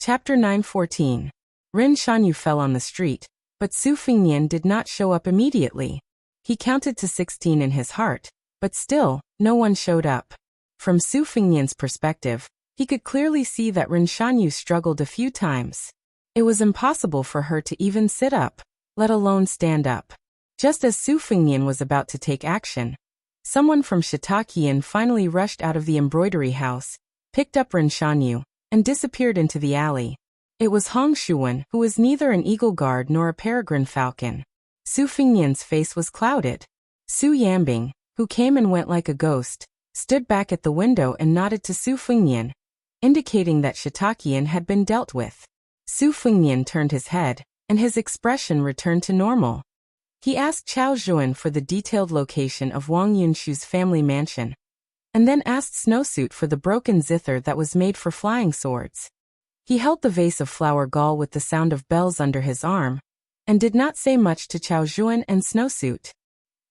Chapter 914. Ren Shanyu fell on the street, but Su Fingnian did not show up immediately. He counted to 16 in his heart, but still, no one showed up. From Su Fingnian's perspective, he could clearly see that Ren Shanyu struggled a few times. It was impossible for her to even sit up, let alone stand up. Just as Su Fingnian was about to take action, someone from Shitakian finally rushed out of the embroidery house, picked up Ren Shanyu, and disappeared into the alley. It was Hong Shuwen, who was neither an eagle guard nor a peregrine falcon. Su Fingnian's face was clouded. Su Yambing, who came and went like a ghost, stood back at the window and nodded to Su Fingnian, indicating that Shitakian had been dealt with. Su Fingnian turned his head, and his expression returned to normal. He asked Chao Zhuan for the detailed location of Wang Yunshu's family mansion, and then asked Snowsuit for the broken zither that was made for flying swords. He held the vase of flower gall with the sound of bells under his arm, and did not say much to Chao Zhuan and Snowsuit.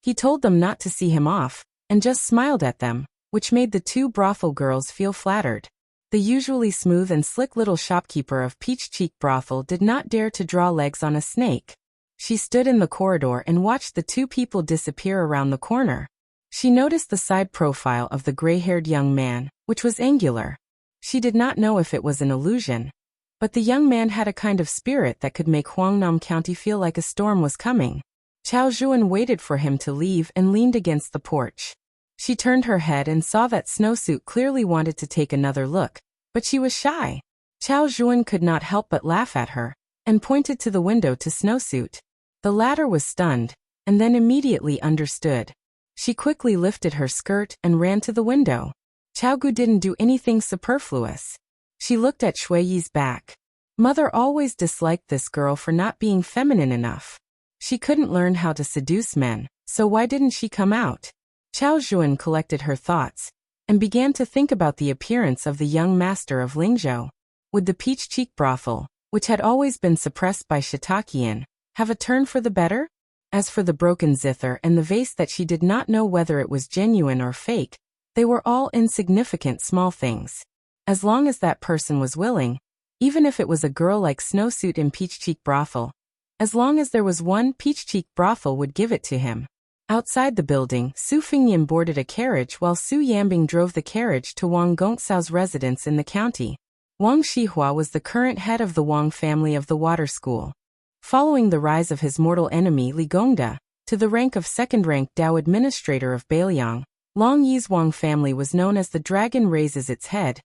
He told them not to see him off, and just smiled at them, which made the two brothel girls feel flattered. The usually smooth and slick little shopkeeper of Peach Cheek Brothel did not dare to draw legs on a snake. She stood in the corridor and watched the two people disappear around the corner. She noticed the side profile of the gray-haired young man, which was angular. She did not know if it was an illusion, but the young man had a kind of spirit that could make Huangnam County feel like a storm was coming. Chao Zhuan waited for him to leave and leaned against the porch. She turned her head and saw that Snowsuit clearly wanted to take another look, but she was shy. Chao Zhuan could not help but laugh at her, and pointed to the window to Snowsuit. The latter was stunned, and then immediately understood. She quickly lifted her skirt and ran to the window. Chaogu didn't do anything superfluous. She looked at Shui Yi's back. Mother always disliked this girl for not being feminine enough. She couldn't learn how to seduce men, so why didn't she come out? Chao Zhuan collected her thoughts, and began to think about the appearance of the young master of Lingzhou. Would the Peach Cheek Brothel, which had always been suppressed by Shitakian, have a turn for the better? As for the broken zither and the vase that she did not know whether it was genuine or fake, they were all insignificant small things. As long as that person was willing, even if it was a girl like Snowsuit in Peach Cheek Brothel, as long as there was one, Peach Cheek Brothel would give it to him. Outside the building, Su Fingnian boarded a carriage while Su Yambing drove the carriage to Wang Gongcao's residence in the county. Wang Shihua was the current head of the Wang family of the water school. Following the rise of his mortal enemy Li Gongda to the rank of second-rank Dao administrator of Beiliang, Long Yi's Wang family was known as the dragon raises its head,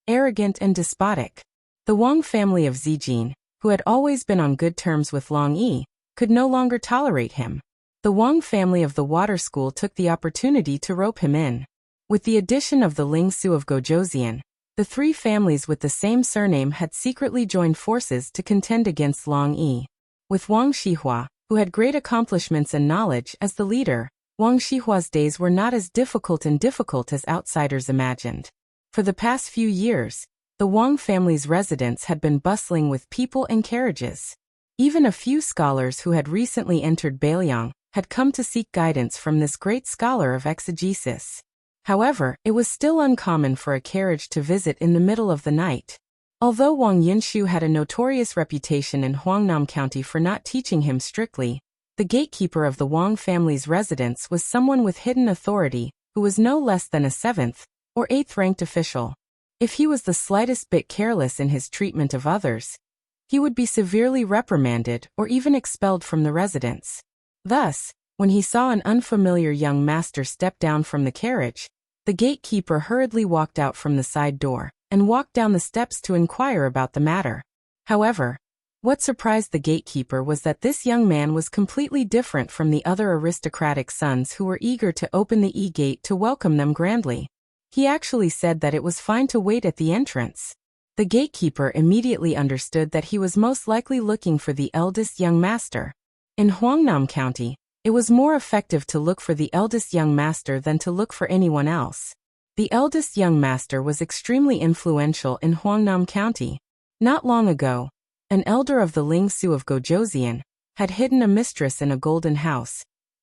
arrogant and despotic. The Wang family of Zijin, who had always been on good terms with Long Yi, could no longer tolerate him. The Wang family of the water school took the opportunity to rope him in. With the addition of the Ling Su of Gojoseon, the three families with the same surname had secretly joined forces to contend against Long Yi. With Wang Shihua, who had great accomplishments and knowledge, as the leader, Wang Shihua's days were not as difficult as outsiders imagined. For the past few years, the Wang family's residence had been bustling with people and carriages. Even a few scholars who had recently entered Beiliang had come to seek guidance from this great scholar of exegesis. However, it was still uncommon for a carriage to visit in the middle of the night. Although Wang Yunshu had a notorious reputation in Huangnam County for not teaching him strictly, the gatekeeper of the Wang family's residence was someone with hidden authority, who was no less than a 7th or 8th-ranked official. If he was the slightest bit careless in his treatment of others, he would be severely reprimanded or even expelled from the residence. Thus, when he saw an unfamiliar young master step down from the carriage, the gatekeeper hurriedly walked out from the side door and walked down the steps to inquire about the matter. However, what surprised the gatekeeper was that this young man was completely different from the other aristocratic sons who were eager to open the E-gate to welcome them grandly. He actually said that it was fine to wait at the entrance. The gatekeeper immediately understood that he was most likely looking for the eldest young master. In Huangnam County, it was more effective to look for the eldest young master than to look for anyone else. The eldest young master was extremely influential in Huangnam County. Not long ago, an elder of the Ling Su of Gojoseon had hidden a mistress in a golden house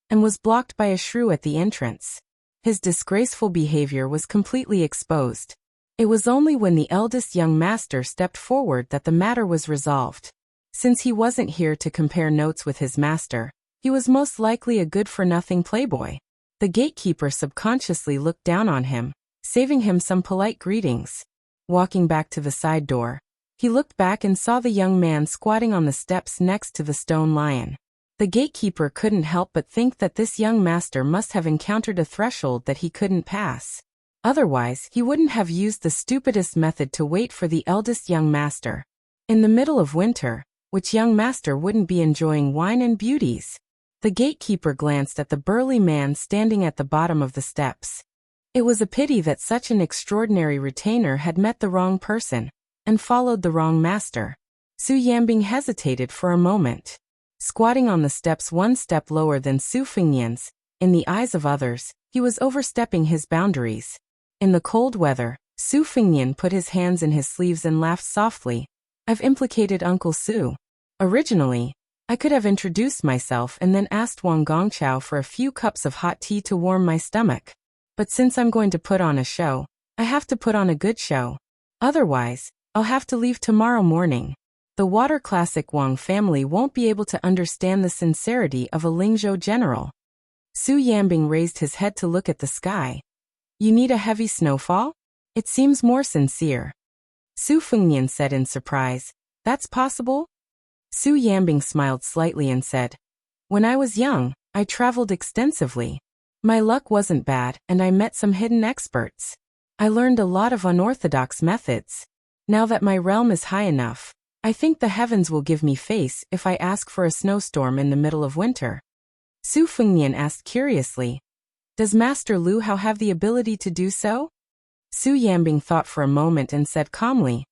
and was blocked by a shrew at the entrance. His disgraceful behavior was completely exposed. It was only when the eldest young master stepped forward that the matter was resolved. Since he wasn't here to compare notes with his master, he was most likely a good-for-nothing playboy. The gatekeeper subconsciously looked down on him, saving him some polite greetings. Walking back to the side door, he looked back and saw the young man squatting on the steps next to the stone lion. The gatekeeper couldn't help but think that this young master must have encountered a threshold that he couldn't pass. Otherwise, he wouldn't have used the stupidest method to wait for the eldest young master. In the middle of winter, which young master wouldn't be enjoying wine and beauties? The gatekeeper glanced at the burly man standing at the bottom of the steps. It was a pity that such an extraordinary retainer had met the wrong person and followed the wrong master. Su Yanbing hesitated for a moment. Squatting on the steps one step lower than Su Fengnian's, in the eyes of others, he was overstepping his boundaries. In the cold weather, Su Fengnian put his hands in his sleeves and laughed softly. I've implicated Uncle Su. Originally, I could have introduced myself and then asked Wang Gongqiao for a few cups of hot tea to warm my stomach. But since I'm going to put on a show, I have to put on a good show. Otherwise, I'll have to leave tomorrow morning. The water classic Wang family won't be able to understand the sincerity of a Lingzhou general. Su Yanbing raised his head to look at the sky. You need a heavy snowfall? It seems more sincere. Su Fengnian said in surprise. That's possible? Su Yanbing smiled slightly and said, when I was young, I traveled extensively. My luck wasn't bad and I met some hidden experts. I learned a lot of unorthodox methods. Now that my realm is high enough, I think the heavens will give me face if I ask for a snowstorm in the middle of winter. Su Fengnian asked curiously, does Master Lu Hao have the ability to do so? Su Yanbing thought for a moment and said calmly,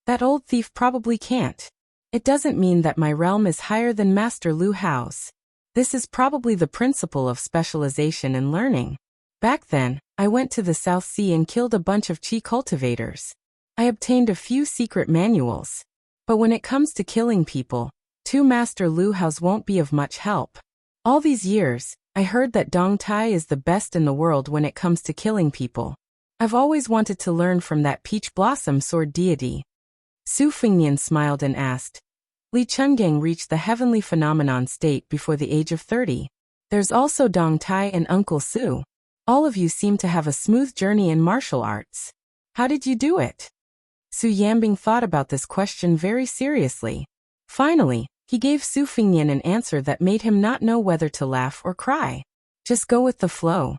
that old thief probably can't. It doesn't mean that my realm is higher than Master Lu Hao's. This is probably the principle of specialization in learning. Back then, I went to the South Sea and killed a bunch of qi cultivators. I obtained a few secret manuals. But when it comes to killing people, two Master Lu Hao's won't be of much help. All these years, I heard that Dong Tai is the best in the world when it comes to killing people. I've always wanted to learn from that peach blossom sword deity. Su Fengnian smiled and asked, Li Chungang reached the heavenly phenomenon state before the age of 30. There's also Dong Tai and Uncle Su. All of you seem to have a smooth journey in martial arts. How did you do it? Su Yanbing thought about this question very seriously. Finally, he gave Su Fengnian an answer that made him not know whether to laugh or cry. Just go with the flow.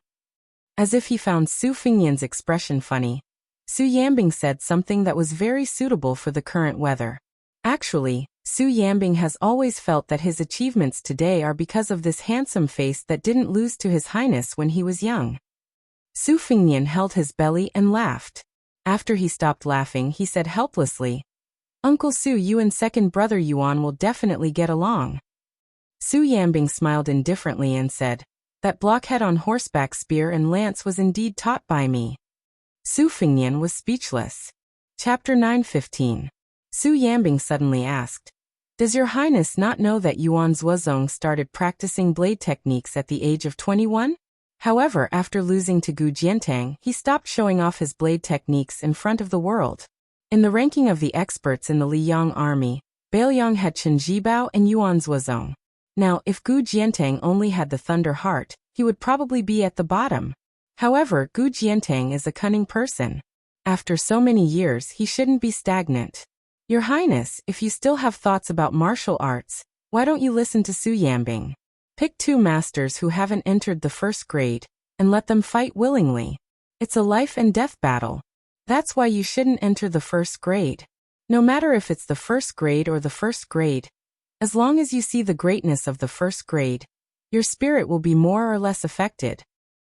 As if he found Su Fengnian's expression funny, Su Yanbing said something that was very suitable for the current weather. Actually, Su Yanbing has always felt that his achievements today are because of this handsome face that didn't lose to His Highness when he was young. Su Fengnian held his belly and laughed. After he stopped laughing, he said helplessly, Uncle Su, you and second brother Yuan will definitely get along. Su Yanbing smiled indifferently and said, that blockhead on horseback spear and lance was indeed taught by me. Su Fengnian was speechless. Chapter 9:15. Su Yanbing suddenly asked, does your highness not know that Yuan Zuozong started practicing blade techniques at the age of 21? However, after losing to Gu Jiantang, he stopped showing off his blade techniques in front of the world. In the ranking of the experts in the Liyang army, Bailiang had Chen Jibao and Yuan Zuozong. Now, if Gu Jiantang only had the Thunder Heart, he would probably be at the bottom. However, Gu Jiantang is a cunning person. After so many years, he shouldn't be stagnant. Your Highness, if you still have thoughts about martial arts, why don't you listen to Su Yanbing? Pick two masters who haven't entered the first grade, and let them fight willingly. It's a life and death battle. That's why you shouldn't enter the first grade. No matter if it's the first grade or the first grade, as long as you see the greatness of the first grade, your spirit will be more or less affected.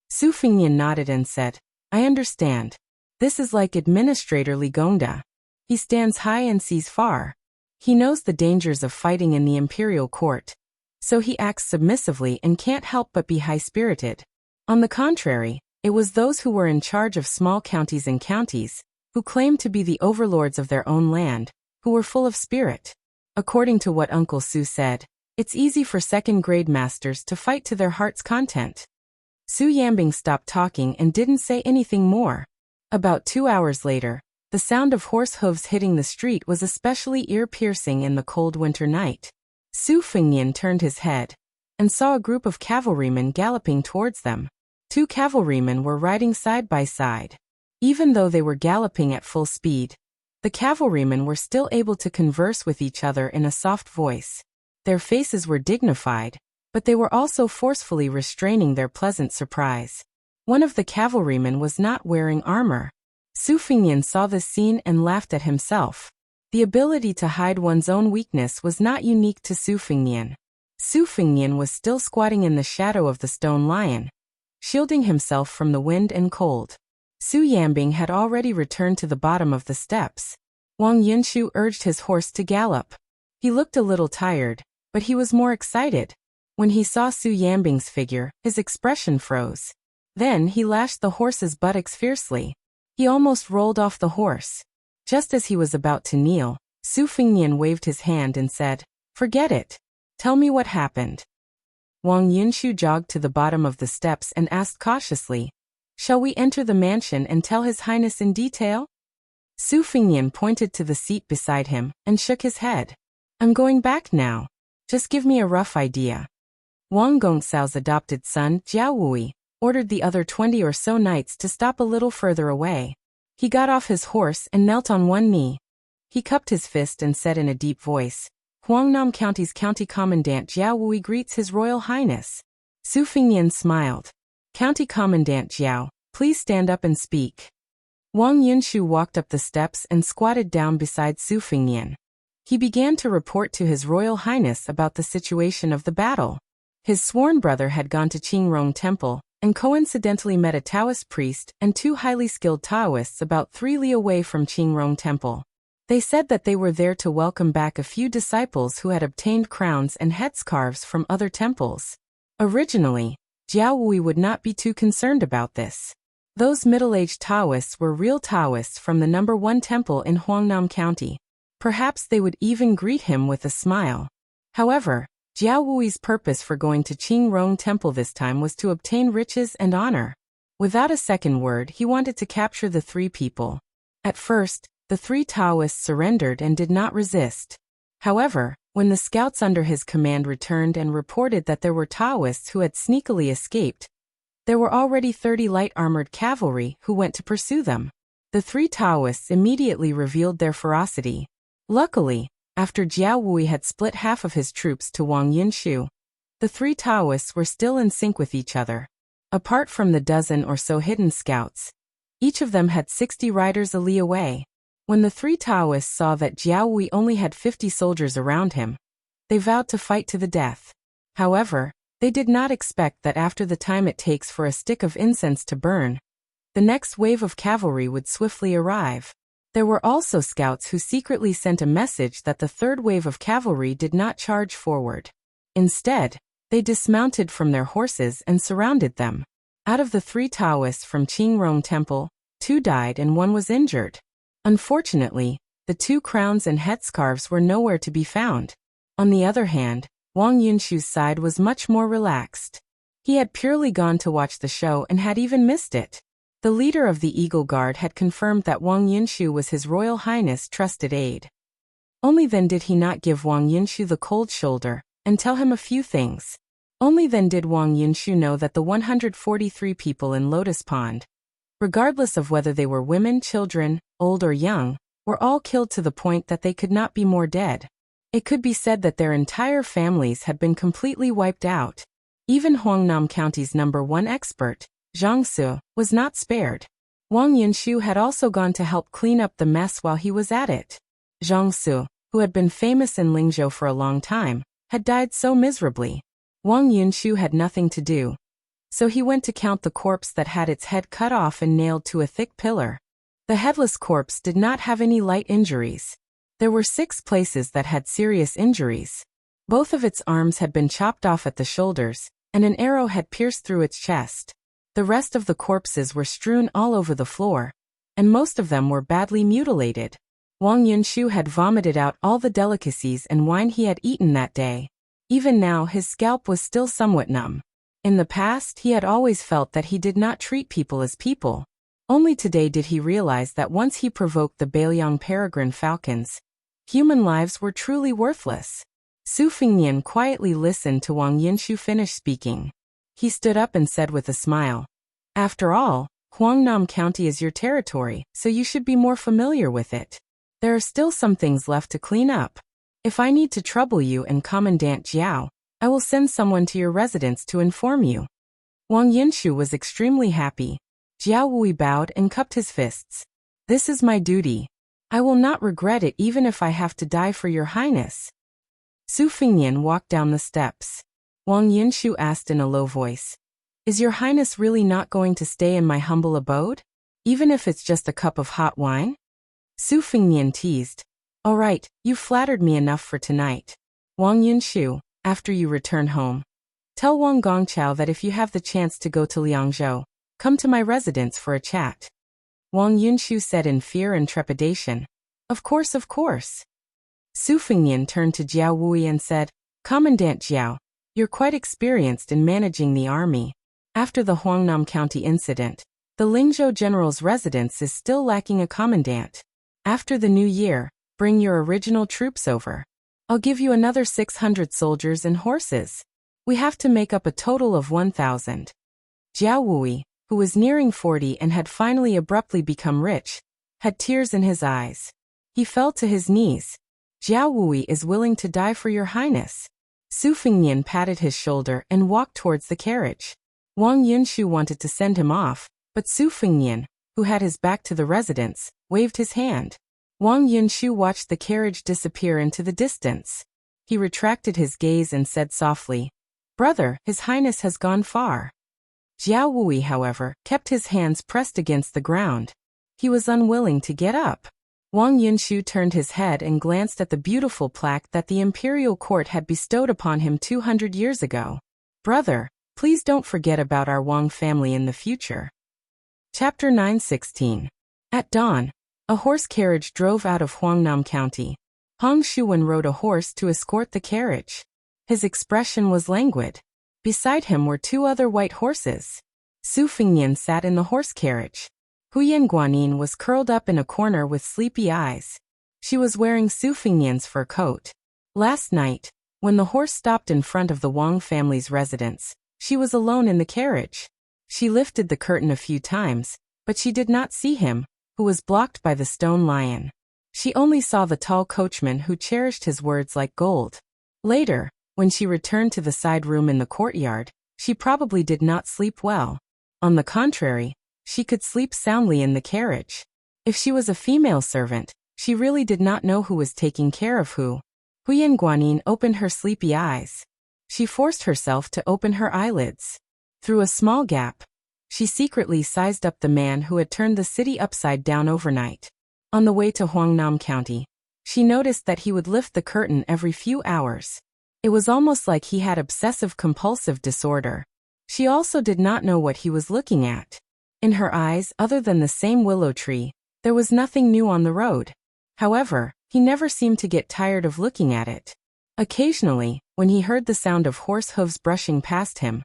Su Fengnian nodded and said, I understand. This is like Administrator Li Gongda. He stands high and sees far. He knows the dangers of fighting in the imperial court. So he acts submissively and can't help but be high-spirited. On the contrary, it was those who were in charge of small counties and counties, who claimed to be the overlords of their own land, who were full of spirit. According to what Uncle Su said, it's easy for second-grade masters to fight to their heart's content. Su Yanbing stopped talking and didn't say anything more. About 2 hours later, the sound of horse hooves hitting the street was especially ear-piercing in the cold winter night. Su Fengnian turned his head and saw a group of cavalrymen galloping towards them. 2 cavalrymen were riding side by side. Even though they were galloping at full speed, the cavalrymen were still able to converse with each other in a soft voice. Their faces were dignified, but they were also forcefully restraining their pleasant surprise. One of the cavalrymen was not wearing armor. Su Fengnian saw this scene and laughed at himself. The ability to hide one's own weakness was not unique to Su Fengnian. Su Fengnian was still squatting in the shadow of the stone lion, shielding himself from the wind and cold. Su Yambing had already returned to the bottom of the steps. Wang Yunshu urged his horse to gallop. He looked a little tired, but he was more excited. When he saw Su Yambing's figure, his expression froze. Then he lashed the horse's buttocks fiercely. He almost rolled off the horse. Just as he was about to kneel, Su Fengnian waved his hand and said, "Forget it. Tell me what happened." Wang Yunshu jogged to the bottom of the steps and asked cautiously, "Shall we enter the mansion and tell His Highness in detail?" Su Fengnian pointed to the seat beside him and shook his head. "I'm going back now. Just give me a rough idea." Wang Gongsao's adopted son, Jiao Wui, ordered the other 20 or so knights to stop a little further away. He got off his horse and knelt on one knee. He cupped his fist and said in a deep voice, "Huangnam County's County Commandant Jiao Wui greets His Royal Highness." Su Fengnian smiled. "County Commandant Jiao, please stand up and speak." Wang Yunshu walked up the steps and squatted down beside Su Fengnian. He began to report to His Royal Highness about the situation of the battle. His sworn brother had gone to Qingrong Temple and coincidentally met a Taoist priest and 2 highly skilled Taoists about 3 li away from Qingrong Temple. They said that they were there to welcome back a few disciples who had obtained crowns and headscarves from other temples. Originally, Jiao Wui would not be too concerned about this. Those middle-aged Taoists were real Taoists from the number 1 temple in Huangnam County. Perhaps they would even greet him with a smile. However, Jiao Wui's purpose for going to Qingrong Temple this time was to obtain riches and honor. Without a second word, he wanted to capture the 3 people. At first, the 3 Taoists surrendered and did not resist. However, when the scouts under his command returned and reported that there were Taoists who had sneakily escaped, there were already 30 light-armored cavalry who went to pursue them. The 3 Taoists immediately revealed their ferocity. Luckily, after Jiao Wui had split half of his troops to Wang Yunshu, the 3 Taoists were still in sync with each other. Apart from the dozen or so hidden scouts, each of them had 60 riders a li away. When the 3 Taoists saw that Jiao Wui only had 50 soldiers around him, they vowed to fight to the death. However, they did not expect that after the time it takes for a stick of incense to burn, the next wave of cavalry would swiftly arrive. There were also scouts who secretly sent a message that the 3rd wave of cavalry did not charge forward. Instead, they dismounted from their horses and surrounded them. Out of the 3 Taoists from Qingrong Temple, 2 died and 1 was injured. Unfortunately, the 2 crowns and headscarves were nowhere to be found. On the other hand, Wang Yunshu's side was much more relaxed. He had purely gone to watch the show and had even missed it. The leader of the Eagle Guard had confirmed that Wang Yunshu was His Royal Highness' trusted aide. Only then did he not give Wang Yunshu the cold shoulder and tell him a few things. Only then did Wang Yunshu know that the 143 people in Lotus Pond, regardless of whether they were women, children, old or young, were all killed to the point that they could not be more dead. It could be said that their entire families had been completely wiped out. Even Huangnam County's number 1 expert, Zhang Su, was not spared. Wang Yunshu had also gone to help clean up the mess while he was at it. Zhang Su, who had been famous in Lingzhou for a long time, had died so miserably. Wang Yunshu had nothing to do, so he went to count the corpse that had its head cut off and nailed to a thick pillar. The headless corpse did not have any light injuries. There were 6 places that had serious injuries. Both of its arms had been chopped off at the shoulders, and an arrow had pierced through its chest. The rest of the corpses were strewn all over the floor, and most of them were badly mutilated. Wang Yunshu had vomited out all the delicacies and wine he had eaten that day. Even now his scalp was still somewhat numb. In the past he had always felt that he did not treat people as people, Only today did he realize that once he provoked the Bailiang peregrine falcons, human lives were truly worthless. Su Fengnian quietly listened to Wang Yinshu finish speaking. He stood up and said with a smile, "After all, Huangnam County is your territory, so you should be more familiar with it. There are still some things left to clean up. If I need to trouble you and Commandant Jiao, I will send someone to your residence to inform you." Wang Yinshu was extremely happy. Jiao Wui bowed and cupped his fists. "This is my duty. I will not regret it even if I have to die for your highness." Su Fengnian walked down the steps. Wang Yinshu asked in a low voice, "Is your highness really not going to stay in my humble abode? Even if it's just a cup of hot wine?" Su Fengnian teased, "All right, you've flattered me enough for tonight. Wang Yinshu, after you return home, tell Wang Gongqiao that if you have the chance to go to Liangzhou, come to my residence for a chat." Wang Yinshu said in fear and trepidation, Of course, of course." Su Fengnian turned to Jiao Wui and said, "Commandant Jiao, you're quite experienced in managing the army. After the Huangnam County incident, the Lingzhou general's residence is still lacking a commandant. After the new year, bring your original troops over. I'll give you another 600 soldiers and horses. We have to make up a total of 1,000. Jiao Wui, who was nearing 40 and had finally abruptly become rich, had tears in his eyes. He fell to his knees. "Jiao Wui is willing to die for your highness." Su Fengnian patted his shoulder and walked towards the carriage. Wang Yinshu wanted to send him off, but Su Fengnian, who had his back to the residence, waved his hand. Wang Yinshu watched the carriage disappear into the distance. He retracted his gaze and said softly, "Brother, His Highness has gone far." Jiao Wui, however, kept his hands pressed against the ground. He was unwilling to get up. Wang Yinshu turned his head and glanced at the beautiful plaque that the imperial court had bestowed upon him 200 years ago. "Brother, please don't forget about our Wang family in the future." Chapter 9:16. At dawn, a horse carriage drove out of Huangnam County. Hong Shuwen rode a horse to escort the carriage. His expression was languid. Beside him were two other white horses. Su Fengnian sat in the horse carriage. Huyan Guanyin was curled up in a corner with sleepy eyes. She was wearing Su Fengnian's fur coat. Last night, when the horse stopped in front of the Wang family's residence, she was alone in the carriage. She lifted the curtain a few times, but she did not see him, who was blocked by the stone lion. She only saw the tall coachman who cherished his words like gold. Later, when she returned to the side room in the courtyard, she probably did not sleep well. On the contrary, she could sleep soundly in the carriage. If she was a female servant, she really did not know who was taking care of who. Huyan Guanyin opened her sleepy eyes. She forced herself to open her eyelids. Through a small gap, she secretly sized up the man who had turned the city upside down overnight. On the way to Huangnam County, she noticed that he would lift the curtain every few hours. It was almost like he had obsessive-compulsive disorder. She also did not know what he was looking at. In her eyes, other than the same willow tree, there was nothing new on the road. However, he never seemed to get tired of looking at it. Occasionally, when he heard the sound of horse hooves brushing past him,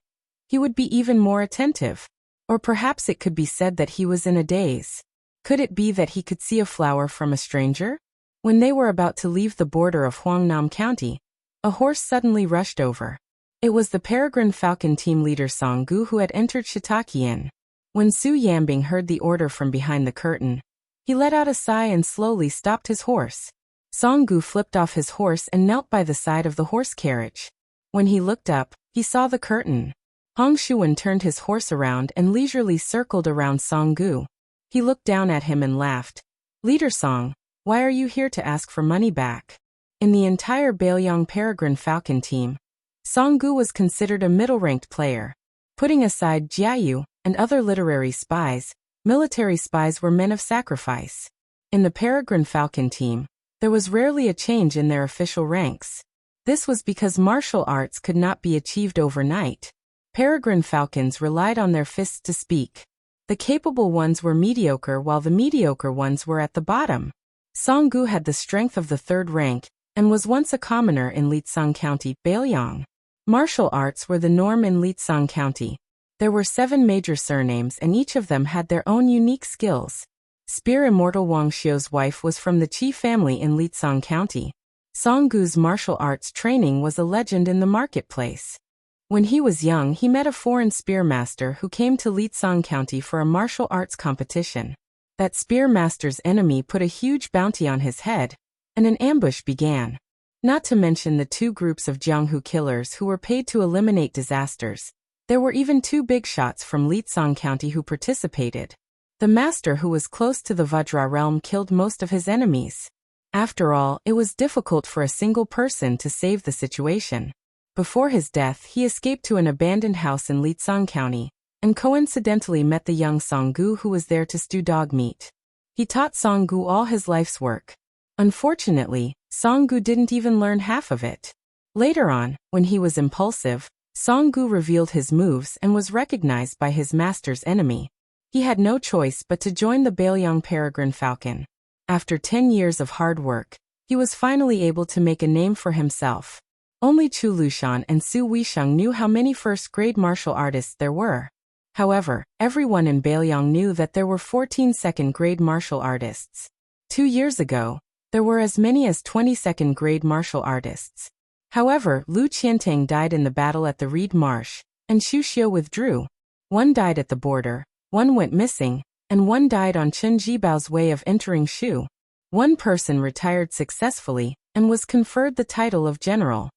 he would be even more attentive. Or perhaps it could be said that he was in a daze. Could it be that he could see a flower from a stranger? When they were about to leave the border of Huangnam County, a horse suddenly rushed over. It was the peregrine falcon team leader Song Gu who had entered Shiitake Inn. When Su Yambing heard the order from behind the curtain, he let out a sigh and slowly stopped his horse. Song Gu flipped off his horse and knelt by the side of the horse carriage. When he looked up, he saw the curtain. Hong Shuwen turned his horse around and leisurely circled around Song Gu. He looked down at him and laughed. "Leader Song, why are you here to ask for money back?" In the entire Bailiang peregrine falcon team, Song Gu was considered a middle-ranked player. Putting aside Jiayu and other literary spies, military spies were men of sacrifice. In the peregrine falcon team, there was rarely a change in their official ranks. This was because martial arts could not be achieved overnight. Peregrine falcons relied on their fists to speak. The capable ones were mediocre while the mediocre ones were at the bottom. Song Gu had the strength of the third rank and was once a commoner in Lietsang County, Bailiang. Martial arts were the norm in Lietsang County. There were 7 major surnames and each of them had their own unique skills. Spear Immortal Wang Xiu's wife was from the Qi family in Lietsong County. Song Gu's martial arts training was a legend in the marketplace. When he was young, he met a foreign spear master who came to Lietsong County for a martial arts competition. That spear master's enemy put a huge bounty on his head, and an ambush began. Not to mention the 2 groups of Jianghu killers who were paid to eliminate disasters. There were even 2 big shots from Lietsong County who participated. The master who was close to the Vajra realm killed most of his enemies. After all, it was difficult for a single person to save the situation. Before his death, he escaped to an abandoned house in Lietsong County, and coincidentally met the young Song Gu who was there to stew dog meat. He taught Song Gu all his life's work. Unfortunately, Song Gu didn't even learn half of it. Later on, when he was impulsive, Song Gu revealed his moves and was recognized by his master's enemy. He had no choice but to join the Bailiang Peregrine Falcon. After 10 years of hard work, he was finally able to make a name for himself. Only Chu Lushan and Su Weisheng knew how many first-grade martial artists there were. However, everyone in Bailiang knew that there were 14 second-grade martial artists. 2 years ago, there were as many as 20 second-grade martial artists. However, Lu Qiantang died in the battle at the Reed Marsh, and Xu Xiu withdrew. 1 died at the border, 1 went missing, and 1 died on Chen Jibao's way of entering Shu. 1 person retired successfully and was conferred the title of general.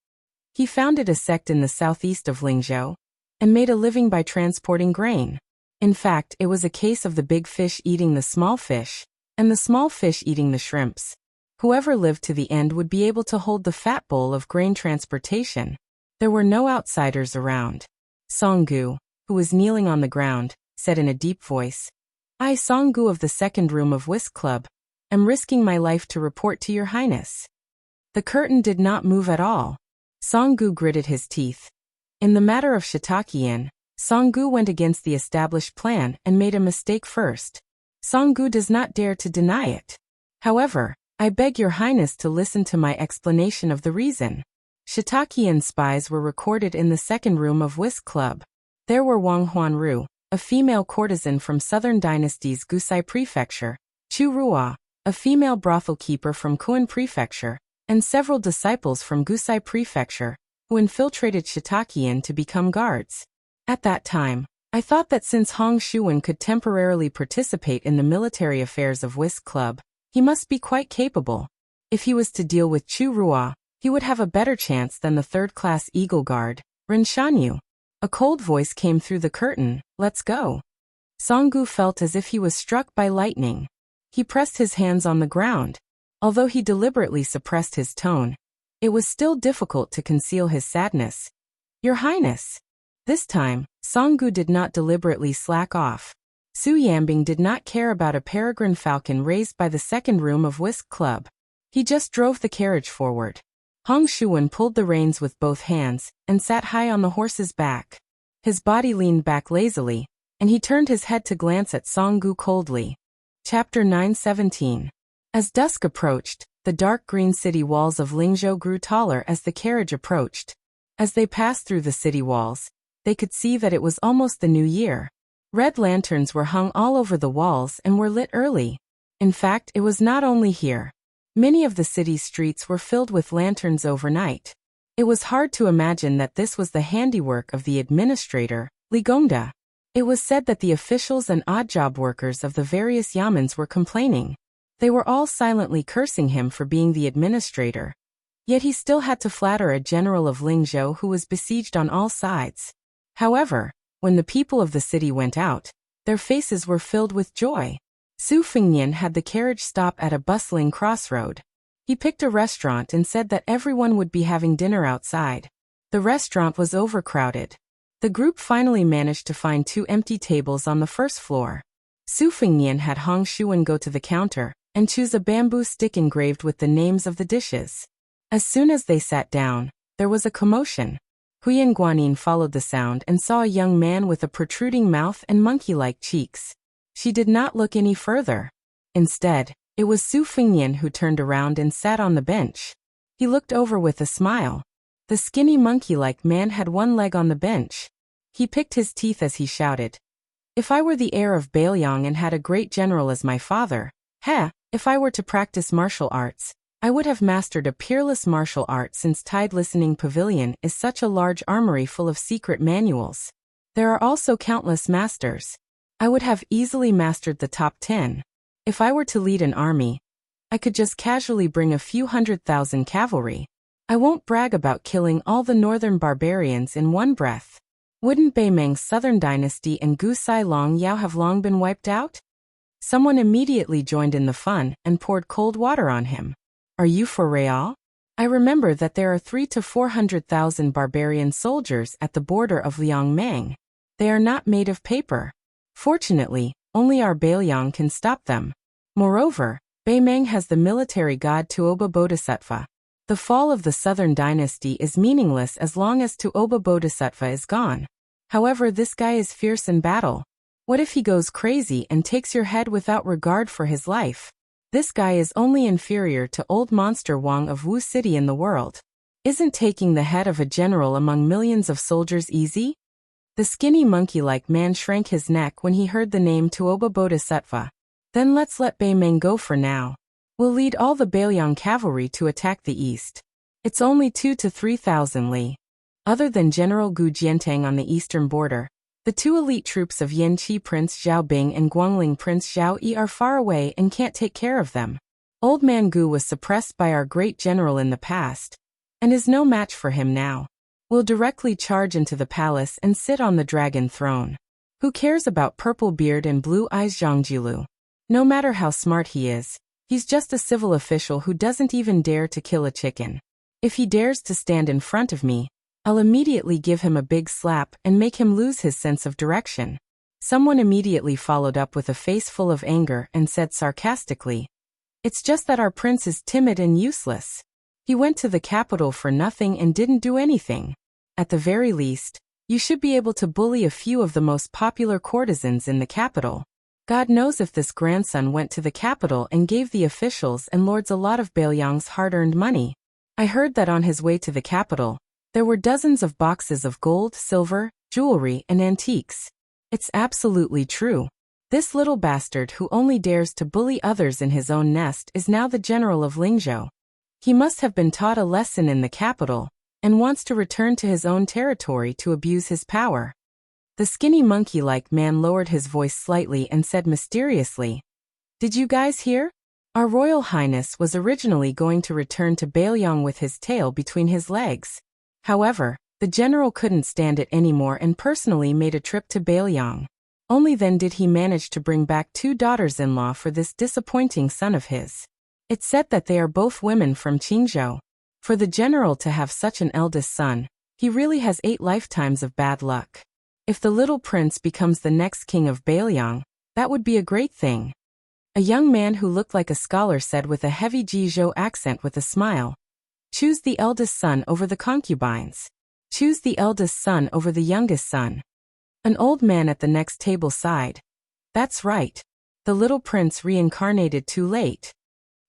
He founded a sect in the southeast of Lingzhou and made a living by transporting grain. In fact, it was a case of the big fish eating the small fish, and the small fish eating the shrimps. Whoever lived to the end would be able to hold the fat bowl of grain transportation. There were no outsiders around. Song Gu, who was kneeling on the ground, said in a deep voice, "I, Song Gu of the second room of Whisk Club, am risking my life to report to your highness." The curtain did not move at all. Song Gu gritted his teeth. In the matter of Shitakian, Song Gu went against the established plan and made a mistake first. Song Gu does not dare to deny it. However, I beg your highness to listen to my explanation of the reason. Shitakian spies were recorded in the second room of Whisk Club. There were Wang Huanru, a female courtesan from Southern Dynasty's Gusai Prefecture, Chu Ruo, a female brothel keeper from Kuan Prefecture, and several disciples from Gusai Prefecture, who infiltrated Shitakian to become guards. At that time, I thought that since Hong Shuwen could temporarily participate in the military affairs of Whisk Club, he must be quite capable. If he was to deal with Chu Ruo, he would have a better chance than the third-class Eagle Guard, Ren Shanyu. A cold voice came through the curtain, "Let's go." Song Gu felt as if he was struck by lightning. He pressed his hands on the ground. Although he deliberately suppressed his tone, it was still difficult to conceal his sadness. "Your Highness." This time, Song Gu did not deliberately slack off. Su Yambing did not care about a peregrine falcon raised by the second room of Whisk Club. He just drove the carriage forward. Hong Shuwen pulled the reins with both hands and sat high on the horse's back. His body leaned back lazily, and he turned his head to glance at Song Gu coldly. Chapter 917. As dusk approached, the dark green city walls of Lingzhou grew taller as the carriage approached. As they passed through the city walls, they could see that it was almost the new year. Red lanterns were hung all over the walls and were lit early. In fact, it was not only here. Many of the city's streets were filled with lanterns overnight. It was hard to imagine that this was the handiwork of the administrator, Li Gongda. It was said that the officials and odd-job workers of the various yamens were complaining. They were all silently cursing him for being the administrator. Yet he still had to flatter a general of Lingzhou who was besieged on all sides. However, when the people of the city went out, their faces were filled with joy. Su Fengnian had the carriage stop at a bustling crossroad. He picked a restaurant and said that everyone would be having dinner outside. The restaurant was overcrowded. The group finally managed to find 2 empty tables on the first floor. Su Fengnian had Hong Shuwen go to the counter and choose a bamboo stick engraved with the names of the dishes. As soon as they sat down, there was a commotion. Huyan Guanyin followed the sound and saw a young man with a protruding mouth and monkey-like cheeks. She did not look any further. Instead, it was Su Fengnian who turned around and sat on the bench. He looked over with a smile. The skinny monkey-like man had 1 leg on the bench. He picked his teeth as he shouted. If I were the heir of Baelyang and had a great general as my father, if I were to practice martial arts, I would have mastered a peerless martial art since Tide Listening Pavilion is such a large armory full of secret manuals. There are also countless masters. I would have easily mastered the top 10. If I were to lead an army, I could just casually bring a few 100,000 cavalry. I won't brag about killing all the northern barbarians in one breath. Wouldn't Baemang's southern dynasty and Gu Sai Long Yao have long been wiped out? Someone immediately joined in the fun and poured cold water on him. Are you for real? I remember that there are 300,000 to 400,000 barbarian soldiers at the border of Liangmang. They are not made of paper. Fortunately, only our Baelyang can stop them. Moreover, Baemang has the military god Tuoba Bodhisattva. The fall of the southern dynasty is meaningless as long as Tuoba Bodhisattva is gone. However, this guy is fierce in battle. What if he goes crazy and takes your head without regard for his life? This guy is only inferior to old monster Wang of Wu City in the world. Isn't taking the head of a general among millions of soldiers easy? The skinny monkey-like man shrank his neck when he heard the name Tuoba Bodhisattva. Then let's let Baemang go for now. We'll lead all the Baelyang cavalry to attack the east. It's only 2,000 to 3,000 li. Other than General Gu Jiantang on the eastern border, the two elite troops of Yanqi Prince Zhao Bing and Guangling Prince Zhao Yi are far away and can't take care of them. Old Man Gu was suppressed by our great general in the past, and is no match for him now. We'll directly charge into the palace and sit on the dragon throne. Who cares about purple beard and blue eyes Zhangjilu? No matter how smart he is, he's just a civil official who doesn't even dare to kill a chicken. If he dares to stand in front of me, I'll immediately give him a big slap and make him lose his sense of direction. Someone immediately followed up with a face full of anger and said sarcastically, "It's just that our prince is timid and useless. He went to the capital for nothing and didn't do anything. At the very least, you should be able to bully a few of the most popular courtesans in the capital." God knows if this grandson went to the capital and gave the officials and lords a lot of Baelyang's hard-earned money. I heard that on his way to the capital, there were dozens of boxes of gold, silver, jewelry, and antiques. It's absolutely true. This little bastard who only dares to bully others in his own nest is now the general of Lingzhou. He must have been taught a lesson in the capital, and wants to return to his own territory to abuse his power. The skinny monkey-like man lowered his voice slightly and said mysteriously, "Did you guys hear? Our Royal Highness was originally going to return to Baelyang with his tail between his legs. However, the general couldn't stand it anymore and personally made a trip to Baelyang. Only then did he manage to bring back 2 daughters-in-law for this disappointing son of his. It's said that they are both women from Qingzhou. For the general to have such an eldest son, he really has 8 lifetimes of bad luck. If the little prince becomes the next king of Baelyang, that would be a great thing." A young man who looked like a scholar said with a heavy Jizhou accent with a smile, "Choose the eldest son over the concubines. Choose the eldest son over the youngest son." An old man at the next table sighed. "That's right. The little prince reincarnated too late."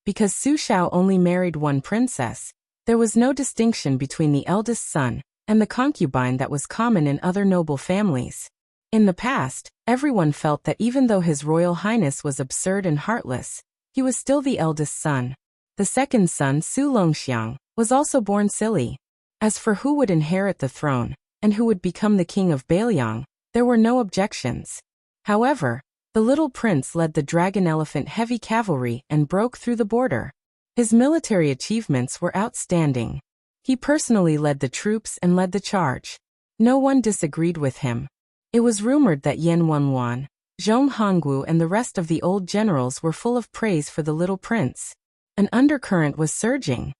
Because Su Shao only married one princess, there was no distinction between the eldest son and the concubine that was common in other noble families. In the past, everyone felt that even though His Royal Highness was absurd and heartless, he was still the eldest son. The second son, Su Longxiang, was also born silly. As for who would inherit the throne, and who would become the king of Baelyang, there were no objections. However, the little prince led the dragon elephant heavy cavalry and broke through the border. His military achievements were outstanding. He personally led the troops and led the charge. No one disagreed with him. It was rumored that Yan Wenwan, Zhong Hongwu and the rest of the old generals were full of praise for the little prince. An undercurrent was surging.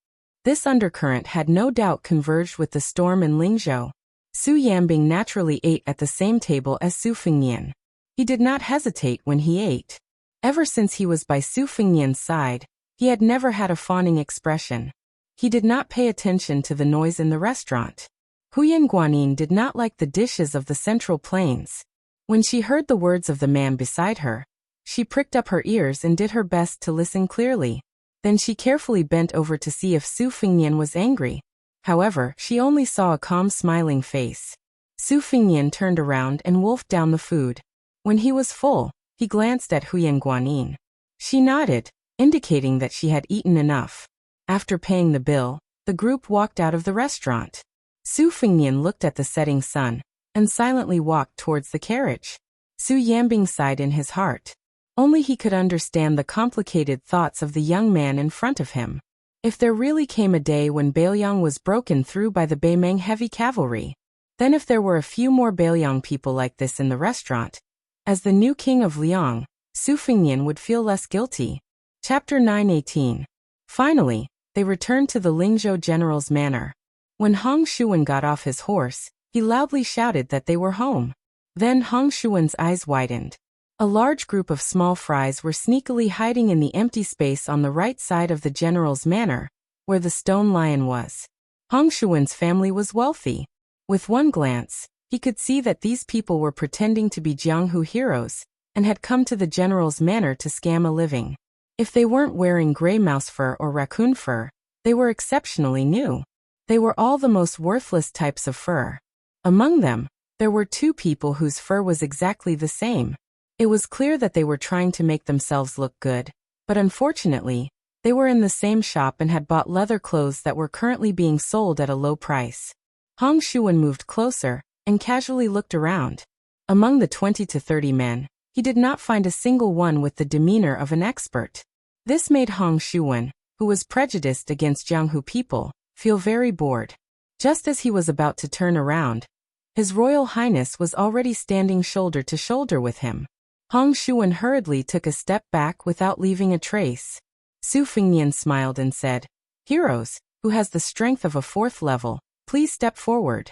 This undercurrent had no doubt converged with the storm in Lingzhou. Su Yambing naturally ate at the same table as Su Fengnian. He did not hesitate when he ate. Ever since he was by Su Fengnian's side, he had never had a fawning expression. He did not pay attention to the noise in the restaurant. Huyan Guanyin did not like the dishes of the Central Plains. When she heard the words of the man beside her, she pricked up her ears and did her best to listen clearly. Then she carefully bent over to see if Su Fengnian was angry. However, she only saw a calm smiling face. Su Fingnian turned around and wolfed down the food. When he was full, he glanced at Huyen Guanyin. She nodded, indicating that she had eaten enough. After paying the bill, the group walked out of the restaurant. Su Fingnian looked at the setting sun and silently walked towards the carriage. Su Yambing sighed in his heart. Only he could understand the complicated thoughts of the young man in front of him. If there really came a day when Bailiang was broken through by the Beimeng heavy cavalry, then if there were a few more Bailiang people like this in the restaurant, as the new king of Liang, Su Fingnian would feel less guilty. Chapter 9:18. Finally, they returned to the Lingzhou general's manor. When Hong Shuwen got off his horse, he loudly shouted that they were home. Then Hong Shuwen's eyes widened. A large group of small fries were sneakily hiding in the empty space on the right side of the general's manor, where the stone lion was. Hong Shuwen's family was wealthy. With one glance, he could see that these people were pretending to be Jianghu heroes and had come to the general's manor to scam a living. If they weren't wearing gray mouse fur or raccoon fur, they were exceptionally new. They were all the most worthless types of fur. Among them, there were two people whose fur was exactly the same. It was clear that they were trying to make themselves look good, but unfortunately, they were in the same shop and had bought leather clothes that were currently being sold at a low price. Hong Shuwen moved closer and casually looked around. Among the 20 to 30 men, he did not find a single one with the demeanor of an expert. This made Hong Shuwen, who was prejudiced against Jianghu people, feel very bored. Just as he was about to turn around, His Royal Highness was already standing shoulder to shoulder with him. Hong Shuwen hurriedly took a step back without leaving a trace. Su Fingnian smiled and said, "Heroes, who has the strength of a 4th level, please step forward."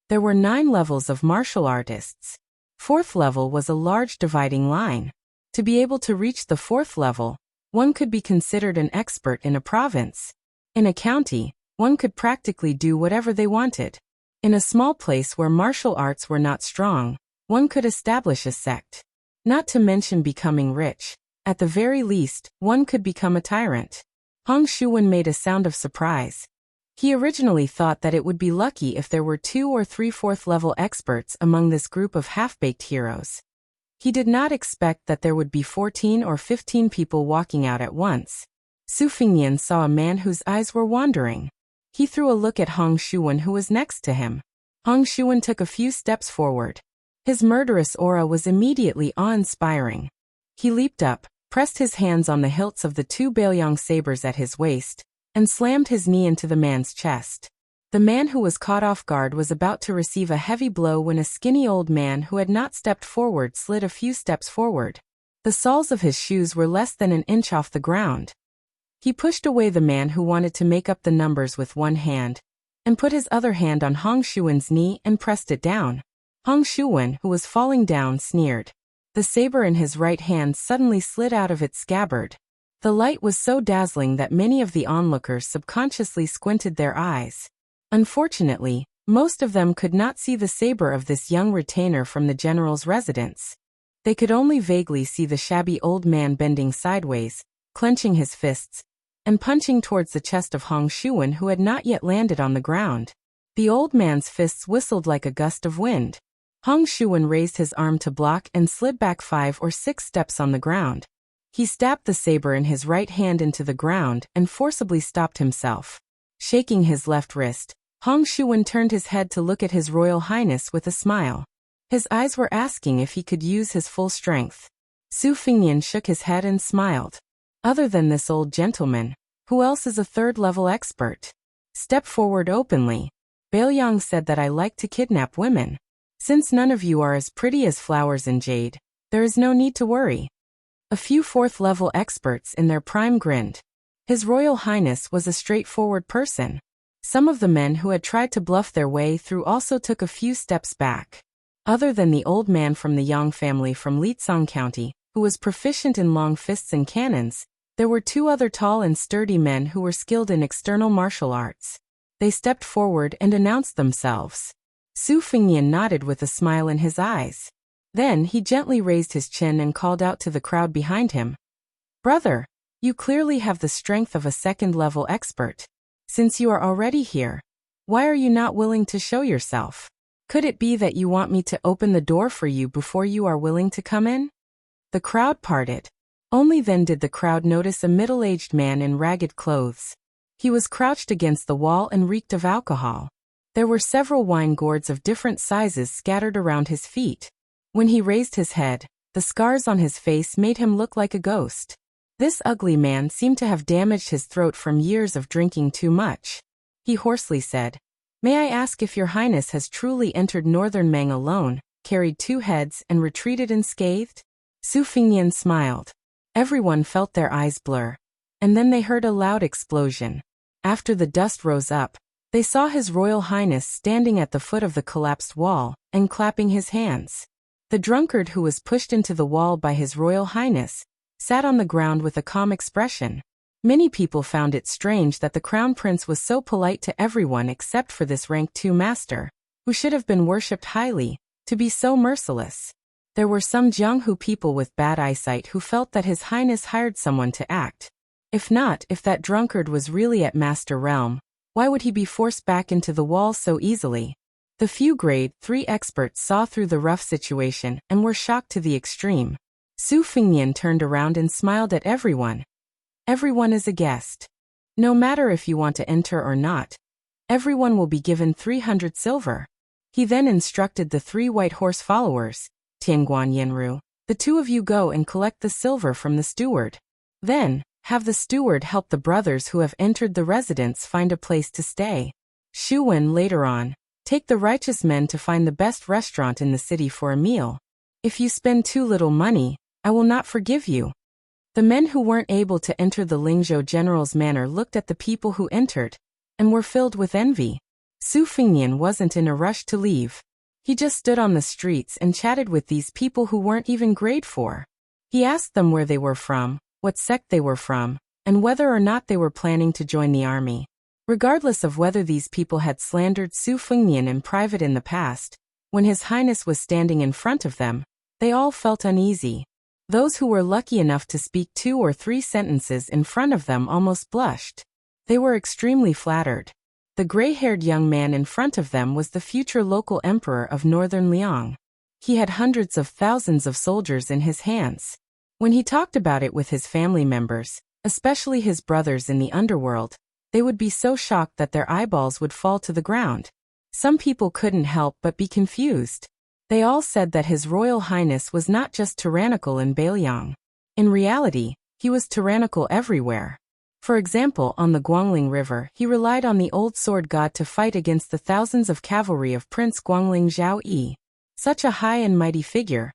There were 9 levels of martial artists. 4th level was a large dividing line. To be able to reach the 4th level, one could be considered an expert in a province. In a county, one could practically do whatever they wanted. In a small place where martial arts were not strong, one could establish a sect. Not to mention becoming rich. At the very least, one could become a tyrant. Hong Shuwen made a sound of surprise. He originally thought that it would be lucky if there were 2 or 3 4th-level experts among this group of half-baked heroes. He did not expect that there would be 14 or 15 people walking out at once. Su Fingnian saw a man whose eyes were wandering. He threw a look at Hong Shuwen, who was next to him. Hong Shuwen took a few steps forward. His murderous aura was immediately awe-inspiring. He leaped up, pressed his hands on the hilts of the 2 Bailiang sabers at his waist, and slammed his knee into the man's chest. The man who was caught off guard was about to receive a heavy blow when a skinny old man who had not stepped forward slid a few steps forward. The soles of his shoes were less than an inch off the ground. He pushed away the man who wanted to make up the numbers with one hand, and put his other hand on Hong Shuwen's knee and pressed it down. Hong Shuwen, who was falling down, sneered. The saber in his right hand suddenly slid out of its scabbard. The light was so dazzling that many of the onlookers subconsciously squinted their eyes. Unfortunately, most of them could not see the saber of this young retainer from the general's residence. They could only vaguely see the shabby old man bending sideways, clenching his fists, and punching towards the chest of Hong Shuwen, who had not yet landed on the ground. The old man's fists whistled like a gust of wind. Hong Shuwen raised his arm to block and slid back 5 or 6 steps on the ground. He stabbed the saber in his right hand into the ground and forcibly stopped himself. Shaking his left wrist, Hong Shuwen turned his head to look at His Royal Highness with a smile. His eyes were asking if he could use his full strength. Su Fingnian shook his head and smiled. Other than this old gentleman, who else is a 3rd-level expert? Step forward openly. Bailiang said that I like to kidnap women. Since none of you are as pretty as flowers in jade, there is no need to worry. A few 4th-level experts in their prime grinned. His Royal Highness was a straightforward person. Some of the men who had tried to bluff their way through also took a few steps back. Other than the old man from the Yang family from Lietsong County, who was proficient in long fists and cannons, there were 2 other tall and sturdy men who were skilled in external martial arts. They stepped forward and announced themselves. Su Fingnian nodded with a smile in his eyes. Then he gently raised his chin and called out to the crowd behind him. "Brother, you clearly have the strength of a 2nd-level expert. Since you are already here, why are you not willing to show yourself?" Could it be that you want me to open the door for you before you are willing to come in? The crowd parted. Only then did the crowd notice a middle-aged man in ragged clothes. He was crouched against the wall and reeked of alcohol. There were several wine gourds of different sizes scattered around his feet. When he raised his head, the scars on his face made him look like a ghost. This ugly man seemed to have damaged his throat from years of drinking too much. He hoarsely said, "May I ask if your highness has truly entered northern Mang alone, carried 2 heads and retreated unscathed?" Su Fingnian smiled. Everyone felt their eyes blur. And then they heard a loud explosion. After the dust rose up, they saw His Royal Highness standing at the foot of the collapsed wall and clapping his hands. The drunkard who was pushed into the wall by His Royal Highness sat on the ground with a calm expression. Many people found it strange that the Crown Prince was so polite to everyone except for this rank 2 master, who should have been worshipped highly, to be so merciless. There were some Jianghu people with bad eyesight who felt that His Highness hired someone to act. If that drunkard was really at Master Realm, why would he be forced back into the wall so easily? The few grade 3 experts saw through the rough situation and were shocked to the extreme. Su Fingnian turned around and smiled at everyone. Everyone is a guest. No matter if you want to enter or not, everyone will be given 300 silver. He then instructed the 3 white horse followers, Tianguan Yenru, the 2 of you go and collect the silver from the steward. Then, have the steward help the brothers who have entered the residence find a place to stay. Shu Wen later on, take the righteous men to find the best restaurant in the city for a meal. If you spend too little money, I will not forgive you. The men who weren't able to enter the Lingzhou general's manor looked at the people who entered, and were filled with envy. Su Fingnian wasn't in a rush to leave. He just stood on the streets and chatted with these people who weren't even grade 4. He asked them where they were from, what sect they were from, and whether or not they were planning to join the army. Regardless of whether these people had slandered Su Fingnian in private in the past, when His Highness was standing in front of them, they all felt uneasy. Those who were lucky enough to speak 2 or 3 sentences in front of them almost blushed. They were extremely flattered. The gray-haired young man in front of them was the future local emperor of northern Liang. He had hundreds of thousands of soldiers in his hands. When he talked about it with his family members, especially his brothers in the underworld, they would be so shocked that their eyeballs would fall to the ground. Some people couldn't help but be confused. They all said that His Royal Highness was not just tyrannical in Beiliang. In reality, he was tyrannical everywhere. For example, on the Guangling River, he relied on the old sword god to fight against the thousands of cavalry of Prince Guangling Zhao Yi. Such a high and mighty figure.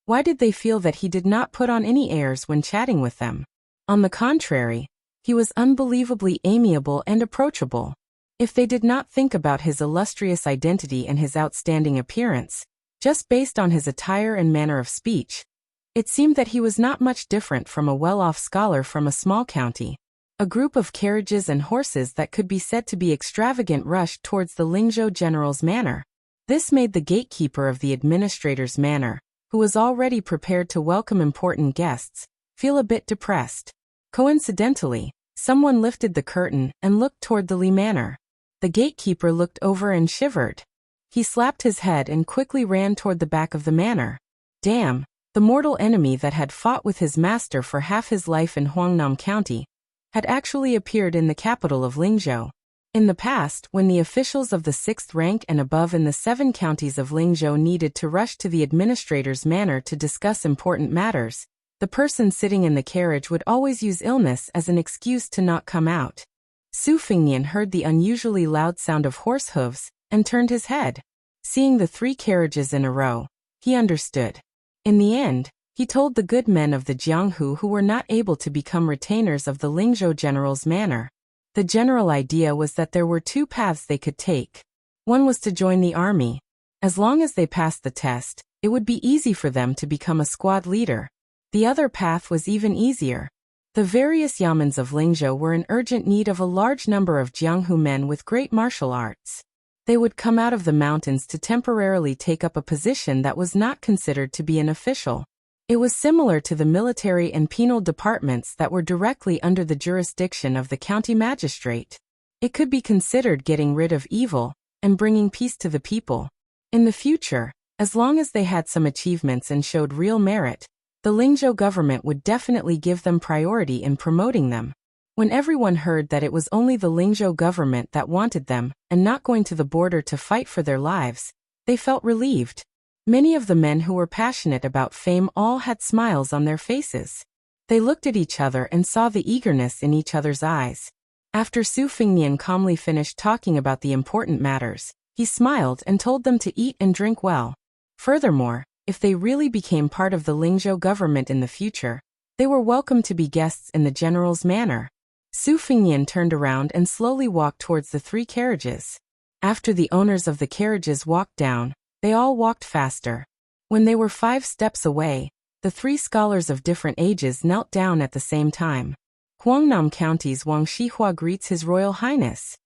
Why did they feel that he did not put on any airs when chatting with them? On the contrary, he was unbelievably amiable and approachable. If they did not think about his illustrious identity and his outstanding appearance, just based on his attire and manner of speech, it seemed that he was not much different from a well-off scholar from a small county. A group of carriages and horses that could be said to be extravagant rushed towards the Lingzhou general's manor. This made the gatekeeper of the administrator's manor, who was already prepared to welcome important guests, feel a bit depressed. Coincidentally, someone lifted the curtain and looked toward the Li manor. The gatekeeper looked over and shivered. He slapped his head and quickly ran toward the back of the manor. Damn, the mortal enemy that had fought with his master for half his life in Huangnam County had actually appeared in the capital of Lingzhou. In the past, when the officials of the 6th rank and above in the 7 counties of Lingzhou needed to rush to the administrator's manor to discuss important matters, the person sitting in the carriage would always use illness as an excuse to not come out. Su Fingnian heard the unusually loud sound of horse hooves and turned his head. Seeing the 3 carriages in a row, he understood. In the end, he told the good men of the Jianghu who were not able to become retainers of the Lingzhou general's manor. The general idea was that there were 2 paths they could take. One was to join the army. As long as they passed the test, it would be easy for them to become a squad leader. The other path was even easier. The various yamens of Lingzhou were in urgent need of a large number of Jianghu men with great martial arts. They would come out of the mountains to temporarily take up a position that was not considered to be an official. It was similar to the military and penal departments that were directly under the jurisdiction of the county magistrate. It could be considered getting rid of evil and bringing peace to the people. In the future, as long as they had some achievements and showed real merit, the Lingzhou government would definitely give them priority in promoting them. When everyone heard that it was only the Lingzhou government that wanted them, and not going to the border to fight for their lives, they felt relieved. Many of the men who were passionate about fame all had smiles on their faces. They looked at each other and saw the eagerness in each other's eyes. After Su Fengnian calmly finished talking about the important matters, he smiled and told them to eat and drink well. Furthermore, if they really became part of the Lingzhou government in the future, they were welcome to be guests in the general's manor. Su Fengnian turned around and slowly walked towards the 3 carriages. After the owners of the carriages walked down, they all walked faster. When they were 5 steps away, the 3 scholars of different ages knelt down at the same time. Huangnam County's Wang Shihua greets His Royal Highness.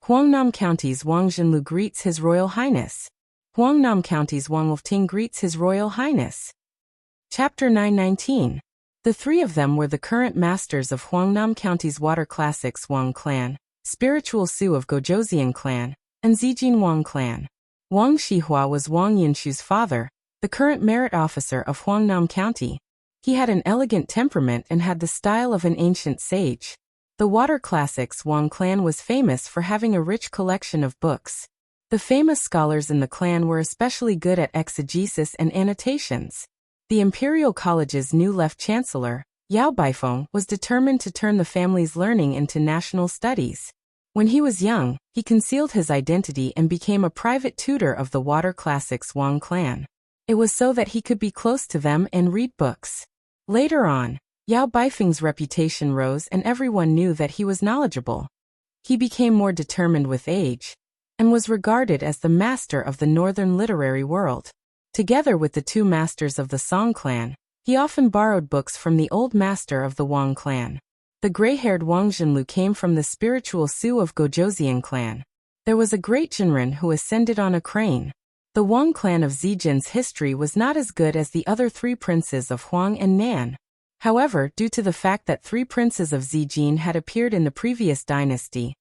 Huangnam County's Wang Zhenlu greets His Royal Highness. Huangnam County's Wang Wolfting greets His Royal Highness. Chapter 919. The 3 of them were the current masters of Huangnam County's Water Classics Wang clan, Spiritual Su of Gozhouzian clan, and Zijin Wang clan. Wang Shihua was Wang Yinshu's father, the current merit officer of Huangnam County. He had an elegant temperament and had the style of an ancient sage. The Water Classics Wang clan was famous for having a rich collection of books. The famous scholars in the clan were especially good at exegesis and annotations. The Imperial College's new left chancellor, Yao Baifeng, was determined to turn the family's learning into national studies. When he was young, he concealed his identity and became a private tutor of the Water Classics Wang clan. It was so that he could be close to them and read books. Later on, Yao Baifeng's reputation rose and everyone knew that he was knowledgeable. He became more determined with age, and was regarded as the master of the northern literary world. Together with the 2 masters of the Song clan, he often borrowed books from the old master of the Wang clan. The gray-haired Wang Zhenlu came from the spiritual Su of Gozhouzian clan. There was a great Jinren who ascended on a crane. The Wang clan of Zijin's history was not as good as the other 3 princes of Huang and Nan. However, due to the fact that 3 princes of Zijin had appeared in the previous dynasty,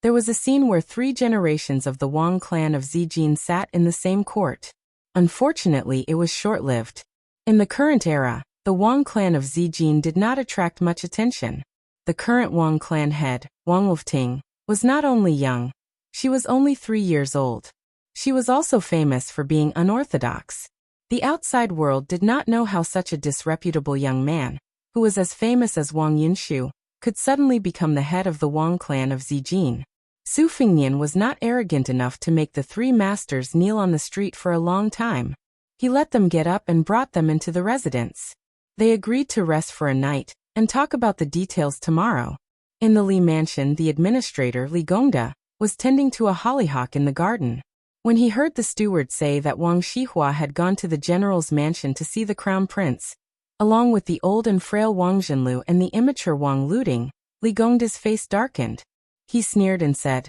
there was a scene where 3 generations of the Wang clan of Zijin sat in the same court. Unfortunately, it was short-lived. In the current era, the Wang clan of Zijin did not attract much attention. The current Wang clan head, Wang Wolfting, was not only young, she was only 3 years old. She was also famous for being unorthodox. The outside world did not know how such a disreputable young man, who was as famous as Wang Yinshu, could suddenly become the head of the Wang clan of Zijin. Su Fengnian was not arrogant enough to make the 3 masters kneel on the street for a long time. He let them get up and brought them into the residence. They agreed to rest for a night, and talk about the details tomorrow. In the Li mansion, the administrator, Li Gongda, was tending to a hollyhock in the garden. When he heard the steward say that Wang Shihua had gone to the general's mansion to see the crown prince, along with the old and frail Wang Zhenlu and the immature Wang Luding, Li Gongda's face darkened. He sneered and said,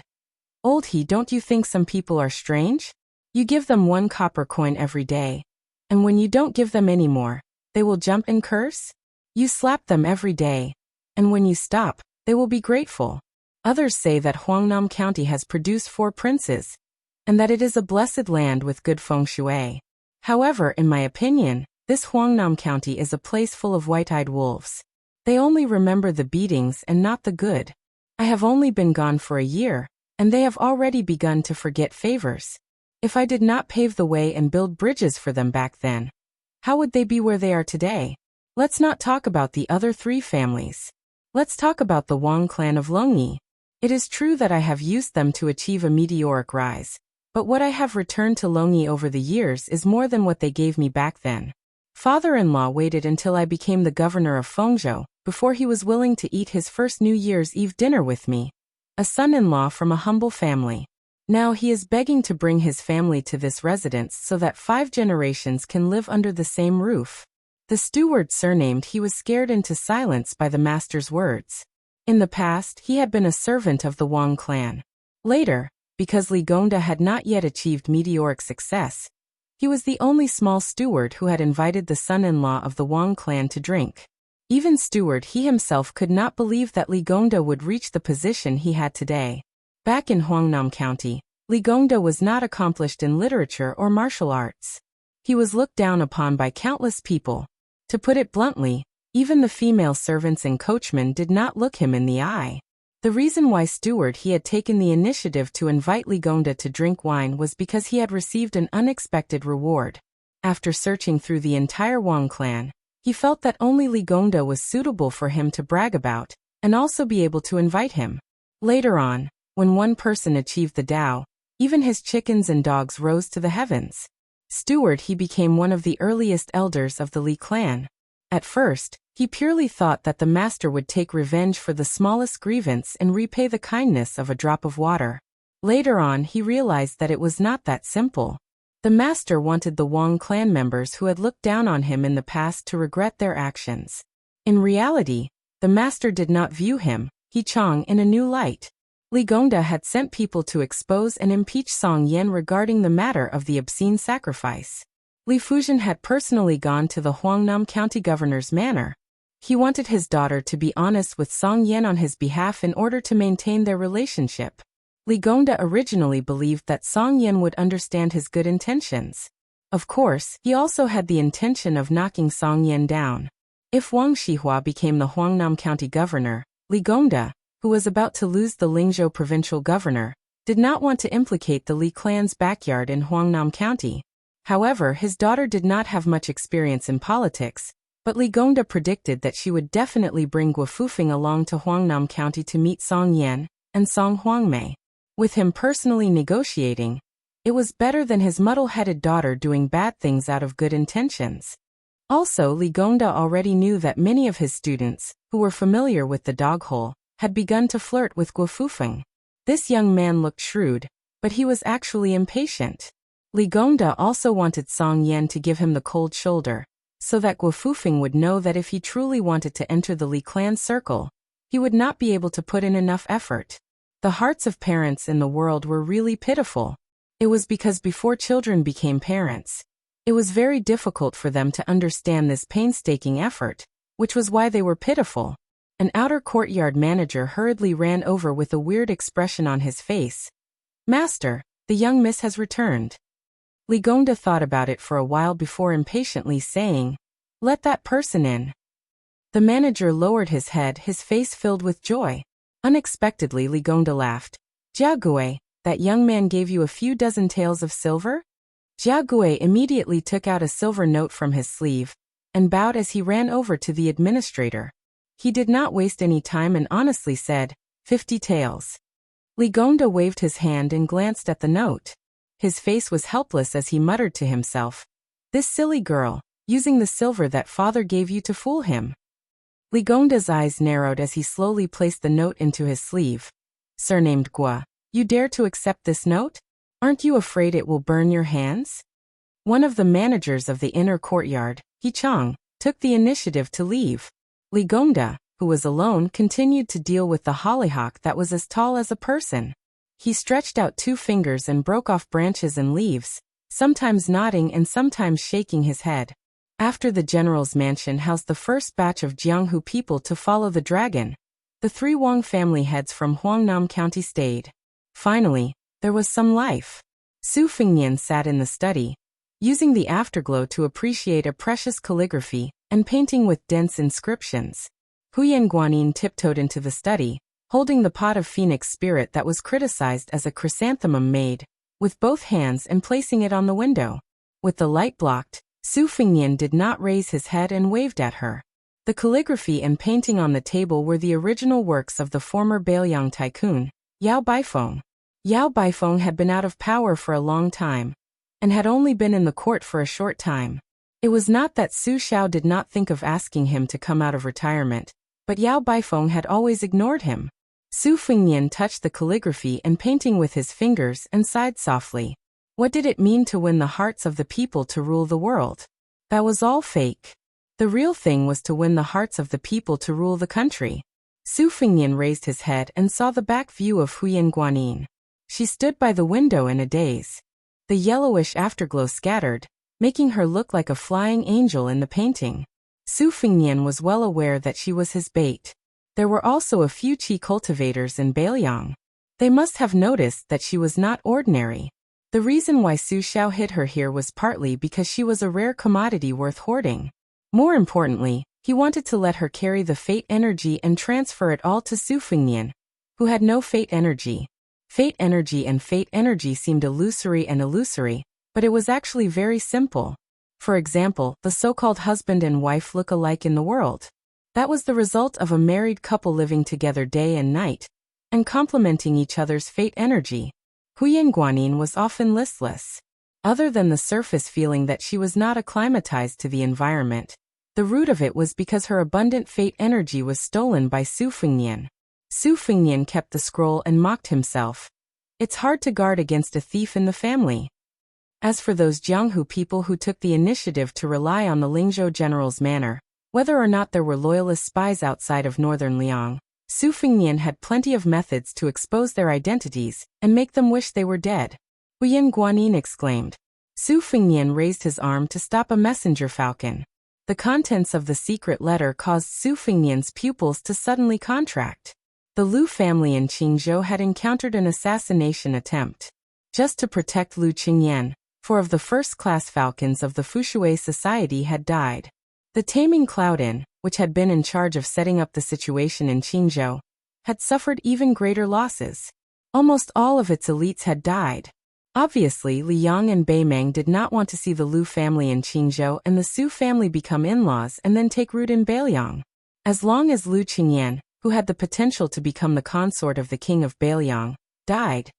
"Old he, don't you think some people are strange? You give them 1 copper coin every day, and when you don't give them any more, they will jump and curse? You slap them every day, and when you stop, they will be grateful. Others say that Huangnam County has produced 4 princes, and that it is a blessed land with good feng shui. However, in my opinion, this Huangnam County is a place full of white-eyed wolves. They only remember the beatings and not the good. I have only been gone for a year, and they have already begun to forget favors. If I did not pave the way and build bridges for them back then, how would they be where they are today? Let's not talk about the other 3 families. Let's talk about the Wang clan of Longyi. It is true that I have used them to achieve a meteoric rise, but what I have returned to Longyi over the years is more than what they gave me back then. Father-in-law waited until I became the governor of Fengzhou before he was willing to eat his first New Year's Eve dinner with me. A son-in-law from a humble family. Now he is begging to bring his family to this residence so that 5 generations can live under the same roof. The steward surnamed he was scared into silence by the master's words. In the past, he had been a servant of the Wang clan. Later, because Li Gongda had not yet achieved meteoric success, he was the only small steward who had invited the son-in-law of the Wang clan to drink. Even steward he himself could not believe that Li Gongda would reach the position he had today. Back in Huangnam County, Li Gongda was not accomplished in literature or martial arts. He was looked down upon by countless people. To put it bluntly, even the female servants and coachmen did not look him in the eye. The reason why he had taken the initiative to invite Li Gongda to drink wine was because he had received an unexpected reward. After searching through the entire Wang clan, he felt that only Li Gongda was suitable for him to brag about, and also be able to invite him. Later on, when one person achieved the Tao, even his chickens and dogs rose to the heavens. He became one of the earliest elders of the Li clan. At first, he purely thought that the master would take revenge for the smallest grievance and repay the kindness of a drop of water. Later on, he realized that it was not that simple. The master wanted the Wang clan members who had looked down on him in the past to regret their actions. In reality, the master did not view him, He Chang, in a new light. Li Gongda had sent people to expose and impeach Song Yan regarding the matter of the obscene sacrifice. Li Fuzhen had personally gone to the Huangnam County governor's manor. He wanted his daughter to be honest with Song Yan on his behalf in order to maintain their relationship. Li Gongda originally believed that Song Yan would understand his good intentions. Of course, he also had the intention of knocking Song Yan down. If Wang Shihua became the Huangnam County governor, Li Gongda, who was about to lose the Lingzhou provincial governor, did not want to implicate the Li clan's backyard in Huangnam County. However, his daughter did not have much experience in politics, but Li Gongda predicted that she would definitely bring Guo Fufeng along to Huangnam County to meet Song Yan and Song Huangmei. With him personally negotiating, it was better than his muddle-headed daughter doing bad things out of good intentions. Also, Li Gongda already knew that many of his students, who were familiar with the dog hole, had begun to flirt with Guo Fufeng. This young man looked shrewd, but he was actually impatient. Li Gongda also wanted Song Yan to give him the cold shoulder, so that Guo Fufeng would know that if he truly wanted to enter the Li clan circle, he would not be able to put in enough effort. The hearts of parents in the world were really pitiful. It was because before children became parents, it was very difficult for them to understand this painstaking effort, which was why they were pitiful. An outer courtyard manager hurriedly ran over with a weird expression on his face. "Master, the young miss has returned." Li Gongda thought about it for a while before impatiently saying, "Let that person in." The manager lowered his head, his face filled with joy. Unexpectedly, Li Gongda laughed. "Jia Gui, that young man gave you a few dozen taels of silver?" Jia Gui immediately took out a silver note from his sleeve and bowed as he ran over to the administrator. He did not waste any time and honestly said, 50 taels. Li Gongda waved his hand and glanced at the note. His face was helpless as he muttered to himself, "This silly girl, using the silver that father gave you to fool him." Li Gongda's eyes narrowed as he slowly placed the note into his sleeve. "Surnamed Guo, you dare to accept this note? Aren't you afraid it will burn your hands?" One of the managers of the inner courtyard, He Chang, took the initiative to leave. Li Gongda, who was alone, continued to deal with the hollyhock that was as tall as a person. He stretched out 2 fingers and broke off branches and leaves, sometimes nodding and sometimes shaking his head. After the general's mansion housed the first batch of Jianghu people to follow the dragon, the 3 Wang family heads from Huangnam County stayed. Finally, there was some life. Su Fengnian sat in the study, using the afterglow to appreciate a precious calligraphy and painting with dense inscriptions. Huyan Guanyin tiptoed into the study, holding the pot of phoenix spirit that was criticized as a chrysanthemum made with both hands and placing it on the window. With the light blocked, Su Fengnian did not raise his head and waved at her. The calligraphy and painting on the table were the original works of the former Bailiang tycoon, Yao Baifeng. Yao Baifeng had been out of power for a long time, and had only been in the court for a short time. It was not that Su Xiao did not think of asking him to come out of retirement, but Yao Baifeng had always ignored him. Su Fengnian touched the calligraphy and painting with his fingers and sighed softly. What did it mean to win the hearts of the people to rule the world? That was all fake. The real thing was to win the hearts of the people to rule the country. Su Fengnian raised his head and saw the back view of Huyan Guanyin. She stood by the window in a daze. The yellowish afterglow scattered, making her look like a flying angel in the painting. Su Fengnian was well aware that she was his bait. There were also a few qi cultivators in Bailiang. They must have noticed that she was not ordinary. The reason why Su Xiao hid her here was partly because she was a rare commodity worth hoarding. More importantly, he wanted to let her carry the fate energy and transfer it all to Su Fengnian, who had no fate energy. Fate energy and fate energy seemed illusory, but it was actually very simple. For example, the so-called husband and wife look alike in the world. That was the result of a married couple living together day and night, and complementing each other's fate energy. Huyan Guanyin was often listless. Other than the surface feeling that she was not acclimatized to the environment, the root of it was because her abundant fate energy was stolen by Su Fengnian. Su Fengnian kept the scroll and mocked himself. It's hard to guard against a thief in the family. As for those Jianghu people who took the initiative to rely on the Lingzhou general's manor, whether or not there were loyalist spies outside of northern Liang, Su Fengnian had plenty of methods to expose their identities and make them wish they were dead. Huyan Guanyin exclaimed. Su Fengnian raised his arm to stop a messenger falcon. The contents of the secret letter caused Su Fengnian's pupils to suddenly contract. The Lu family in Qingzhou had encountered an assassination attempt. Just to protect Lu Qingyan, 4 of the first-class falcons of the Fushui society had died. The Taming Cloud Inn, which had been in charge of setting up the situation in Qingzhou, had suffered even greater losses. Almost all of its elites had died. Obviously, Li Yang and Bai Meng did not want to see the Lu family in Qingzhou and the Su family become in-laws and then take root in Beiliang. As long as Lu Qingyan, who had the potential to become the consort of the king of Beiliang, died,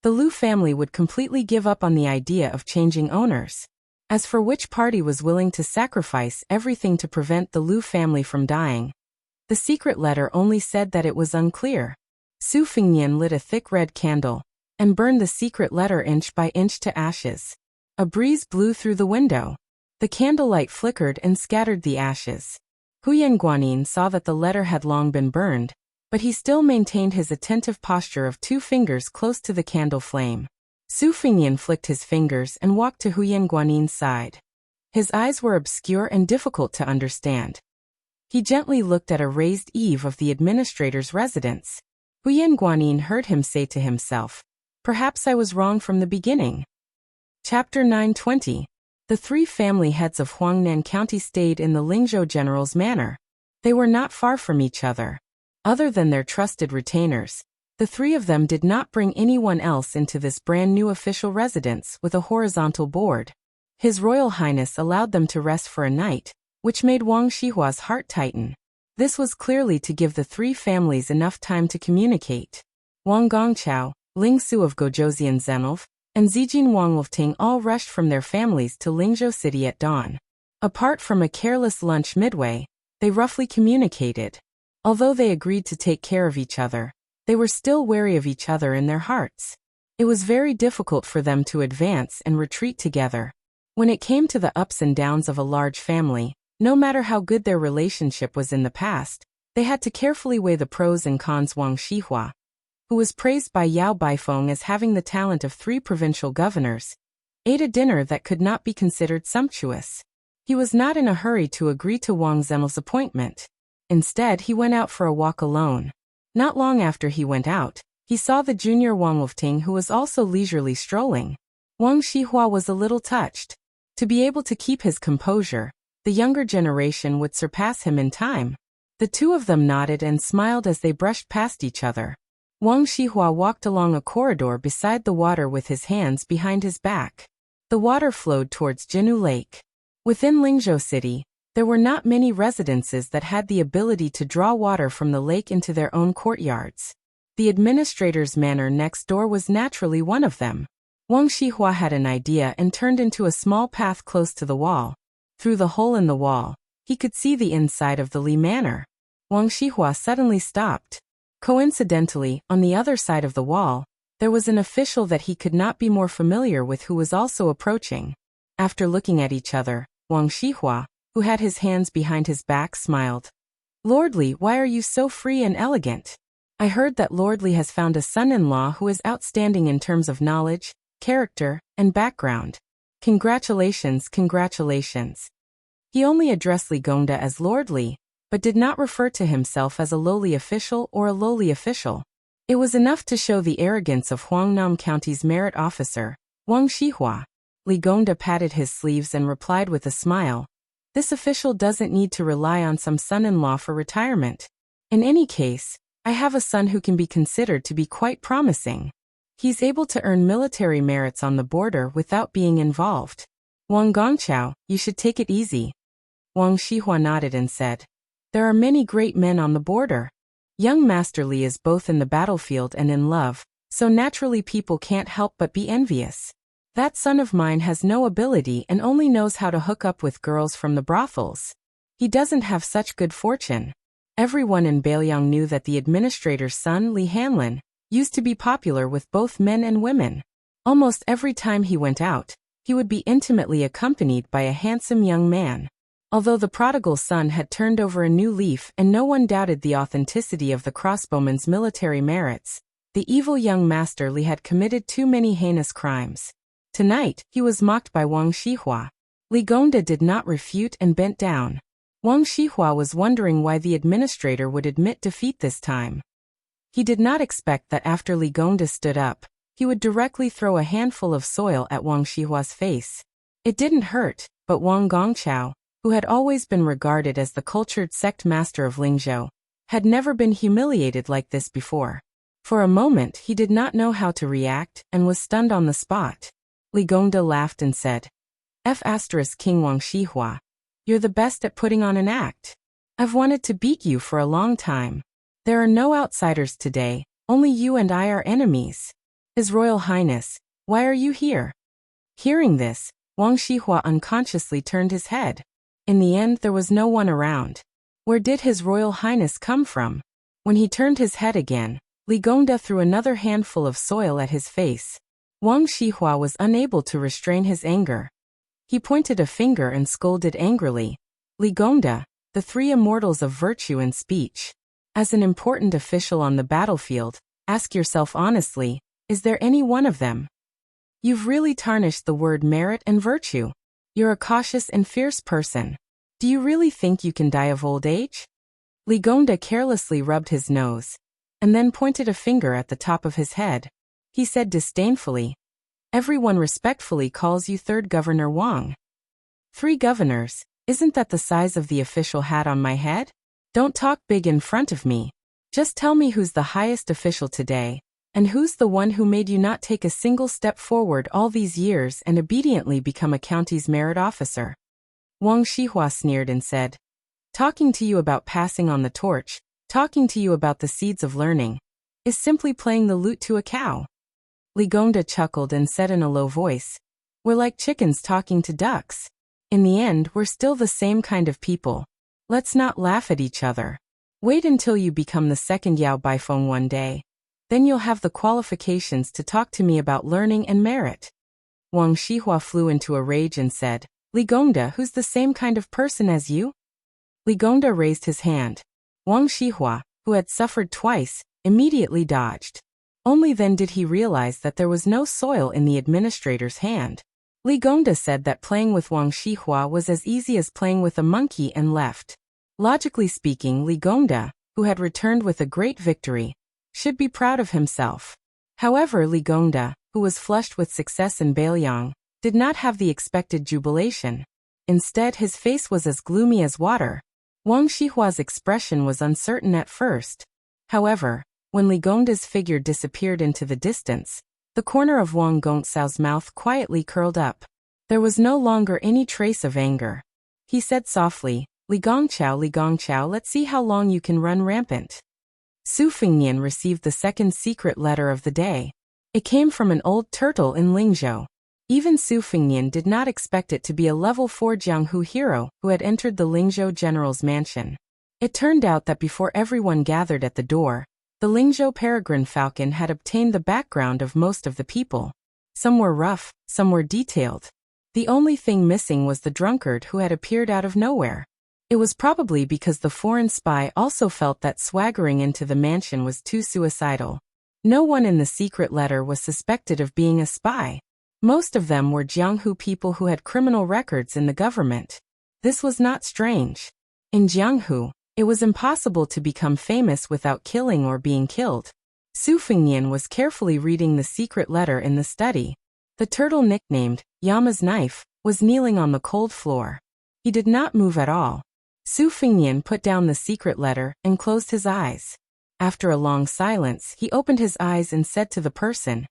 the Lu family would completely give up on the idea of changing owners. As for which party was willing to sacrifice everything to prevent the Lu family from dying, the secret letter only said that it was unclear. Su Fengnian lit a thick red candle and burned the secret letter inch by inch to ashes. A breeze blew through the window. The candlelight flickered and scattered the ashes. Huyan Guanyin saw that the letter had long been burned, but he still maintained his attentive posture of 2 fingers close to the candle flame. Su Fengnian flicked his fingers and walked to Huyan Guanyin's side. His eyes were obscure and difficult to understand. He gently looked at a raised eave of the administrator's residence. Huyan Guanyin heard him say to himself, "Perhaps I was wrong from the beginning." Chapter 920. The 3 family heads of Huangnan County stayed in the Lingzhou general's manor. They were not far from each other. Other than their trusted retainers, the 3 of them did not bring anyone else into this brand new official residence with a horizontal board. His Royal Highness allowed them to rest for a night, which made Wang Xihua's heart tighten. This was clearly to give the 3 families enough time to communicate. Wang Gongqiao, Ling Su of Gozhouzian Zenolf, and Zijin Wang Wolfting all rushed from their families to Lingzhou City at dawn. Apart from a careless lunch midway, they roughly communicated. Although they agreed to take care of each other, they were still wary of each other in their hearts. It was very difficult for them to advance and retreat together. When it came to the ups and downs of a large family, no matter how good their relationship was in the past, they had to carefully weigh the pros and cons. Wang Xihua, who was praised by Yao Baifeng as having the talent of 3 provincial governors, ate a dinner that could not be considered sumptuous. He was not in a hurry to agree to Wang Zhenl's appointment. Instead, he went out for a walk alone. Not long after he went out, he saw the junior Wang Wolfting, who was also leisurely strolling. Wang Xihua was a little touched. To be able to keep his composure, the younger generation would surpass him in time. The 2 of them nodded and smiled as they brushed past each other. Wang Xihua walked along a corridor beside the water with his hands behind his back. The water flowed towards Jinu Lake. Within Lingzhou City, there were not many residences that had the ability to draw water from the lake into their own courtyards. The administrator's manor next door was naturally one of them. Wang Xihua had an idea and turned into a small path close to the wall. Through the hole in the wall, he could see the inside of the Li Manor. Wang Xihua suddenly stopped. Coincidentally, on the other side of the wall, there was an official that he could not be more familiar with who was also approaching. After looking at each other, Wang Xihua, who had his hands behind his back, smiled. "Lord Li, why are you so free and elegant? I heard that Lord Li has found a son-in-law who is outstanding in terms of knowledge, character, and background. Congratulations, congratulations." He only addressed Li Gongda as Lord Li, but did not refer to himself as a lowly official or a lowly official. It was enough to show the arrogance of Huangnam County's merit officer, Wang Xihua. Li Gongda patted his sleeves and replied with a smile. This official doesn't need to rely on some son-in-law for retirement. In any case, I have a son who can be considered to be quite promising. He's able to earn military merits on the border without being involved. Wang Gongqiao, you should take it easy. Wang Xihua nodded and said, there are many great men on the border. Young Master Li is both in the battlefield and in love, so naturally people can't help but be envious. That son of mine has no ability and only knows how to hook up with girls from the brothels. He doesn't have such good fortune. Everyone in Beiliang knew that the administrator's son, Li Hanlin, used to be popular with both men and women. Almost every time he went out, he would be intimately accompanied by a handsome young man. Although the prodigal son had turned over a new leaf and no one doubted the authenticity of the crossbowman's military merits, the evil young Master Li had committed too many heinous crimes. Tonight, he was mocked by Wang Xihua. Li Gongda did not refute and bent down. Wang Xihua was wondering why the administrator would admit defeat this time. He did not expect that after Li Gongda stood up, he would directly throw a handful of soil at Wang Xihua's face. It didn't hurt, but Wang Gongqiao, who had always been regarded as the cultured sect master of Lingzhou, had never been humiliated like this before. For a moment he did not know how to react and was stunned on the spot. Li Gongda laughed and said, King Wang Xihua, you're the best at putting on an act. I've wanted to beat you for a long time. There are no outsiders today, only you and I are enemies. His Royal Highness, why are you here? Hearing this, Wang Xihua unconsciously turned his head. In the end there was no one around. Where did His Royal Highness come from? When he turned his head again, Li Gongda threw another handful of soil at his face. Wang Xihua was unable to restrain his anger. He pointed a finger and scolded angrily. Li Gongda, the three immortals of virtue and speech. As an important official on the battlefield, ask yourself honestly, is there any one of them? You've really tarnished the word merit and virtue. You're a cautious and fierce person. Do you really think you can die of old age? Li Gongda carelessly rubbed his nose, and then pointed a finger at the top of his head. He said disdainfully, everyone respectfully calls you Third Governor Wang. 3 governors, isn't that the size of the official hat on my head? Don't talk big in front of me. Just tell me who's the highest official today, and who's the one who made you not take a single step forward all these years and obediently become a county's merit officer. Wang Xihua sneered and said, talking to you about passing on the torch, talking to you about the seeds of learning, is simply playing the lute to a cow. Li Gongda chuckled and said in a low voice, we're like chickens talking to ducks. In the end, we're still the same kind of people. Let's not laugh at each other. Wait until you become the second Yao Baifeng one day. Then you'll have the qualifications to talk to me about learning and merit. Wang Xihua flew into a rage and said, Li Gongda, who's the same kind of person as you? Li Gongda raised his hand. Wang Xihua, who had suffered twice, immediately dodged. Only then did he realize that there was no soil in the administrator's hand. Li Gongda said that playing with Wang Xihua was as easy as playing with a monkey and left. Logically speaking, Li Gongda, who had returned with a great victory, should be proud of himself. However, Li Gongda, who was flushed with success in Beiliang, did not have the expected jubilation. Instead, his face was as gloomy as water. Wang Xihua's expression was uncertain at first. However, when Li Gongda's figure disappeared into the distance, the corner of Wang Gongxiao's mouth quietly curled up. There was no longer any trace of anger. He said softly, Li Gongqiao, let's see how long you can run rampant. Su Fengnian received the second secret letter of the day. It came from an old turtle in Lingzhou. Even Su Fengnian did not expect it to be a level 4 Jianghu hero who had entered the Lingzhou general's mansion. It turned out that before everyone gathered at the door, the Lingzhou peregrine falcon had obtained the background of most of the people. Some were rough, some were detailed. The only thing missing was the drunkard who had appeared out of nowhere. It was probably because the foreign spy also felt that swaggering into the mansion was too suicidal. No one in the secret letter was suspected of being a spy. Most of them were Jianghu people who had criminal records in the government. This was not strange. In Jianghu, it was impossible to become famous without killing or being killed. Su Fengnian was carefully reading the secret letter in the study. The turtle nicknamed Yama's knife was kneeling on the cold floor. He did not move at all. Su Fengnian put down the secret letter and closed his eyes. After a long silence, he opened his eyes and said to the person,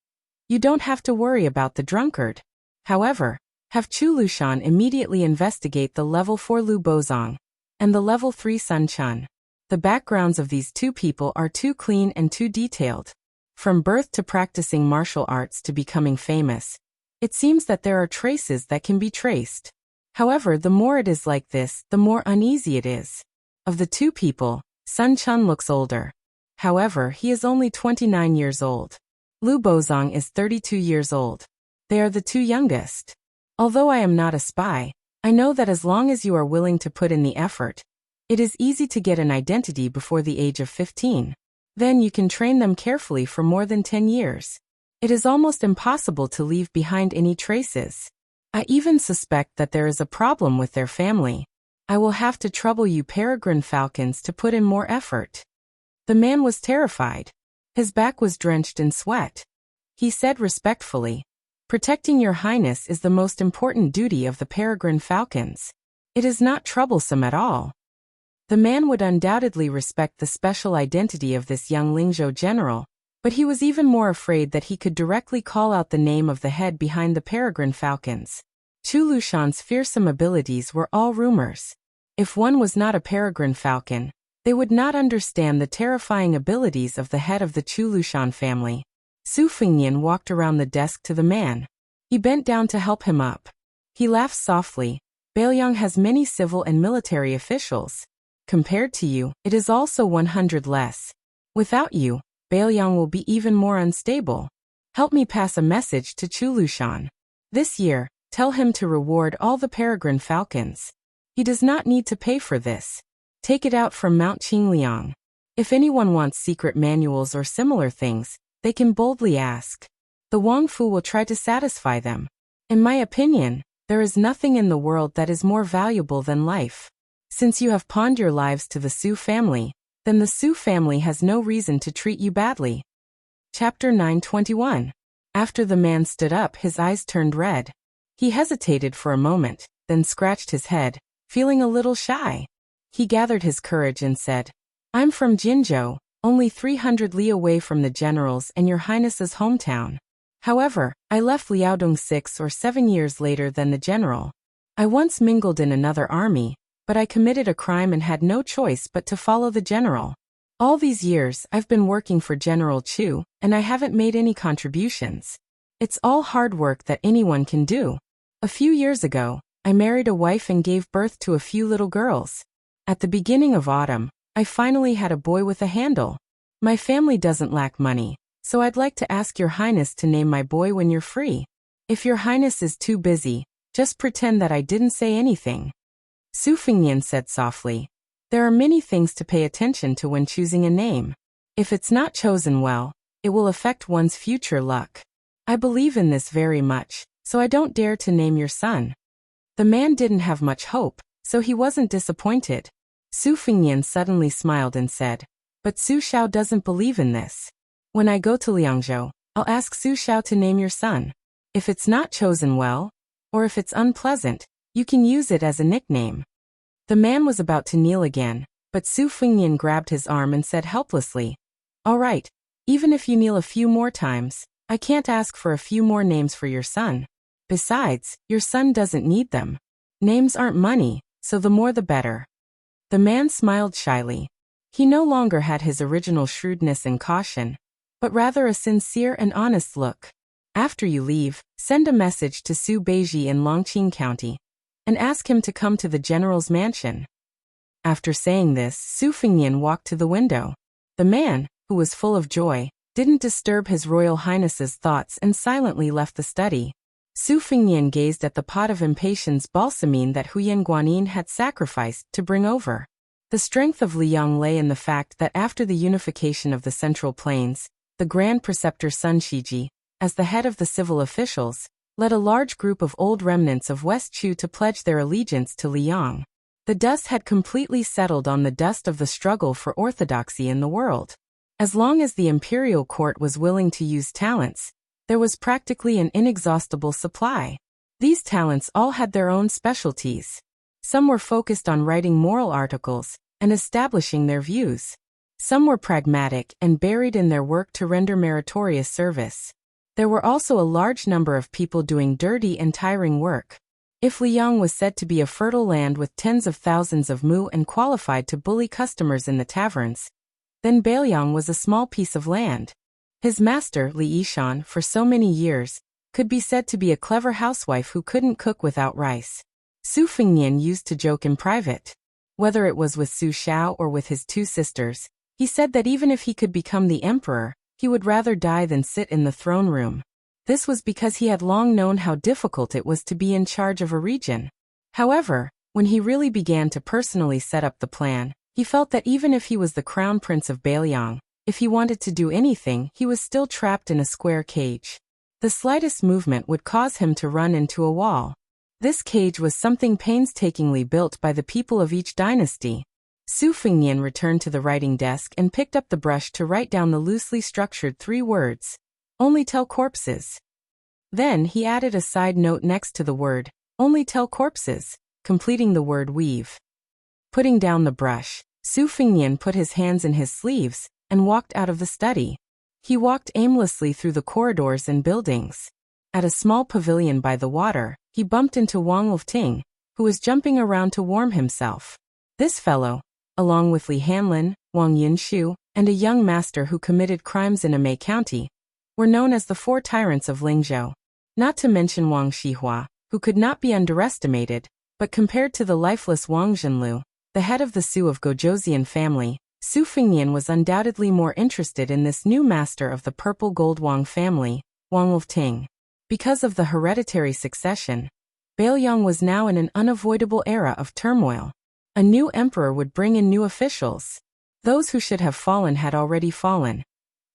"You don't have to worry about the drunkard. However, have Chu Lushan immediately investigate the level 4 Lu Bozong and the level 3 Sun Chun. The backgrounds of these two people are too clean and too detailed. From birth to practicing martial arts to becoming famous, it seems that there are traces that can be traced. However, the more it is like this, the more uneasy it is. Of the two people, Sun Chun looks older. However, he is only 29 years old. Lu Bozong is 32 years old. They are the two youngest. Although I am not a spy, I know that as long as you are willing to put in the effort, it is easy to get an identity before the age of 15. Then you can train them carefully for more than 10 years. It is almost impossible to leave behind any traces. I even suspect that there is a problem with their family. I will have to trouble you peregrine falcons to put in more effort." The man was terrified. His back was drenched in sweat. He said respectfully, "Protecting your highness is the most important duty of the peregrine falcons. It is not troublesome at all." The man would undoubtedly respect the special identity of this young Lingzhou general, but he was even more afraid that he could directly call out the name of the head behind the peregrine falcons. Chu Lushan's fearsome abilities were all rumors. If one was not a peregrine falcon, they would not understand the terrifying abilities of the head of the Chu Lushan family. Su Fengnian walked around the desk to the man. He bent down to help him up. He laughed softly. "Bailiang has many civil and military officials. Compared to you, it is also 100 less. Without you, Bailiang will be even more unstable. Help me pass a message to Chu Lushan. This year, tell him to reward all the peregrine falcons. He does not need to pay for this. Take it out from Mount Qingliang. If anyone wants secret manuals or similar things, they can boldly ask. The Wang Fu will try to satisfy them. In my opinion, there is nothing in the world that is more valuable than life. Since you have pawned your lives to the Su family, then the Su family has no reason to treat you badly." Chapter 921. After the man stood up, his eyes turned red. He hesitated for a moment, then scratched his head, feeling a little shy. He gathered his courage and said, "I'm from Jinzhou, only 300 li away from the general's and your highness's hometown. However, I left Liaodong 6 or 7 years later than the general. I once mingled in another army, but I committed a crime and had no choice but to follow the general. All these years I've been working for General Chu, and I haven't made any contributions. It's all hard work that anyone can do. A few years ago, I married a wife and gave birth to a few little girls. At the beginning of autumn, I finally had a boy with a handle. My family doesn't lack money, so I'd like to ask your highness to name my boy when you're free. If your highness is too busy, just pretend that I didn't say anything." Su Fengnian said softly, "There are many things to pay attention to when choosing a name. If it's not chosen well, it will affect one's future luck. I believe in this very much, so I don't dare to name your son." The man didn't have much hope, so he wasn't disappointed. Su Fengnian suddenly smiled and said, "But Su Xiao doesn't believe in this. When I go to Liangzhou, I'll ask Su Xiao to name your son. If it's not chosen well, or if it's unpleasant, you can use it as a nickname." The man was about to kneel again, but Su Fengnian grabbed his arm and said helplessly, "All right, even if you kneel a few more times, I can't ask for a few more names for your son. Besides, your son doesn't need them. Names aren't money, so the more the better." The man smiled shyly. He no longer had his original shrewdness and caution, but rather a sincere and honest look. "After you leave, send a message to Su Beiji in Longqing County, and ask him to come to the general's mansion." After saying this, Su Fengnian walked to the window. The man, who was full of joy, didn't disturb his royal highness's thoughts and silently left the study. Su Fengnian gazed at the pot of impatience balsamine that Huyan Guanyin had sacrificed to bring over. The strength of Liang lay in the fact that after the unification of the Central Plains, the Grand Preceptor Sun Shiji, as the head of the civil officials, led a large group of old remnants of West Chu to pledge their allegiance to Liang. The dust had completely settled on the dust of the struggle for orthodoxy in the world. As long as the imperial court was willing to use talents, there was practically an inexhaustible supply. These talents all had their own specialties. Some were focused on writing moral articles and establishing their views. Some were pragmatic and buried in their work to render meritorious service. There were also a large number of people doing dirty and tiring work. If Liang was said to be a fertile land with tens of thousands of mu and qualified to bully customers in the taverns, then Bailiang was a small piece of land. His master, Li Yishan, for so many years, could be said to be a clever housewife who couldn't cook without rice. Su Fengnian used to joke in private. Whether it was with Su Xiao or with his two sisters, he said that even if he could become the emperor, he would rather die than sit in the throne room. This was because he had long known how difficult it was to be in charge of a region. However, when he really began to personally set up the plan, he felt that even if he was the crown prince of Bailiang, if he wanted to do anything, he was still trapped in a square cage. The slightest movement would cause him to run into a wall. This cage was something painstakingly built by the people of each dynasty. Su Fengnian returned to the writing desk and picked up the brush to write down the loosely structured 3 words. Only tell corpses. Then he added a side note next to the word, only tell corpses, completing the word weave. Putting down the brush, Su Fengnian put his hands in his sleeves and walked out of the study. He walked aimlessly through the corridors and buildings. At a small pavilion by the water, he bumped into Wang Lifting, who was jumping around to warm himself. This fellow, along with Li Hanlin, Wang Yinshu, and a young master who committed crimes in Amei County, were known as the 4 tyrants of Lingzhou. Not to mention Wang Shihua, who could not be underestimated, but compared to the lifeless Wang Zhenlu, the head of the Su of Gojouzian family, Su Fengnian was undoubtedly more interested in this new master of the purple gold Wang family, Wang Lifting. Because of the hereditary succession, Bailiang was now in an unavoidable era of turmoil. A new emperor would bring in new officials. Those who should have fallen had already fallen,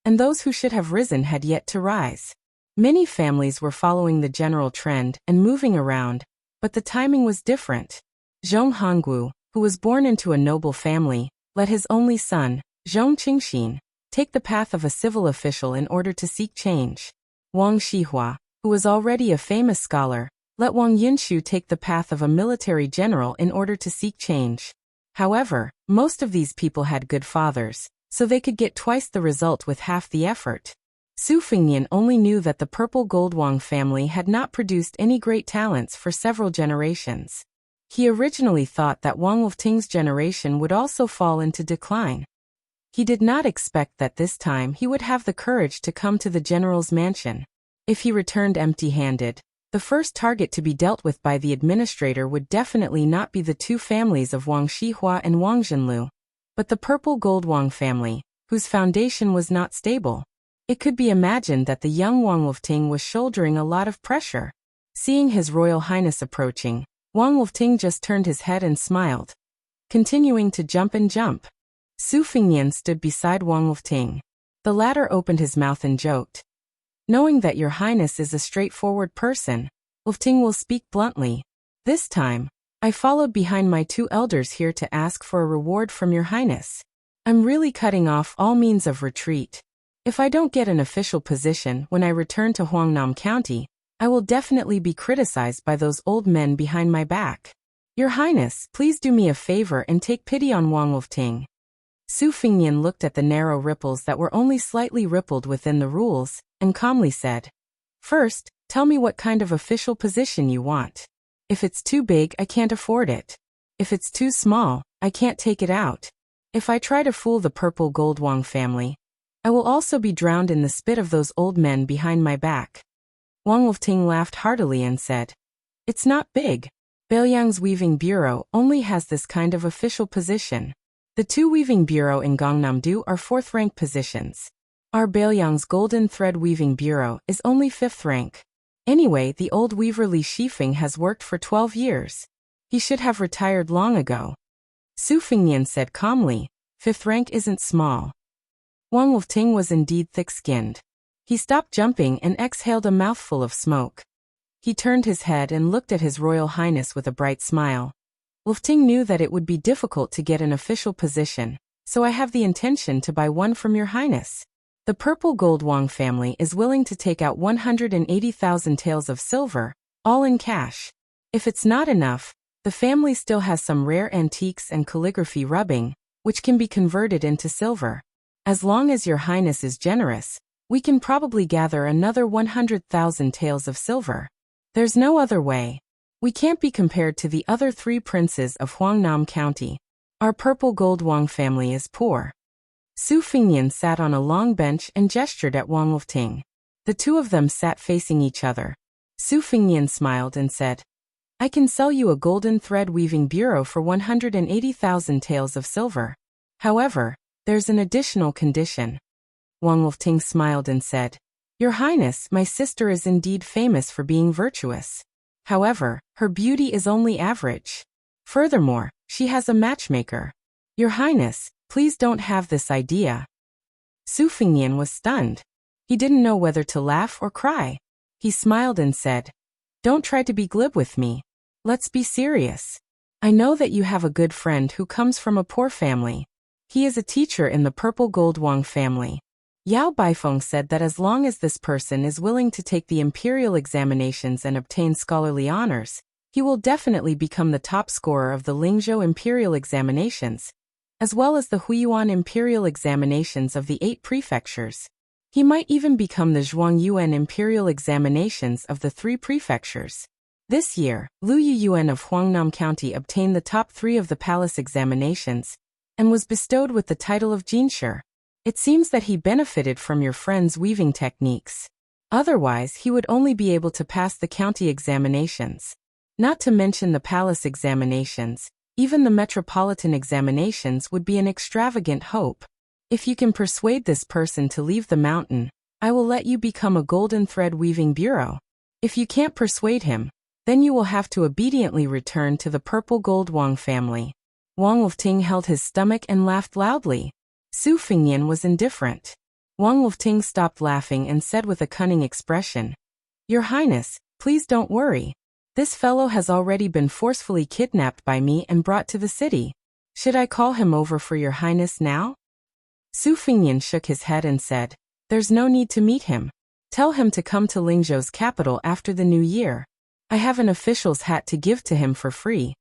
and those who should have risen had yet to rise. Many families were following the general trend and moving around, but the timing was different. Zhong Hongwu, who was born into a noble family, let his only son, Zhong Qingxin, take the path of a civil official in order to seek change. Wang Shihua, who was already a famous scholar, let Wang Yinshu take the path of a military general in order to seek change. However, most of these people had good fathers, so they could get twice the result with half the effort. Su Fengnian only knew that the purple gold Wang family had not produced any great talents for several generations. He originally thought that Wang Lifting's generation would also fall into decline. He did not expect that this time he would have the courage to come to the general's mansion. If he returned empty-handed, the first target to be dealt with by the administrator would definitely not be the 2 families of Wang Shihua and Wang Zhenlu, but the purple gold Wang family, whose foundation was not stable. It could be imagined that the young Wang Lifting was shouldering a lot of pressure. Seeing His Royal Highness approaching, Wang Lifting just turned his head and smiled, continuing to jump and jump. Su Fengnian stood beside Wang Lifting. The latter opened his mouth and joked, knowing that Your Highness is a straightforward person, Lifting will speak bluntly. This time, I followed behind my 2 elders here to ask for a reward from Your Highness. I'm really cutting off all means of retreat. If I don't get an official position when I return to Huangnam County, I will definitely be criticized by those old men behind my back. Your Highness, please do me a favor and take pity on Wang Lifting. Su Fengnian looked at the narrow ripples that were only slightly rippled within the rules, and calmly said, First, tell me what kind of official position you want. If it's too big, I can't afford it. If it's too small, I can't take it out. If I try to fool the purple gold Wang family, I will also be drowned in the spit of those old men behind my back. Wang Lifting laughed heartily and said, It's not big. Bailiang's Weaving Bureau only has this kind of official position. The 2 Weaving Bureau in Gangnam-do are 4th rank positions. Our Bailiang's Golden Thread Weaving Bureau is only 5th rank. Anyway, the old weaver Li Shifeng has worked for 12 years. He should have retired long ago. Su Fengnian said calmly, 5th rank isn't small. Wang Lifting was indeed thick-skinned. He stopped jumping and exhaled a mouthful of smoke. He turned his head and looked at His Royal Highness with a bright smile. Lifting knew that it would be difficult to get an official position, so I have the intention to buy one from your highness. The purple gold Wang family is willing to take out 180,000 taels of silver, all in cash. If it's not enough, the family still has some rare antiques and calligraphy rubbing, which can be converted into silver. As long as your highness is generous, we can probably gather another 100,000 taels of silver. There's no other way. We can't be compared to the other 3 princes of Huangnam County. Our purple gold Wang family is poor. Su Fingnian sat on a long bench and gestured at Wang Wolfting. The two of them sat facing each other. Su Fingnian smiled and said, I can sell you a golden thread weaving bureau for 180,000 taels of silver. However, there's an additional condition. Wang Wolfting smiled and said, Your Highness, my sister is indeed famous for being virtuous. However, her beauty is only average. Furthermore, she has a matchmaker. Your Highness, please don't have this idea. Su Fingnian was stunned. He didn't know whether to laugh or cry. He smiled and said, Don't try to be glib with me. Let's be serious. I know that you have a good friend who comes from a poor family. He is a teacher in the purple gold Wang family. Yao Baifeng said that as long as this person is willing to take the imperial examinations and obtain scholarly honors, he will definitely become the top scorer of the Lingzhou imperial examinations, as well as the Huiyuan imperial examinations of the 8 prefectures. He might even become the Zhuangyuan imperial examinations of the 3 prefectures. This year, Lu Yuyuan of Huangnam County obtained the top 3 of the palace examinations, and was bestowed with the title of Jinshi. It seems that he benefited from your friend's weaving techniques. Otherwise, he would only be able to pass the county examinations. Not to mention the palace examinations, even the metropolitan examinations would be an extravagant hope. If you can persuade this person to leave the mountain, I will let you become a golden thread weaving bureau. If you can't persuade him, then you will have to obediently return to the purple gold Wang family. Wang Wolfting held his stomach and laughed loudly. Su Fingnian was indifferent. Wang Wolfting stopped laughing and said with a cunning expression, Your Highness, please don't worry. This fellow has already been forcefully kidnapped by me and brought to the city. Should I call him over for your highness now? Su Fingnian shook his head and said, There's no need to meet him. Tell him to come to Lingzhou's capital after the new year. I have an official's hat to give to him for free.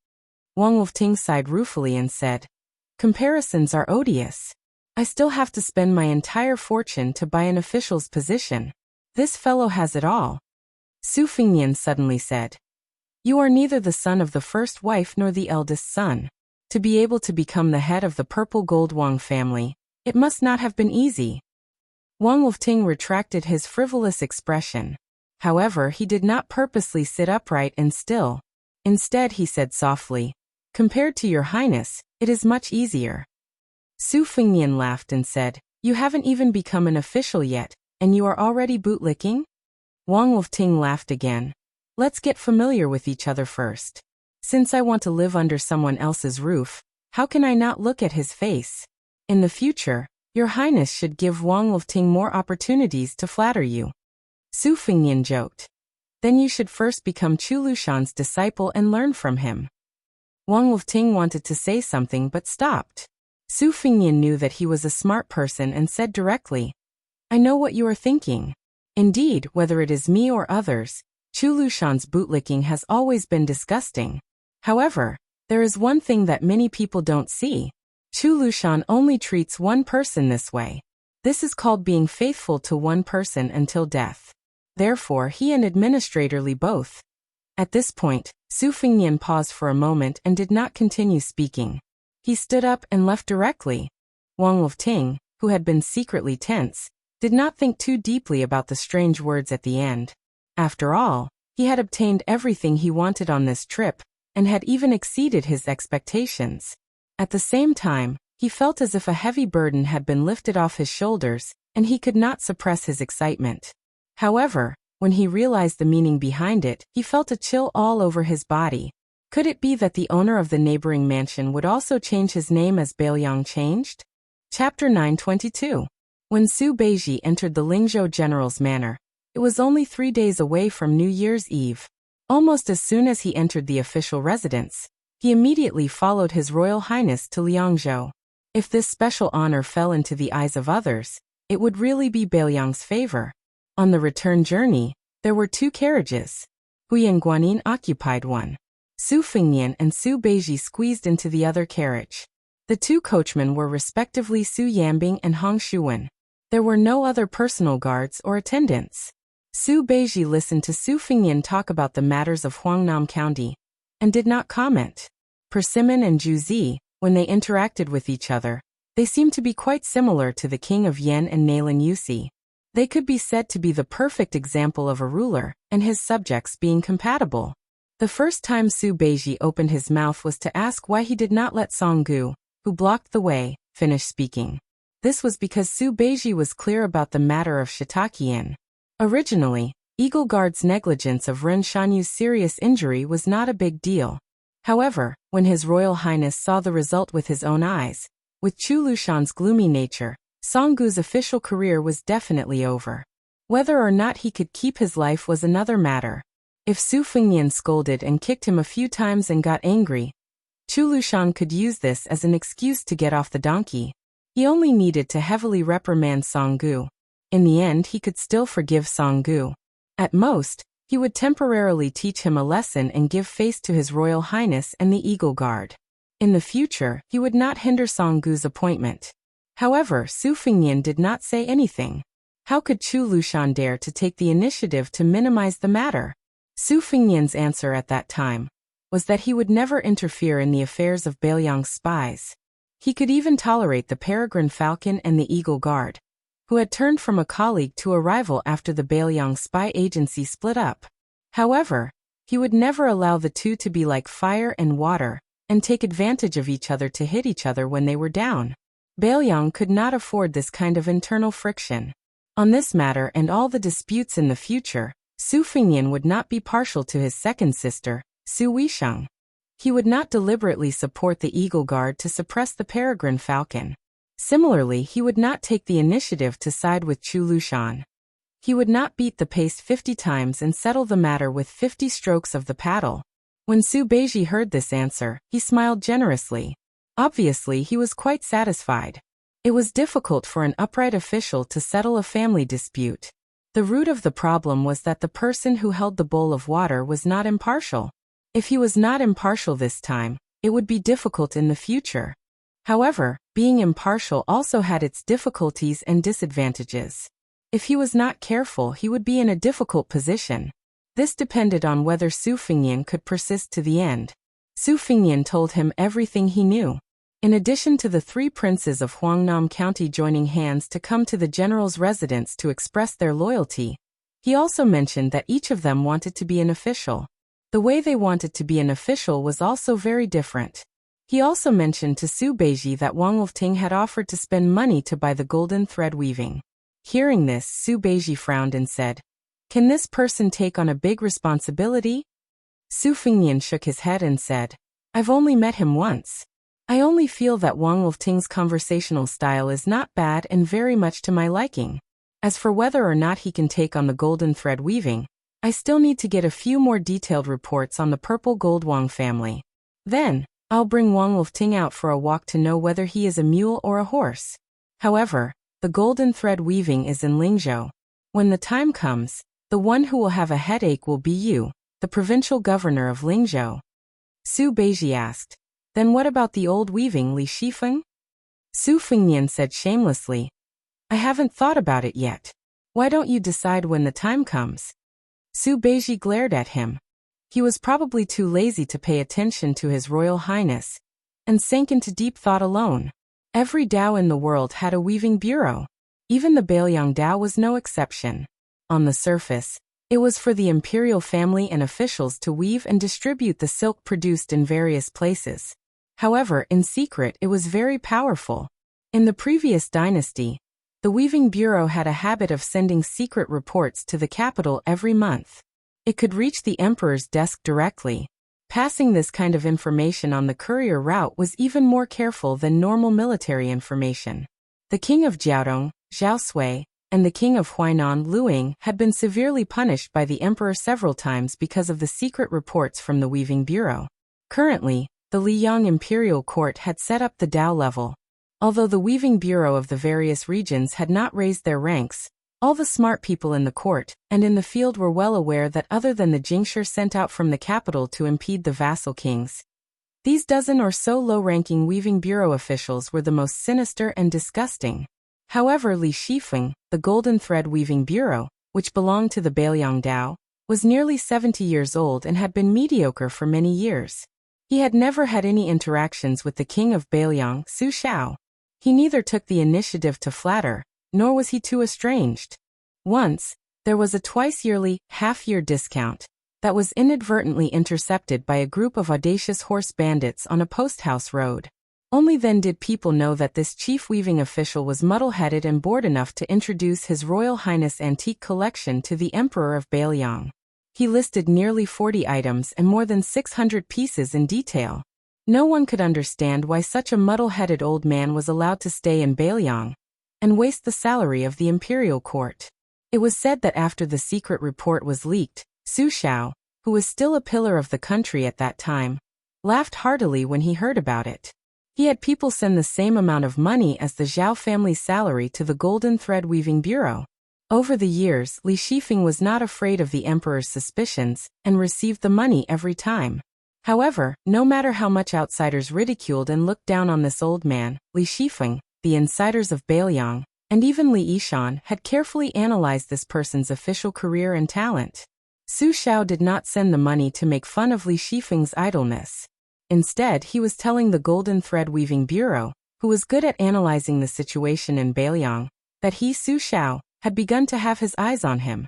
Wang Wolfting sighed ruefully and said, Comparisons are odious. I still have to spend my entire fortune to buy an official's position. This fellow has it all. Su Fingnian suddenly said, You are neither the son of the first wife nor the eldest son. To be able to become the head of the purple gold Wang family, it must not have been easy. Wang Wolfting retracted his frivolous expression. However, he did not purposely sit upright and still. Instead, he said softly, Compared to your highness, it is much easier. Su Fingnian laughed and said, You haven't even become an official yet, and you are already bootlicking? Wang Wolfting laughed again. Let's get familiar with each other first. Since I want to live under someone else's roof, how can I not look at his face? In the future, your highness should give Wang Wolfting more opportunities to flatter you. Su Fingnian joked. Then you should first become Chu Lushan's disciple and learn from him. Wang Wolfting wanted to say something but stopped. Su Fingnian knew that he was a smart person and said directly, I know what you are thinking. Indeed, whether it is me or others, Chu Lushan's bootlicking has always been disgusting. However, there is one thing that many people don't see. Chu Lushan only treats one person this way. This is called being faithful to one person until death. Therefore, he and Administrator Li both. At this point, Su Fingnian paused for a moment and did not continue speaking. He stood up and left directly. Wang Wolfting, who had been secretly tense, did not think too deeply about the strange words at the end. After all, he had obtained everything he wanted on this trip, and had even exceeded his expectations. At the same time, he felt as if a heavy burden had been lifted off his shoulders, and he could not suppress his excitement. However, when he realized the meaning behind it, he felt a chill all over his body. Could it be that the owner of the neighboring mansion would also change his name as Baoyang changed? Chapter 922. When Su Beiji entered the Lingzhou general's manor, it was only 3 days away from New Year's Eve. Almost as soon as he entered the official residence, he immediately followed His Royal Highness to Liangzhou. If this special honor fell into the eyes of others, it would really be Bailiang's favor. On the return journey, there were 2 carriages. Huyen Guanyin occupied one. Su Fengnian and Su Beiji squeezed into the other carriage. The 2 coachmen were respectively Su Yambing and Hong Shuwen. There were no other personal guards or attendants. Su Beiji listened to Su Fengnian talk about the matters of Huangnam County and did not comment. Persimmon and Zhu Zi, when they interacted with each other, they seemed to be quite similar to the king of Yen and Nalin Yusi. They could be said to be the perfect example of a ruler and his subjects being compatible. The first time Su Beiji opened his mouth was to ask why he did not let Song Gu, who blocked the way, finish speaking. This was because Su Beiji was clear about the matter of Shitakian. Originally, Eagle Guard's negligence of Ren Shanyu's serious injury was not a big deal. However, when His Royal Highness saw the result with his own eyes, with Chu Lushan's gloomy nature, Song Gu's official career was definitely over. Whether or not he could keep his life was another matter. If Su Fengnian scolded and kicked him a few times and got angry, Chu Lushan could use this as an excuse to get off the donkey. He only needed to heavily reprimand Song Gu. In the end, he could still forgive Song Gu. At most, he would temporarily teach him a lesson and give face to His Royal Highness and the Eagle Guard. In the future, he would not hinder Song Gu's appointment. However, Su Fengnian did not say anything. How could Chu Lushan dare to take the initiative to minimize the matter? Su Fengnian's answer at that time was that he would never interfere in the affairs of Bailiang's spies. He could even tolerate the Peregrine Falcon and the Eagle Guard, who had turned from a colleague to a rival after the Bailiang spy agency split up. However, he would never allow the 2 to be like fire and water and take advantage of each other to hit each other when they were down. Bailiang could not afford this kind of internal friction. On this matter and all the disputes in the future, Su Fengnian would not be partial to his second sister, Su Weisheng. He would not deliberately support the Eagle Guard to suppress the Peregrine Falcon. Similarly, he would not take the initiative to side with Chu Lushan. He would not beat the pace 50 times and settle the matter with 50 strokes of the paddle. When Su Beiji heard this answer, he smiled generously. Obviously, he was quite satisfied. It was difficult for an upright official to settle a family dispute. The root of the problem was that the person who held the bowl of water was not impartial. If he was not impartial this time, it would be difficult in the future. However, being impartial also had its difficulties and disadvantages. If he was not careful, he would be in a difficult position. This depended on whether Su Fengnian could persist to the end. Su Fengnian told him everything he knew. In addition to the 3 princes of Huangnam County joining hands to come to the general's residence to express their loyalty, he also mentioned that each of them wanted to be an official. The way they wanted to be an official was also very different. He also mentioned to Su Beiji that Wang Wolfting had offered to spend money to buy the golden thread weaving. Hearing this, Su Beiji frowned and said, "Can this person take on a big responsibility?" Su Fengnian shook his head and said, "I've only met him once. I only feel that Wang Wolfting's conversational style is not bad and very much to my liking. As for whether or not he can take on the golden thread weaving, I still need to get a few more detailed reports on the purple gold Wang family. Then, I'll bring Wang Wolfting out for a walk to know whether he is a mule or a horse. However, the golden thread weaving is in Lingzhou. When the time comes, the one who will have a headache will be you, the provincial governor of Lingzhou." Su Beiji asked, "Then what about the old weaving Li Shifeng?" Su Fengnian said shamelessly, "I haven't thought about it yet. Why don't you decide when the time comes?" Su Beiji glared at him. He was probably too lazy to pay attention to His Royal Highness, and sank into deep thought alone. Every Dao in the world had a weaving bureau. Even the Bailiang Dao was no exception. On the surface, it was for the imperial family and officials to weave and distribute the silk produced in various places. However, in secret it was very powerful. In the previous dynasty, the weaving bureau had a habit of sending secret reports to the capital every month. It could reach the emperor's desk directly. Passing this kind of information on the courier route was even more careful than normal military information. The king of Jiaodong, Zhao Sui, and the king of Huainan, Luing, had been severely punished by the emperor several times because of the secret reports from the weaving bureau. Currently, the Liyang imperial court had set up the Dao level. Although the weaving bureau of the various regions had not raised their ranks, all the smart people in the court and in the field were well aware that other than the jinxure sent out from the capital to impede the vassal kings, these dozen or so low-ranking weaving bureau officials were the most sinister and disgusting. However, Li Shifeng, the Golden Thread Weaving Bureau, which belonged to the Bailiang Dao, was nearly 70 years old and had been mediocre for many years. He had never had any interactions with the king of Bailiang, Su Xiao. He neither took the initiative to flatter, nor was he too estranged. Once, there was a twice-yearly, half-year discount that was inadvertently intercepted by a group of audacious horse bandits on a post-house road. Only then did people know that this chief weaving official was muddle-headed and bored enough to introduce His Royal Highness antique collection to the Emperor of Bailiang. He listed nearly 40 items and more than 600 pieces in detail. No one could understand why such a muddle-headed old man was allowed to stay in Bailiang and waste the salary of the imperial court. It was said that after the secret report was leaked, Su Xiao, who was still a pillar of the country at that time, laughed heartily when he heard about it. He had people send the same amount of money as the Zhao family's salary to the Golden Thread Weaving Bureau. Over the years, Li Shifeng was not afraid of the emperor's suspicions and received the money every time. However, no matter how much outsiders ridiculed and looked down on this old man, Li Shifeng, the insiders of Bailiang, and even Li Yishan had carefully analyzed this person's official career and talent. Su Xiao did not send the money to make fun of Li Shifeng's idleness. Instead, he was telling the Golden Thread Weaving Bureau, who was good at analyzing the situation in Bailiang, that he, Su Xiao, had begun to have his eyes on him.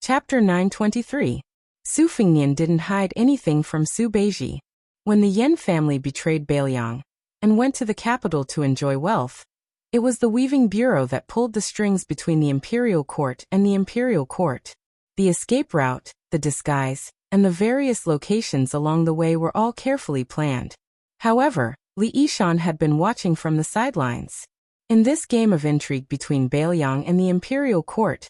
Chapter 923. Su Fengnian didn't hide anything from Su Beiji. When the Yan family betrayed Bailiang and went to the capital to enjoy wealth, it was the Weaving Bureau that pulled the strings between the imperial court and the imperial court. The escape route, the disguise, and the various locations along the way were all carefully planned. However, Li Yishan had been watching from the sidelines. In this game of intrigue between Bailiang and the imperial court,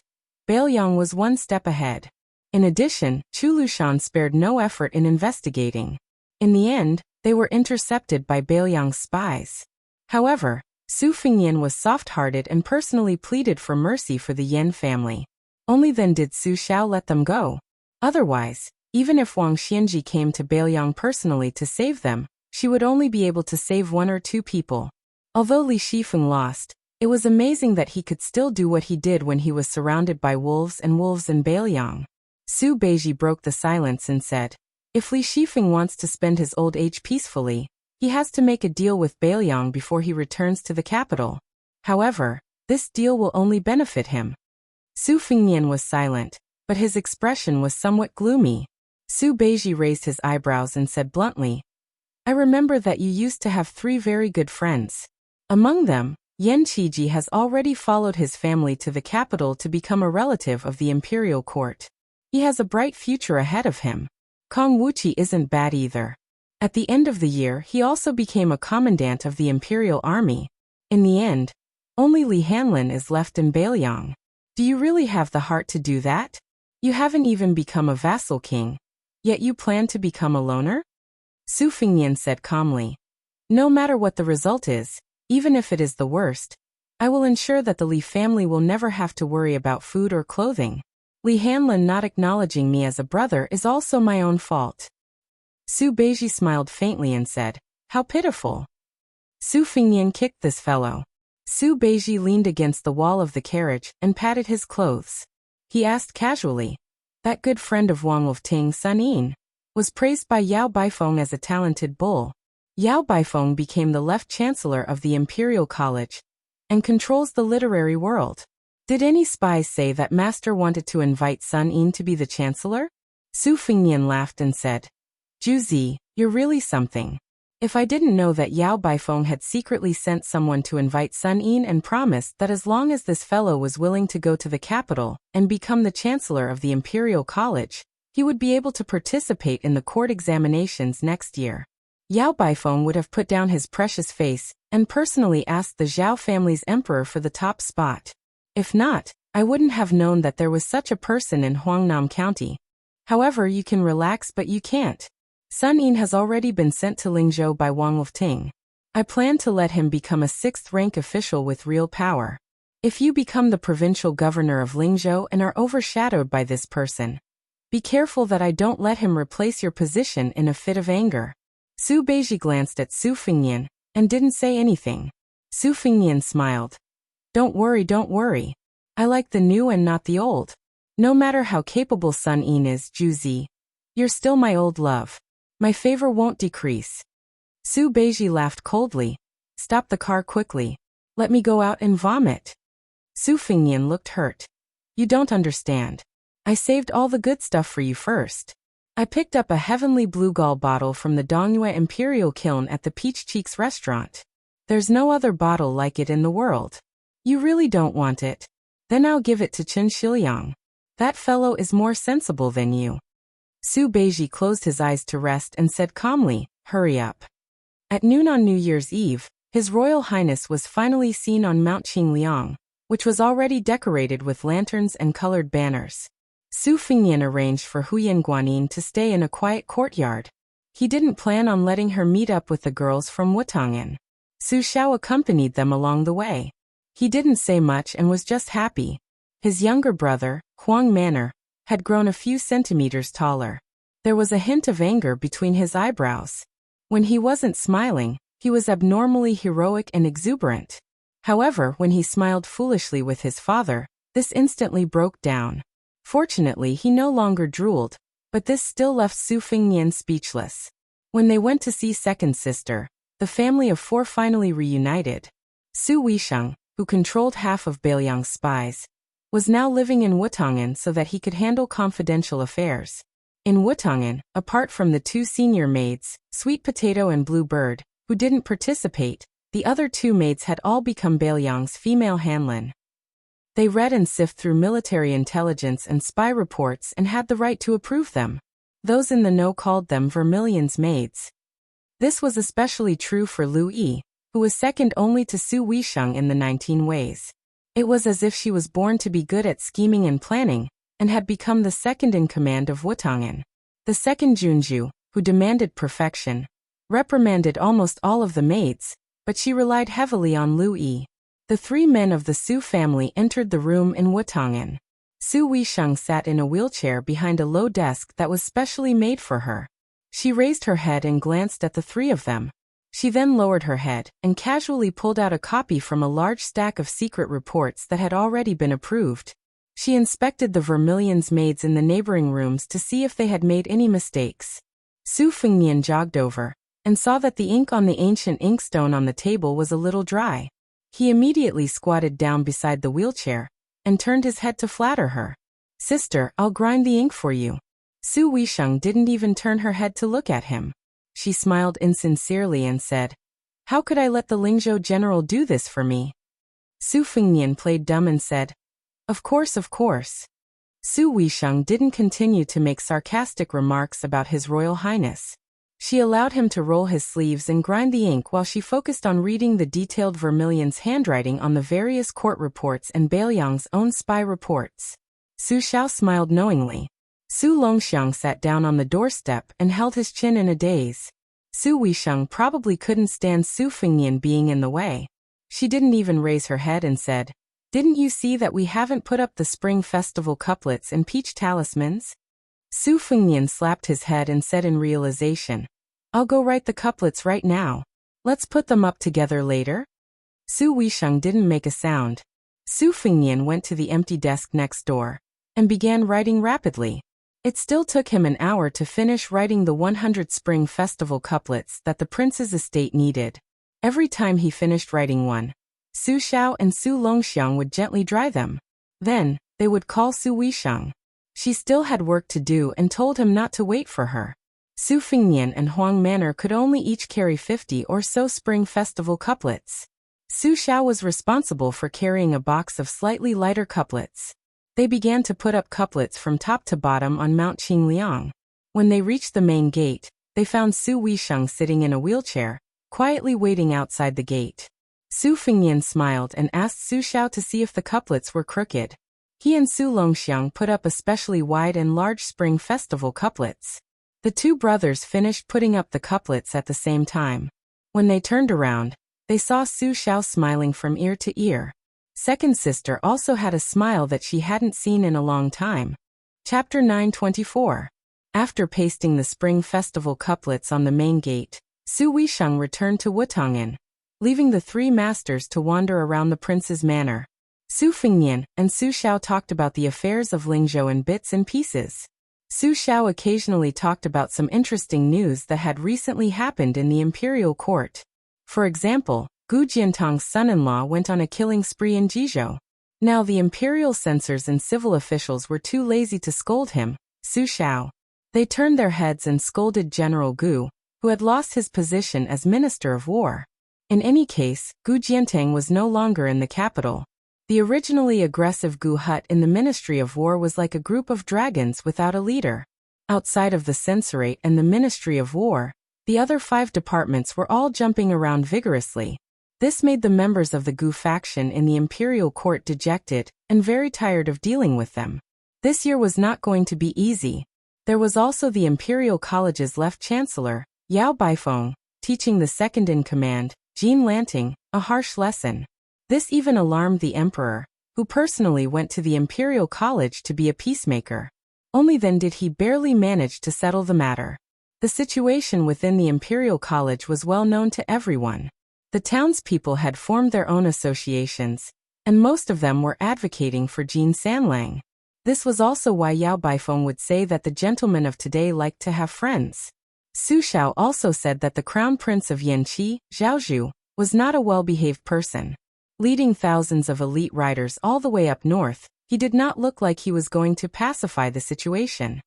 Bailiang was one step ahead. In addition, Chu Lushan spared no effort in investigating. In the end, they were intercepted by Bailiang's spies. However, Su Fengnian was soft-hearted and personally pleaded for mercy for the Yan family. Only then did Su Xiao let them go. Otherwise, even if Wang Xianji came to Bailiang personally to save them, she would only be able to save one or two people. Although Li Shifeng lost, it was amazing that he could still do what he did when he was surrounded by wolves in Bailiang. Su Beiji broke the silence and said, "If Li Shifeng wants to spend his old age peacefully, he has to make a deal with Bailiang before he returns to the capital. However, this deal will only benefit him." Su Fengnian was silent, but his expression was somewhat gloomy. Su Beiji raised his eyebrows and said bluntly, "I remember that you used to have 3 very good friends. Among them, Yan Qiji has already followed his family to the capital to become a relative of the imperial court. He has a bright future ahead of him. Kong Wuqi isn't bad either. At the end of the year, he also became a commandant of the imperial army. In the end, only Li Hanlin is left in Bailiang. Do you really have the heart to do that? You haven't even become a vassal king, yet you plan to become a loner?" Su Fengnian said calmly, "No matter what the result is, even if it is the worst, I will ensure that the Li family will never have to worry about food or clothing. Li Hanlin not acknowledging me as a brother is also my own fault." Su Beiji smiled faintly and said, "How pitiful." Su Fengnian kicked this fellow. Su Beiji leaned against the wall of the carriage and patted his clothes. He asked casually, "That good friend of Wang Wolfting, Sun Yin, was praised by Yao Baifeng as a talented bull. Yao Baifeng became the left chancellor of the Imperial College and controls the literary world. Did any spies say that master wanted to invite Sun Yin to be the chancellor?" Su Fengnian laughed and said, "Juzi, you're really something. If I didn't know that Yao Baifeng had secretly sent someone to invite Sun Yin and promised that as long as this fellow was willing to go to the capital and become the chancellor of the Imperial College, he would be able to participate in the court examinations next year. Yao Baifeng would have put down his precious face and personally asked the Zhao family's emperor for the top spot. If not, I wouldn't have known that there was such a person in Huangnam County. However, you can relax but you can't. Sun Yin has already been sent to Lingzhou by Wang Wolfting. I plan to let him become a 6th-rank official with real power. If you become the provincial governor of Lingzhou and are overshadowed by this person, be careful that I don't let him replace your position in a fit of anger. Su Beiji glanced at Su Fengnian and didn't say anything. Su Fengnian smiled. Don't worry. I like the new and not the old. No matter how capable Sun Yin is, Juzi, you're still my old love. My favor won't decrease. Su Beiji laughed coldly. Stop the car quickly. Let me go out and vomit. Su Fengnian looked hurt. You don't understand. I saved all the good stuff for you first. I picked up a heavenly blue gall bottle from the Dongyue Imperial Kiln at the Peach Cheeks restaurant. There's no other bottle like it in the world. You really don't want it? Then I'll give it to Chen Shiliang. That fellow is more sensible than you. Su Beiji closed his eyes to rest and said calmly, hurry up. At noon on New Year's Eve, His Royal Highness was finally seen on Mount Qingliang, which was already decorated with lanterns and colored banners. Su Fengnian arranged for Huyan Guanin to stay in a quiet courtyard. He didn't plan on letting her meet up with the girls from Wutong'an. Su Xiao accompanied them along the way. He didn't say much and was just happy. His younger brother, Huang Manor, had grown a few centimeters taller. There was a hint of anger between his eyebrows. When he wasn't smiling, he was abnormally heroic and exuberant. However, when he smiled foolishly with his father, this instantly broke down. Fortunately, he no longer drooled, but this still left Su Fengnian speechless. When they went to see second sister, the family of four finally reunited. Su Weisheng, who controlled half of Beiliang's spies, was now living in Wutong'an so that he could handle confidential affairs. In Wutong'an, apart from the two senior maids, Sweet Potato and Blue Bird, who didn't participate, the other two maids had all become Beiliang's female hanlin. They read and sift through military intelligence and spy reports and had the right to approve them. Those in the know called them Vermilion's maids. This was especially true for Lu Yi, who was second only to Su Weisheng in the 19 ways. It was as if she was born to be good at scheming and planning, and had become the second in command of Wutong'an. The second Junju, who demanded perfection, reprimanded almost all of the maids, but she relied heavily on Lu Yi. The three men of the Su family entered the room in Wutong'an. Su Weisheng sat in a wheelchair behind a low desk that was specially made for her. She raised her head and glanced at the three of them. She then lowered her head and casually pulled out a copy from a large stack of secret reports that had already been approved. She inspected the Vermilion's maids in the neighboring rooms to see if they had made any mistakes. Su Fengnian jogged over and saw that the ink on the ancient inkstone on the table was a little dry. He immediately squatted down beside the wheelchair and turned his head to flatter her. "Sister, I'll grind the ink for you." Su Weisheng didn't even turn her head to look at him. She smiled insincerely and said, "How could I let the Lingzhou general do this for me?" Su Fengnian played dumb and said, Of course. Su Weisheng didn't continue to make sarcastic remarks about His Royal Highness. She allowed him to roll his sleeves and grind the ink while she focused on reading the detailed Vermilion's handwriting on the various court reports and Beiliang's own spy reports. Su Xiao smiled knowingly. Su Longxiang sat down on the doorstep and held his chin in a daze. Su Weisheng probably couldn't stand Su Fengnian being in the way. She didn't even raise her head and said, "Didn't you see that we haven't put up the Spring Festival couplets and peach talismans?" Su Fengnian slapped his head and said in realization, "I'll go write the couplets right now. Let's put them up together later." Su Weisheng didn't make a sound. Su Fengnian went to the empty desk next door and began writing rapidly. It still took him an hour to finish writing the 100 Spring Festival couplets that the prince's estate needed. Every time he finished writing one, Su Xiao and Su Longxiang would gently dry them. Then, they would call Su Weisheng. She still had work to do and told him not to wait for her. Su Fengnian and Huang Manor could only each carry 50 or so Spring Festival couplets. Su Xiao was responsible for carrying a box of slightly lighter couplets. They began to put up couplets from top to bottom on Mount Qingliang. When they reached the main gate, they found Su Weisheng sitting in a wheelchair, quietly waiting outside the gate. Su Fengnian smiled and asked Su Xiao to see if the couplets were crooked. He and Su Longxiang put up especially wide and large Spring Festival couplets. The two brothers finished putting up the couplets at the same time. When they turned around, they saw Su Xiao smiling from ear to ear. Second sister also had a smile that she hadn't seen in a long time. Chapter 924. After pasting the Spring Festival couplets on the main gate, Su Weisheng returned to Wutong'an, leaving the three masters to wander around the prince's manor. Su Fengnian and Su Xiao talked about the affairs of Lingzhou in bits and pieces. Su Xiao occasionally talked about some interesting news that had recently happened in the imperial court. For example, Gu Jiantong's son-in-law went on a killing spree in Jizhou. Now the imperial censors and civil officials were too lazy to scold him, Su Xiao. They turned their heads and scolded General Gu, who had lost his position as Minister of War. In any case, Gu Jiantang was no longer in the capital. The originally aggressive Gu hut in the Ministry of War was like a group of dragons without a leader. Outside of the censorate and the Ministry of War, the other 5 departments were all jumping around vigorously. This made the members of the Gu faction in the imperial court dejected and very tired of dealing with them. This year was not going to be easy. There was also the imperial college's left chancellor, Yao Baifeng, teaching the second-in-command, Jean Lanting, a harsh lesson. This even alarmed the emperor, who personally went to the imperial college to be a peacemaker. Only then did he barely manage to settle the matter. The situation within the imperial college was well known to everyone. The townspeople had formed their own associations, and most of them were advocating for Jean Sanlang. This was also why Yao Baifeng would say that the gentlemen of today liked to have friends. Su Xiao also said that the crown prince of Yanqi, Zhaozhu, was not a well-behaved person. Leading thousands of elite riders all the way up north, he did not look like he was going to pacify the situation.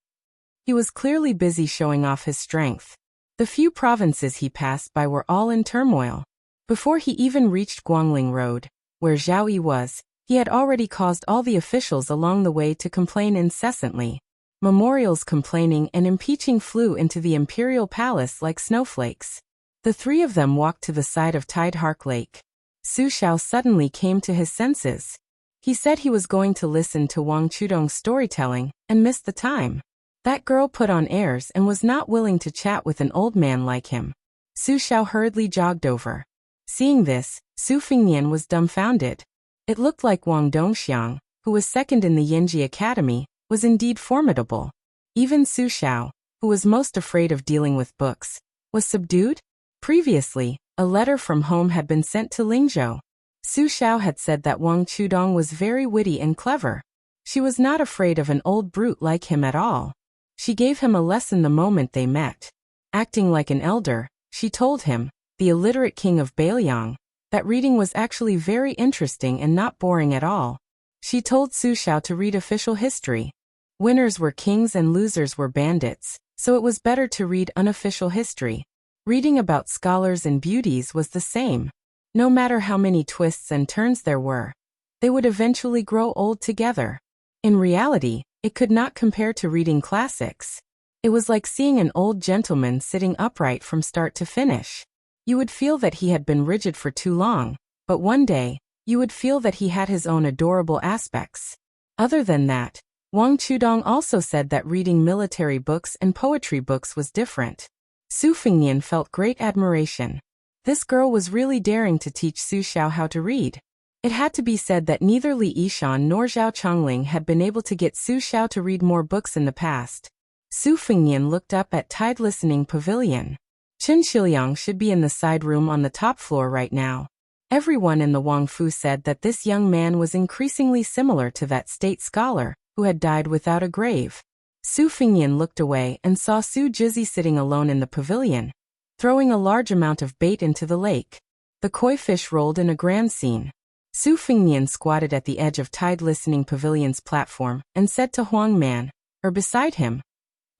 He was clearly busy showing off his strength. The few provinces he passed by were all in turmoil. Before he even reached Guangling Road, where Zhao Yi was, he had already caused all the officials along the way to complain incessantly. Memorials complaining and impeaching flew into the imperial palace like snowflakes. The 3 of them walked to the side of Tidehark Lake. Su Xiao suddenly came to his senses. He said he was going to listen to Wang Chudong's storytelling and missed the time. That girl put on airs and was not willing to chat with an old man like him. Su Xiao hurriedly jogged over. Seeing this, Su Fengnian was dumbfounded. It looked like Wang Dongxiang, who was second in the Yinji Academy, was indeed formidable. Even Su Xiao, who was most afraid of dealing with books, was subdued. Previously, a letter from home had been sent to Lingzhou. Su Xiao had said that Wang Chudong was very witty and clever. She was not afraid of an old brute like him at all. She gave him a lesson the moment they met. Acting like an elder, she told him, the illiterate king of Bailiang, that reading was actually very interesting and not boring at all. She told Su Xiao to read official history. Winners were kings and losers were bandits, so it was better to read unofficial history. Reading about scholars and beauties was the same. No matter how many twists and turns there were, they would eventually grow old together. In reality, it could not compare to reading classics. It was like seeing an old gentleman sitting upright from start to finish. You would feel that he had been rigid for too long, but one day, you would feel that he had his own adorable aspects. Other than that, Wang Chudong also said that reading military books and poetry books was different. Su Fengnian felt great admiration. This girl was really daring to teach Su Xiao how to read. It had to be said that neither Li Yishan nor Zhao Chongling had been able to get Su Xiao to read more books in the past. Su Fengnian looked up at Tide Listening Pavilion. Chen Shiliang should be in the side room on the top floor right now. Everyone in the Wang Fu said that this young man was increasingly similar to that state scholar who had died without a grave. Su Fengnian looked away and saw Su Jizi sitting alone in the pavilion, throwing a large amount of bait into the lake. The koi fish rolled in a grand scene. Su Fengnian squatted at the edge of Tide Listening Pavilion's platform and said to Huang Man, or beside him,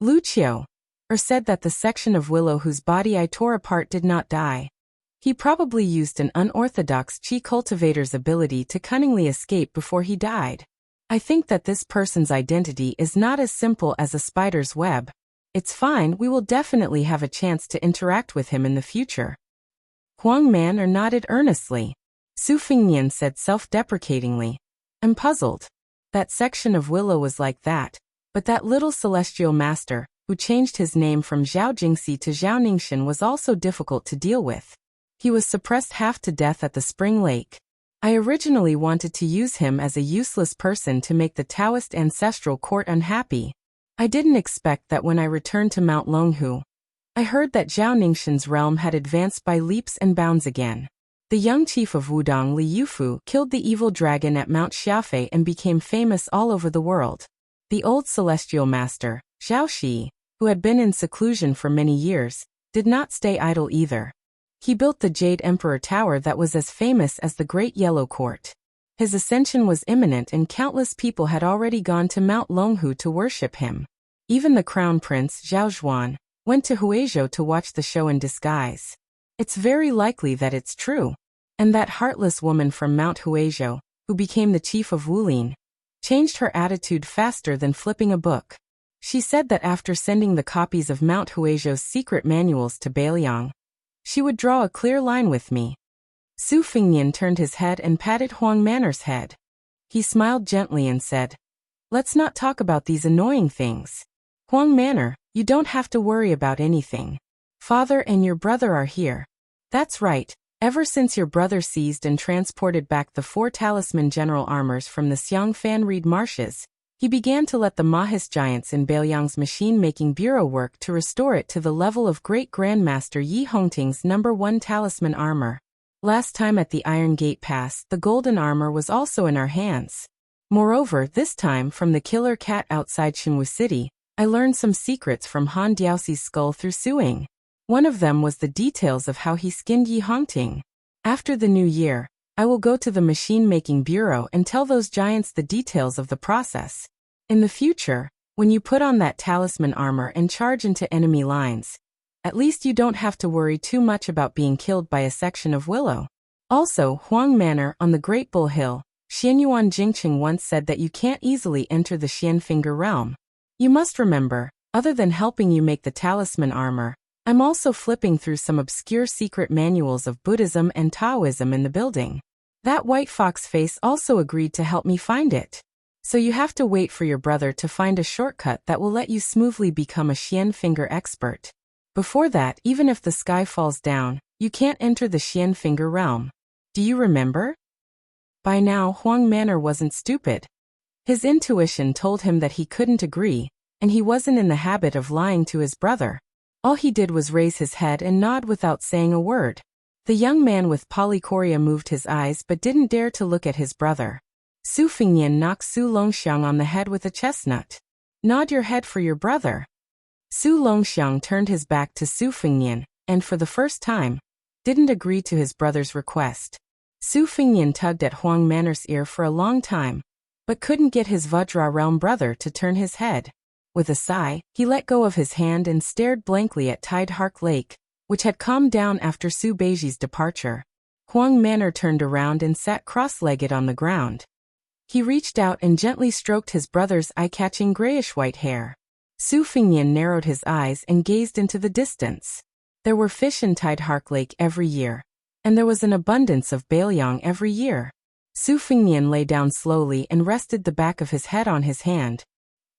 Lu Qiu, or said that the section of willow whose body I tore apart did not die. He probably used an unorthodox chi cultivator's ability to cunningly escape before he died. I think that this person's identity is not as simple as a spider's web. It's fine, we will definitely have a chance to interact with him in the future. Huang Man nodded earnestly. Su Fengnian said self-deprecatingly, I'm puzzled. That section of willow was like that, but that little celestial master, who changed his name from Zhao Jingxi to Zhao Ningxin, was also difficult to deal with. He was suppressed half to death at the spring lake. I originally wanted to use him as a useless person to make the Taoist ancestral court unhappy. I didn't expect that when I returned to Mount Longhu, I heard that Zhao Ningxin's realm had advanced by leaps and bounds again. The young chief of Wudong, Li Yufu, killed the evil dragon at Mount Xiaofei and became famous all over the world. The old celestial master, Zhao Shi, who had been in seclusion for many years, did not stay idle either. He built the Jade Emperor Tower that was as famous as the Great Yellow Court. His ascension was imminent and countless people had already gone to Mount Longhu to worship him. Even the crown prince, Zhao Zhuan, went to Huizhou to watch the show in disguise. It's very likely that it's true. And that heartless woman from Mount Huizhou, who became the chief of Wulin, changed her attitude faster than flipping a book. She said that after sending the copies of Mount Huizhou's secret manuals to Beiliang, she would draw a clear line with me. Su Fingnian turned his head and patted Huang Manor's head. He smiled gently and said, "Let's not talk about these annoying things. Huang Manor, you don't have to worry about anything. Father and your brother are here." "That's right. Ever since your brother seized and transported back the 4 talisman general armors from the Xiangfan Reed marshes, he began to let the Mahis giants in Beiliang's machine-making bureau work to restore it to the level of Great Grandmaster Yi Hongting's No. 1 talisman armor. Last time at the Iron Gate Pass, the golden armor was also in our hands. Moreover, this time from the killer cat outside Xinwu City, I learned some secrets from Han Diaoxi's skull through suing. One of them was the details of how he skinned Yi Hongting. After the new year, I will go to the machine-making bureau and tell those giants the details of the process. In the future, when you put on that talisman armor and charge into enemy lines, at least you don't have to worry too much about being killed by a section of willow. Also, Huang Manor on the Great Bull Hill, Xianyuan Jingqing once said that you can't easily enter the Xianfinger realm. You must remember, other than helping you make the talisman armor, I'm also flipping through some obscure secret manuals of Buddhism and Taoism in the building. That white fox face also agreed to help me find it. So you have to wait for your brother to find a shortcut that will let you smoothly become a Xianfinger expert. Before that, even if the sky falls down, you can't enter the Xianfinger realm. Do you remember?" By now, Huang Manor wasn't stupid. His intuition told him that he couldn't agree, and he wasn't in the habit of lying to his brother. All he did was raise his head and nod without saying a word. The young man with polychoria moved his eyes but didn't dare to look at his brother. Su Fingnian knocked Su Longxiang on the head with a chestnut. "Nod your head for your brother." Su Longxiang turned his back to Su Fingnian, and for the first time, didn't agree to his brother's request. Su Fingnian tugged at Huang Manor's ear for a long time, but couldn't get his Vajra realm brother to turn his head. With a sigh, he let go of his hand and stared blankly at Tide Hark Lake, which had calmed down after Su Beiji's departure. Huang Manor turned around and sat cross-legged on the ground. He reached out and gently stroked his brother's eye-catching grayish-white hair. Su Fingnian narrowed his eyes and gazed into the distance. There were fish in Tide Hark Lake every year, and there was an abundance of Beiliang every year. Su Fingnian lay down slowly and rested the back of his head on his hand.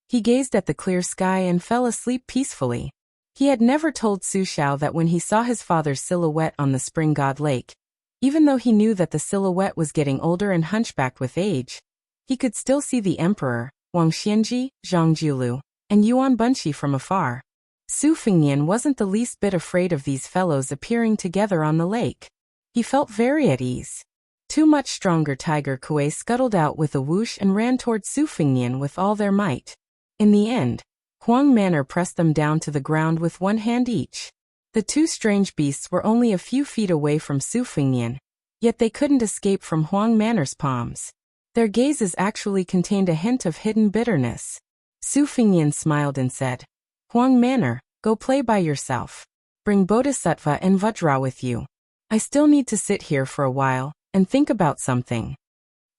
He gazed at the clear sky and fell asleep peacefully. He had never told Su Xiao that when he saw his father's silhouette on the Spring God Lake, even though he knew that the silhouette was getting older and hunchbacked with age, he could still see the emperor, Wang Xianji, Zhang Jiulu, and Yuan Bunshi from afar. Su Fingnian wasn't the least bit afraid of these fellows appearing together on the lake. He felt very at ease. 2 much stronger tiger kuei scuttled out with a whoosh and ran toward Su Fingnian with all their might. In the end, Huang Manor pressed them down to the ground with 1 hand each. The 2 strange beasts were only a few feet away from Su Fingnian, yet they couldn't escape from Huang Manor's palms. Their gazes actually contained a hint of hidden bitterness. Su Fingnian smiled and said, "Huang Manor, go play by yourself. Bring Bodhisattva and Vajra with you. I still need to sit here for a while and think about something."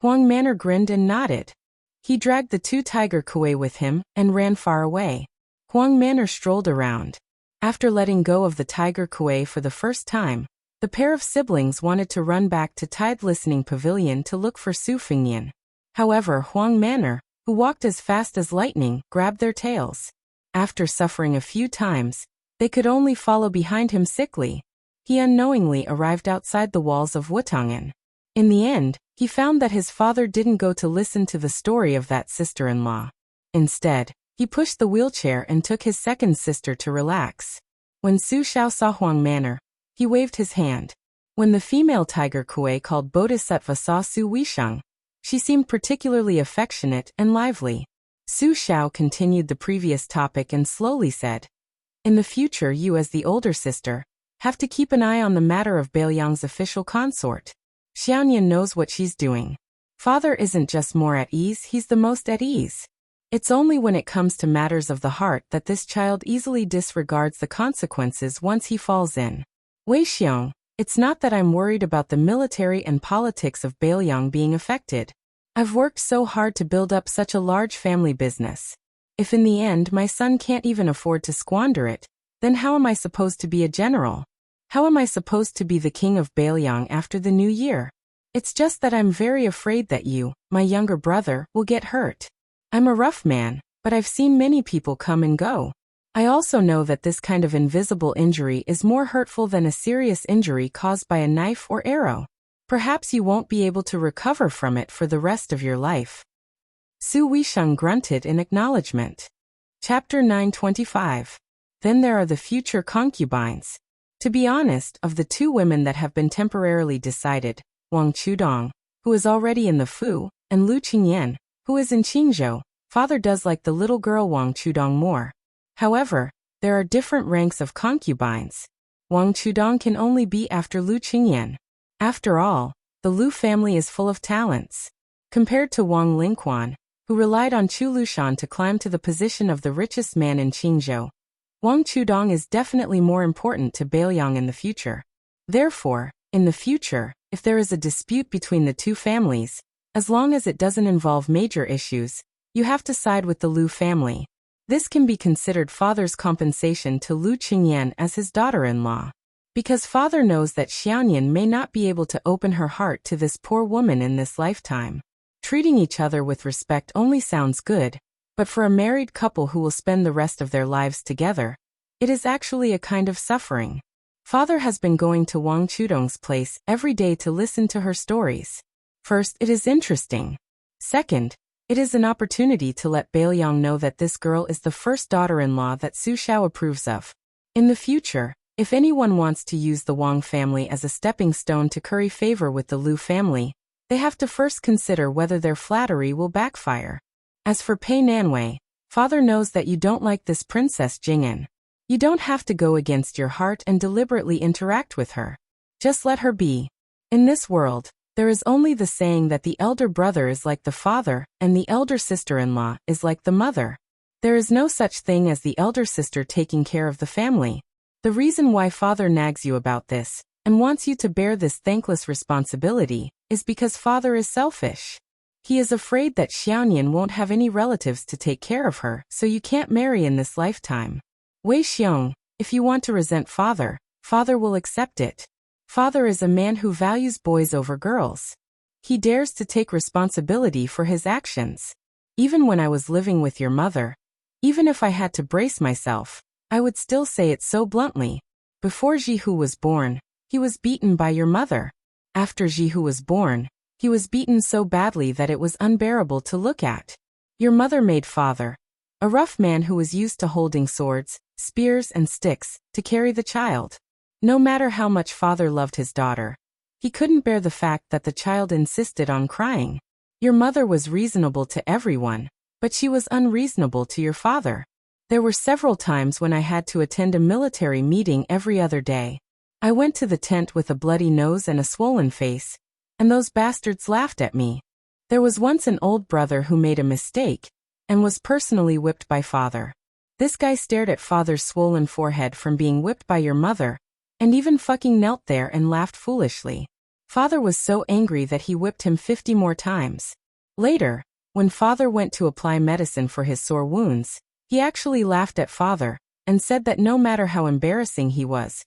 Huang Manor grinned and nodded. He dragged the 2 tiger kuei with him and ran far away. Huang Manor strolled around. After letting go of the tiger kuei for the first time, the pair of siblings wanted to run back to Tide Listening Pavilion to look for Su Fingnian. However, Huang Manor, who walked as fast as lightning, grabbed their tails. After suffering a few times, they could only follow behind him sickly. he unknowingly arrived outside the walls of Wutangen. In the end, he found that his father didn't go to listen to the story of that sister-in-law. Instead, he pushed the wheelchair and took his second sister to relax. When Su Xiao saw Huang Manor, he waved his hand. When the female tiger Kuei called Bodhisattva saw Su Weisheng, she seemed particularly affectionate and lively. Su Xiao continued the previous topic and slowly said, "In the future, you as the older sister have to keep an eye on the matter of Bailiang's official consort. Xiaonian knows what she's doing. Father isn't just more at ease, he's the most at ease. It's only when it comes to matters of the heart that this child easily disregards the consequences once he falls in. Wei Xiong, it's not that I'm worried about the military and politics of Bailiang being affected. I've worked so hard to build up such a large family business. If in the end my son can't even afford to squander it, then how am I supposed to be a general? How am I supposed to be the king of Bailiang after the new year? It's just that I'm very afraid that you, my younger brother, will get hurt. I'm a rough man, but I've seen many people come and go. I also know that this kind of invisible injury is more hurtful than a serious injury caused by a knife or arrow. Perhaps you won't be able to recover from it for the rest of your life." Su Weisheng grunted in acknowledgement. Chapter 925. Then there are the future concubines. To be honest, of the two women that have been temporarily decided, Wang Chudong, who is already in the Fu, and Lu Qingyan, who is in Qingzhou, father does like the little girl Wang Chudong more. However, there are different ranks of concubines. Wang Chudong can only be after Lu Qingyan. After all, the Lu family is full of talents. Compared to Wang Lingquan, who relied on Chu Lushan to climb to the position of the richest man in Qingzhou, Wang Chudong is definitely more important to Bailiang in the future. Therefore, in the future, if there is a dispute between the two families, as long as it doesn't involve major issues, you have to side with the Lu family. This can be considered father's compensation to Lu Qingyan as his daughter-in-law. Because father knows that Xiaonian may not be able to open her heart to this poor woman in this lifetime. Treating each other with respect only sounds good, but for a married couple who will spend the rest of their lives together, it is actually a kind of suffering. Father has been going to Wang Chudong's place every day to listen to her stories. First, it is interesting. Second, it is an opportunity to let Bailiang know that this girl is the first daughter-in-law that Su Xiao approves of. In the future, if anyone wants to use the Wang family as a stepping stone to curry favor with the Lu family, they have to first consider whether their flattery will backfire. As for Pei Nanwei, father knows that you don't like this Princess Jing'an. You don't have to go against your heart and deliberately interact with her. Just let her be. In this world, there is only the saying that the elder brother is like the father and the elder sister-in-law is like the mother. There is no such thing as the elder sister taking care of the family. The reason why father nags you about this and wants you to bear this thankless responsibility is because father is selfish. He is afraid that Xiaonian won't have any relatives to take care of her, so you can't marry in this lifetime. Wei Xiong, if you want to resent father, father will accept it. Father is a man who values boys over girls. He dares to take responsibility for his actions. Even when I was living with your mother, even if I had to brace myself, I would still say it so bluntly. Before Jihu was born, he was beaten by your mother. After Jihu was born, he was beaten so badly that it was unbearable to look at. Your mother made father, a rough man who was used to holding swords, spears and sticks, to carry the child. No matter how much father loved his daughter, he couldn't bear the fact that the child insisted on crying. Your mother was reasonable to everyone, but she was unreasonable to your father. There were several times when I had to attend a military meeting every other day. I went to the tent with a bloody nose and a swollen face, and those bastards laughed at me. There was once an old brother who made a mistake, and was personally whipped by father. This guy stared at father's swollen forehead from being whipped by your mother, and even fucking knelt there and laughed foolishly. Father was so angry that he whipped him 50 more times. Later, when father went to apply medicine for his sore wounds, he actually laughed at father, and said that no matter how embarrassing he was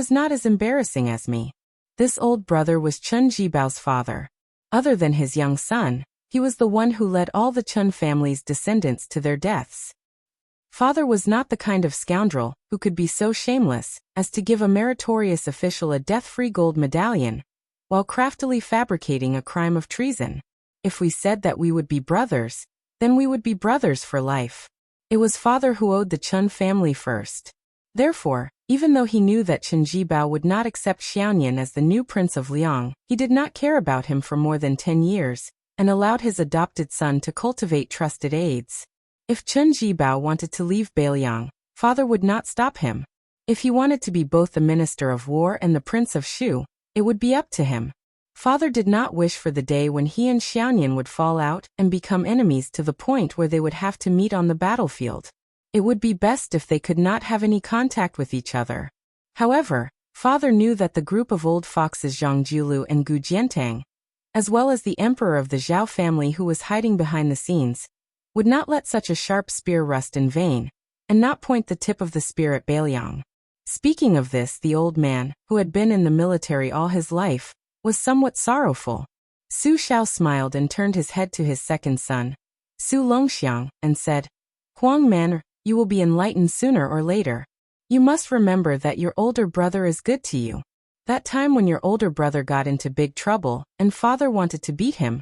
not as embarrassing as me. This old brother was Chun Jibao's father. Other than his young son, he was the one who led all the Chun family's descendants to their deaths. Father was not the kind of scoundrel who could be so shameless as to give a meritorious official a death-free gold medallion, while craftily fabricating a crime of treason. If we said that we would be brothers, then we would be brothers for life. It was Father who owed the Chun family first. Therefore, even though he knew that Chen Jibao would not accept Xiaoyan as the new Prince of Liang, he did not care about him for more than 10 years, and allowed his adopted son to cultivate trusted aides. If Chen Jibao wanted to leave Beiliang, Father would not stop him. If he wanted to be both the Minister of War and the Prince of Shu, it would be up to him. Father did not wish for the day when he and Xiaoyan would fall out and become enemies to the point where they would have to meet on the battlefield. It would be best if they could not have any contact with each other. However, Father knew that the group of old foxes Zhang Jiulu and Gu Jiantang, as well as the emperor of the Zhao family who was hiding behind the scenes, would not let such a sharp spear rust in vain, and not point the tip of the spear at Beiliang. Speaking of this, the old man, who had been in the military all his life, was somewhat sorrowful. Su Xiao smiled and turned his head to his second son, Su Longxiang, and said, "Huang Manor, you will be enlightened sooner or later. You must remember that your older brother is good to you. That time when your older brother got into big trouble and Father wanted to beat him,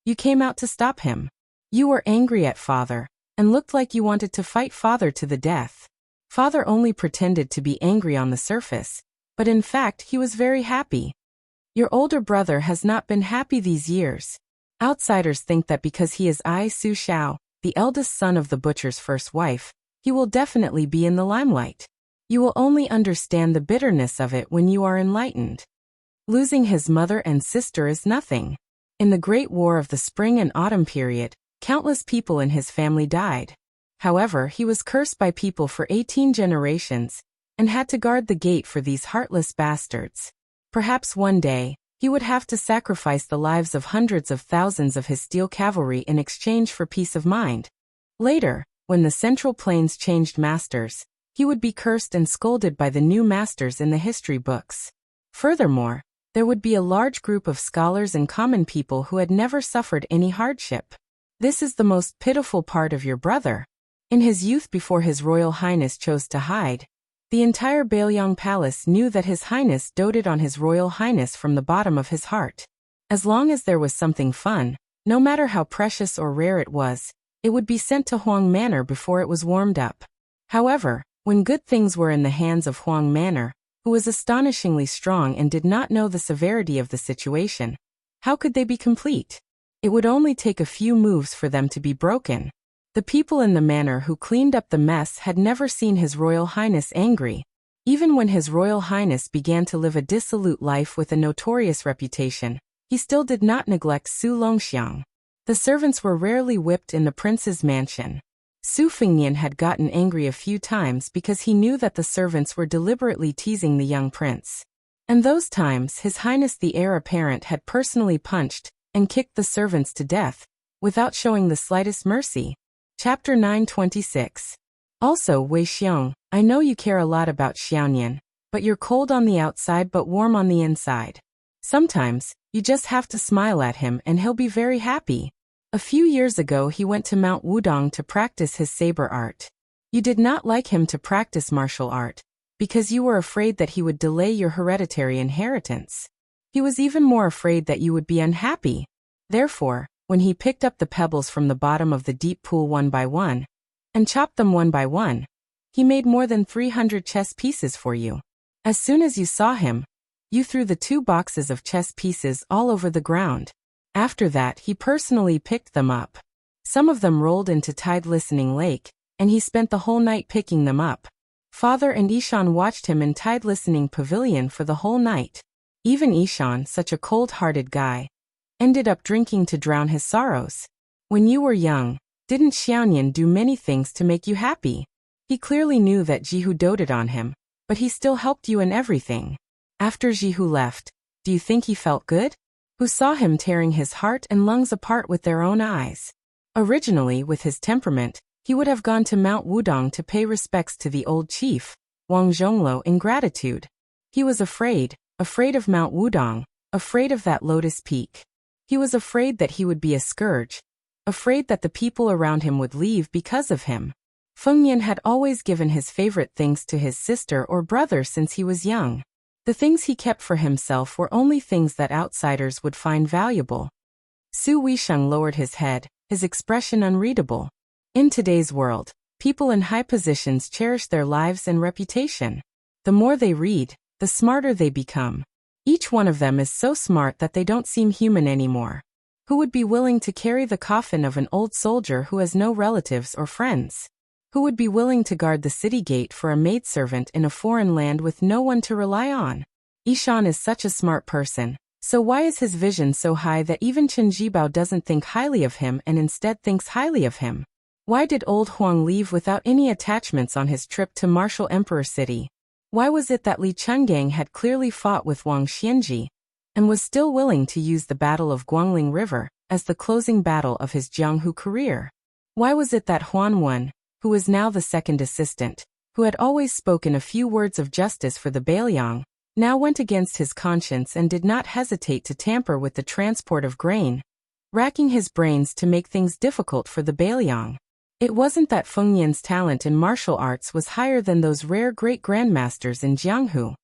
you came out to stop him. You were angry at Father, and looked like you wanted to fight Father to the death. Father only pretended to be angry on the surface, but in fact he was very happy. Your older brother has not been happy these years. Outsiders think that because he is Su Xiao, the eldest son of the butcher's first wife, he will definitely be in the limelight. You will only understand the bitterness of it when you are enlightened. Losing his mother and sister is nothing. In the Great War of the Spring and Autumn period, countless people in his family died. However, he was cursed by people for 18 generations, and had to guard the gate for these heartless bastards. Perhaps one day, he would have to sacrifice the lives of hundreds of thousands of his steel cavalry in exchange for peace of mind. Later, when the Central Plains changed masters, he would be cursed and scolded by the new masters in the history books. Furthermore, there would be a large group of scholars and common people who had never suffered any hardship. This is the most pitiful part of your brother. In his youth, before His Royal Highness chose to hide, the entire Beiliang Palace knew that His Highness doted on His Royal Highness from the bottom of his heart. As long as there was something fun, no matter how precious or rare it was, it would be sent to Huang Manor before it was warmed up. However, when good things were in the hands of Huang Manor, who was astonishingly strong and did not know the severity of the situation, how could they be complete? It would only take a few moves for them to be broken. The people in the manor who cleaned up the mess had never seen His Royal Highness angry. Even when His Royal Highness began to live a dissolute life with a notorious reputation, he still did not neglect Su Longxiang. The servants were rarely whipped in the prince's mansion. Su Fengnian had gotten angry a few times because he knew that the servants were deliberately teasing the young prince. And those times His Highness the heir apparent had personally punched and kicked the servants to death, without showing the slightest mercy. Chapter 926. Also, Wei Xiong, I know you care a lot about Xiaoyan, but you're cold on the outside but warm on the inside. Sometimes, you just have to smile at him and he'll be very happy. A few years ago he went to Mount Wudong to practice his saber art. You did not like him to practice martial art, because you were afraid that he would delay your hereditary inheritance. He was even more afraid that you would be unhappy. Therefore, when he picked up the pebbles from the bottom of the deep pool one by one, and chopped them one by one, he made more than 300 chess pieces for you. As soon as you saw him, you threw the 2 boxes of chess pieces all over the ground. After that, he personally picked them up. Some of them rolled into Tide Listening Lake, and he spent the whole night picking them up. Father and Ishan watched him in Tide Listening Pavilion for the whole night. Even Ishan, such a cold-hearted guy, ended up drinking to drown his sorrows. When you were young, didn't Xiaoyan do many things to make you happy? He clearly knew that Jihu doted on him, but he still helped you in everything. After Jihu left, do you think he felt good? Who saw him tearing his heart and lungs apart with their own eyes? Originally, with his temperament, he would have gone to Mount Wudong to pay respects to the old chief, Wang Zhongluo, in gratitude. He was afraid of Mount Wudong, afraid of that lotus peak. He was afraid that he would be a scourge, afraid that the people around him would leave because of him. Feng Yan had always given his favorite things to his sister or brother since he was young. The things he kept for himself were only things that outsiders would find valuable. Su Weisheng lowered his head, his expression unreadable. In today's world, people in high positions cherish their lives and reputation. The more they read, the smarter they become. Each one of them is so smart that they don't seem human anymore. Who would be willing to carry the coffin of an old soldier who has no relatives or friends? Who would be willing to guard the city gate for a maidservant in a foreign land with no one to rely on? Ishan is such a smart person, so why is his vision so high that even Chen Jibao doesn't think highly of him and instead thinks highly of him? Why did old Huang leave without any attachments on his trip to Martial Emperor City? Why was it that Li Chungang had clearly fought with Wang Xianji and was still willing to use the Battle of Guangling River as the closing battle of his Jianghu career? Why was it that Huan Wen, who was now the second assistant, who had always spoken a few words of justice for the Bailiang, now went against his conscience and did not hesitate to tamper with the transport of grain, racking his brains to make things difficult for the Bailiang? It wasn't that Feng Yan's talent in martial arts was higher than those rare great-grandmasters in Jianghu.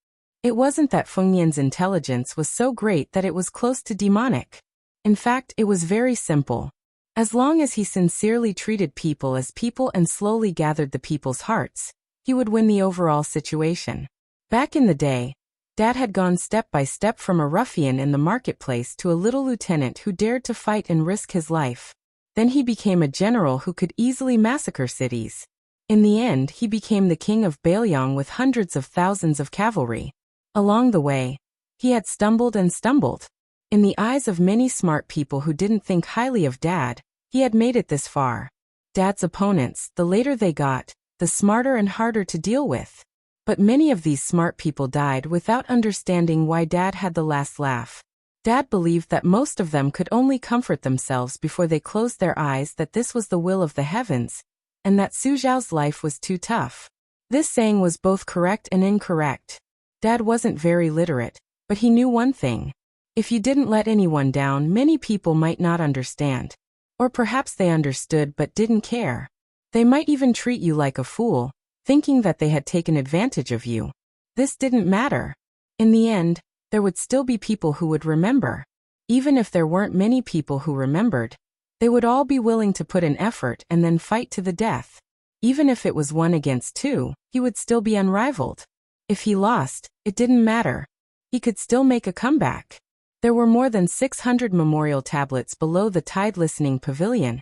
It wasn't that Feng Yan's intelligence was so great that it was close to demonic. In fact, it was very simple. As long as he sincerely treated people as people and slowly gathered the people's hearts, he would win the overall situation. Back in the day, Dad had gone step by step from a ruffian in the marketplace to a little lieutenant who dared to fight and risk his life. Then he became a general who could easily massacre cities. In the end, he became the king of Bailiang with hundreds of thousands of cavalry. Along the way, he had stumbled and stumbled. In the eyes of many smart people who didn't think highly of Dad, he had made it this far. Dad's opponents, the later they got, the smarter and harder to deal with. But many of these smart people died without understanding why Dad had the last laugh. Dad believed that most of them could only comfort themselves before they closed their eyes that this was the will of the heavens, and that Su Zhao's life was too tough. This saying was both correct and incorrect. Dad wasn't very literate, but he knew one thing. If you didn't let anyone down, many people might not understand. Or perhaps they understood but didn't care. They might even treat you like a fool, thinking that they had taken advantage of you. This didn't matter. In the end, there would still be people who would remember. Even if there weren't many people who remembered, they would all be willing to put in effort and then fight to the death. Even if it was 1 against 2, he would still be unrivaled. If he lost, it didn't matter. He could still make a comeback. There were more than 600 memorial tablets below the Tide Listening Pavilion,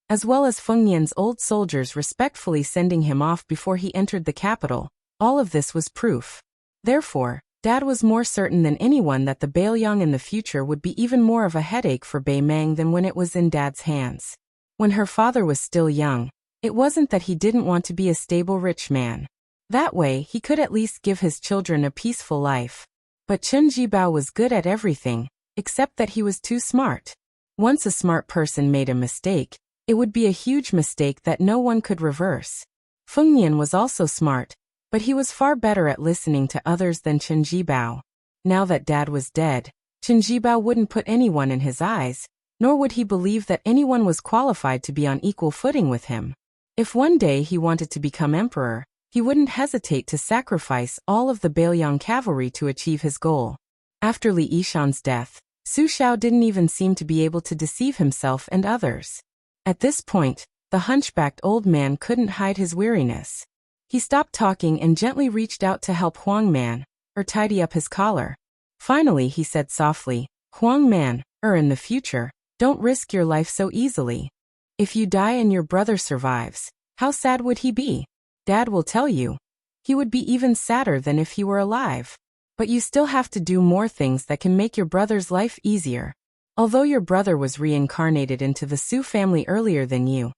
as well as Feng Yan's old soldiers respectfully sending him off before he entered the capital. All of this was proof. Therefore, Dad was more certain than anyone that the Bailiang in the future would be even more of a headache for Bai Meng than when it was in Dad's hands. When her father was still young, it wasn't that he didn't want to be a stable rich man. That way, he could at least give his children a peaceful life. But Chen Jibao was good at everything, except that he was too smart. Once a smart person made a mistake, it would be a huge mistake that no one could reverse. Feng Yan was also smart, but he was far better at listening to others than Chen Jibao. Now that Dad was dead, Chen Jibao wouldn't put anyone in his eyes, nor would he believe that anyone was qualified to be on equal footing with him. If one day he wanted to become emperor, he wouldn't hesitate to sacrifice all of the Bailiang cavalry to achieve his goal. After Li Yishan's death, Su Xiao didn't even seem to be able to deceive himself and others. At this point, the hunchbacked old man couldn't hide his weariness. He stopped talking and gently reached out to help Huang Man, tidy up his collar. Finally he said softly, "Huang Man, in the future, don't risk your life so easily. If you die and your brother survives, how sad would he be? Dad will tell you. He would be even sadder than if he were alive. But you still have to do more things that can make your brother's life easier. Although your brother was reincarnated into the Su family earlier than you,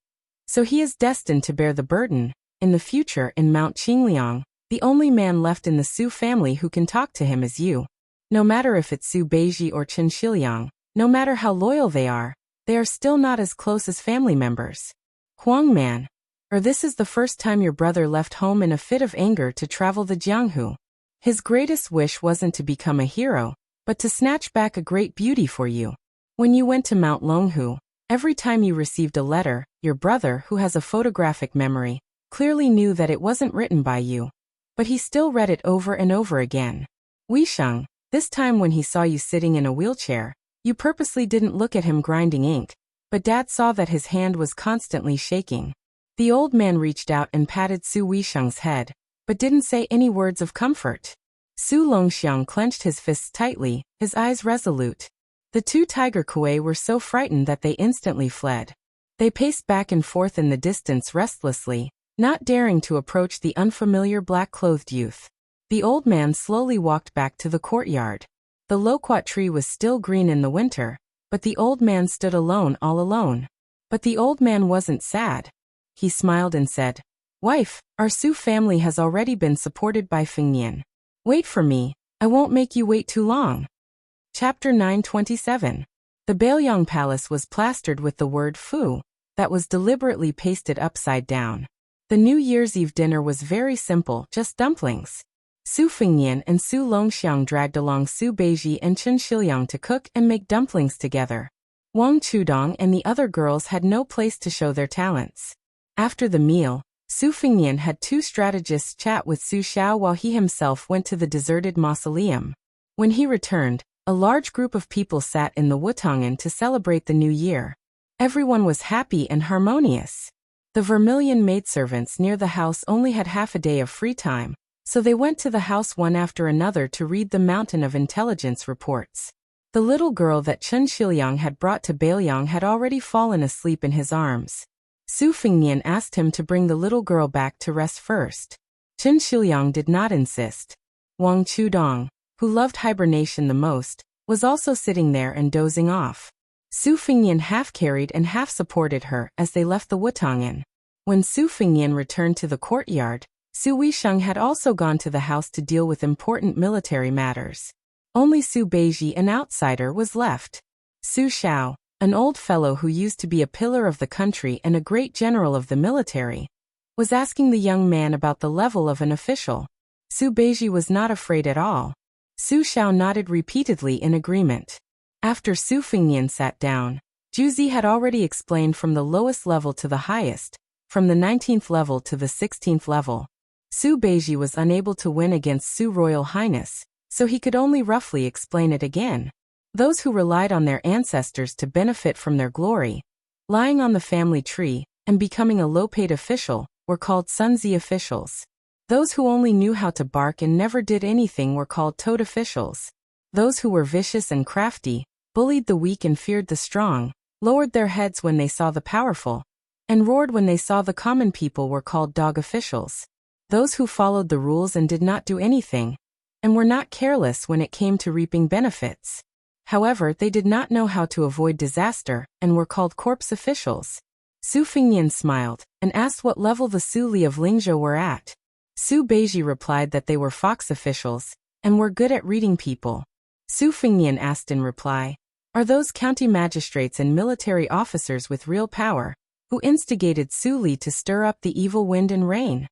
so he is destined to bear the burden. In the future in Mount Qingliang, the only man left in the Su family who can talk to him is you. No matter if it's Su Beiji or Chen Shiliang, no matter how loyal they are still not as close as family members. Huang Man, this is the first time your brother left home in a fit of anger to travel the Jianghu. His greatest wish wasn't to become a hero, but to snatch back a great beauty for you. When you went to Mount Longhu, every time you received a letter, your brother, who has a photographic memory, clearly knew that it wasn't written by you. But he still read it over and over again. Wei Sheng, this time when he saw you sitting in a wheelchair, you purposely didn't look at him grinding ink, but Dad saw that his hand was constantly shaking. The old man reached out and patted Su Weisheng's head, but didn't say any words of comfort. Su Longxiang clenched his fists tightly, his eyes resolute. The two tiger kuei were so frightened that they instantly fled. They paced back and forth in the distance restlessly, not daring to approach the unfamiliar black-clothed youth. The old man slowly walked back to the courtyard. The loquat tree was still green in the winter, but the old man stood alone all alone. But the old man wasn't sad. He smiled and said, "Wife, our Su family has already been supported by Fengnian. Wait for me, I won't make you wait too long." Chapter 927. The Baoyang Palace was plastered with the word Fu, that was deliberately pasted upside down. The New Year's Eve dinner was very simple, just dumplings. Su Fengnian and Su Longxiang dragged along Su Beiji and Chen Shiliang to cook and make dumplings together. Wang Chudong and the other girls had no place to show their talents. After the meal, Su Fengnian had two strategists chat with Su Xiao while he himself went to the deserted mausoleum. When he returned, a large group of people sat in the Wutongan to celebrate the new year. Everyone was happy and harmonious. The Vermilion maidservants near the house only had half a day of free time, so they went to the house one after another to read the mountain of intelligence reports. The little girl that Chen Shiliang had brought to Baoyang had already fallen asleep in his arms. Su Fengnian asked him to bring the little girl back to rest first. Chen Shiliang did not insist. Wang Chudong, who loved hibernation the most, was also sitting there and dozing off. Su Fengnian half carried and half supported her as they left the Wutongan. When Su Fengnian returned to the courtyard, Su Weisheng had also gone to the house to deal with important military matters. Only Su Beiji, an outsider, was left. Su Xiao, an old fellow who used to be a pillar of the country and a great general of the military, was asking the young man about the level of an official. Su Beiji was not afraid at all. Su Xiao nodded repeatedly in agreement. After Su Fengnian sat down, Juzi had already explained from the lowest level to the highest, from the 19th level to the 16th level. Su Beiji was unable to win against Su Royal Highness, so he could only roughly explain it again. Those who relied on their ancestors to benefit from their glory, lying on the family tree, and becoming a low-paid official, were called Sunzi officials. Those who only knew how to bark and never did anything were called toad officials. Those who were vicious and crafty, bullied the weak and feared the strong, lowered their heads when they saw the powerful, and roared when they saw the common people were called dog officials. Those who followed the rules and did not do anything, and were not careless when it came to reaping benefits. However, they did not know how to avoid disaster, and were called corpse officials. Su Fengnian smiled, and asked what level the Su Li of Lingzhou were at. Su Beiji replied that they were fox officials, and were good at reading people. Su Fengnian asked in reply, "Are those county magistrates and military officers with real power, who instigated Su Li to stir up the evil wind and rain?"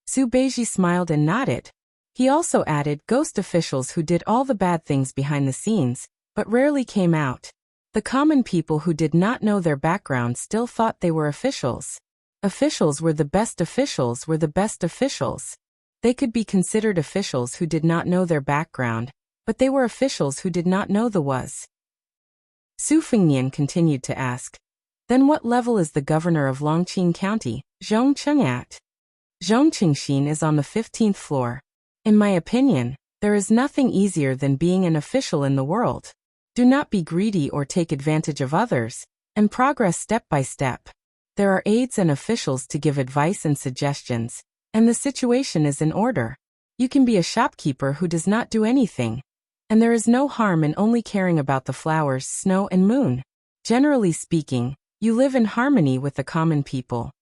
Su Beiji smiled and nodded. He also added ghost officials who did all the bad things behind the scenes, but rarely came out. The common people who did not know their background still thought they were officials. Officials were the best officials were the best officials. They could be considered officials who did not know their background, but they were officials who did not know the was. Su Fengnian continued to ask, "Then what level is the governor of Longqing County, Zhongcheng, at?" Zhongqing is on the 15th floor. In my opinion, there is nothing easier than being an official in the world. Do not be greedy or take advantage of others, and progress step by step. There are aides and officials to give advice and suggestions, and the situation is in order. You can be a shopkeeper who does not do anything, and there is no harm in only caring about the flowers, snow, and moon. Generally speaking, you live in harmony with the common people.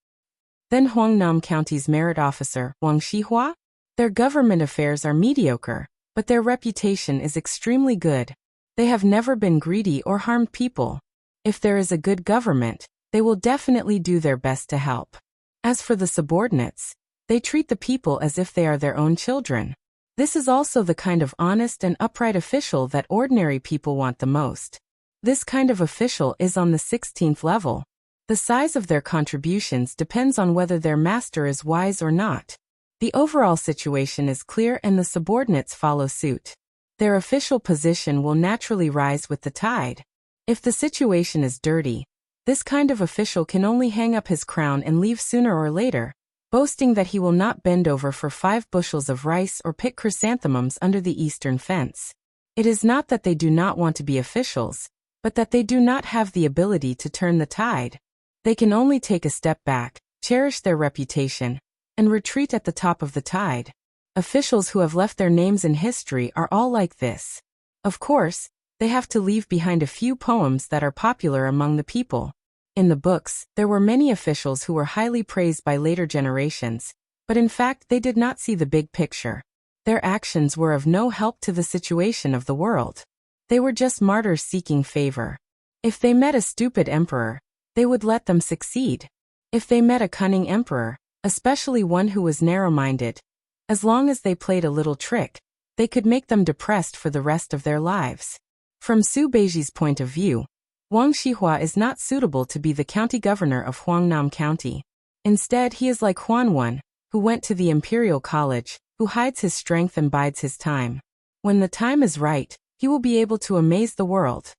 Then Huangnam County's merit officer, Wang Shihua? Their government affairs are mediocre, but their reputation is extremely good. They have never been greedy or harmed people. If there is a good government, they will definitely do their best to help. As for the subordinates, they treat the people as if they are their own children. This is also the kind of honest and upright official that ordinary people want the most. This kind of official is on the 16th level. The size of their contributions depends on whether their master is wise or not. The overall situation is clear and the subordinates follow suit. Their official position will naturally rise with the tide. If the situation is dirty, this kind of official can only hang up his crown and leave sooner or later, boasting that he will not bend over for 5 bushels of rice or pick chrysanthemums under the eastern fence. It is not that they do not want to be officials, but that they do not have the ability to turn the tide. They can only take a step back, cherish their reputation, and retreat at the top of the tide. Officials who have left their names in history are all like this. Of course, they have to leave behind a few poems that are popular among the people. In the books, there were many officials who were highly praised by later generations, but in fact they did not see the big picture. Their actions were of no help to the situation of the world. They were just martyrs seeking favor. If they met a stupid emperor, they would let them succeed. If they met a cunning emperor, especially one who was narrow-minded, as long as they played a little trick, they could make them depressed for the rest of their lives. From Su Beiji's point of view, Wang Shihua is not suitable to be the county governor of Huangnam County. Instead, he is like Huan Wen, who went to the imperial college, who hides his strength and bides his time. When the time is right, he will be able to amaze the world.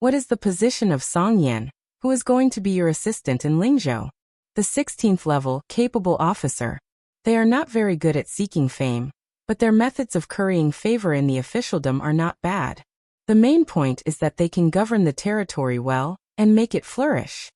What is the position of Song Yan, who is going to be your assistant in Lingzhou? The 16th level, capable officer. They are not very good at seeking fame, but their methods of currying favor in the officialdom are not bad. The main point is that they can govern the territory well, and make it flourish.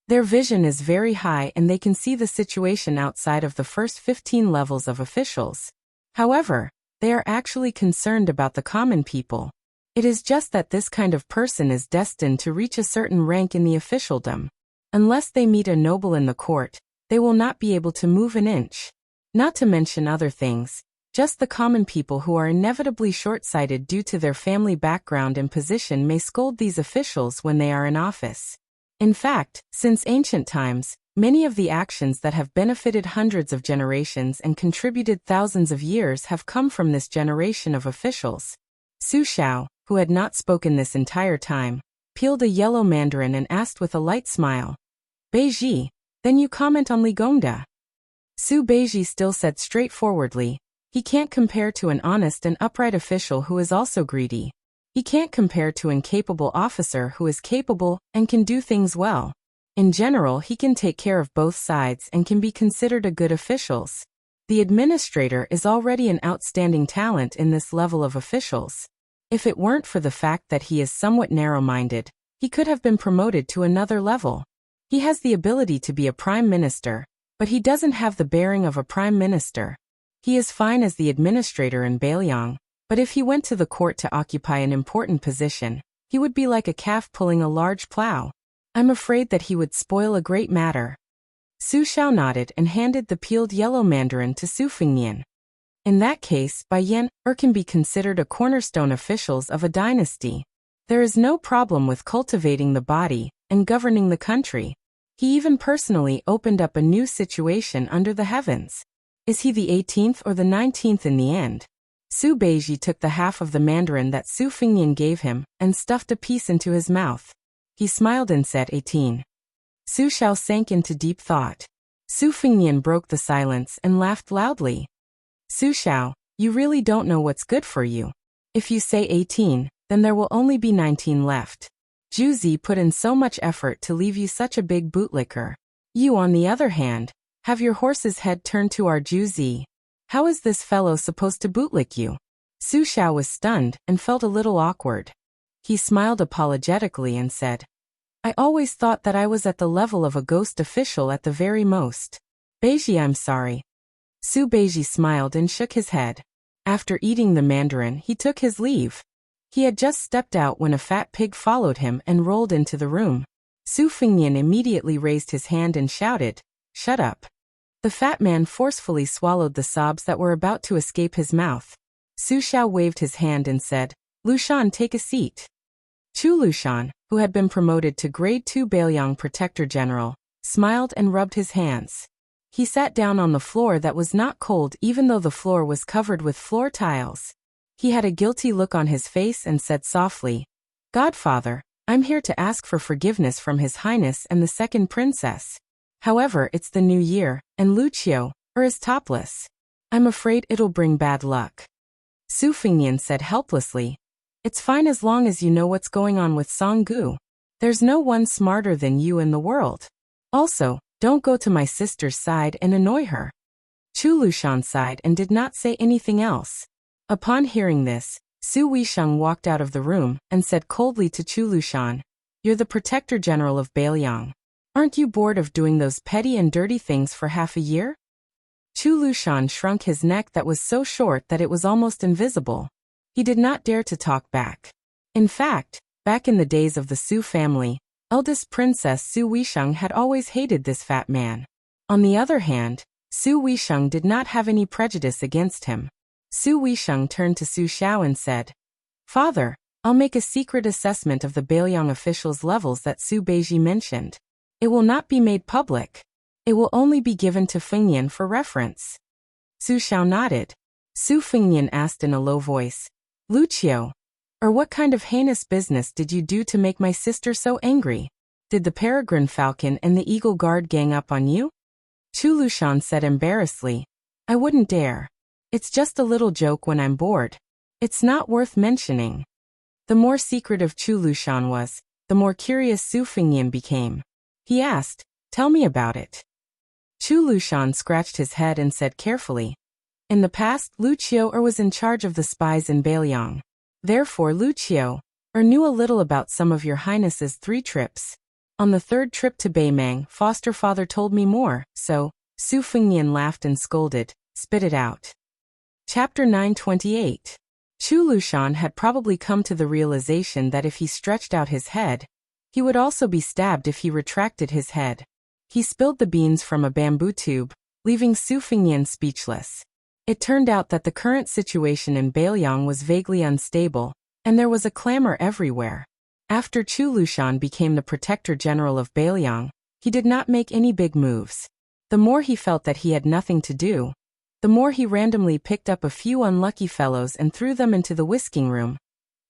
Their vision is very high and they can see the situation outside of the first 15 levels of officials. However, they are actually concerned about the common people. It is just that this kind of person is destined to reach a certain rank in the officialdom. Unless they meet a noble in the court, they will not be able to move an inch. Not to mention other things, just the common people who are inevitably short-sighted due to their family background and position may scold these officials when they are in office. In fact, since ancient times, many of the actions that have benefited hundreds of generations and contributed thousands of years have come from this generation of officials. Su Xiao, who had not spoken this entire time, peeled a yellow mandarin and asked with a light smile, "Beiji, then you comment on Li Gongda?" Su Beiji still said straightforwardly, "He can't compare to an honest and upright official who is also greedy. He can't compare to an incapable officer who is capable and can do things well. In general, he can take care of both sides and can be considered a good official. The administrator is already an outstanding talent in this level of officials. If it weren't for the fact that he is somewhat narrow-minded, he could have been promoted to another level. He has the ability to be a prime minister, but he doesn't have the bearing of a prime minister. He is fine as the administrator in Beiliang, but if he went to the court to occupy an important position, he would be like a calf pulling a large plow. I'm afraid that he would spoil a great matter." Su Xiao nodded and handed the peeled yellow mandarin to Su Fengnian. In that case, Bai Yan can be considered a cornerstone officials of a dynasty. There is no problem with cultivating the body and governing the country. He even personally opened up a new situation under the heavens. Is he the 18th or the 19th in the end? Su Beiji took the half of the mandarin that Su Fengnian gave him and stuffed a piece into his mouth. He smiled and said 18. Su Xiao sank into deep thought. Su Fengnian broke the silence and laughed loudly. "Su Xiao, you really don't know what's good for you. If you say 18, then there will only be 19 left. Zhu Zi put in so much effort to leave you such a big bootlicker. You, on the other hand, have your horse's head turned to our Zhu Zi. How is this fellow supposed to bootlick you?" Su Xiao was stunned and felt a little awkward. He smiled apologetically and said, "I always thought that I was at the level of a ghost official at the very most. Beiji, I'm sorry." Su Beiji smiled and shook his head. After eating the mandarin, he took his leave. He had just stepped out when a fat pig followed him and rolled into the room. Su Fengnian immediately raised his hand and shouted, "Shut up." The fat man forcefully swallowed the sobs that were about to escape his mouth. Su Xiao waved his hand and said, "Lushan, take a seat." Chu Lushan, who had been promoted to Grade 2 Beiliang Protector General, smiled and rubbed his hands. He sat down on the floor that was not cold even though the floor was covered with floor tiles. He had a guilty look on his face and said softly, "Godfather, I'm here to ask for forgiveness from His Highness and the second princess. However, it's the new year, and Lucio is topless. I'm afraid it'll bring bad luck. Su Fengnian said helplessly. It's fine as long as you know what's going on with Songgu. There's no one smarter than you in the world. Also, don't go to my sister's side and annoy her. Chu Lushan sighed and did not say anything else. Upon hearing this, Su Weisheng walked out of the room and said coldly to Chu Lushan, "You're the Protector General of Bailiang. Aren't you bored of doing those petty and dirty things for half a year?" Chu Lushan shrunk his neck that was so short that it was almost invisible. He did not dare to talk back. In fact, back in the days of the Su family, eldest Princess Su Weisheng had always hated this fat man. On the other hand, Su Weisheng did not have any prejudice against him. Su Weisheng turned to Su Xiao and said, "Father, I'll make a secret assessment of the Bailiang officials' levels that Su Beiji mentioned. It will not be made public. It will only be given to Fengnian for reference." Su Xiao nodded. Su Fengnian asked in a low voice, "Lucio, what kind of heinous business did you do to make my sister so angry? Did the Peregrine Falcon and the Eagle Guard gang up on you?" Chu Lushan said embarrassedly, "I wouldn't dare. It's just a little joke when I'm bored. It's not worth mentioning." The more secretive Chu Lushan was, the more curious Su Fengnian became. He asked, "Tell me about it." Chu Lushan scratched his head and said carefully, "In the past, Lucio was in charge of the spies in Bailiang. Therefore Lucio knew a little about some of your highness's 3 trips. On the 3rd trip to Beimang, foster father told me more, so..." Su Fengnian laughed and scolded, "Spit it out." Chapter 928. Chu Lushan had probably come to the realization that if he stretched out his head, he would also be stabbed if he retracted his head. He spilled the beans from a bamboo tube, leaving Su Fengnian speechless. It turned out that the current situation in Bailiang was vaguely unstable, and there was a clamor everywhere. After Chu Lushan became the Protector General of Bailiang, he did not make any big moves. The more he felt that he had nothing to do, the more he randomly picked up a few unlucky fellows and threw them into the whisking room,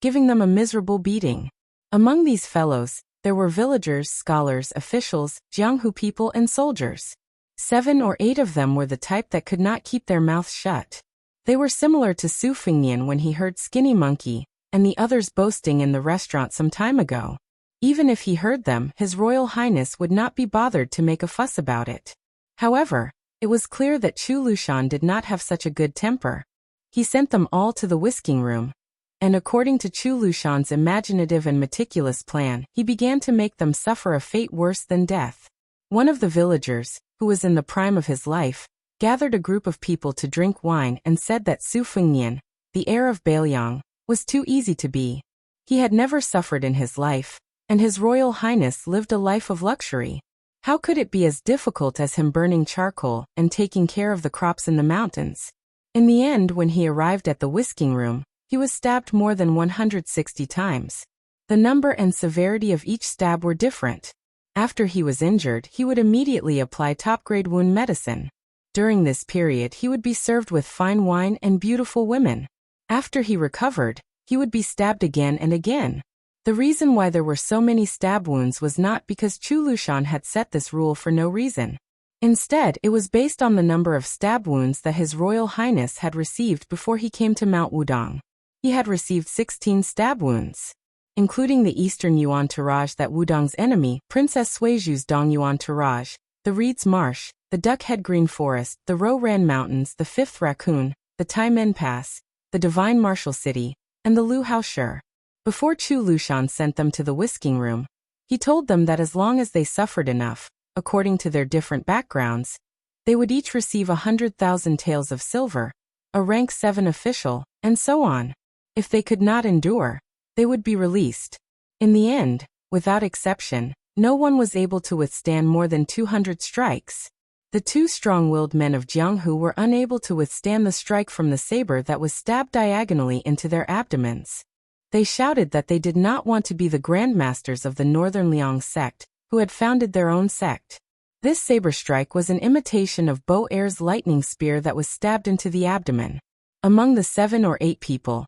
giving them a miserable beating. Among these fellows, there were villagers, scholars, officials, Jianghu people, and soldiers. 7 or 8 of them were the type that could not keep their mouths shut. They were similar to Su Fengnian when he heard Skinny Monkey and the others boasting in the restaurant some time ago. Even if he heard them, His Royal Highness would not be bothered to make a fuss about it. However, it was clear that Chu Lushan did not have such a good temper. He sent them all to the whisking room, and according to Chu Lushan's imaginative and meticulous plan, he began to make them suffer a fate worse than death. One of the villagers, who was in the prime of his life, gathered a group of people to drink wine and said that Su Fengnian, the heir of Bailiang, was too easy to be. He had never suffered in his life, and His Royal Highness lived a life of luxury. How could it be as difficult as him burning charcoal and taking care of the crops in the mountains? In the end, when he arrived at the whisking room, he was stabbed more than 160 times. The number and severity of each stab were different. After he was injured, he would immediately apply top-grade wound medicine. During this period, he would be served with fine wine and beautiful women. After he recovered, he would be stabbed again and again. The reason why there were so many stab wounds was not because Chu Lushan had set this rule for no reason. Instead, it was based on the number of stab wounds that His Royal Highness had received before he came to Mount Wudong. He had received 16 stab wounds, including the Eastern Yuan Tourage that Wudong's enemy, Princess Suizhu's Dong Yuan Tourage, the Reed's Marsh, the Duckhead Green Forest, the Ro-Ran Mountains, the Fifth Raccoon, the Taimen Pass, the Divine Martial City, and the Lu Hao Shi. Before Chu Lushan sent them to the whisking room, he told them that as long as they suffered enough, according to their different backgrounds, they would each receive 100,000 taels of silver, a rank 7 official, and so on. If they could not endure, they would be released. In the end, without exception, no one was able to withstand more than 200 strikes. The 2 strong-willed men of Jianghu were unable to withstand the strike from the saber that was stabbed diagonally into their abdomens. They shouted that they did not want to be the grandmasters of the Northern Liang sect, who had founded their own sect. This saber strike was an imitation of Bo Er's lightning spear that was stabbed into the abdomen. Among the 7 or 8 people,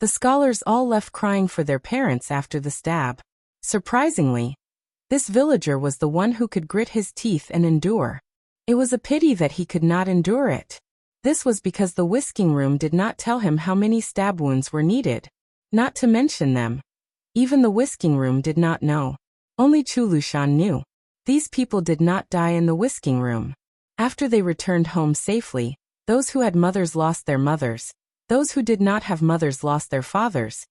the scholars all left crying for their parents after the stab. Surprisingly, this villager was the one who could grit his teeth and endure. It was a pity that he could not endure it. This was because the whisking room did not tell him how many stab wounds were needed. Not to mention them. Even the whisking room did not know. Only Chulushan knew. These people did not die in the whisking room. After they returned home safely, those who had mothers lost their mothers. Those who did not have mothers lost their fathers.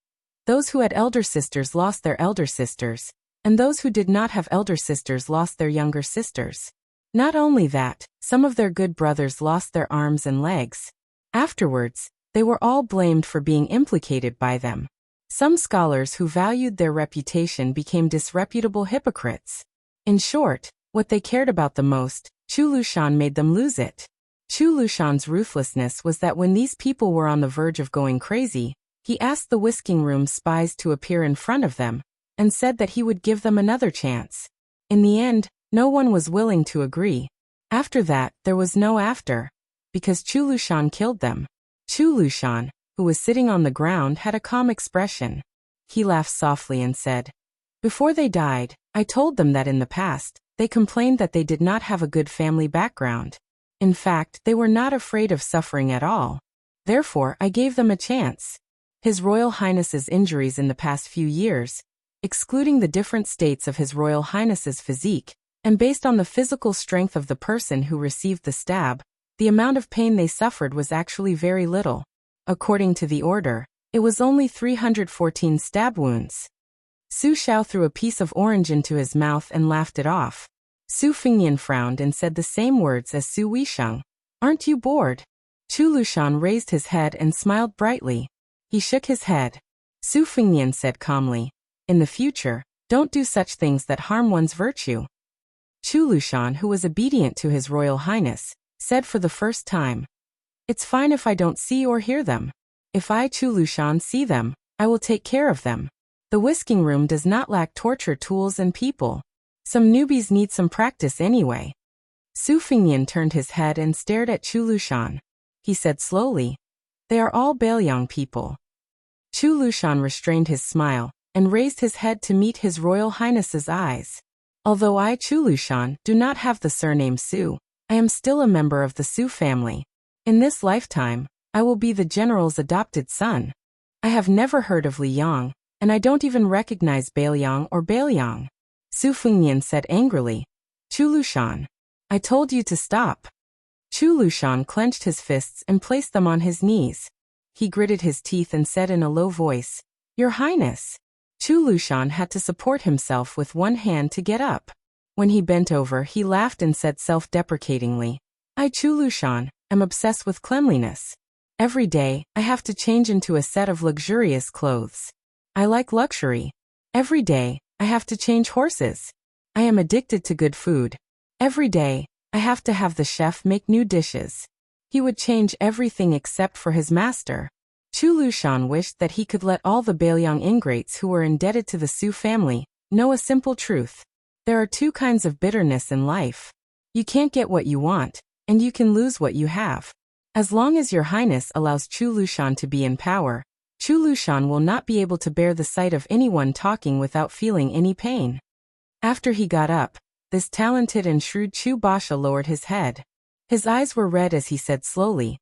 Those who had elder sisters lost their elder sisters. And those who did not have elder sisters lost their younger sisters. Not only that, some of their good brothers lost their arms and legs. Afterwards, they were all blamed for being implicated by them. Some scholars who valued their reputation became disreputable hypocrites. In short, what they cared about the most, Chulushan made them lose it. Chulushan's ruthlessness was that when these people were on the verge of going crazy, he asked the whisking room spies to appear in front of them, and said that he would give them another chance. In the end, no one was willing to agree. After that, there was no after, because Chulushan killed them. Chulushan, who was sitting on the ground, had a calm expression. He laughed softly and said, "Before they died, I told them that in the past, they complained that they did not have a good family background. In fact, they were not afraid of suffering at all. Therefore, I gave them a chance." His Royal Highness's injuries in the past few years, excluding the different states of His Royal Highness's physique, and based on the physical strength of the person who received the stab, the amount of pain they suffered was actually very little. According to the order, it was only 314 stab wounds. Su Xiao threw a piece of orange into his mouth and laughed it off. Su Fengnian frowned and said the same words as Su Weisheng. "Aren't you bored?" Chulushan raised his head and smiled brightly. He shook his head. Su Fengnian said calmly, "In the future, don't do such things that harm one's virtue." Chulushan, who was obedient to His Royal Highness, said for the first time, "It's fine if I don't see or hear them. If I, Chulushan, see them, I will take care of them. The whisking room does not lack torture tools and people. Some newbies need some practice anyway." Su Fengnian turned his head and stared at Chulushan. He said slowly, "They are all Bailiang people." Chulushan restrained his smile and raised his head to meet His Royal Highness's eyes. "Although I, Chulushan, do not have the surname Su, I am still a member of the Su family. In this lifetime, I will be the general's adopted son. I have never heard of Liang, and I don't even recognize Bailiang or Bailiang." Su Fengnian said angrily, "Chulushan, I told you to stop." Chulushan clenched his fists and placed them on his knees. He gritted his teeth and said in a low voice, "Your Highness." Chulushan had to support himself with one hand to get up. When he bent over, he laughed and said self-deprecatingly, "I, Chulushan, am obsessed with cleanliness. Every day, I have to change into a set of luxurious clothes. I like luxury. Every day, I have to change horses. I am addicted to good food. Every day, I have to have the chef make new dishes." He would change everything except for his master. Chulushan wished that he could let all the Bailiang ingrates who were indebted to the Su family know a simple truth. There are two kinds of bitterness in life. You can't get what you want, and you can lose what you have. As long as Your Highness allows Chulushan to be in power, Chulushan will not be able to bear the sight of anyone talking without feeling any pain. After he got up, this talented and shrewd Chu Basha lowered his head. His eyes were red as he said slowly,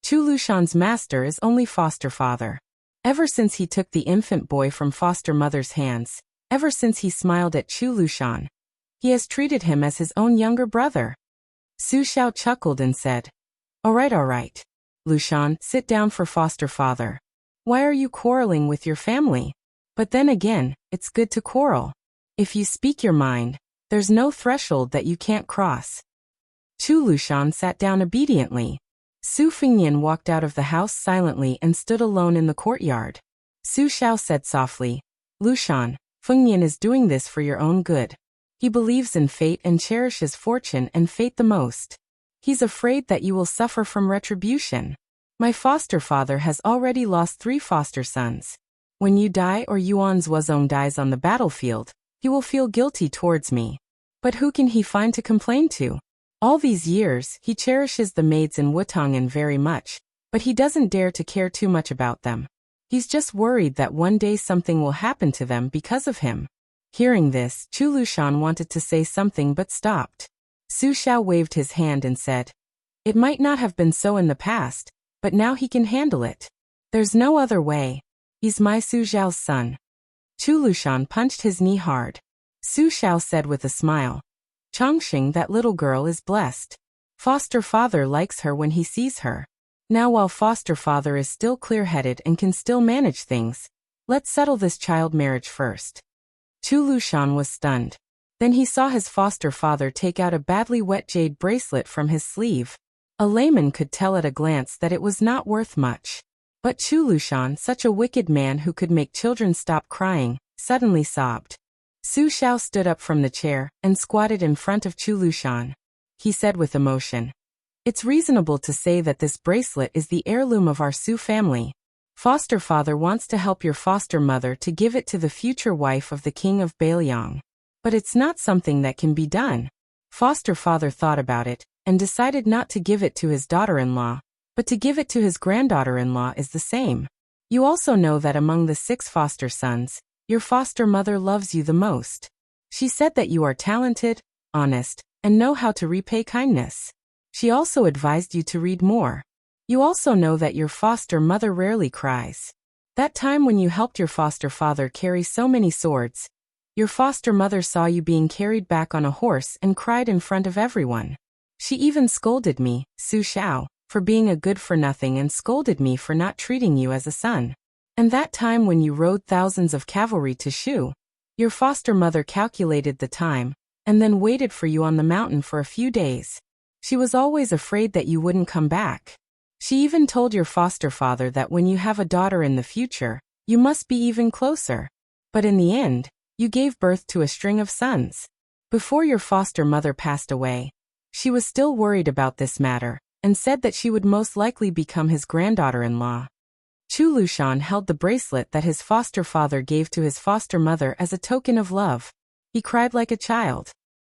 "Chulushan's master is only foster father. Ever since he took the infant boy from foster mother's hands, ever since he smiled at Chulushan, he has treated him as his own younger brother." Su Xiao chuckled and said, all right. Lushan, sit down for foster father. Why are you quarreling with your family? But then again, it's good to quarrel. If you speak your mind, there's no threshold that you can't cross. Chulushan sat down obediently. Su Fengnian walked out of the house silently and stood alone in the courtyard. Su Xiao said softly, "Lushan, Fengnian is doing this for your own good. He believes in fate and cherishes fortune and fate the most. He's afraid that you will suffer from retribution. My foster father has already lost 3 foster sons. When you die or Yuan Zuozong dies on the battlefield, he will feel guilty towards me. But who can he find to complain to? All these years, he cherishes the maids in Wutongan very much, but he doesn't dare to care too much about them. He's just worried that one day something will happen to them because of him. Hearing this, Chu Lushan wanted to say something but stopped. Su Xiao waved his hand and said, "It might not have been so in the past, but now he can handle it. There's no other way. He's my Su Xiao's son." Chu Lushan punched his knee hard. Su Xiao said with a smile, "Chongqing, that little girl is blessed. Foster father likes her when he sees her. Now while foster father is still clear-headed and can still manage things, let's settle this child marriage first." Chu Lushan was stunned. Then he saw his foster father take out a badly wet jade bracelet from his sleeve. A layman could tell at a glance that it was not worth much. But Chu Lushan, such a wicked man who could make children stop crying, suddenly sobbed. Su Xiao stood up from the chair and squatted in front of Chu Lushan. He said with emotion, "It's reasonable to say that this bracelet is the heirloom of our Su family. Foster father wants to help your foster mother to give it to the future wife of the king of Bailiang. But it's not something that can be done." Foster father thought about it and decided not to give it to his daughter-in-law, but to give it to his granddaughter-in-law is the same. You also know that among the 6 foster sons, your foster mother loves you the most. She said that you are talented, honest, and know how to repay kindness. She also advised you to read more. You also know that your foster mother rarely cries. That time when you helped your foster father carry so many swords, your foster mother saw you being carried back on a horse and cried in front of everyone. She even scolded me, Su Xiao, for being a good-for-nothing and scolded me for not treating you as a son. And that time when you rode thousands of cavalry to Shu, your foster mother calculated the time, and then waited for you on the mountain for a few days. She was always afraid that you wouldn't come back. She even told your foster father that when you have a daughter in the future, you must be even closer. But in the end, you gave birth to a string of sons. Before your foster mother passed away, she was still worried about this matter, and said that she would most likely become his granddaughter-in-law. Chu Lushan held the bracelet that his foster father gave to his foster mother as a token of love. He cried like a child.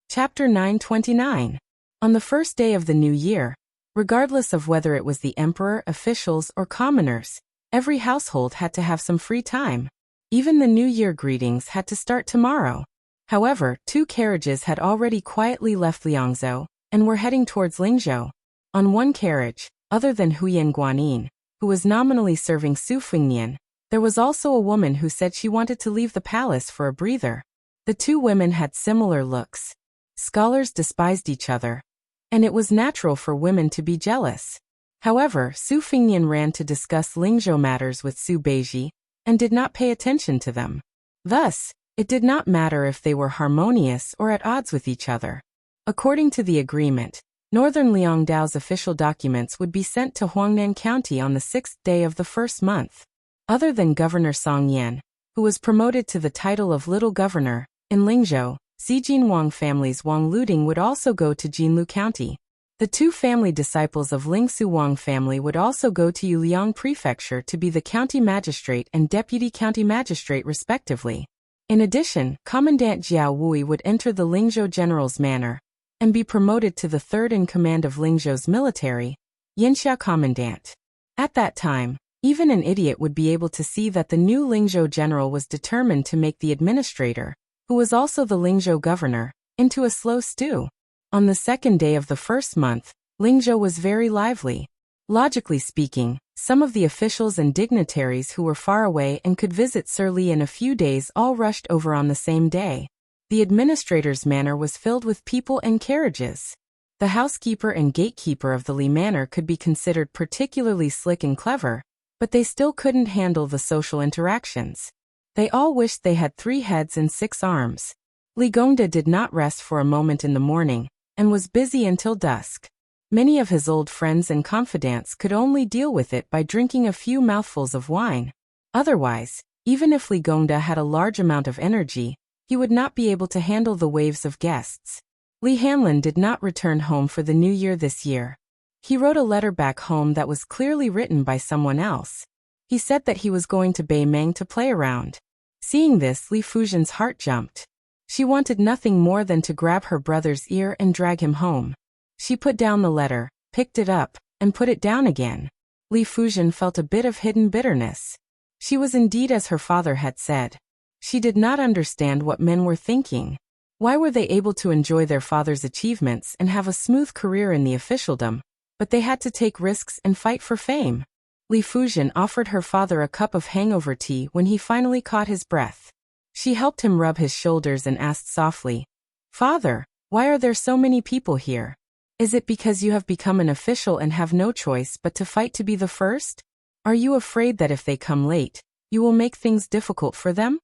Chapter 929. On the first day of the new year, regardless of whether it was the emperor, officials, or commoners, every household had to have some free time. Even the New Year greetings had to start tomorrow. However, 2 carriages had already quietly left Liangzhou and were heading towards Lingzhou. On one carriage, other than Huyan Guanyin, who was nominally serving Su Fengnian, there was also a woman who said she wanted to leave the palace for a breather. The 2 women had similar looks. Scholars despised each other, and it was natural for women to be jealous. However, Su Fengnian ran to discuss Lingzhou matters with Su Beiji, and did not pay attention to them. Thus, it did not matter if they were harmonious or at odds with each other. According to the agreement, Northern Liangdao's official documents would be sent to Huangnan County on the 6th day of the first month. Other than Governor Song Yan, who was promoted to the title of Little Governor, in Lingzhou, Xijin Wang family's Wang Luding would also go to Jinlu County. The 2 family disciples of Lingsu Wang family would also go to Yuliang Prefecture to be the county magistrate and deputy county magistrate respectively. In addition, Commandant Jiao Wui would enter the Lingzhou general's manor and be promoted to the 3rd in command of Lingzhou's military, Yanxia Commandant. At that time, even an idiot would be able to see that the new Lingzhou general was determined to make the administrator, who was also the Lingzhou governor, into a slow stew. On the 2nd day of the first month, Lingzhou was very lively. Logically speaking, some of the officials and dignitaries who were far away and could visit Sir Li in a few days all rushed over on the same day. The administrator's manor was filled with people and carriages. The housekeeper and gatekeeper of the Li manor could be considered particularly slick and clever, but they still couldn't handle the social interactions. They all wished they had 3 heads and 6 arms. Li Gongda did not rest for a moment in the morning, and was busy until dusk. Many of his old friends and confidants could only deal with it by drinking a few mouthfuls of wine. Otherwise, even if Li Gongda had a large amount of energy, he would not be able to handle the waves of guests. Li Hanlin did not return home for the new year this year. He wrote a letter back home that was clearly written by someone else. He said that he was going to Beimeng to play around. Seeing this, Li Fujian's heart jumped. She wanted nothing more than to grab her brother's ear and drag him home. She put down the letter, picked it up, and put it down again. Li Fujian felt a bit of hidden bitterness. She was indeed as her father had said. She did not understand what men were thinking. Why were they able to enjoy their father's achievements and have a smooth career in the officialdom, but they had to take risks and fight for fame? Li Fujian offered her father a cup of hangover tea when he finally caught his breath. She helped him rub his shoulders and asked softly, "Father, why are there so many people here? Is it because you have become an official and have no choice but to fight to be the first? Are you afraid that if they come late, you will make things difficult for them?"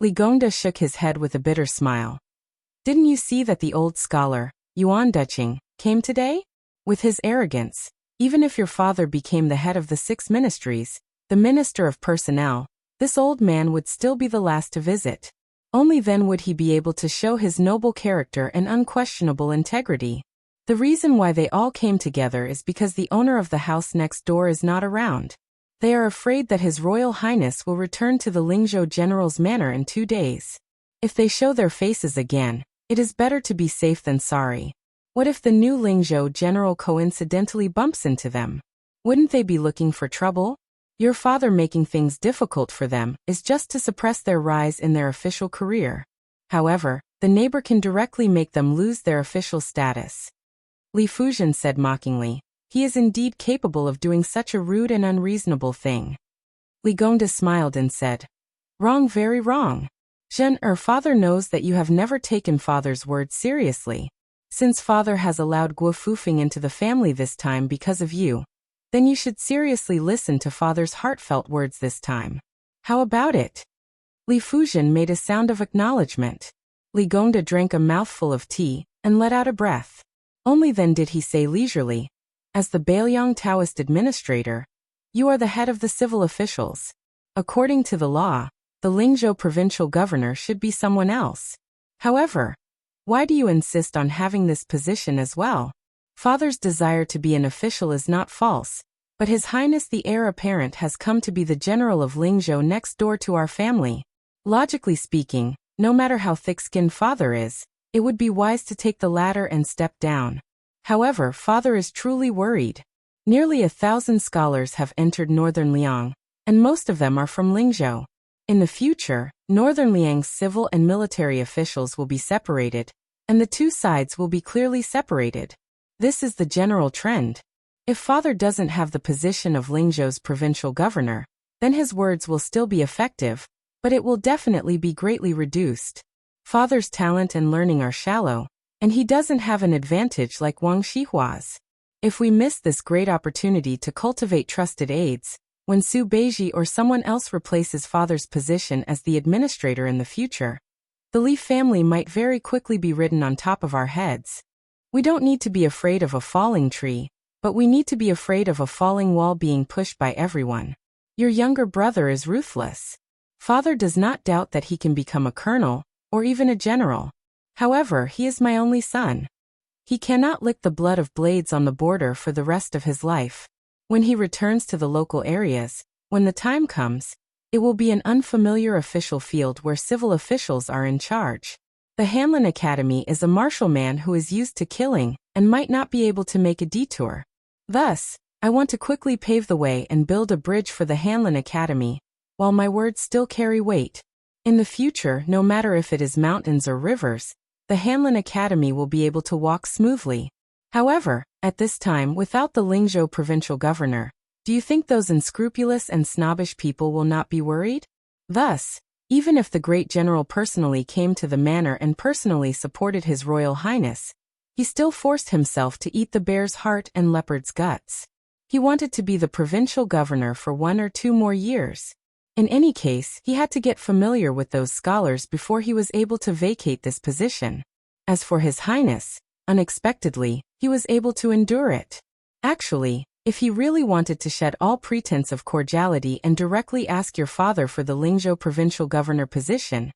Li Gongda shook his head with a bitter smile. "Didn't you see that the old scholar, Yuan Ducheng, came today? With his arrogance, even if your father became the head of the 6 ministries, the minister of personnel, this old man would still be the last to visit. Only then would he be able to show his noble character and unquestionable integrity. The reason why they all came together is because the owner of the house next door is not around. They are afraid that His Royal Highness will return to the Lingzhou General's manor in 2 days. If they show their faces again, it is better to be safe than sorry. What if the new Lingzhou General coincidentally bumps into them? Wouldn't they be looking for trouble? Your father making things difficult for them is just to suppress their rise in their official career. However, the neighbor can directly make them lose their official status." Li Fujian said mockingly, "He is indeed capable of doing such a rude and unreasonable thing." Li Gongda smiled and said, "Wrong, very wrong. Father knows that you have never taken father's word seriously. Since father has allowed Guo Fufing into the family this time because of you, then you should seriously listen to father's heartfelt words this time. How about it?" Li Fujian made a sound of acknowledgement. Li Gongda drank a mouthful of tea and let out a breath. Only then did he say leisurely, "As the Bailiang Taoist administrator, you are the head of the civil officials. According to the law, the Lingzhou provincial governor should be someone else. However, why do you insist on having this position as well? Father's desire to be an official is not false, but His Highness the heir apparent has come to be the general of Lingzhou next door to our family. Logically speaking, no matter how thick-skinned father is, it would be wise to take the latter and step down. However, father is truly worried. Nearly 1,000 scholars have entered Northern Liang, and most of them are from Lingzhou. In the future, Northern Liang's civil and military officials will be separated, and the 2 sides will be clearly separated. This is the general trend. If father doesn't have the position of Lingzhou's provincial governor, then his words will still be effective, but it will definitely be greatly reduced. Father's talent and learning are shallow, and he doesn't have an advantage like Wang Shihua's. If we miss this great opportunity to cultivate trusted aides, when Su Beiji or someone else replaces father's position as the administrator in the future, the Li family might very quickly be ridden on top of our heads. We don't need to be afraid of a falling tree, but we need to be afraid of a falling wall being pushed by everyone. Your younger brother is ruthless. Father does not doubt that he can become a colonel, or even a general. However, he is my only son. He cannot lick the blood of blades on the border for the rest of his life. When he returns to the local areas, when the time comes, it will be an unfamiliar official field where civil officials are in charge. The Hanlin Academy is a martial man who is used to killing and might not be able to make a detour. Thus, I want to quickly pave the way and build a bridge for the Hanlin Academy, while my words still carry weight. In the future, no matter if it is mountains or rivers, the Hanlin Academy will be able to walk smoothly. However, at this time, without the Lingzhou provincial governor, do you think those unscrupulous and snobbish people will not be worried? Thus, even if the great general personally came to the manor and personally supported His Royal Highness, he still forced himself to eat the bear's heart and leopard's guts. He wanted to be the provincial governor for 1 or 2 more years. In any case, he had to get familiar with those scholars before he was able to vacate this position. As for His Highness, unexpectedly, he was able to endure it. Actually, if he really wanted to shed all pretense of cordiality and directly ask your father for the Lingzhou provincial governor position,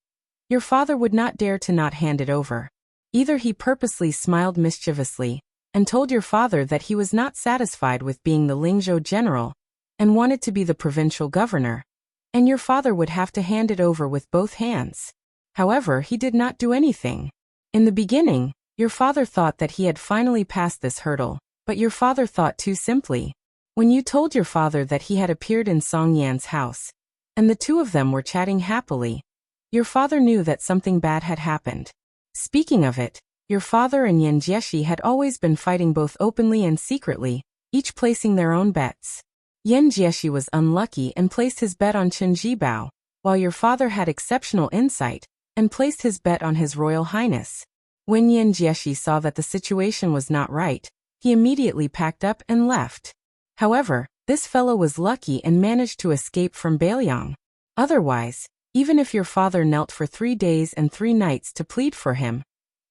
your father would not dare to not hand it over. Either he purposely smiled mischievously and told your father that he was not satisfied with being the Lingzhou general and wanted to be the provincial governor, and your father would have to hand it over with both hands. However, he did not do anything. In the beginning, your father thought that he had finally passed this hurdle, but your father thought too simply. When you told your father that he had appeared in Song Yan's house, and the 2 of them were chatting happily, Your father knew that something bad had happened. Speaking of it, your father and Yin Jieshi had always been fighting both openly and secretly, each placing their own bets. Yin Jieshi was unlucky and placed his bet on Qin Jibao, while your father had exceptional insight and placed his bet on His Royal Highness. When Yin Jieshi saw that the situation was not right, he immediately packed up and left. However, this fellow was lucky and managed to escape from Bailiang. Otherwise, even if your father knelt for 3 days and 3 nights to plead for him,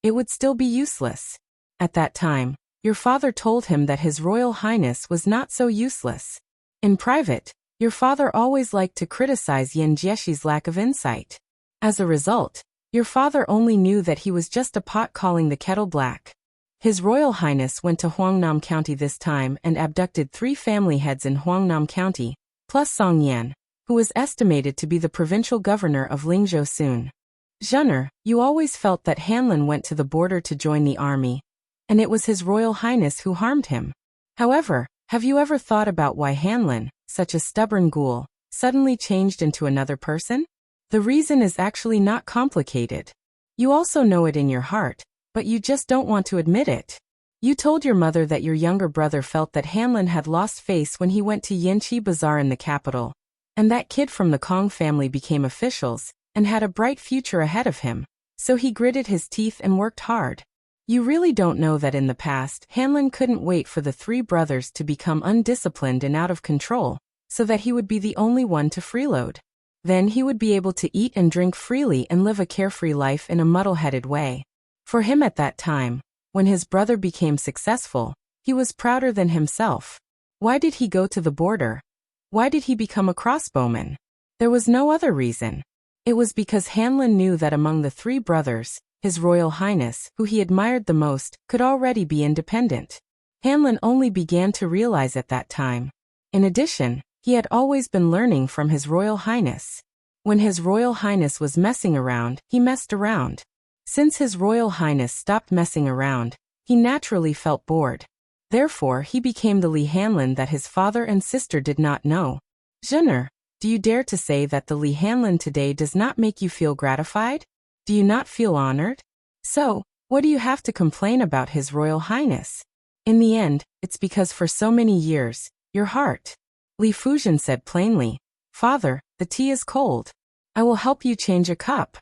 it would still be useless. At that time, your father told him that His Royal Highness was not so useless. In private, your father always liked to criticize Yin Jieshi's lack of insight. As a result, your father only knew that he was just a pot calling the kettle black. His Royal Highness went to Huangnam County this time and abducted 3 family heads in Huangnam County, plus Song Yan, who was estimated to be the provincial governor of Lingzhou soon. Zhener, you always felt that Hanlin went to the border to join the army, and it was His Royal Highness who harmed him. However, have you ever thought about why Hanlin, such a stubborn ghoul, suddenly changed into another person? The reason is actually not complicated. You also know it in your heart, but you just don't want to admit it. You told your mother that your younger brother felt that Hanlin had lost face when he went to Yinqi Bazaar in the capital, and that kid from the Kong family became officials and had a bright future ahead of him, so he gritted his teeth and worked hard. You really don't know that in the past, Hanlin couldn't wait for the 3 brothers to become undisciplined and out of control, so that he would be the only one to freeload. Then he would be able to eat and drink freely and live a carefree life in a muddle-headed way. For him at that time, when his brother became successful, he was prouder than himself. Why did he go to the border? Why did he become a crossbowman? There was no other reason. It was because Hanlin knew that among the 3 brothers, His Royal Highness, who he admired the most, could already be independent. Hanlin only began to realize at that time. In addition, he had always been learning from His Royal Highness. When His Royal Highness was messing around, he messed around. Since His Royal Highness stopped messing around, he naturally felt bored. Therefore, he became the Li Hanlin that his father and sister did not know. Zhener, do you dare to say that the Li Hanlin today does not make you feel gratified? Do you not feel honored? So, what do you have to complain about His Royal Highness? In the end, it's because for so many years, your heart. Li Fujian said plainly, Father, the tea is cold. I will help you change a cup.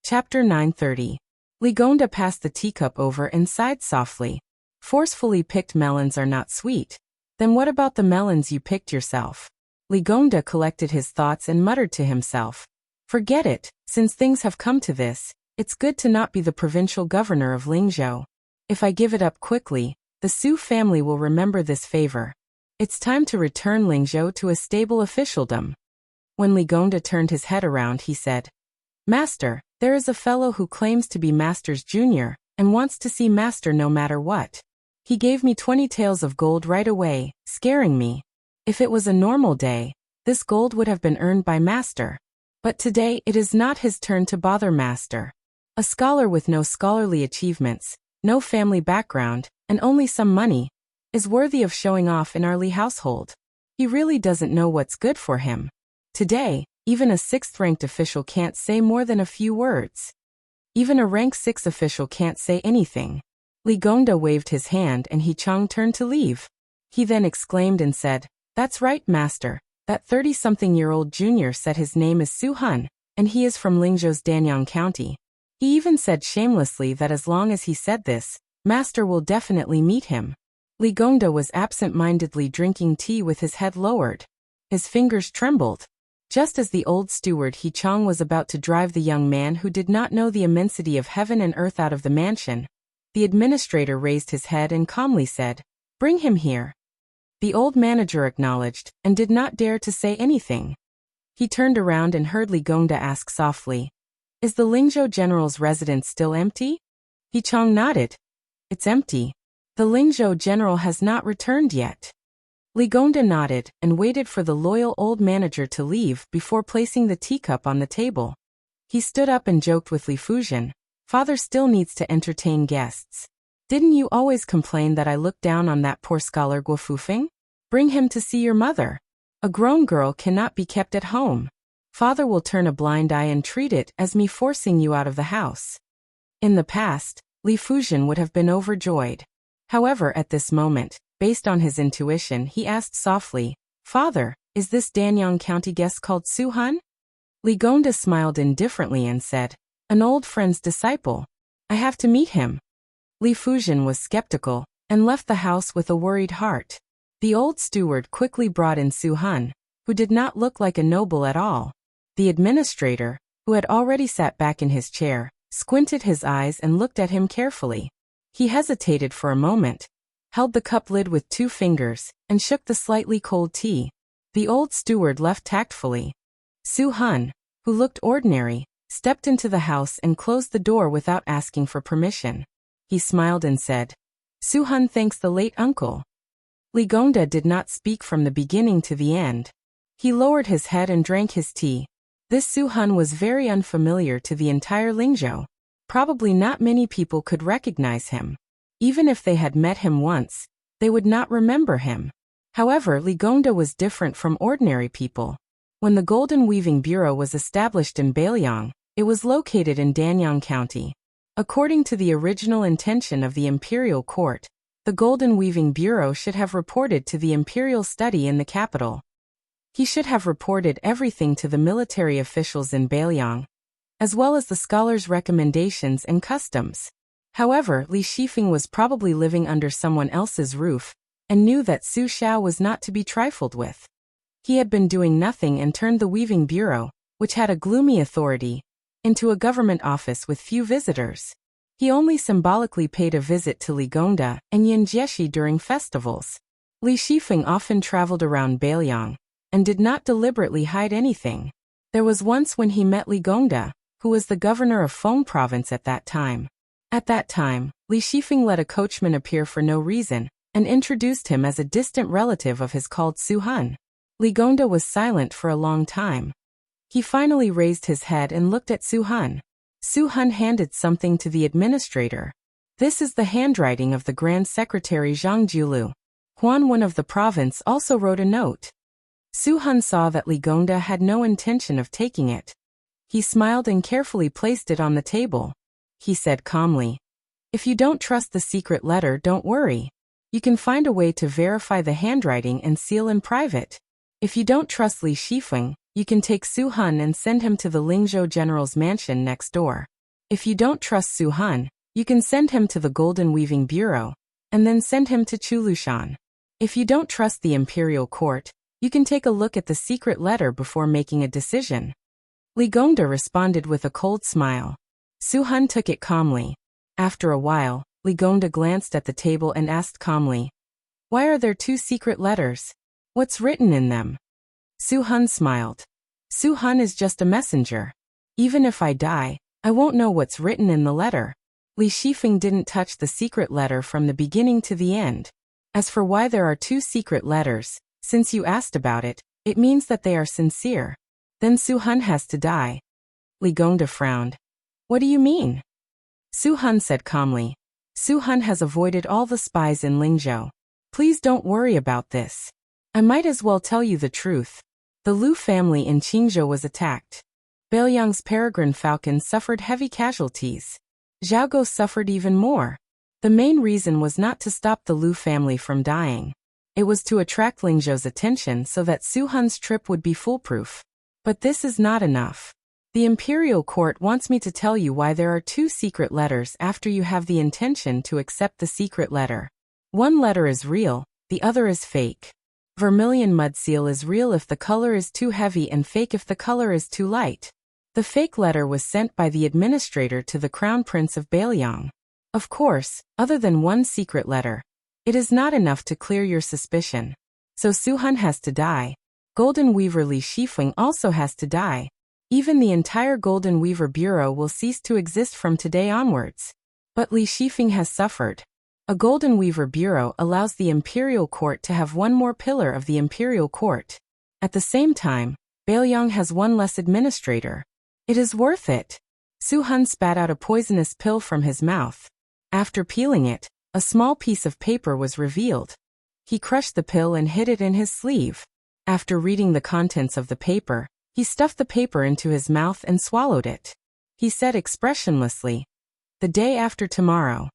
Chapter 930. Li Gongda passed the teacup over and sighed softly. Forcefully picked melons are not sweet. Then what about the melons you picked yourself? Li Gongda collected his thoughts and muttered to himself. Forget it, since things have come to this, it's good to not be the provincial governor of Lingzhou. If I give it up quickly, the Su family will remember this favor. It's time to return Lingzhou to a stable officialdom. When Li Gongda turned his head around, he said, Master, there is a fellow who claims to be Master's junior, and wants to see Master no matter what. He gave me 20 taels of gold right away, scaring me. If it was a normal day, this gold would have been earned by Master. But today it is not his turn to bother Master. A scholar with no scholarly achievements, no family background, and only some money, is worthy of showing off in our Li household. He really doesn't know what's good for him. Today, even a 6th-ranked official can't say more than a few words. Even a rank 6 official can't say anything. Li Gongda waved his hand and He Chang turned to leave. He then exclaimed and said, That's right, Master. That 30-something-year-old junior said his name is Su Hun, and he is from Lingzhou's Danyang County. He even said shamelessly that as long as he said this, Master will definitely meet him. Li Gongda was absent-mindedly drinking tea with his head lowered. His fingers trembled. Just as the old steward He Chang was about to drive the young man who did not know the immensity of heaven and earth out of the mansion, the administrator raised his head and calmly said, Bring him here. The old manager acknowledged, and did not dare to say anything. He turned around and heard Li Gongda ask softly, Is the Lingzhou general's residence still empty? He Chang nodded. It's empty. The Lingzhou general has not returned yet. Li Gongda nodded and waited for the loyal old manager to leave before placing the teacup on the table. He stood up and joked with Li Fujian, Father still needs to entertain guests. Didn't you always complain that I looked down on that poor scholar Guo Fufeng? Bring him to see your mother. A grown girl cannot be kept at home. Father will turn a blind eye and treat it as me forcing you out of the house. In the past, Li Fuzhen would have been overjoyed. However, at this moment, based on his intuition, he asked softly, "Father, is this Danyang County guest called Su-han?" Li Gongda smiled indifferently and said, "An old friend's disciple. I have to meet him." Li Fuzhen was skeptical and left the house with a worried heart. The old steward quickly brought in Su-han, who did not look like a noble at all. The administrator, who had already sat back in his chair, squinted his eyes and looked at him carefully. He hesitated for a moment, held the cup lid with 2 fingers, and shook the slightly cold tea. The old steward left tactfully. Su-han, who looked ordinary, stepped into the house and closed the door without asking for permission. He smiled and said, "Su-han thanks the late uncle." Li Gongda did not speak from the beginning to the end. He lowered his head and drank his tea. This Su-han was very unfamiliar to the entire Lingzhou. Probably not many people could recognize him. Even if they had met him once, they would not remember him. However, Li Gongda was different from ordinary people. When the Golden Weaving Bureau was established in Bailiang, it was located in Danyang County. According to the original intention of the imperial court, the Golden Weaving Bureau should have reported to the imperial study in the capital. He should have reported everything to the military officials in Bailiang, as well as the scholars' recommendations and customs. However, Li Shifeng was probably living under someone else's roof, and knew that Su Xiao was not to be trifled with. He had been doing nothing and turned the Weaving Bureau, which had a gloomy authority, into a government office with few visitors. He only symbolically paid a visit to Li Gongda and Yin Jieshi during festivals. Li Shifeng often traveled around Bailiang, and did not deliberately hide anything. There was once when he met Li Gongda, who was the governor of Feng province at that time. At that time, Li Shifeng let a coachman appear for no reason, and introduced him as a distant relative of his called Su-han. Li Gongda was silent for a long time. He finally raised his head and looked at Su-han. Su-han handed something to the administrator. "This is the handwriting of the Grand Secretary Zhang Julu. Huan Wen of the province also wrote a note." Su-han saw that Li Gongda had no intention of taking it. He smiled and carefully placed it on the table. He said calmly, "If you don't trust the secret letter, don't worry. You can find a way to verify the handwriting and seal in private. If you don't trust Li Shifeng, you can take Su-han and send him to the Lingzhou general's mansion next door. If you don't trust Su-han, you can send him to the Golden Weaving Bureau, and then send him to Chulushan. If you don't trust the imperial court, you can take a look at the secret letter before making a decision." Li Gongda responded with a cold smile. Su-han took it calmly. After a while, Li Gongda glanced at the table and asked calmly, "Why are there 2 secret letters? What's written in them?" Su-han smiled. "Su-han is just a messenger. Even if I die, I won't know what's written in the letter." Li Shifeng didn't touch the secret letter from the beginning to the end. As for why there are 2 secret letters, since you asked about it, it means that they are sincere. Then Su-han has to die. Li Gongda frowned. "What do you mean?" Su-han said calmly, "Su-han has avoided all the spies in Lingzhou. Please don't worry about this. I might as well tell you the truth. The Lu family in Qingzhou was attacked. Bailiang's peregrine falcon suffered heavy casualties. Zhaogo suffered even more. The main reason was not to stop the Lu family from dying. It was to attract Lingzhou's attention so that Su-han's trip would be foolproof. But this is not enough. The imperial court wants me to tell you why there are 2 secret letters after you have the intention to accept the secret letter. One letter is real, the other is fake. Vermilion mud seal is real if the color is too heavy and fake if the color is too light. The fake letter was sent by the administrator to the Crown Prince of Bailiang. Of course, other than one secret letter, it is not enough to clear your suspicion. So Su-han has to die. Golden Weaver Li Shifeng also has to die. Even the entire Golden Weaver Bureau will cease to exist from today onwards. But Li Shifeng has suffered. A Golden Weaver Bureau allows the imperial court to have one more pillar of the imperial court. At the same time, Bailiang has one less administrator. It is worth it. Su-han spat out a poisonous pill from his mouth. After peeling it, a small piece of paper was revealed. He crushed the pill and hid it in his sleeve. After reading the contents of the paper, He stuffed the paper into his mouth and swallowed it. He said expressionlessly, "The day after tomorrow."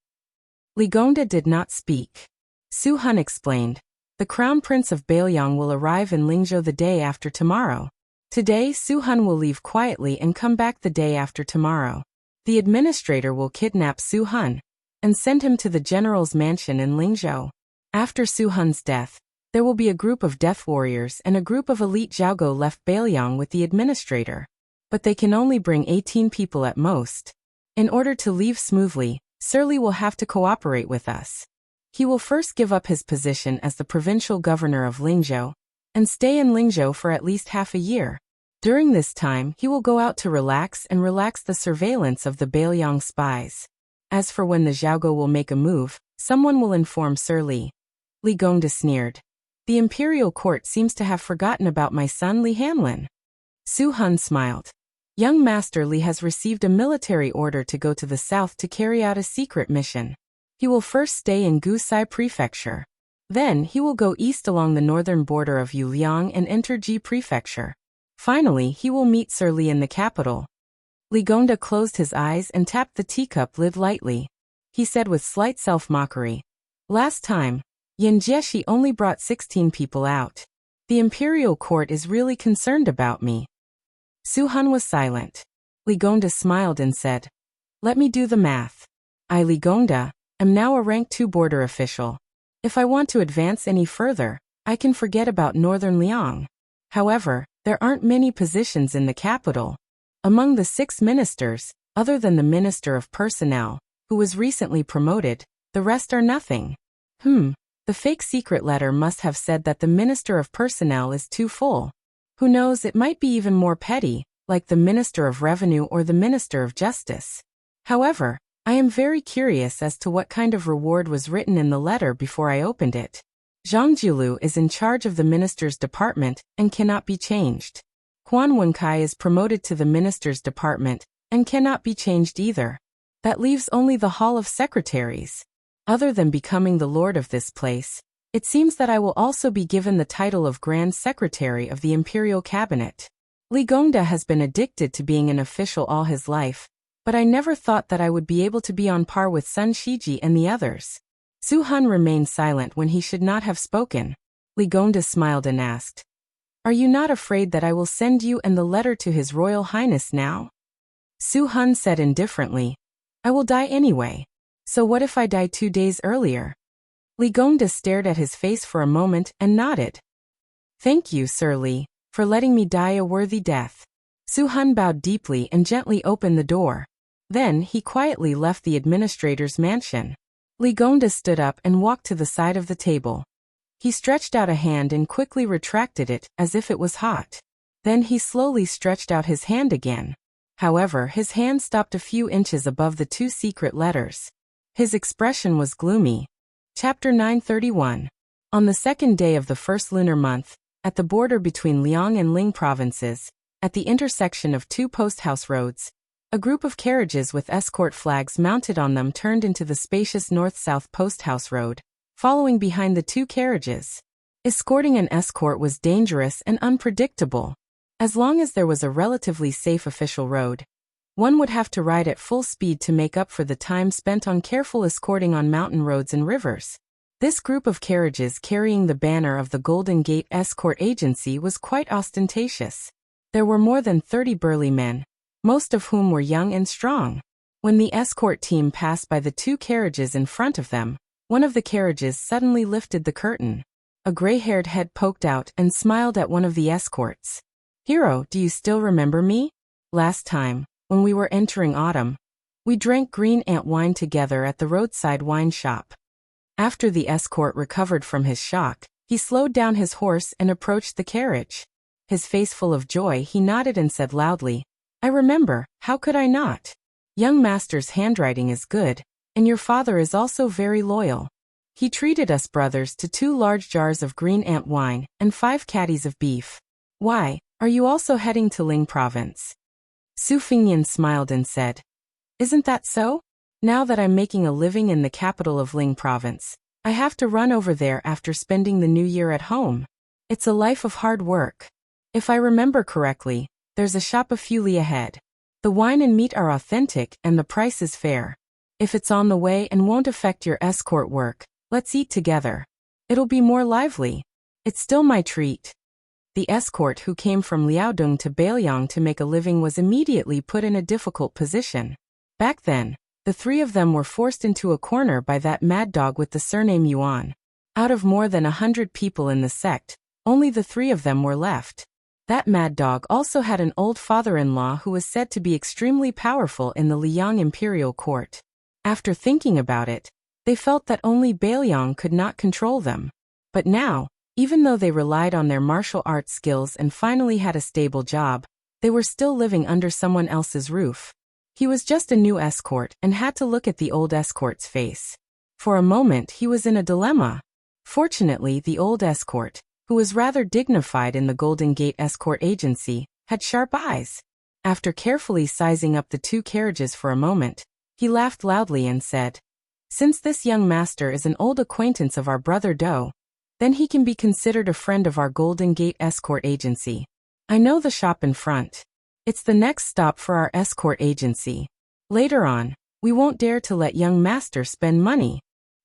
Ligonda did not speak. Su Han explained, "The Crown Prince of Baelyang will arrive in Lingzhou the day after tomorrow. Today Su Han will leave quietly and come back the day after tomorrow. The administrator will kidnap Su Han and send him to the general's mansion in Lingzhou. After Su Han's death, there will be a group of death warriors and a group of elite Zhaogo left Baelyang with the administrator. But they can only bring 18 people at most. In order to leave smoothly, Surly will have to cooperate with us. He will first give up his position as the provincial governor of Lingzhou and stay in Lingzhou for at least half a year. During this time, he will go out to relax the surveillance of the Baelyang spies. As for when the Zhaogo will make a move, someone will inform Sir Li." Li Gongda sneered. "The imperial court seems to have forgotten about my son Li Hanlin." Su Han smiled. "Young Master Li has received a military order to go to the south to carry out a secret mission. He will first stay in Gusai Prefecture. Then he will go east along the northern border of Yuliang and enter Ji Prefecture. Finally, he will meet Sir Li in the capital." Li Gongda closed his eyes and tapped the teacup lid lightly. He said with slight self-mockery, "Last time, Yin Jieshi only brought 16 people out. The imperial court is really concerned about me." Su Han was silent. Li Gongda smiled and said, "Let me do the math. I, Li Gongda, am now a rank 2 border official. If I want to advance any further, I can forget about Northern Liang. However, there aren't many positions in the capital. Among the 6 ministers, other than the Minister of Personnel, who was recently promoted, the rest are nothing. The fake secret letter must have said that the Minister of Personnel is too full. Who knows, it might be even more petty, like the Minister of Revenue or the Minister of Justice. However, I am very curious as to what kind of reward was written in the letter before I opened it. Zhang Jiulu is in charge of the minister's department and cannot be changed. Quan Wenkai is promoted to the minister's department and cannot be changed either. That leaves only the Hall of Secretaries. Other than becoming the lord of this place, it seems that I will also be given the title of Grand Secretary of the Imperial Cabinet. Li Gongda has been addicted to being an official all his life, but I never thought that I would be able to be on par with Sun Shiji and the others." Su Han remained silent when he should not have spoken. Li Gongda smiled and asked, "Are you not afraid that I will send you and the letter to His Royal Highness now?" Su Han said indifferently, "I will die anyway. So what if I die 2 days earlier?" Li Gongda stared at his face for a moment and nodded. "Thank you, Sir Li, for letting me die a worthy death." Su Han bowed deeply and gently opened the door. Then he quietly left the administrator's mansion. Li Gongda stood up and walked to the side of the table. He stretched out a hand and quickly retracted it as if it was hot. Then he slowly stretched out his hand again. However, his hand stopped a few inches above the 2 secret letters. His expression was gloomy. Chapter 931. On the 2nd day of the 1st lunar month, at the border between Liang and Ling provinces, at the intersection of 2 post-house roads, a group of carriages with escort flags mounted on them turned into the spacious north-south post-house road, following behind the 2 carriages. Escorting an escort was dangerous and unpredictable. As long as there was a relatively safe official road, one would have to ride at full speed to make up for the time spent on careful escorting on mountain roads and rivers. This group of carriages carrying the banner of the Golden Gate Escort Agency was quite ostentatious. There were more than 30 burly men, most of whom were young and strong. When the escort team passed by the 2 carriages in front of them, one of the carriages suddenly lifted the curtain. A gray-haired head poked out and smiled at one of the escorts. "Hero, do you still remember me? Last time, when we were entering autumn, we drank green ant wine together at the roadside wine shop." After the escort recovered from his shock, he slowed down his horse and approached the carriage. His face full of joy, he nodded and said loudly, "I remember, how could I not? Young Master's handwriting is good, and your father is also very loyal. He treated us brothers to 2 large jars of green ant wine and 5 caddies of beef. Why, are you also heading to Ling province?" Su Fingyan smiled and said, "Isn't that so? Now that I'm making a living in the capital of Ling province, I have to run over there after spending the new year at home. It's a life of hard work. If I remember correctly, There's a shop a few li ahead. The wine and meat are authentic and the price is fair. If it's on the way and won't affect your escort work, let's eat together. It'll be more lively. It's still my treat. The escort who came from Liaodong to Bailiang to make a living was immediately put in a difficult position. Back then, the three of them were forced into a corner by that mad dog with the surname Yuan. Out of more than 100 people in the sect, only the three of them were left. That mad dog also had an old father-in-law who was said to be extremely powerful in the Liang imperial court. After thinking about it, they felt that only Bailiang could not control them. But now, even though they relied on their martial arts skills and finally had a stable job, they were still living under someone else's roof. He was just a new escort and had to look at the old escort's face. For a moment he was in a dilemma. Fortunately, the old escort, who was rather dignified in the Golden Gate Escort Agency, had sharp eyes. After carefully sizing up the two carriages for a moment, he laughed loudly and said, "Since this young master is an old acquaintance of our brother Do, then he can be considered a friend of our Golden Gate Escort Agency. I know the shop in front. It's the next stop for our escort agency. Later on, we won't dare to let young master spend money.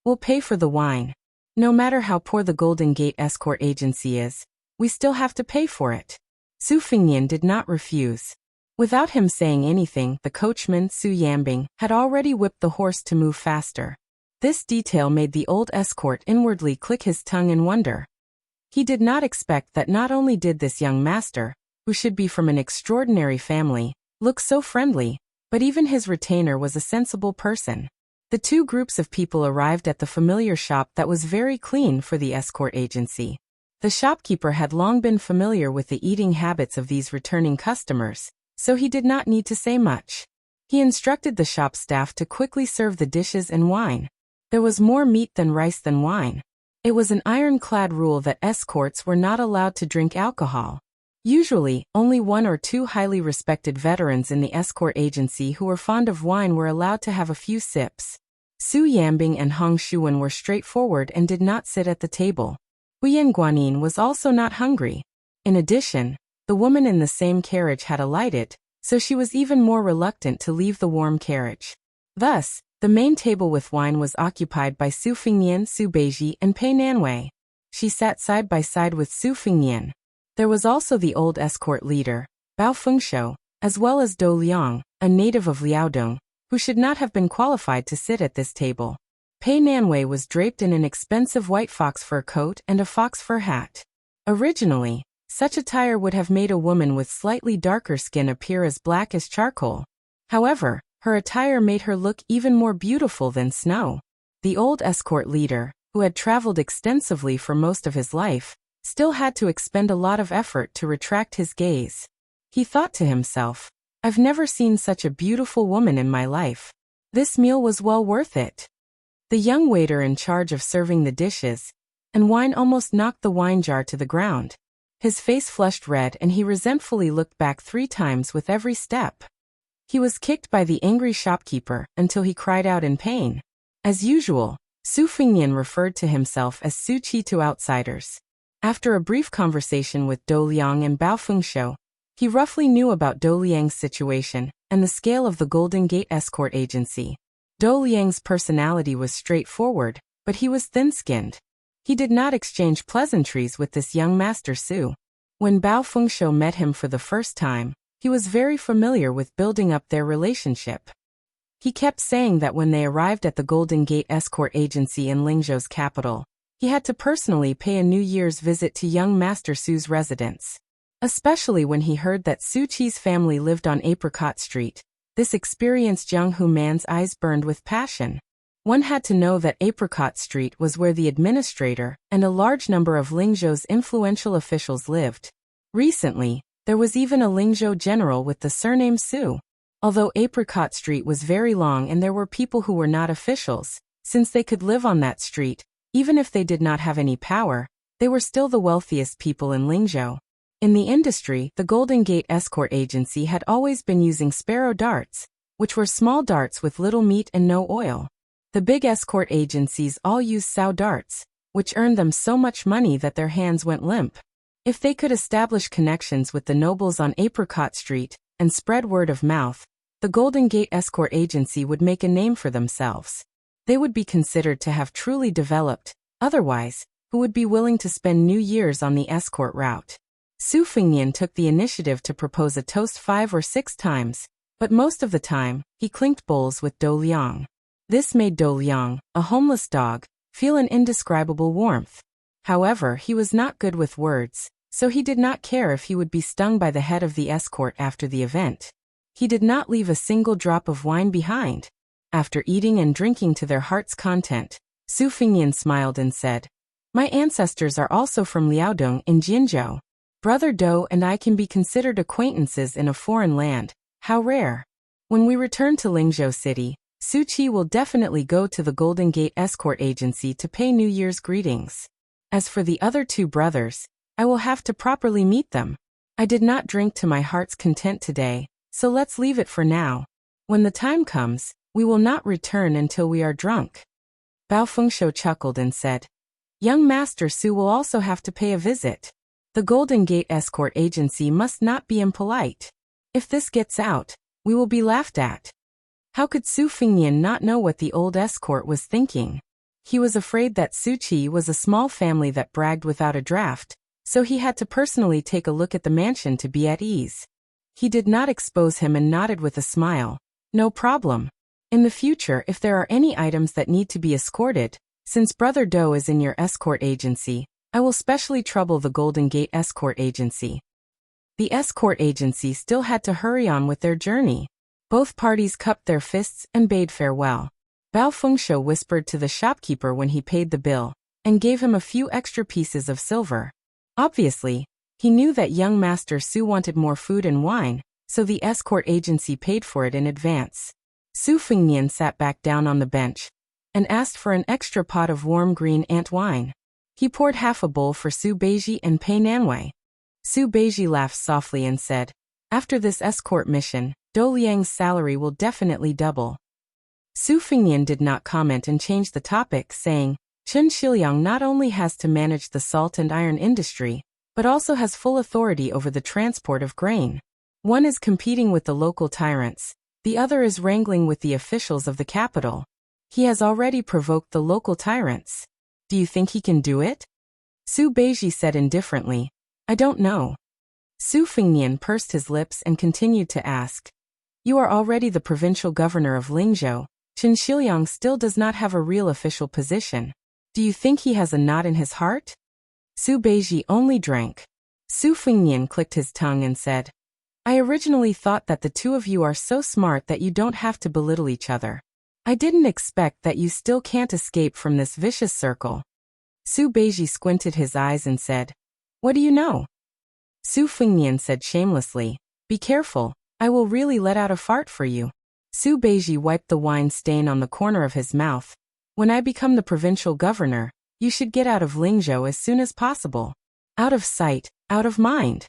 We'll pay for the wine. No matter how poor the Golden Gate Escort Agency is, we still have to pay for it." Su Fingnian did not refuse. Without him saying anything, the coachman, Su Yambing, had already whipped the horse to move faster. This detail made the old escort inwardly click his tongue in wonder. He did not expect that not only did this young master, who should be from an extraordinary family, look so friendly, but even his retainer was a sensible person. The two groups of people arrived at the familiar shop that was very clean for the escort agency. The shopkeeper had long been familiar with the eating habits of these returning customers, so he did not need to say much. He instructed the shop staff to quickly serve the dishes and wine. There was more meat than rice than wine. It was an ironclad rule that escorts were not allowed to drink alcohol. Usually, only one or two highly respected veterans in the escort agency who were fond of wine were allowed to have a few sips. Su Yambing and Hong Shuwen were straightforward and did not sit at the table. Huyen Guanin was also not hungry. In addition, the woman in the same carriage had alighted, so she was even more reluctant to leave the warm carriage. Thus, the main table with wine was occupied by Su Fingnian, Su Beiji, and Pei Nanwei. She sat side by side with Su Fingnian. There was also the old escort leader, Bao Fengshou, as well as Do Liang, a native of Liaodong, who should not have been qualified to sit at this table. Pei Nanwei was draped in an expensive white fox fur coat and a fox fur hat. Originally, such attire would have made a woman with slightly darker skin appear as black as charcoal. However, her attire made her look even more beautiful than snow. The old escort leader, who had traveled extensively for most of his life, still had to expend a lot of effort to retract his gaze. He thought to himself, "I've never seen such a beautiful woman in my life. This meal was well worth it." The young waiter in charge of serving the dishes and wine almost knocked the wine jar to the ground. His face flushed red and he resentfully looked back 3 times with every step. He was kicked by the angry shopkeeper until he cried out in pain. As usual, Su Fingnian referred to himself as Su Qi to outsiders. After a brief conversation with Do Liang and Bao Fengshou, he roughly knew about Do Liang's situation and the scale of the Golden Gate Escort Agency. Do Liang's personality was straightforward, but he was thin-skinned. He did not exchange pleasantries with this young Master Su. When Bao Fengshou met him for the first time, he was very familiar with building up their relationship. He kept saying that when they arrived at the Golden Gate Escort Agency in Lingzhou's capital, he had to personally pay a New Year's visit to young Master Su's residence. Especially when he heard that Su Qi's family lived on Apricot Street, this experienced young Hu man's eyes burned with passion. One had to know that Apricot Street was where the administrator and a large number of Lingzhou's influential officials lived. Recently, there was even a Lingzhou general with the surname Su. Although Apricot Street was very long and there were people who were not officials, since they could live on that street, even if they did not have any power, they were still the wealthiest people in Lingzhou. In the industry, the Golden Gate Escort Agency had always been using sparrow darts, which were small darts with little meat and no oil. The big escort agencies all used sow darts, which earned them so much money that their hands went limp. If they could establish connections with the nobles on Apricot Street and spread word of mouth, the Golden Gate Escort Agency would make a name for themselves. They would be considered to have truly developed. Otherwise, who would be willing to spend New Year's on the escort route? Su Fengnian took the initiative to propose a toast 5 or 6 times, but most of the time, he clinked bowls with Do Liang. This made Do Liang, a homeless dog, feel an indescribable warmth. However, he was not good with words, so he did not care if he would be stung by the head of the escort after the event. He did not leave a single drop of wine behind. After eating and drinking to their heart's content, Su Fengnian smiled and said, "My ancestors are also from Liaodong in Jinzhou. Brother Do and I can be considered acquaintances in a foreign land. How rare." When we return to Lingzhou City, Su Qi will definitely go to the Golden Gate Escort Agency to pay New Year's greetings. As for the other 2 brothers, I will have to properly meet them. I did not drink to my heart's content today, so let's leave it for now. When the time comes, we will not return until we are drunk. Bao Fengshuo chuckled and said, "Young Master Su will also have to pay a visit. The Golden Gate Escort Agency must not be impolite. If this gets out, we will be laughed at." How could Su Fengnian not know what the old escort was thinking? He was afraid that Su Qi was a small family that bragged without a draft, so he had to personally take a look at the mansion to be at ease. He did not expose him and nodded with a smile. "No problem. In the future, if there are any items that need to be escorted, since Brother Do is in your escort agency, I will specially trouble the Golden Gate Escort Agency." The escort agency still had to hurry on with their journey. Both parties cupped their fists and bade farewell. Bao Fengshuo whispered to the shopkeeper when he paid the bill, and gave him a few extra pieces of silver. Obviously, he knew that young Master Su wanted more food and wine, so the escort agency paid for it in advance. Su Fengnian sat back down on the bench and asked for an extra pot of warm green ant wine. He poured half a bowl for Su Beiji and Pei Nanwei. Su Beiji laughed softly and said, "After this escort mission, Do Liang's salary will definitely double." Su Fengnian did not comment and changed the topic, saying, "Chen Xiliang not only has to manage the salt and iron industry, but also has full authority over the transport of grain. One is competing with the local tyrants, the other is wrangling with the officials of the capital. He has already provoked the local tyrants. Do you think he can do it?" Su Beiji said indifferently, "I don't know." Su Fengnian pursed his lips and continued to ask, "You are already the provincial governor of Lingzhou. Chen Xiliang still does not have a real official position. Do you think he has a knot in his heart?" Su Beiji only drank. Su Fengnian clicked his tongue and said, "I originally thought that the 2 of you are so smart that you don't have to belittle each other. I didn't expect that you still can't escape from this vicious circle." Su Beiji squinted his eyes and said, "What do you know?" Su Fengnian said shamelessly, "Be careful, I will really let out a fart for you." Su Beiji wiped the wine stain on the corner of his mouth. "When I become the provincial governor, you should get out of Lingzhou as soon as possible. Out of sight, out of mind."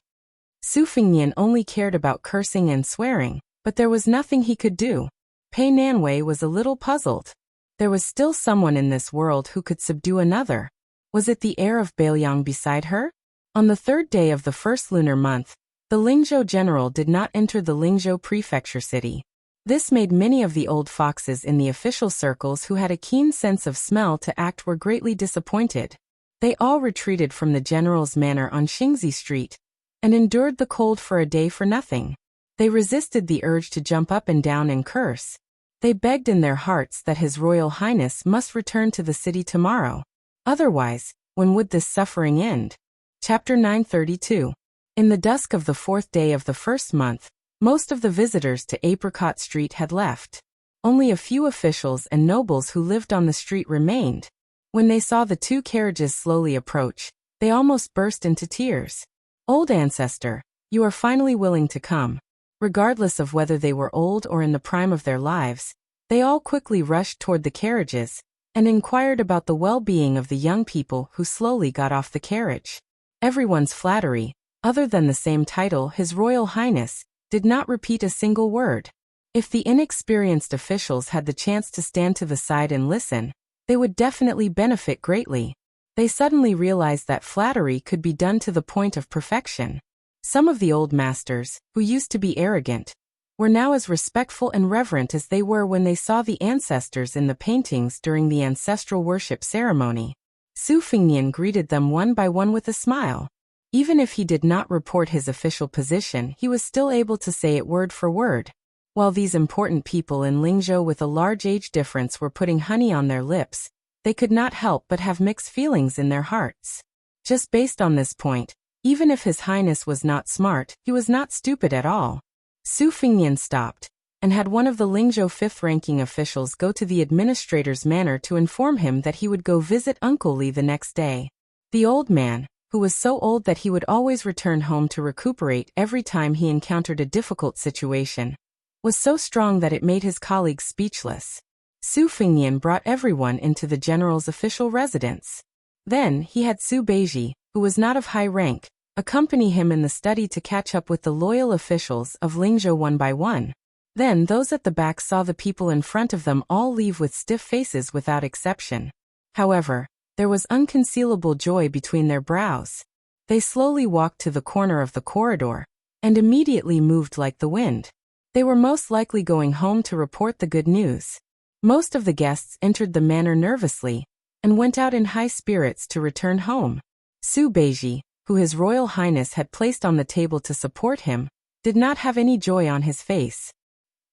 Su Fengnian only cared about cursing and swearing, but there was nothing he could do. Pei Nanwei was a little puzzled. There was still someone in this world who could subdue another. Was it the heir of Bailiang beside her? On the 3rd day of the first lunar month, the Lingzhou general did not enter the Lingzhou prefecture city. This made many of the old foxes in the official circles who had a keen sense of smell to act were greatly disappointed. They all retreated from the general's manor on Xingzi Street and endured the cold for a day for nothing. They resisted the urge to jump up and down and curse. They begged in their hearts that His Royal Highness must return to the city tomorrow. Otherwise, when would this suffering end? Chapter 932. In the dusk of the 4th day of the first month, most of the visitors to Apricot Street had left. Only a few officials and nobles who lived on the street remained. When they saw the 2 carriages slowly approach, they almost burst into tears. "Old ancestor, you are finally willing to come." Regardless of whether they were old or in the prime of their lives, they all quickly rushed toward the carriages and inquired about the well-being of the young people who slowly got off the carriage. Everyone's flattery, other than the same title, His Royal Highness, did not repeat a single word. If the inexperienced officials had the chance to stand to the side and listen, they would definitely benefit greatly. They suddenly realized that flattery could be done to the point of perfection. Some of the old masters, who used to be arrogant, were now as respectful and reverent as they were when they saw the ancestors in the paintings during the ancestral worship ceremony. Su Fengnian greeted them one by one with a smile. Even if he did not report his official position, he was still able to say it word for word. While these important people in Lingzhou with a large age difference were putting honey on their lips, they could not help but have mixed feelings in their hearts. Just based on this point, even if His Highness was not smart, he was not stupid at all. Su Fengnian stopped, and had one of the Lingzhou fifth-ranking officials go to the administrator's manor to inform him that he would go visit Uncle Li the next day. The old man, who was so old that he would always return home to recuperate every time he encountered a difficult situation, was so strong that it made his colleagues speechless. Su Fengnian brought everyone into the general's official residence. Then he had Su Beiji, who was not of high rank, accompany him in the study to catch up with the loyal officials of Lingzhou one by one. Then those at the back saw the people in front of them all leave with stiff faces without exception. However, there was unconcealable joy between their brows. They slowly walked to the corner of the corridor, and immediately moved like the wind. They were most likely going home to report the good news. Most of the guests entered the manor nervously, and went out in high spirits to return home. Su Beiji, who His Royal Highness had placed on the table to support him, did not have any joy on his face.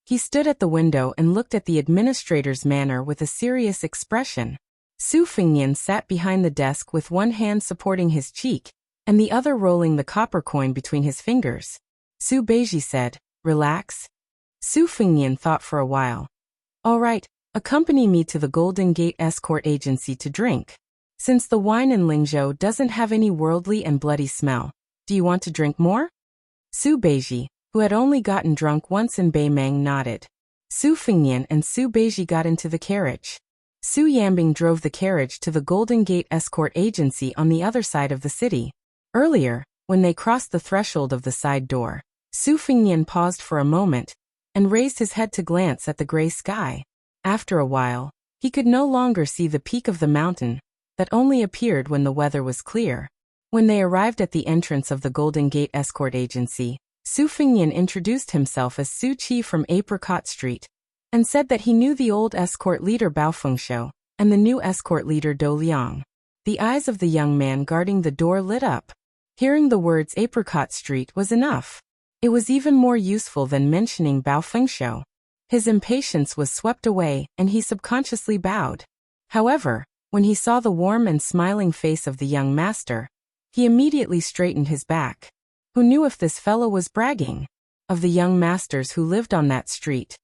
He stood at the window and looked at the administrator's manor with a serious expression. Su Fengnian sat behind the desk with one hand supporting his cheek, and the other rolling the copper coin between his fingers. Su Beiji said, "Relax." Su Fengnian thought for a while. "All right, accompany me to the Golden Gate Escort Agency to drink. Since the wine in Lingzhou doesn't have any worldly and bloody smell, do you want to drink more?" Su Beiji, who had only gotten drunk once in Beimang, nodded. Su Fengnian and Su Beiji got into the carriage. Su Yambing drove the carriage to the Golden Gate Escort Agency on the other side of the city. Earlier, when they crossed the threshold of the side door, Su Fengnian paused for a moment, and raised his head to glance at the gray sky. After a while, he could no longer see the peak of the mountain, that only appeared when the weather was clear. When they arrived at the entrance of the Golden Gate Escort Agency, Su Fengnian introduced himself as Su Qi from Apricot Street, and said that he knew the old escort leader Bao Fengshou, and the new escort leader Dou Liang. The eyes of the young man guarding the door lit up. Hearing the words Apricot Street was enough. It was even more useful than mentioning Bao Fengshou. His impatience was swept away, and he subconsciously bowed. However, when he saw the warm and smiling face of the young master, he immediately straightened his back. Who knew if this fellow was bragging? Of the young masters who lived on that street,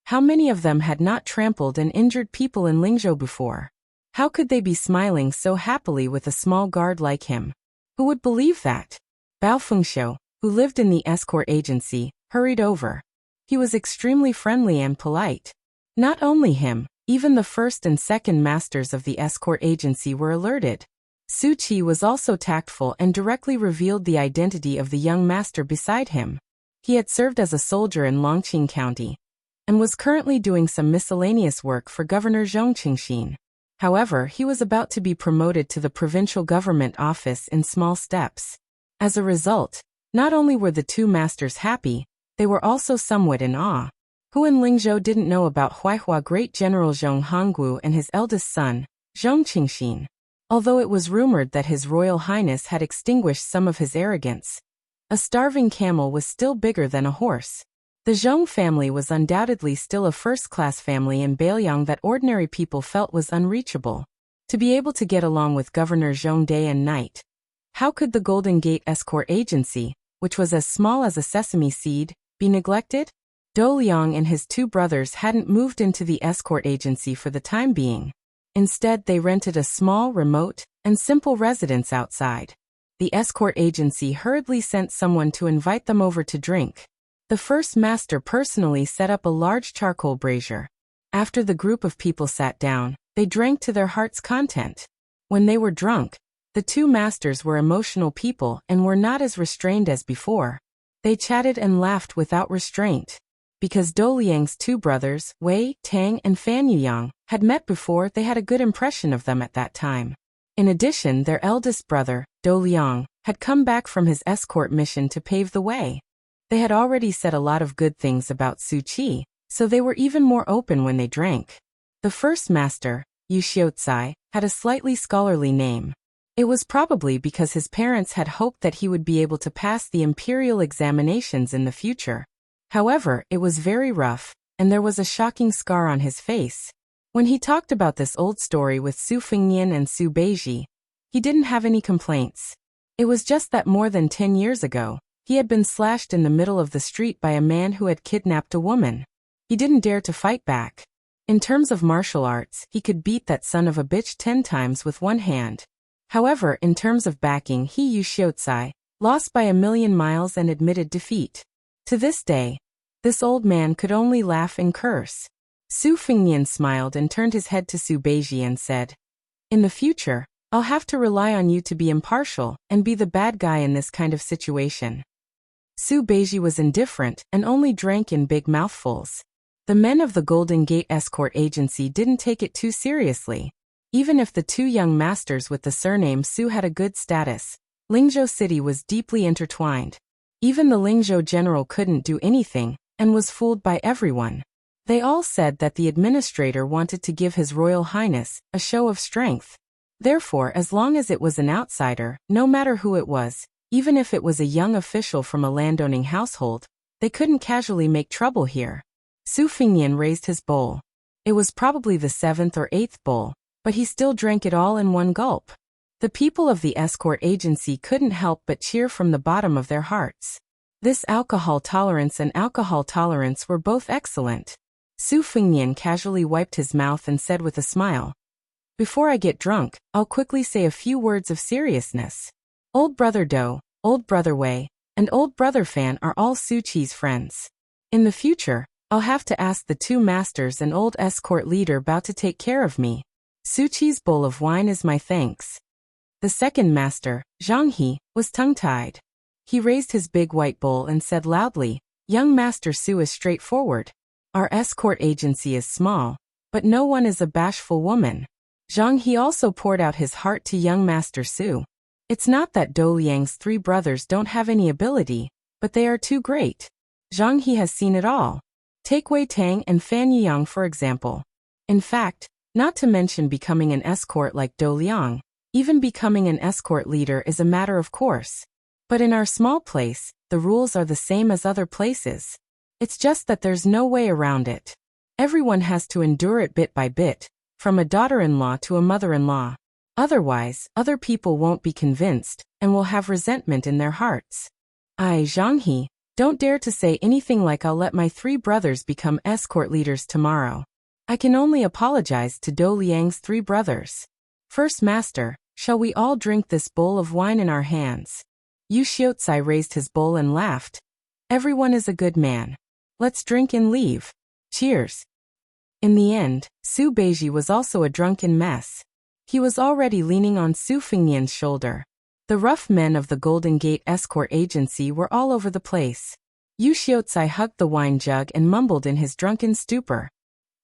how many of them had not trampled and injured people in Lingzhou before? How could they be smiling so happily with a small guard like him? Who would believe that? Bao Fengshou, who lived in the escort agency, hurried over. He was extremely friendly and polite. Not only him, even the first and second masters of the escort agency were alerted. Su Qi was also tactful and directly revealed the identity of the young master beside him. He had served as a soldier in Longqing County, and was currently doing some miscellaneous work for Governor Zhong Qingxin. However, he was about to be promoted to the provincial government office in small steps. As a result, not only were the two masters happy, they were also somewhat in awe. Who in Lingzhou didn't know about Huaihua Great General Zhong Honggu and his eldest son, Zhong Qingxin? Although it was rumored that His Royal Highness had extinguished some of his arrogance, a starving camel was still bigger than a horse. The Zhong family was undoubtedly still a first-class family in Beiliang that ordinary people felt was unreachable. To be able to get along with Governor Zhong day and night. How could the Golden Gate Escort Agency, which was as small as a sesame seed, be neglected? Dou Liang and his two brothers hadn't moved into the escort agency for the time being. Instead, they rented a small, remote, and simple residence outside. The escort agency hurriedly sent someone to invite them over to drink. The first master personally set up a large charcoal brazier. After the group of people sat down, they drank to their heart's content. When they were drunk, the two masters were emotional people and were not as restrained as before. They chatted and laughed without restraint. Because Dou Liang's two brothers, Wei, Tang, and Fan Yuyang, had met before, they had a good impression of them at that time. In addition, their eldest brother, Do Liang, had come back from his escort mission to pave the way. They had already said a lot of good things about Su Qi, so they were even more open when they drank. The first master, Yu Xiaozai, had a slightly scholarly name. It was probably because his parents had hoped that he would be able to pass the imperial examinations in the future. However, it was very rough, and there was a shocking scar on his face. When he talked about this old story with Su Fengnian and Su Beiji, he didn't have any complaints. It was just that more than 10 years ago, he had been slashed in the middle of the street by a man who had kidnapped a woman. He didn't dare to fight back. In terms of martial arts, he could beat that son of a bitch 10 times with one hand. However, in terms of backing, Yu Xiaozai lost by 1,000,000 miles and admitted defeat. To this day, this old man could only laugh and curse. Su Fengnian smiled and turned his head to Su Beiji and said, "In the future, I'll have to rely on you to be impartial and be the bad guy in this kind of situation." Su Beiji was indifferent and only drank in big mouthfuls. The men of the Golden Gate Escort Agency didn't take it too seriously. Even if the two young masters with the surname Su had a good status, Lingzhou City was deeply intertwined. Even the Lingzhou general couldn't do anything, and was fooled by everyone. They all said that the administrator wanted to give His Royal Highness a show of strength. Therefore, as long as it was an outsider, no matter who it was, even if it was a young official from a landowning household, they couldn't casually make trouble here. Su Fengnian raised his bowl. It was probably the 7th or 8th bowl, but he still drank it all in one gulp. The people of the escort agency couldn't help but cheer from the bottom of their hearts. This alcohol tolerance and alcohol tolerance were both excellent. Su Fengnian casually wiped his mouth and said with a smile, "Before I get drunk, I'll quickly say a few words of seriousness. Old Brother Do, Old Brother Wei, and Old Brother Fan are all Su Qi's friends. In the future, I'll have to ask the two masters and old escort leader about to take care of me. Su Qi's bowl of wine is my thanks." The second master, Zhang He, was tongue-tied. He raised his big white bowl and said loudly, "Young Master Su is straightforward. Our escort agency is small, but no one is a bashful woman." Zhang He also poured out his heart to young Master Su. It's not that Do Liang's 3 brothers don't have any ability, but they are too great. Zhang He has seen it all. Take Wei Tang and Fan Yang for example. In fact, not to mention becoming an escort like Do Liang, even becoming an escort leader is a matter of course. But in our small place, the rules are the same as other places. It's just that there's no way around it. Everyone has to endure it bit by bit, from a daughter-in-law to a mother-in-law. Otherwise, other people won't be convinced, and will have resentment in their hearts. Zhang He, don't dare to say anything like I'll let my 3 brothers become escort leaders tomorrow. I can only apologize to Do Liang's 3 brothers. First Master, shall we all drink this bowl of wine in our hands? Yu Xiaozai raised his bowl and laughed. Everyone is a good man. Let's drink and leave. Cheers. In the end, Su Beiji was also a drunken mess. He was already leaning on Su Fengnian's shoulder. The rough men of the Golden Gate Escort Agency were all over the place. Yu Xiaozai hugged the wine jug and mumbled in his drunken stupor.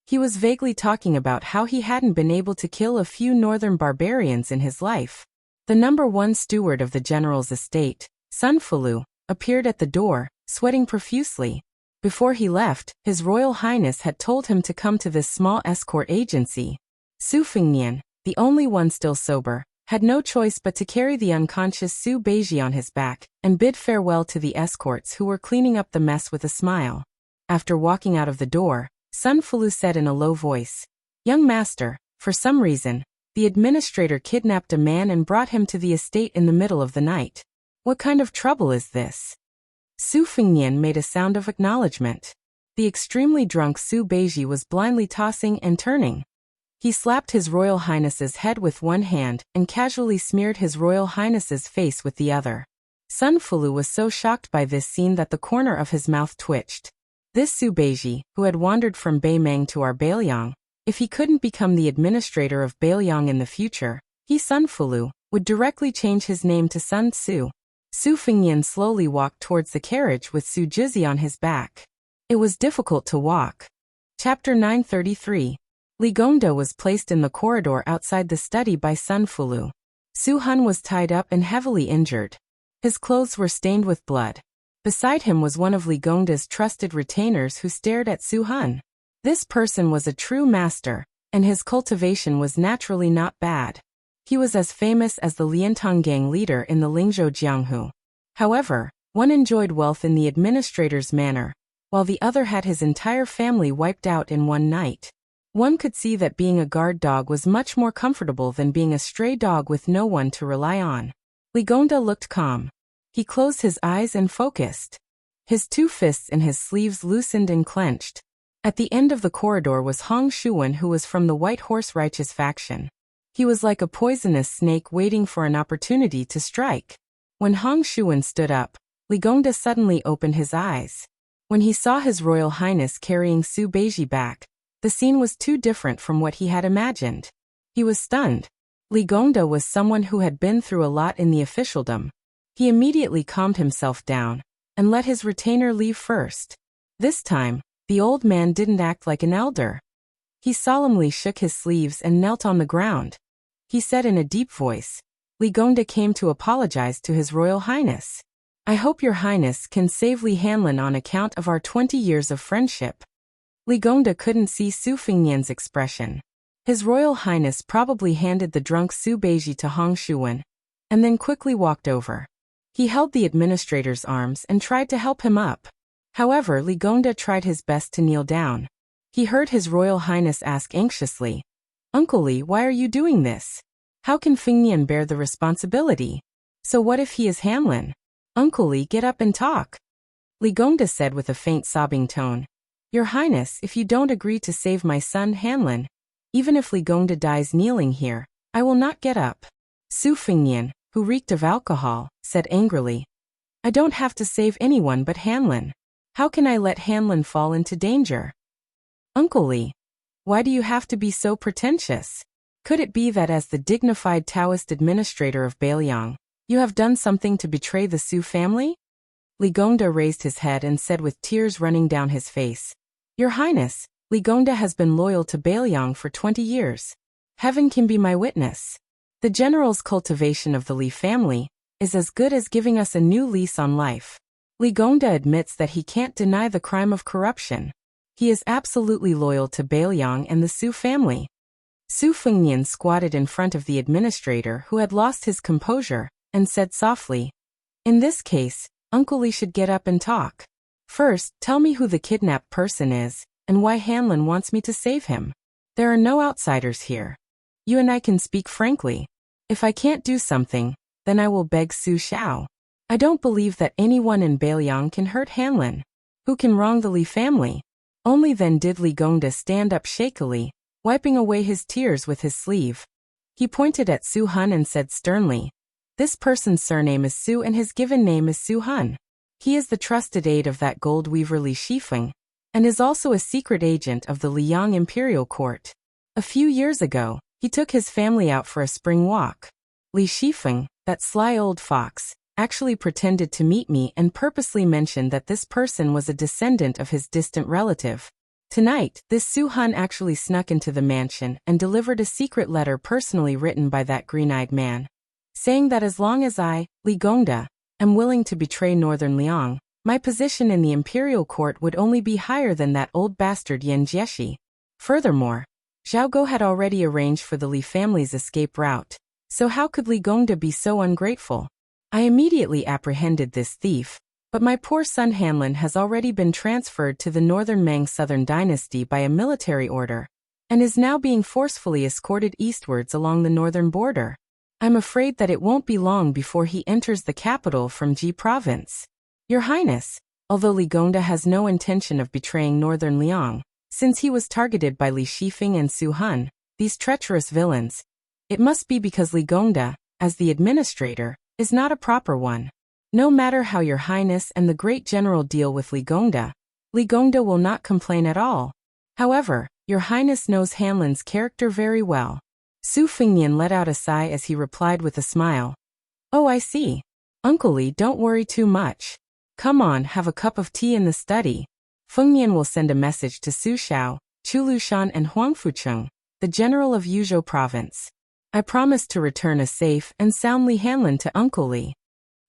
He was vaguely talking about how he hadn't been able to kill a few northern barbarians in his life. The number 1 steward of the general's estate, Sun Fulu, appeared at the door, sweating profusely. Before he left, His Royal Highness had told him to come to this small escort agency. Su Fengnian, the only one still sober, had no choice but to carry the unconscious Su Beiji on his back, and bid farewell to the escorts who were cleaning up the mess with a smile. After walking out of the door, Sun Fulu said in a low voice, "Young master, for some reason, the administrator kidnapped a man and brought him to the estate in the middle of the night. What kind of trouble is this?" Su Fengnian made a sound of acknowledgement. The extremely drunk Su Beiji was blindly tossing and turning. He slapped His Royal Highness's head with one hand and casually smeared His Royal Highness's face with the other. Sun Fulu was so shocked by this scene that the corner of his mouth twitched. This Su Beiji, who had wandered from Beimeng to our Bailiang, if he couldn't become the administrator of Bailiang in the future, he Sun Fulu would directly change his name to Sun Tzu. Su Fengnian slowly walked towards the carriage with Su Jizi on his back. It was difficult to walk. Chapter 933. Li Gongda was placed in the corridor outside the study by Sun Fulu. Su Han was tied up and heavily injured. His clothes were stained with blood. Beside him was one of Li Gongda's trusted retainers who stared at Su Han. This person was a true master, and his cultivation was naturally not bad. He was as famous as the Liantong gang leader in the Lingzhou Jianghu. However, one enjoyed wealth in the administrator's manner, while the other had his entire family wiped out in one night. One could see that being a guard dog was much more comfortable than being a stray dog with no one to rely on. Li Gongda looked calm. He closed his eyes and focused. His two fists in his sleeves loosened and clenched. At the end of the corridor was Hong Shuwen, who was from the White Horse Righteous faction. He was like a poisonous snake waiting for an opportunity to strike. When Hong Shuwen stood up, Li Gongda suddenly opened his eyes. When he saw His Royal Highness carrying Su Beiji back, the scene was too different from what he had imagined. He was stunned. Li Gongda was someone who had been through a lot in the officialdom. He immediately calmed himself down and let his retainer leave first. This time, the old man didn't act like an elder. He solemnly shook his sleeves and knelt on the ground. He said in a deep voice, "Li Gongda came to apologize to His Royal Highness. I hope Your Highness can save Li Hanlin on account of our 20 years of friendship." Li Gongda couldn't see Su Fengnian's expression. His Royal Highness probably handed the drunk Su Beiji to Hong Shuwen, and then quickly walked over. He held the administrator's arms and tried to help him up. However, Li Gongda tried his best to kneel down. He heard His Royal Highness ask anxiously, "Uncle Li, why are you doing this? How can Fengnian bear the responsibility? So what if he is Hanlin? Uncle Li, get up and talk." Li Gongda said with a faint sobbing tone, "Your Highness, if you don't agree to save my son Hanlin, even if Li Gongda dies kneeling here, I will not get up." Su Fengnian, who reeked of alcohol, said angrily, "I don't have to save anyone but Hanlin. How can I let Hanlin fall into danger?" "Uncle Li, why do you have to be so pretentious? Could it be that as the dignified Taoist administrator of Bailiang, you have done something to betray the Su family?" Li Gongda raised his head and said with tears running down his face, "Your Highness, Li Gongda has been loyal to Bailiang for 20 years. Heaven can be my witness. The general's cultivation of the Li family is as good as giving us a new lease on life." Li Gongda admits that he can't deny the crime of corruption. He is absolutely loyal to Bailiang and the Su family. Su Fengnian squatted in front of the administrator, who had lost his composure, and said softly, "In this case, Uncle Li should get up and talk. First, tell me who the kidnapped person is, and why Hanlin wants me to save him. There are no outsiders here. You and I can speak frankly. If I can't do something, then I will beg Su Xiao. I don't believe that anyone in Bailiang can hurt Hanlin. Who can wrong the Li family?" Only then did Li Gongda stand up shakily, wiping away his tears with his sleeve. He pointed at Su Han and said sternly, "This person's surname is Su and his given name is Su Han. He is the trusted aide of that gold weaver Li Shifeng, and is also a secret agent of the Liang Imperial Court. A few years ago, he took his family out for a spring walk. Li Shifeng, that sly old fox, actually pretended to meet me and purposely mentioned that this person was a descendant of his distant relative. Tonight, this Su Han actually snuck into the mansion and delivered a secret letter personally written by that green-eyed man, saying that as long as I, Li Gongda, am willing to betray Northern Liang, my position in the imperial court would only be higher than that old bastard Yan Jieshi. Furthermore, Zhao Go had already arranged for the Li family's escape route, so how could Li Gongda be so ungrateful? I immediately apprehended this thief, but my poor son Hanlin has already been transferred to the Northern Meng Southern Dynasty by a military order, and is now being forcefully escorted eastwards along the northern border. I'm afraid that it won't be long before he enters the capital from Ji Province. Your Highness, although Li Gongda has no intention of betraying Northern Liang, since he was targeted by Li Shifeng and Su Han, these treacherous villains, it must be because Li Gongda, as the administrator, is not a proper one. No matter how Your Highness and the great general deal with Li Gongda will not complain at all. However, Your Highness knows Hanlin's character very well." Su Fengnian let out a sigh as he replied with a smile. "Oh, I see. Uncle Li, don't worry too much. Come on, have a cup of tea in the study. Fengnian will send a message to Su Xiao, Chu Lushan and Huang Fucheng, the general of Yuzhou province. I promise to return a safe and sound Li Hanlin to Uncle Li.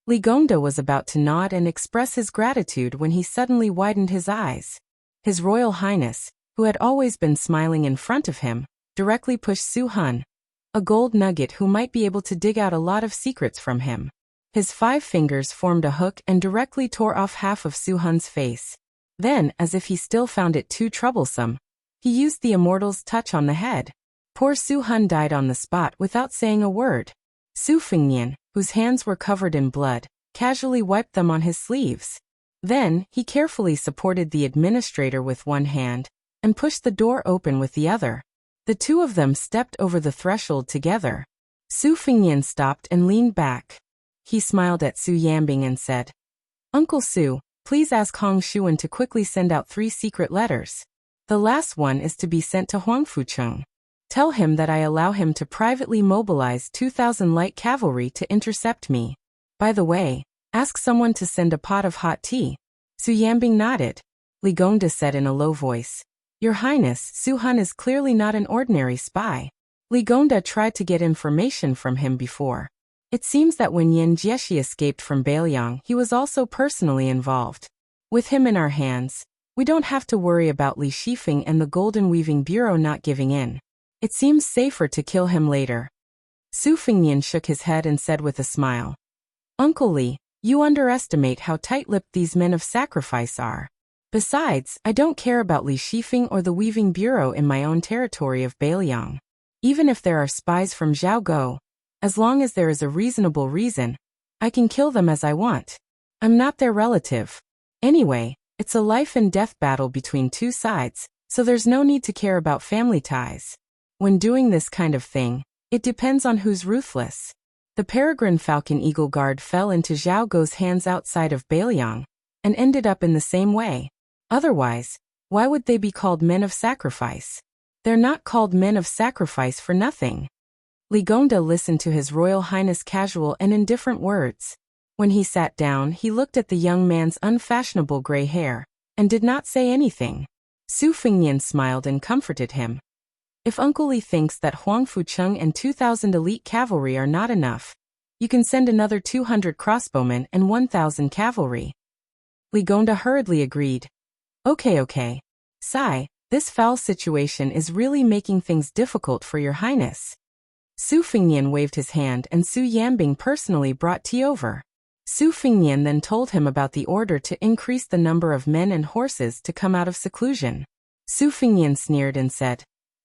Li Gongda was about to nod and express his gratitude when he suddenly widened his eyes. His Royal Highness, who had always been smiling in front of him, directly pushed Su Han, a gold nugget who might be able to dig out a lot of secrets from him. His 5 fingers formed a hook and directly tore off half of Su Han's face. Then, as if he still found it too troublesome, he used the immortal's touch on the head. Poor Su Han died on the spot without saying a word. Su Fengnian, whose hands were covered in blood, casually wiped them on his sleeves. Then, he carefully supported the administrator with one hand and pushed the door open with the other. The two of them stepped over the threshold together. Su Fengnian stopped and leaned back. He smiled at Su Yambing and said, "Uncle Su, please ask Hong Shuan to quickly send out 3 secret letters. The last one is to be sent to Huang Fucheng. Tell him that I allow him to privately mobilize 2,000 light cavalry to intercept me. By the way, ask someone to send a pot of hot tea." Su Yambing nodded. Li Gongda said in a low voice, "Your Highness, Su Han is clearly not an ordinary spy. Li Gongda tried to get information from him before. It seems that when Yin Jieshi escaped from Beiliang, he was also personally involved. With him in our hands, we don't have to worry about Li Shifeng and the Golden Weaving Bureau not giving in. It seems safer to kill him later." Su Fengnian shook his head and said with a smile, "Uncle Li, you underestimate how tight-lipped these men of sacrifice are. Besides, I don't care about Li Shifeng or the Weaving Bureau in my own territory of Beiliang. Even if there are spies from Zhaogo, as long as there is a reasonable reason, I can kill them as I want. I'm not their relative. Anyway, it's a life-and-death battle between 2 sides, so there's no need to care about family ties. When doing this kind of thing, it depends on who's ruthless." The Peregrine Falcon Eagle Guard fell into Zhaogo's hands outside of Beiliang, and ended up in the same way. Otherwise, why would they be called men of sacrifice? They're not called men of sacrifice for nothing. Li Gongda listened to His Royal Highness' casual and indifferent words. When he sat down, he looked at the young man's unfashionable gray hair, and did not say anything. Su Fengnian smiled and comforted him. "If Uncle Li thinks that Huang Fucheng and 2,000 elite cavalry are not enough, you can send another 200 crossbowmen and 1,000 cavalry." Li Gongda hurriedly agreed. Okay. Sai, this foul situation is really making things difficult for your highness." Su Fengnian waved his hand and Su Yambing personally brought tea over. Su Fengnian then told him about the order to increase the number of men and horses to come out of seclusion. Su Fengnian sneered and said,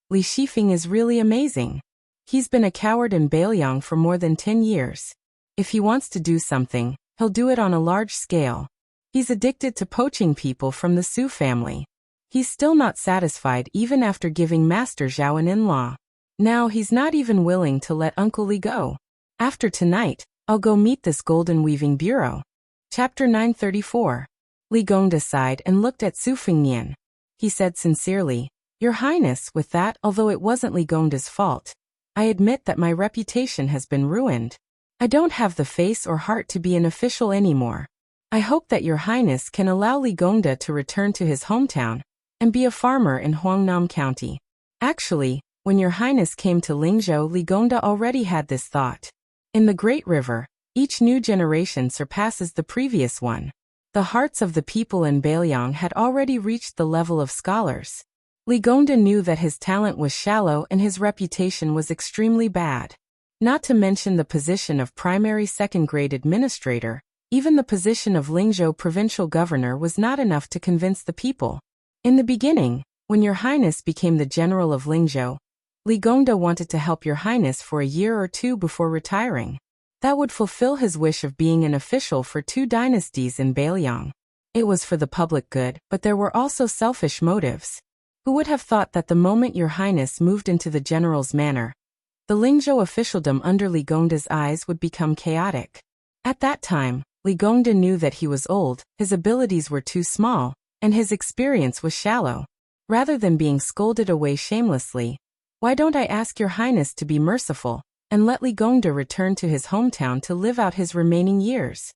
"Li Shifeng is really amazing. He's been a coward in Beiliang for more than 10 years. If he wants to do something, he'll do it on a large scale. He's addicted to poaching people from the Su family. He's still not satisfied even after giving Master Zhao an in-law. Now he's not even willing to let Uncle Li go. After tonight, I'll go meet this Golden Weaving Bureau." Chapter 934. Li Gongda sighed and looked at Su Fengnian. He said sincerely, "Your Highness, with that, although it wasn't Li Gongda's fault, I admit that my reputation has been ruined. I don't have the face or heart to be an official anymore. I hope that Your Highness can allow Li Gongda to return to his hometown and be a farmer in Huangnam County." Actually, when Your Highness came to Lingzhou, Li Gongda already had this thought. In the Great River, each new generation surpasses the previous one. The hearts of the people in Beiliang had already reached the level of scholars. Li Gongda knew that his talent was shallow and his reputation was extremely bad. Not to mention the position of primary second-grade administrator, even the position of Lingzhou provincial governor was not enough to convince the people. In the beginning, when Your Highness became the general of Lingzhou, Li Gongda wanted to help Your Highness for a year or 2 before retiring. That would fulfill his wish of being an official for 2 dynasties in Beiliang. It was for the public good, but there were also selfish motives. Who would have thought that the moment Your Highness moved into the general's manor, the Lingzhou officialdom under Li Gongda's eyes would become chaotic? At that time, Li Gongda knew that he was old, his abilities were too small, and his experience was shallow. Rather than being scolded away shamelessly, why don't I ask Your Highness to be merciful and let Li Gongda return to his hometown to live out his remaining years?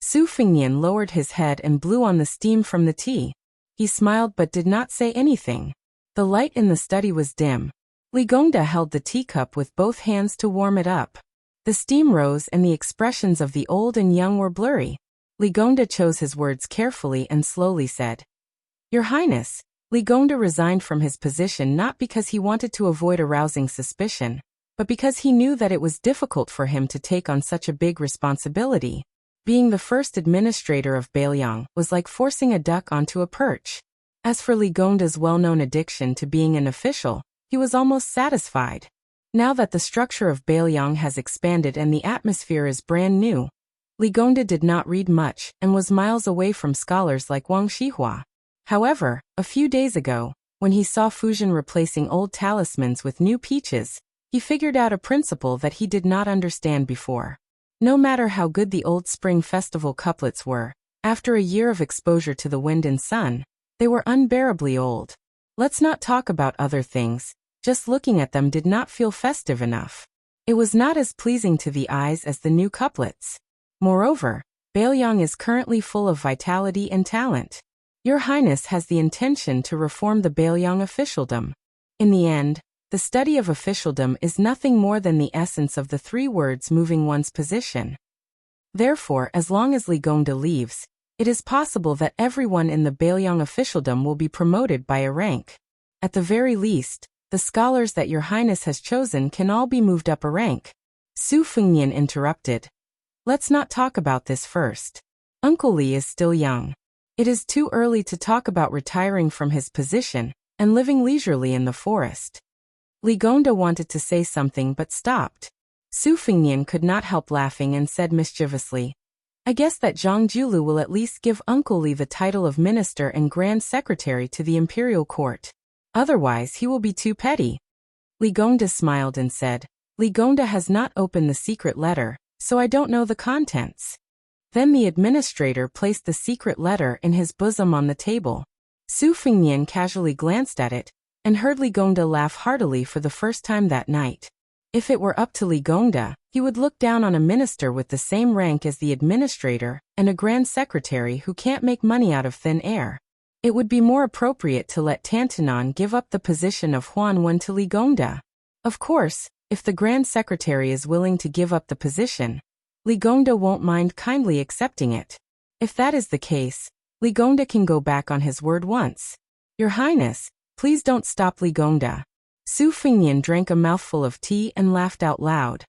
Su Fengnian lowered his head and blew on the steam from the tea. He smiled but did not say anything. The light in the study was dim. Li Gongda held the teacup with both hands to warm it up. The steam rose and the expressions of the old and young were blurry. Li Gongda chose his words carefully and slowly said, "Your Highness." Li Gongda resigned from his position not because he wanted to avoid arousing suspicion, but because he knew that it was difficult for him to take on such a big responsibility. Being the first administrator of Bailiang was like forcing a duck onto a perch. As for Li Gongda's well-known addiction to being an official, he was almost satisfied. Now that the structure of Bailiang has expanded and the atmosphere is brand new, Li Gongda did not read much and was miles away from scholars like Wang Xihua. However, a few days ago, when he saw Fujian replacing old talismans with new peaches, he figured out a principle that he did not understand before. No matter how good the old spring festival couplets were, after a year of exposure to the wind and sun, they were unbearably old. Let's not talk about other things, just looking at them did not feel festive enough. It was not as pleasing to the eyes as the new couplets. Moreover, Bailiang is currently full of vitality and talent. Your Highness has the intention to reform the Bailiang officialdom. In the end, the study of officialdom is nothing more than the essence of the three words moving one's position. Therefore, as long as Li Gongda leaves, it is possible that everyone in the Bailiang officialdom will be promoted by a rank. At the very least, the scholars that Your Highness has chosen can all be moved up a rank. Su Fengnian interrupted. Let's not talk about this first. Uncle Li is still young. It is too early to talk about retiring from his position and living leisurely in the forest. Li Gongda wanted to say something but stopped. Su Fengnian could not help laughing and said mischievously, I guess that Zhang Julu will at least give Uncle Li the title of Minister and Grand Secretary to the Imperial Court. Otherwise he will be too petty. Li Gongda smiled and said, Li Gongda has not opened the secret letter, so I don't know the contents. Then the administrator placed the secret letter in his bosom on the table. Su Fengnian casually glanced at it, and heard Li Gongda laugh heartily for the first time that night. If it were up to Li Gongda, he would look down on a minister with the same rank as the administrator and a grand secretary who can't make money out of thin air. It would be more appropriate to let Tantanan give up the position of Huanwen to Li Gongda. Of course, if the grand secretary is willing to give up the position, Li Gongda won't mind kindly accepting it. If that is the case, Li Gongda can go back on his word once. Your Highness, please don't stop Li Gongda. Su Fengnian drank a mouthful of tea and laughed out loud.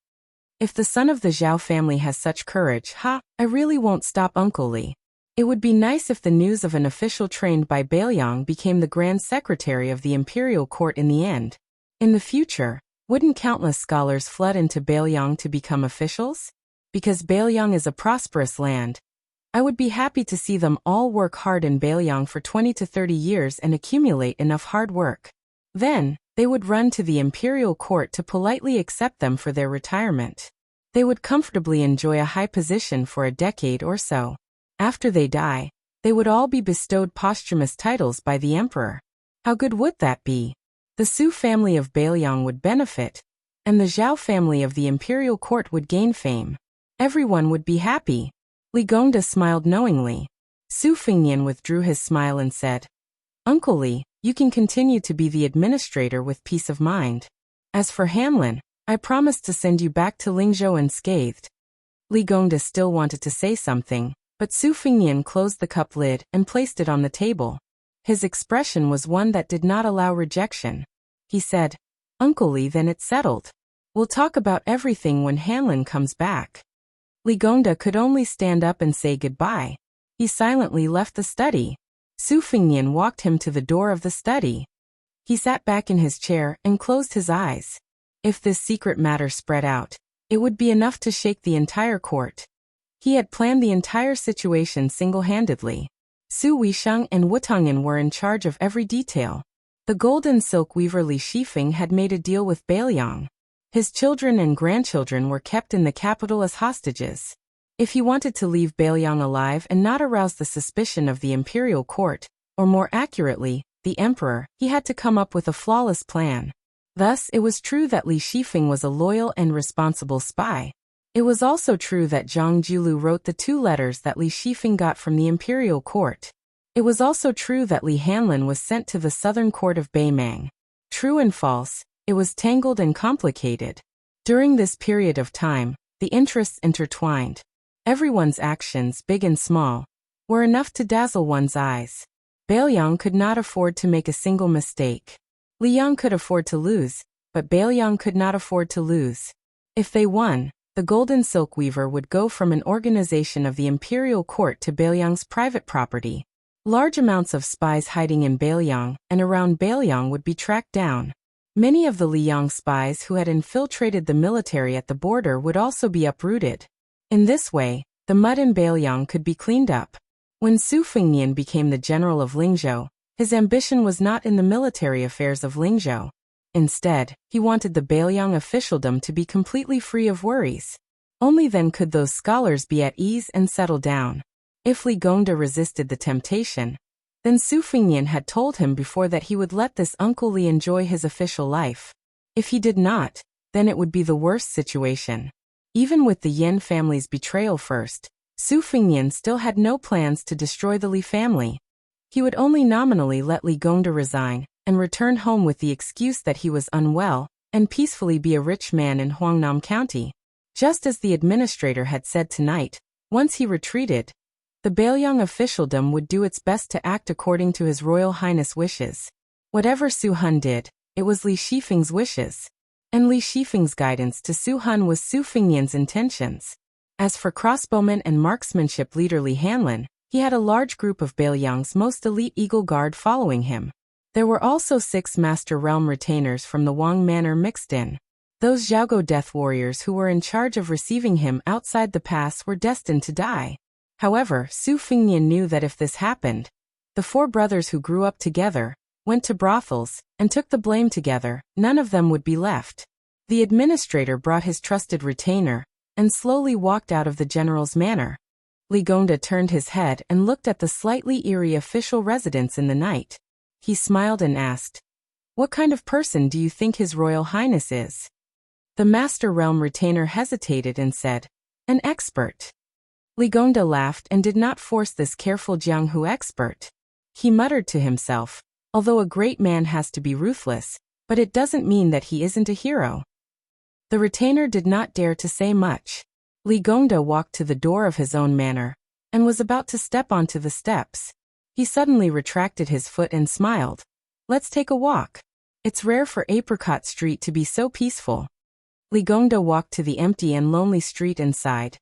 If the son of the Zhao family has such courage, I really won't stop Uncle Li. It would be nice if the news of an official trained by Bailiang became the Grand Secretary of the Imperial Court in the end. In the future, wouldn't countless scholars flood into Bailiang to become officials? Because Bailiang is a prosperous land, I would be happy to see them all work hard in Bailiang for 20 to 30 years and accumulate enough hard work. Then, they would run to the Imperial Court to politely accept them for their retirement. They would comfortably enjoy a high position for a decade or so. After they die, they would all be bestowed posthumous titles by the emperor. How good would that be? The Su family of Bailiang would benefit, and the Zhao family of the Imperial Court would gain fame. Everyone would be happy. Li Gongda smiled knowingly. Su Fengnian withdrew his smile and said, Uncle Li, you can continue to be the administrator with peace of mind. As for Hanlin, I promised to send you back to Lingzhou unscathed. Li Gongda still wanted to say something, but Su Fengnian closed the cup lid and placed it on the table. His expression was one that did not allow rejection. He said, Uncle Li, then it's settled. We'll talk about everything when Hanlin comes back. Li Gongda could only stand up and say goodbye. He silently left the study. Su Fengnian walked him to the door of the study. He sat back in his chair and closed his eyes. If this secret matter spread out, it would be enough to shake the entire court. He had planned the entire situation single-handedly. Su Weisheng and Wu Tongyan were in charge of every detail. The golden silk weaver Li Shifeng had made a deal with Bailiang. His children and grandchildren were kept in the capital as hostages. If he wanted to leave Bailiang alive and not arouse the suspicion of the imperial court, or more accurately, the emperor, he had to come up with a flawless plan. Thus, it was true that Li Shifeng was a loyal and responsible spy. It was also true that Zhang Julu wrote the 2 letters that Li Shifeng got from the imperial court. It was also true that Li Hanlin was sent to the southern court of Beimang. True and false, It was tangled and complicated. During this period of time, the interests intertwined. Everyone's actions, big and small, were enough to dazzle one's eyes. Baelyang could not afford to make a single mistake. Li Yang could afford to lose, but Baelyang could not afford to lose. If they won, the Golden Silk Weaver would go from an organization of the imperial court to Baelyang's private property. Large amounts of spies hiding in Baelyang and around Baelyang would be tracked down. Many of the Liyang spies who had infiltrated the military at the border would also be uprooted. In this way, the mud in Baelyang could be cleaned up. When Su Fengnian became the general of Lingzhou, his ambition was not in the military affairs of Lingzhou. Instead, he wanted the Baelyang officialdom to be completely free of worries. Only then could those scholars be at ease and settle down. If Li Gongda resisted the temptation, then Su Fengnian had told him before that he would let this Uncle Li enjoy his official life. If he did not, then it would be the worst situation. Even with the Yin family's betrayal first, Su Fengnian still had no plans to destroy the Li family. He would only nominally let Li Gongda resign and return home with the excuse that he was unwell and peacefully be a rich man in Huangnam County. Just as the administrator had said tonight, once he retreated, the Baelyang officialdom would do its best to act according to His Royal Highness' wishes. Whatever Su Hun did, it was Li Shifeng's wishes. And Li Shifeng's guidance to Su Hun was Su Fengnian's intentions. As for crossbowman and marksmanship leader Li Hanlin, he had a large group of Baelyang's most elite Eagle Guard following him. There were also 6 Master Realm retainers from the Wang Manor mixed in. Those Xiaogo death warriors who were in charge of receiving him outside the pass were destined to die. However, Su Fengnian knew that if this happened, the 4 brothers who grew up together, went to brothels, and took the blame together, none of them would be left. The administrator brought his trusted retainer, and slowly walked out of the general's manor. Li Gongda turned his head and looked at the slightly eerie official residence in the night. He smiled and asked, "What kind of person do you think His Royal Highness is?" The Master Realm retainer hesitated and said, "An expert." Li Gongda laughed and did not force this careful Jianghu expert. He muttered to himself, "Although a great man has to be ruthless, but it doesn't mean that he isn't a hero." The retainer did not dare to say much. Li Gongda walked to the door of his own manor, and was about to step onto the steps. He suddenly retracted his foot and smiled. "Let's take a walk. It's rare for Apricot Street to be so peaceful." Li Gongda walked to the empty and lonely street and sighed.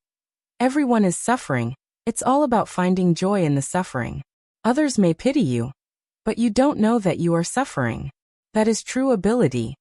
Everyone is suffering. It's all about finding joy in the suffering. Others may pity you, but you don't know that you are suffering. That is true ability.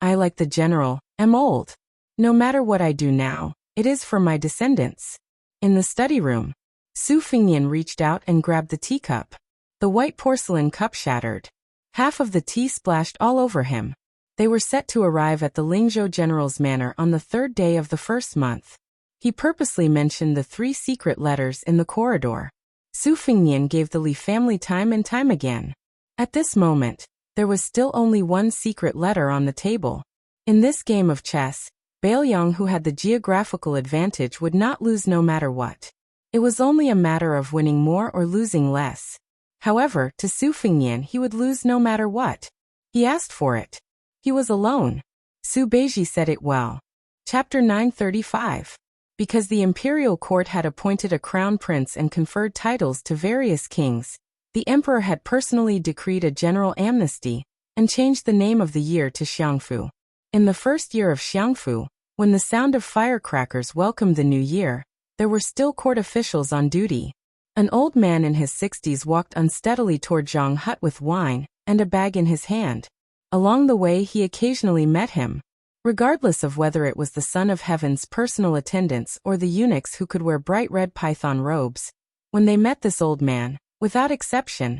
I, like the general, am old. No matter what I do now, it is for my descendants. In the study room, Su Fengnian reached out and grabbed the teacup. The white porcelain cup shattered. Half of the tea splashed all over him. They were set to arrive at the Lingzhou General's manor on the 3rd day of the 1st month. He purposely mentioned the 3 secret letters in the corridor. Su Fengnian gave the Li family time and time again. At this moment, there was still only 1 secret letter on the table. In this game of chess, Baelyang, who had the geographical advantage, would not lose no matter what. It was only a matter of winning more or losing less. However, to Su Fengnian he would lose no matter what. He asked for it. He was alone. Su Beiji said it well. Chapter 935. Because the imperial court had appointed a crown prince and conferred titles to various kings, the emperor had personally decreed a general amnesty and changed the name of the year to Xiangfu. In the first year of Xiangfu, when the sound of firecrackers welcomed the new year, there were still court officials on duty. An old man in his 60s walked unsteadily toward Zhang Hut with wine and a bag in his hand. Along the way he occasionally met him. Regardless of whether it was the Son of Heaven's personal attendants or the eunuchs who could wear bright red python robes, when they met this old man, without exception,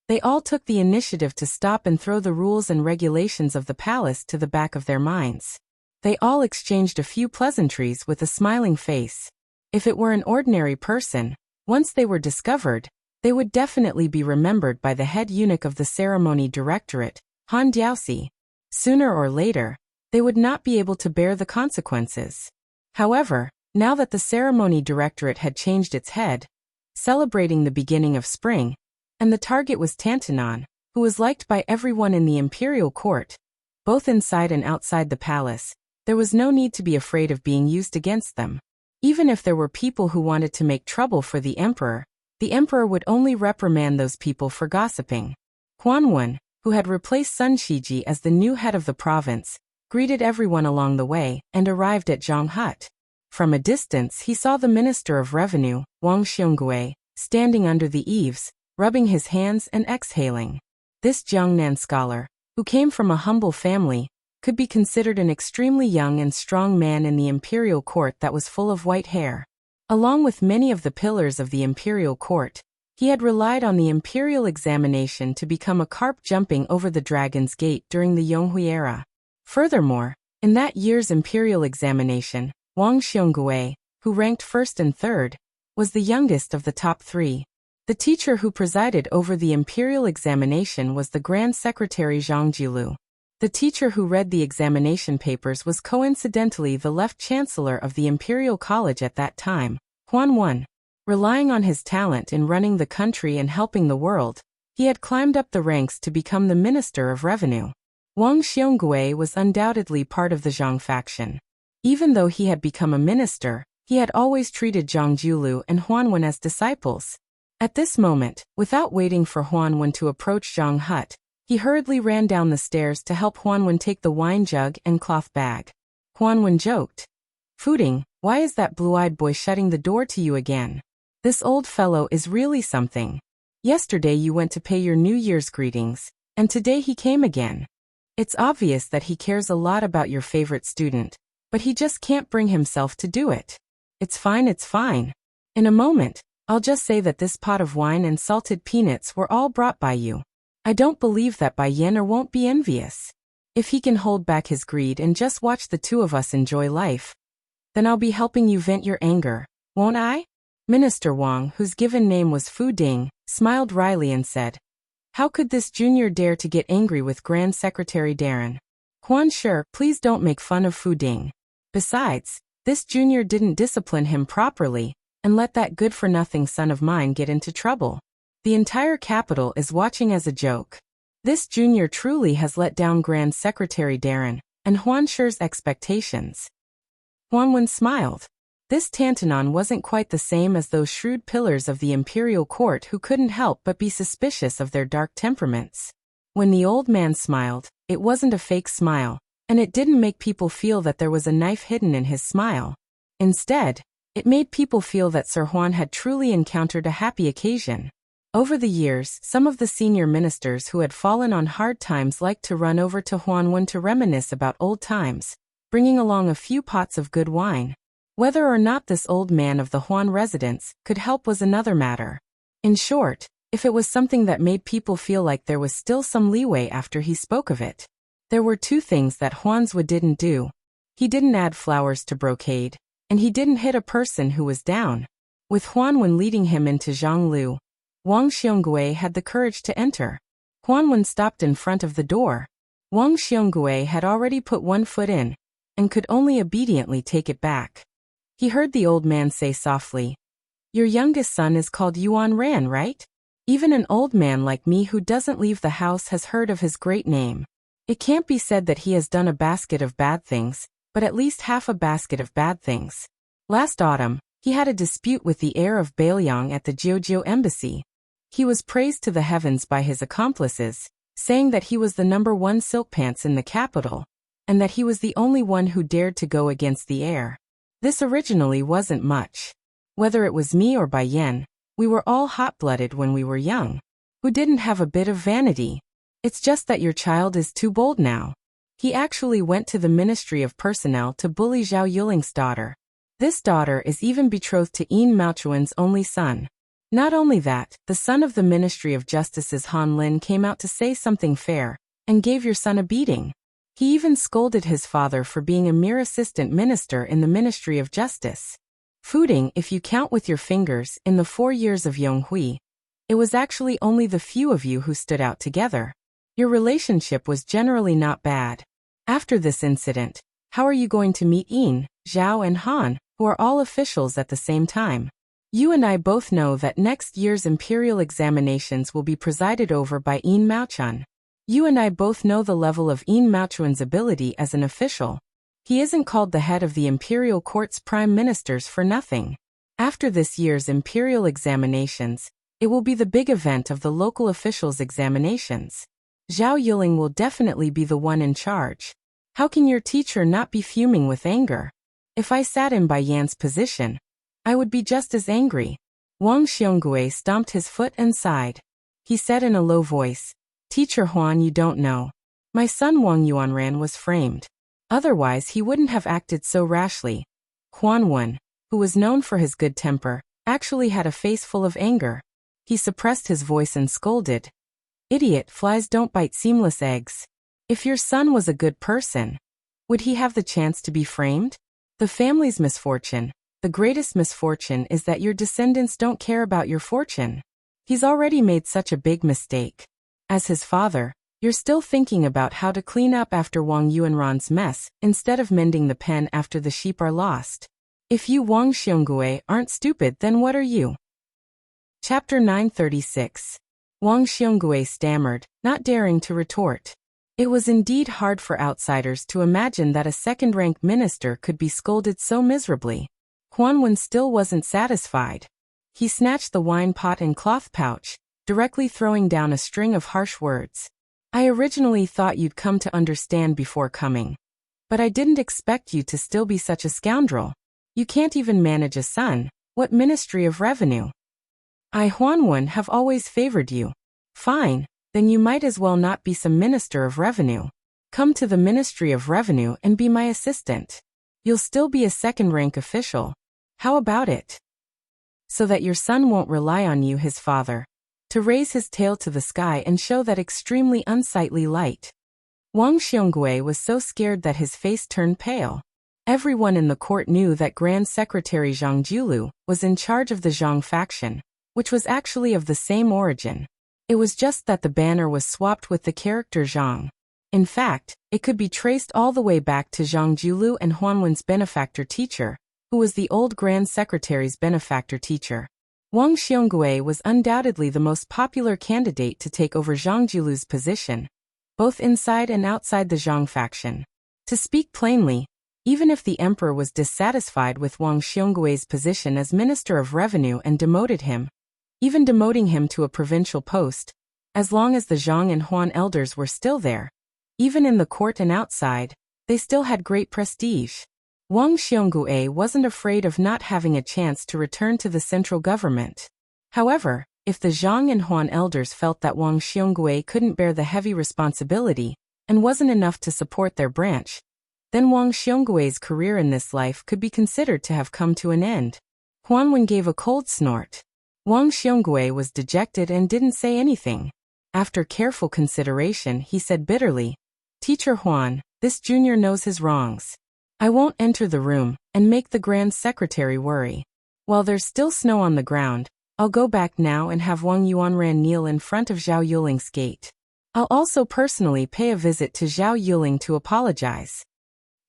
they all took the initiative to stop and throw the rules and regulations of the palace to the back of their minds. They all exchanged a few pleasantries with a smiling face. If it were an ordinary person, once they were discovered, they would definitely be remembered by the head eunuch of the ceremony directorate, Han Diaoxi. Sooner or later, they would not be able to bear the consequences. However, now that the ceremony directorate had changed its head, celebrating the beginning of spring, and the target was Tantanon, who was liked by everyone in the imperial court, both inside and outside the palace. There was no need to be afraid of being used against them. Even if there were people who wanted to make trouble for the emperor would only reprimand those people for gossiping. Huanwen, who had replaced Sun Shiji as the new head of the province, greeted everyone along the way and arrived at Zhang Hut. From a distance he saw the Minister of Revenue, Wang Xiongui, standing under the eaves, rubbing his hands and exhaling. This Jiangnan scholar, who came from a humble family, could be considered an extremely young and strong man in the imperial court that was full of white hair. Along with many of the pillars of the imperial court, he had relied on the imperial examination to become a carp jumping over the Dragon's Gate during the Yonghui era. Furthermore, in that year's imperial examination, Wang Xiongui, who ranked first and third, was the youngest of the top three. The teacher who presided over the imperial examination was the Grand Secretary Zhang Jilu. The teacher who read the examination papers was coincidentally the Left Chancellor of the Imperial College at that time, Huanwen. Relying on his talent in running the country and helping the world, he had climbed up the ranks to become the Minister of Revenue. Wang Xiongui was undoubtedly part of the Zhang faction. Even though he had become a minister, he had always treated Zhang Jilu and Huanwen as disciples. At this moment, without waiting for Huanwen to approach Zhang Hut, he hurriedly ran down the stairs to help Huanwen take the wine jug and cloth bag. Huanwen joked, "Fuding, why is that blue-eyed boy shutting the door to you again? This old fellow is really something. Yesterday you went to pay your New Year's greetings, and today he came again. It's obvious that he cares a lot about your favorite student, but he just can't bring himself to do it. It's fine, it's fine. In a moment, I'll just say that this pot of wine and salted peanuts were all brought by you. I don't believe that Bai Yen won't be envious. If he can hold back his greed and just watch the two of us enjoy life, then I'll be helping you vent your anger, won't I?" Minister Wang, whose given name was Fu Ding, smiled wryly and said, "How could this junior dare to get angry with Grand Secretary Darren? Huan Shi, please don't make fun of Fu Ding. Besides, this junior didn't discipline him properly, and let that good-for-nothing son of mine get into trouble. The entire capital is watching as a joke. This junior truly has let down Grand Secretary Darren and Huan Shi's expectations." Huanwen smiled. This Tantanon wasn't quite the same as those shrewd pillars of the imperial court who couldn't help but be suspicious of their dark temperaments. When the old man smiled, it wasn't a fake smile, and it didn't make people feel that there was a knife hidden in his smile. Instead, it made people feel that Sir Huan had truly encountered a happy occasion. Over the years, some of the senior ministers who had fallen on hard times liked to run over to Huanwen to reminisce about old times, bringing along a few pots of good wine. Whether or not this old man of the Huan residence could help was another matter. In short, if it was something that made people feel like there was still some leeway after he spoke of it. There were two things that Huanswood didn't do. He didn't add flowers to brocade, and he didn't hit a person who was down. With Huanwen leading him into Zhanglu, Wang Xiongui had the courage to enter. Huanwen stopped in front of the door. Wang Xiongui had already put one foot in, and could only obediently take it back. He heard the old man say softly, "Your youngest son is called Yuan Ran, right? Even an old man like me who doesn't leave the house has heard of his great name. It can't be said that he has done a basket of bad things, but at least half a basket of bad things. Last autumn, he had a dispute with the heir of Bailiang at the Jiujiu embassy. He was praised to the heavens by his accomplices, saying that he was the #1 silk pants in the capital, and that he was the only one who dared to go against the heir. This originally wasn't much. Whether it was me or Bai Yen, we were all hot-blooded when we were young. Who didn't have a bit of vanity? It's just that your child is too bold now." He actually went to the Ministry of Personnel to bully Zhao Yuling's daughter. This daughter is even betrothed to Yin Maochuan's only son. Not only that, the son of the Ministry of Justice's Han Lin came out to say something fair, and gave your son a beating. He even scolded his father for being a mere assistant minister in the Ministry of Justice. Fuding, if you count with your fingers, in the 4 years of Yonghui, it was actually only the few of you who stood out together. Your relationship was generally not bad. After this incident, how are you going to meet Yin, Zhao and Han, who are all officials at the same time? You and I both know that next year's imperial examinations will be presided over by Yin Maochun. You and I both know the level of Yin Maochuan's ability as an official. He isn't called the head of the imperial court's prime ministers for nothing. After this year's imperial examinations, it will be the big event of the local officials' examinations. Zhao Yuling will definitely be the one in charge. How can your teacher not be fuming with anger? If I sat in Bai Yan's position, I would be just as angry. Wang Xiongui stomped his foot and sighed. He said in a low voice, Teacher Huan, you don't know. My son Wang Yuanran was framed. Otherwise he wouldn't have acted so rashly. Huan Wen, who was known for his good temper, actually had a face full of anger. He suppressed his voice and scolded. Idiot, flies don't bite seamless eggs. If your son was a good person, would he have the chance to be framed? The family's misfortune, the greatest misfortune, is that your descendants don't care about your fortune. He's already made such a big mistake. As his father, you're still thinking about how to clean up after Wang Yuanran's mess, instead of mending the pen after the sheep are lost. If you Wang Xiongui aren't stupid, then what are you? Chapter 936. Wang Xiongui stammered, not daring to retort. It was indeed hard for outsiders to imagine that a second-rank minister could be scolded so miserably. Huan Wen still wasn't satisfied. He snatched the wine pot and cloth pouch, directly throwing down a string of harsh words. I originally thought you'd come to understand before coming. But I didn't expect you to still be such a scoundrel. You can't even manage a son. What Ministry of Revenue? I, Huan Wen, have always favored you. Fine, then you might as well not be some Minister of Revenue. Come to the Ministry of Revenue and be my assistant. You'll still be a second-rank official. How about it? So that your son won't rely on you, his father, to raise his tail to the sky and show that extremely unsightly light. Wang Xiongui was so scared that his face turned pale. Everyone in the court knew that Grand Secretary Zhang Julu was in charge of the Zhang faction, which was actually of the same origin. It was just that the banner was swapped with the character Zhang. In fact, it could be traced all the way back to Zhang Julu and Huan Wen's benefactor teacher, who was the old Grand Secretary's benefactor teacher. Wang Xiongui was undoubtedly the most popular candidate to take over Zhang Julu's position, both inside and outside the Zhang faction. To speak plainly, even if the emperor was dissatisfied with Wang Xionggui's position as Minister of Revenue and demoted him, even demoting him to a provincial post, as long as the Zhang and Huan elders were still there, even in the court and outside, they still had great prestige. Wang Xiongui wasn't afraid of not having a chance to return to the central government. However, if the Zhang and Huan elders felt that Wang Xiongui couldn't bear the heavy responsibility and wasn't enough to support their branch, then Wang Xionggui's career in this life could be considered to have come to an end. Huan Wen gave a cold snort. Wang Xiongui was dejected and didn't say anything. After careful consideration, he said bitterly, Teacher Huan, this junior knows his wrongs. I won't enter the room and make the Grand Secretary worry. While there's still snow on the ground, I'll go back now and have Wang Yuanran kneel in front of Zhao Yuling's gate. I'll also personally pay a visit to Zhao Yuling to apologize.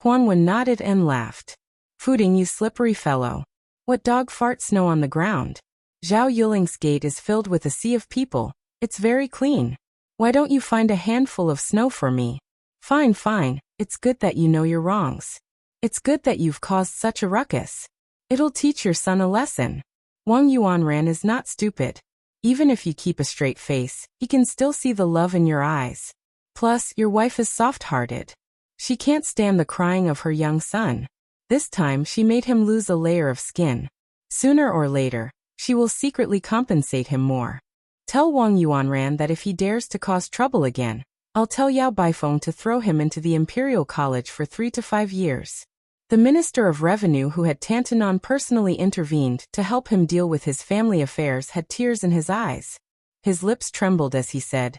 Huan Wen nodded and laughed. Fuding, you slippery fellow. What dog farts snow on the ground? Zhao Yuling's gate is filled with a sea of people. It's very clean. Why don't you find a handful of snow for me? Fine, fine. It's good that you know your wrongs. It's good that you've caused such a ruckus. It'll teach your son a lesson. Wang Yuanran is not stupid. Even if you keep a straight face, he can still see the love in your eyes. Plus, your wife is soft-hearted. She can't stand the crying of her young son. This time she made him lose a layer of skin. Sooner or later, she will secretly compensate him more. Tell Wang Yuanran that if he dares to cause trouble again, I'll tell Yao Baifeng to throw him into the Imperial College for 3 to 5 years. The Minister of Revenue, who had Tantanon personally intervened to help him deal with his family affairs, had tears in his eyes. His lips trembled as he said,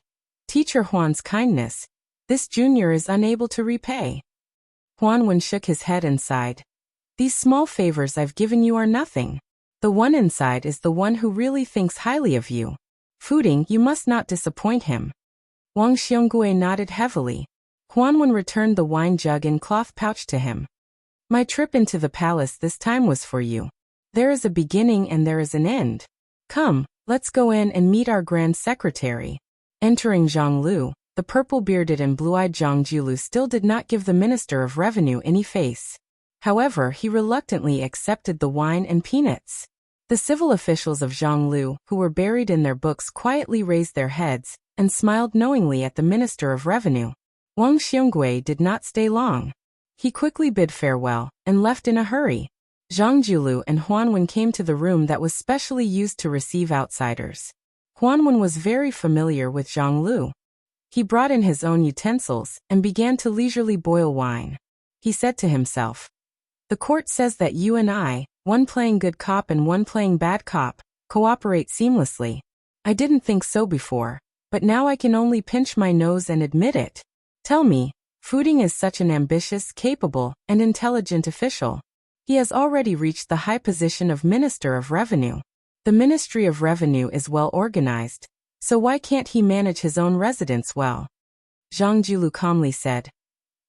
Teacher Huan's kindness, this junior is unable to repay. Huan Wen shook his head and sighed. These small favors I've given you are nothing. The one inside is the one who really thinks highly of you. Fuding, you must not disappoint him. Wang Xiongui nodded heavily. Huan Wen returned the wine jug and cloth pouch to him. My trip into the palace this time was for you. There is a beginning and there is an end. Come, let's go in and meet our Grand Secretary. Entering Zhang Lu, the The purple-bearded and blue-eyed Zhang Jiulu still did not give the Minister of Revenue any face. However, he reluctantly accepted the wine and peanuts. The civil officials of Zhonglu, who were buried in their books, quietly raised their heads and smiled knowingly at the Minister of Revenue. Wang Xiongui did not stay long. He quickly bid farewell and left in a hurry. Zhang Jiulu and Huanwen came to the room that was specially used to receive outsiders. Huanwen was very familiar with Zhonglu. He brought in his own utensils and began to leisurely boil wine. He said to himself, "The court says that you and I, one playing good cop and one playing bad cop, cooperate seamlessly. I didn't think so before, but now I can only pinch my nose and admit it. Tell me, Fuding is such an ambitious, capable, and intelligent official. He has already reached the high position of Minister of Revenue. The Ministry of Revenue is well organized, so why can't he manage his own residence well?" Zhang Jiulu calmly said.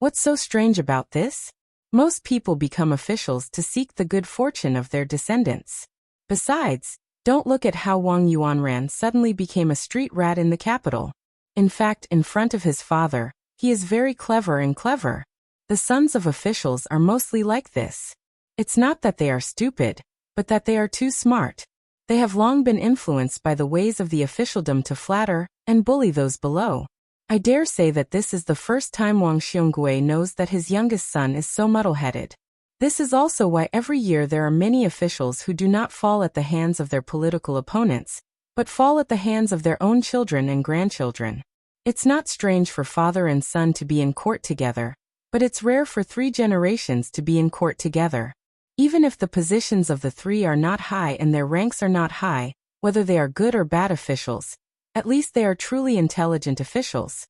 "What's so strange about this? Most people become officials to seek the good fortune of their descendants. Besides, don't look at how Wang Yuanran suddenly became a street rat in the capital. In fact, in front of his father, he is very clever and clever. The sons of officials are mostly like this. It's not that they are stupid, but that they are too smart. They have long been influenced by the ways of the officialdom to flatter and bully those below. I dare say that this is the first time Wang Xiongui knows that his youngest son is so muddle-headed. This is also why every year there are many officials who do not fall at the hands of their political opponents, but fall at the hands of their own children and grandchildren. It's not strange for father and son to be in court together, but it's rare for 3 generations to be in court together. Even if the positions of the 3 are not high and their ranks are not high, whether they are good or bad officials, at least they are truly intelligent officials."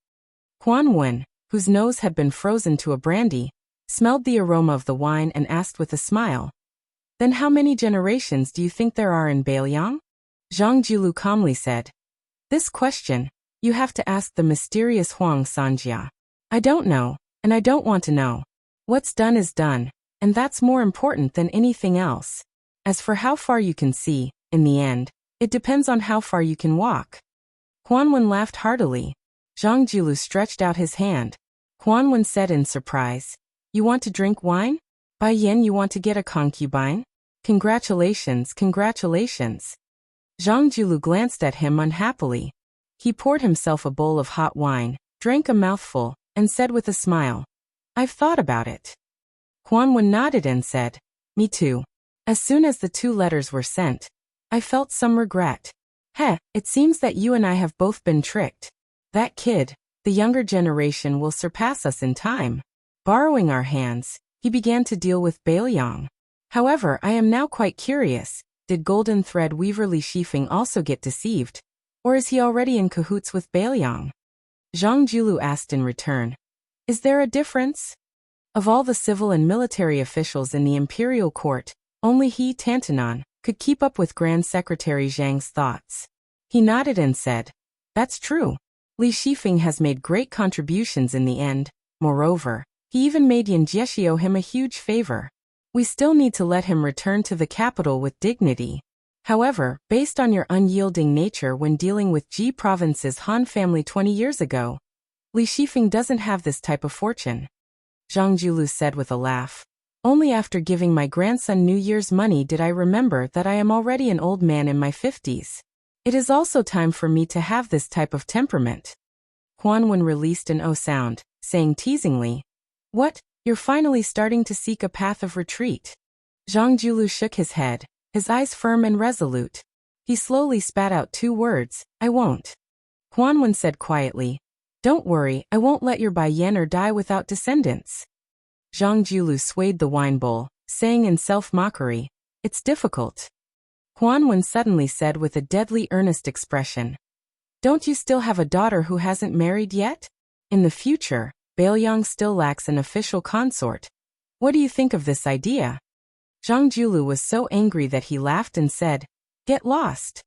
Huanwen, whose nose had been frozen to a brandy, smelled the aroma of the wine and asked with a smile, "Then how many generations do you think there are in Beiliang?" Zhang Jiulu calmly said, "This question, you have to ask the mysterious Huang Sanjia. I don't know, and I don't want to know. What's done is done, and that's more important than anything else. As for how far you can see, in the end, it depends on how far you can walk." Huanwen laughed heartily. Zhang Jiulu stretched out his hand. Huanwen said in surprise, "You want to drink wine? Bai Yan, you want to get a concubine? Congratulations, congratulations." Zhang Jiulu glanced at him unhappily. He poured himself a bowl of hot wine, drank a mouthful, and said with a smile, "I've thought about it." Huanwen nodded and said, "Me too. As soon as the 2 letters were sent, I felt some regret. It seems that you and I have both been tricked. That kid, the younger generation, will surpass us in time." Borrowing our hands, he began to deal with Beiliang. However, I am now quite curious, did Golden Thread Weaver Li Shifeng also get deceived? Or is he already in cahoots with Beiliang? Zhang Jiulu asked in return, "Is there a difference?" Of all the civil and military officials in the imperial court, only he, Tantanon, could keep up with Grand Secretary Zhang's thoughts. He nodded and said, "That's true. Li Shifeng has made great contributions in the end. Moreover, he even made Yan Jieshi owe him a huge favor. We still need to let him return to the capital with dignity. However, based on your unyielding nature when dealing with Ji Province's Han family 20 years ago, Li Shifeng doesn't have this type of fortune." Zhang Jiulu said with a laugh. "Only after giving my grandson New Year's money did I remember that I am already an old man in my 50s. It is also time for me to have this type of temperament." Huanwen released an "oh" sound, saying teasingly, "What, you're finally starting to seek a path of retreat?" Zhang Jiulu shook his head, his eyes firm and resolute. He slowly spat out 2 words, "I won't." Huanwen said quietly, "Don't worry, I won't let your Bai Yan die without descendants." Zhang Jiulu swayed the wine bowl, saying in self-mockery, "It's difficult." Huanwen suddenly said with a deadly earnest expression, "Don't you still have a daughter who hasn't married yet? In the future, Beiliang still lacks an official consort. What do you think of this idea?" Zhang Jiulu was so angry that he laughed and said, "Get lost."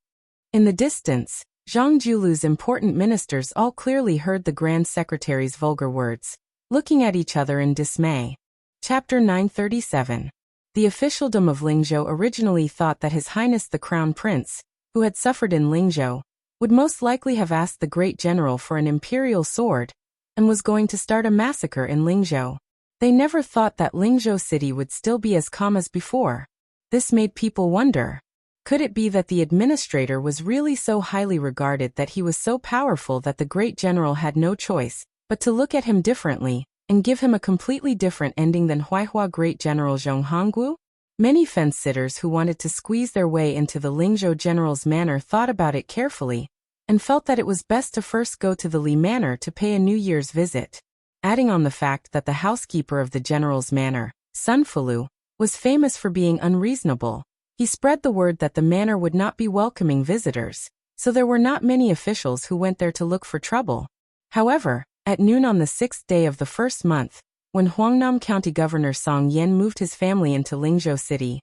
In the distance, Zhang Jiulu's important ministers all clearly heard the Grand Secretary's vulgar words, looking at each other in dismay. Chapter 937. The officialdom of Lingzhou originally thought that His Highness the Crown Prince, who had suffered in Lingzhou, would most likely have asked the great general for an imperial sword, and was going to start a massacre in Lingzhou. They never thought that Lingzhou city would still be as calm as before. This made people wonder. Could it be that the administrator was really so highly regarded that he was so powerful that the great general had no choice but to look at him differently and give him a completely different ending than Huaihua great general Zhong Hongguo? Many fence-sitters who wanted to squeeze their way into the Lingzhou general's manor thought about it carefully and felt that it was best to first go to the Li manor to pay a New Year's visit. Adding on the fact that the housekeeper of the general's manor, Sun Fulu, was famous for being unreasonable, he spread the word that the manor would not be welcoming visitors, so there were not many officials who went there to look for trouble. However, at noon on the 6th day of the first month, when Huangnam County Governor Song Yen moved his family into Lingzhou City,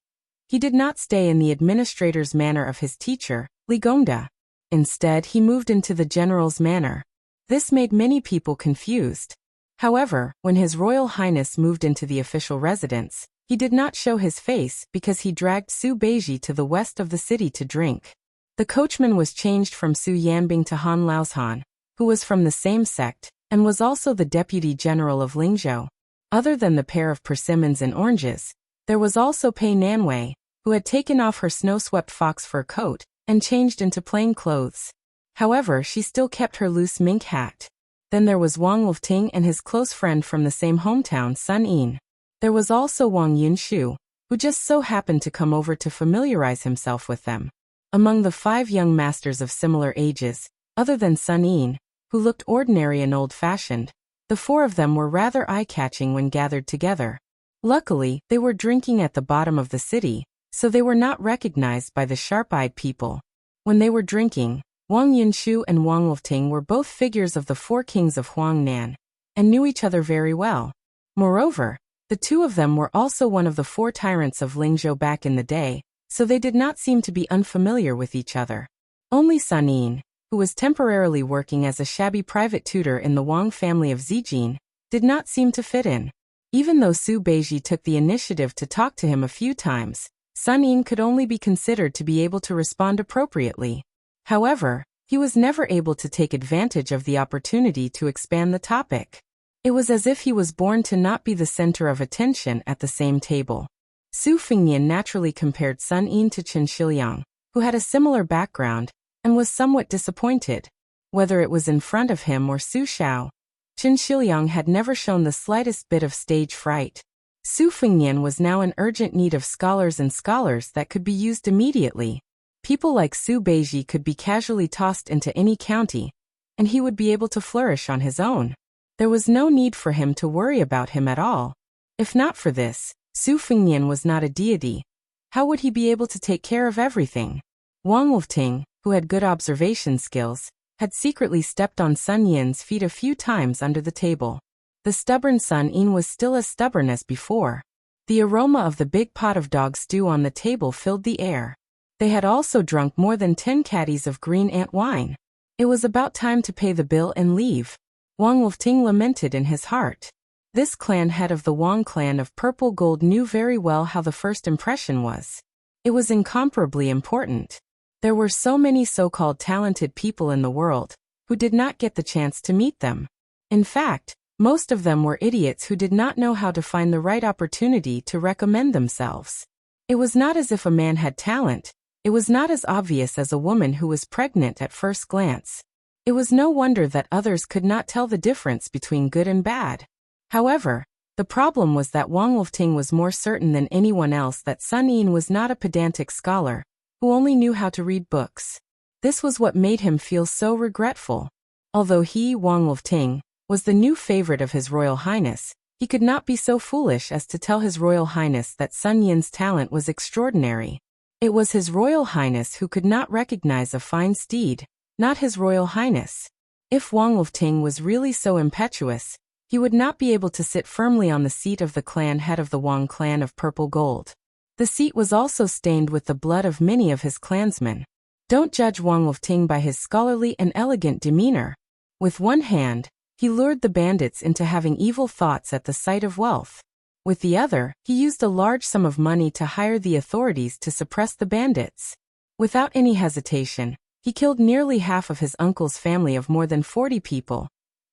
he did not stay in the administrator's manor of his teacher, Li Gongda. Instead, he moved into the general's manor. This made many people confused. However, when His Royal Highness moved into the official residence, he did not show his face because he dragged Su Beiji to the west of the city to drink. The coachman was changed from Su Yanbing to Han Laoshan, who was from the same sect, and was also the deputy general of Lingzhou. Other than the pair of persimmons and oranges, there was also Pei Nanwei, who had taken off her snow-swept fox fur coat and changed into plain clothes. However, she still kept her loose mink hat. Then there was Wang Wolfting and his close friend from the same hometown, Sun Yin. There was also Wang Yunshu, who just so happened to come over to familiarize himself with them. Among the 5 young masters of similar ages, other than Sun Yin, who looked ordinary and old-fashioned, the 4 of them were rather eye-catching when gathered together. Luckily, they were drinking at the bottom of the city, so they were not recognized by the sharp-eyed people. When they were drinking, Wang Yunshu and Wang Wolfting were both figures of the 4 kings of Huangnan, and knew each other very well. Moreover, the 2 of them were also one of the 4 tyrants of Lingzhou back in the day, so they did not seem to be unfamiliar with each other. Only Sun Yin, who was temporarily working as a shabby private tutor in the Wang family of Zijin, did not seem to fit in. Even though Su Beiji took the initiative to talk to him a few times, Sun Yin could only be considered to be able to respond appropriately. However, he was never able to take advantage of the opportunity to expand the topic. It was as if he was born to not be the center of attention at the same table. Su Fengnian naturally compared Sun Yin to Chen Shiliang, who had a similar background, and was somewhat disappointed. Whether it was in front of him or Su Shao, Chen Shiliang had never shown the slightest bit of stage fright. Su Fengnian was now in urgent need of scholars that could be used immediately. People like Su Beiji could be casually tossed into any county, and he would be able to flourish on his own. There was no need for him to worry about him at all. If not for this, Su Fengnian was not a deity. How would he be able to take care of everything? Wang Wolfting, who had good observation skills, had secretly stepped on Sun Yin's feet a few times under the table. The stubborn Sun Yin was still as stubborn as before. The aroma of the big pot of dog stew on the table filled the air. They had also drunk more than 10 caddies of green ant wine. It was about time to pay the bill and leave. Wang Wolfting lamented in his heart. This clan head of the Wang clan of Purple Gold knew very well how the first impression was. It was incomparably important. There were so many so-called talented people in the world, who did not get the chance to meet them. In fact, most of them were idiots who did not know how to find the right opportunity to recommend themselves. It was not as if a man had talent. It was not as obvious as a woman who was pregnant at first glance. It was no wonder that others could not tell the difference between good and bad. However, the problem was that Wang Wolfting was more certain than anyone else that Sun Yin was not a pedantic scholar, who only knew how to read books. This was what made him feel so regretful. Although he, Wang Wolfting, was the new favorite of His Royal Highness, he could not be so foolish as to tell His Royal Highness that Sun Yin's talent was extraordinary. It was His Royal Highness who could not recognize a fine steed, not His Royal Highness. If Wang Wolfting was really so impetuous, he would not be able to sit firmly on the seat of the clan head of the Wang clan of Purple Gold. The seat was also stained with the blood of many of his clansmen. Don't judge Wang Wolfting by his scholarly and elegant demeanor. With one hand, he lured the bandits into having evil thoughts at the sight of wealth. With the other, he used a large sum of money to hire the authorities to suppress the bandits. Without any hesitation, He killed nearly half of his uncle's family of more than 40 people,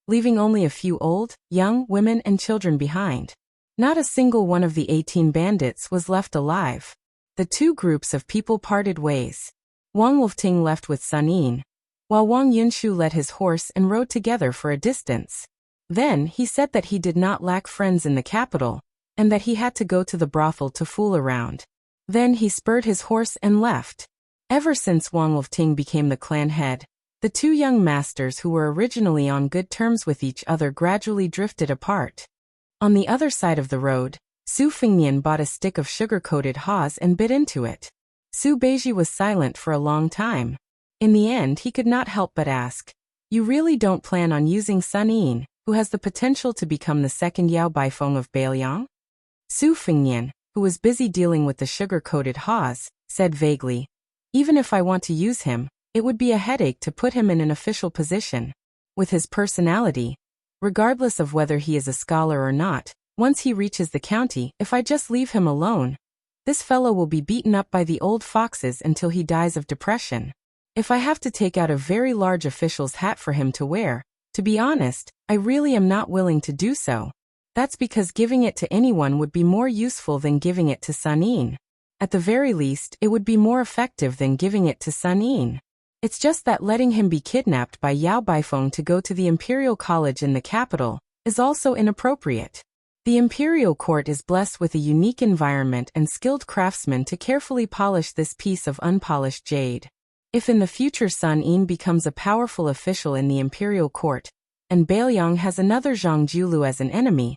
leaving only a few old, young, women and children behind. Not a single one of the 18 bandits was left alive. The two groups of people parted ways. Wang Wolfting left with Sun Yin, while Wang Yunshu led his horse and rode together for a distance. Then he said that he did not lack friends in the capital, and that he had to go to the brothel to fool around. Then he spurred his horse and left. Ever since Wang Wolfting became the clan head, the two young masters who were originally on good terms with each other gradually drifted apart. On the other side of the road, Su Fengnian bought a stick of sugar-coated haws and bit into it. Su Beiji was silent for a long time. In the end he could not help but ask, "You really don't plan on using Sun Yin, who has the potential to become the second Yao Baifeng of Beiliang?" Su Fengnian, who was busy dealing with the sugar-coated haws, said vaguely, "Even if I want to use him, it would be a headache to put him in an official position. With his personality, regardless of whether he is a scholar or not, once he reaches the county, if I just leave him alone, this fellow will be beaten up by the old foxes until he dies of depression. If I have to take out a very large official's hat for him to wear, to be honest, I really am not willing to do so. That's because giving it to anyone would be more useful than giving it to Sun Yin. At the very least, it would be more effective than giving it to Sun Yin. It's just that letting him be kidnapped by Yao Baifeng to go to the Imperial College in the capital is also inappropriate. The Imperial Court is blessed with a unique environment and skilled craftsmen to carefully polish this piece of unpolished jade. If in the future Sun Yin becomes a powerful official in the Imperial Court, and Beiliang has another Zhang Julu as an enemy,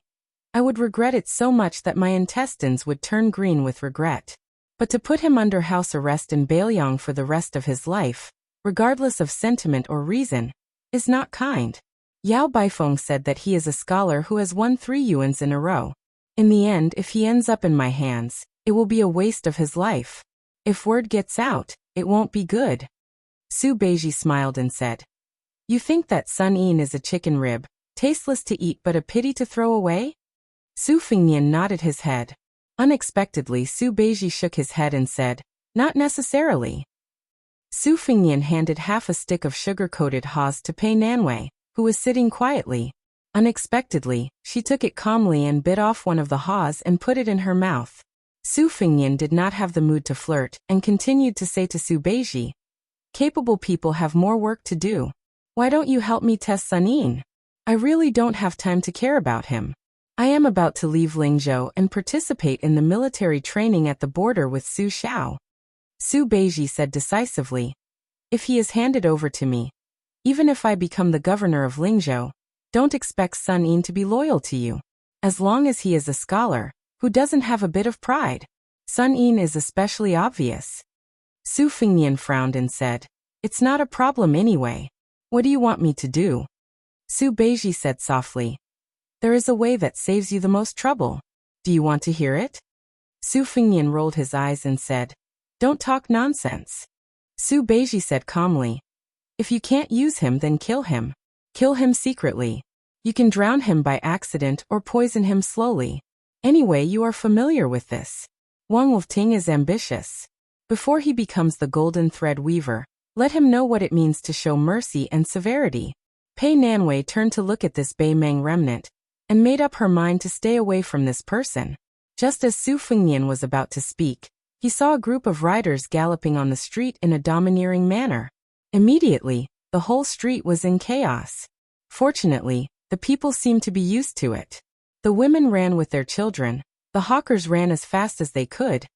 I would regret it so much that my intestines would turn green with regret. But to put him under house arrest in Beiliang for the rest of his life, regardless of sentiment or reason, is not kind." Yao Baifeng said that he is a scholar who has won 3 yuans in a row. In the end, if he ends up in my hands, it will be a waste of his life. If word gets out, it won't be good. Su Beiji smiled and said, "You think that Sun Yin is a chicken rib, tasteless to eat but a pity to throw away?" Su Fengnian nodded his head. Unexpectedly, Su Beiji shook his head and said, "Not necessarily." Su Fengnian handed half a stick of sugar-coated haws to Pei Nanwei, who was sitting quietly. Unexpectedly, she took it calmly and bit off one of the haws and put it in her mouth. Su Fengnian did not have the mood to flirt and continued to say to Su Beiji, "Capable people have more work to do. Why don't you help me test Sun Yin? I really don't have time to care about him. I am about to leave Lingzhou and participate in the military training at the border with Su Xiao." Su Beiji said decisively, "If he is handed over to me, even if I become the governor of Lingzhou, don't expect Sun Yin to be loyal to you. As long as he is a scholar, who doesn't have a bit of pride? Sun Yin is especially obvious." Su Fengnian frowned and said, "It's not a problem anyway. What do you want me to do?" Su Beiji said softly, "There is a way that saves you the most trouble. Do you want to hear it?" Su Fengnian rolled his eyes and said, "Don't talk nonsense." Su Beiji said calmly, "If you can't use him, then kill him. Kill him secretly. You can drown him by accident or poison him slowly. Anyway, you are familiar with this. Wang Wolfting is ambitious. Before he becomes the golden thread weaver, let him know what it means to show mercy and severity." Pei Nanwei turned to look at this Bei Meng remnant, and made up her mind to stay away from this person. Just as Su Fengnian was about to speak, he saw a group of riders galloping on the street in a domineering manner. Immediately, the whole street was in chaos. Fortunately, the people seemed to be used to it. The women ran with their children, the hawkers ran as fast as they could,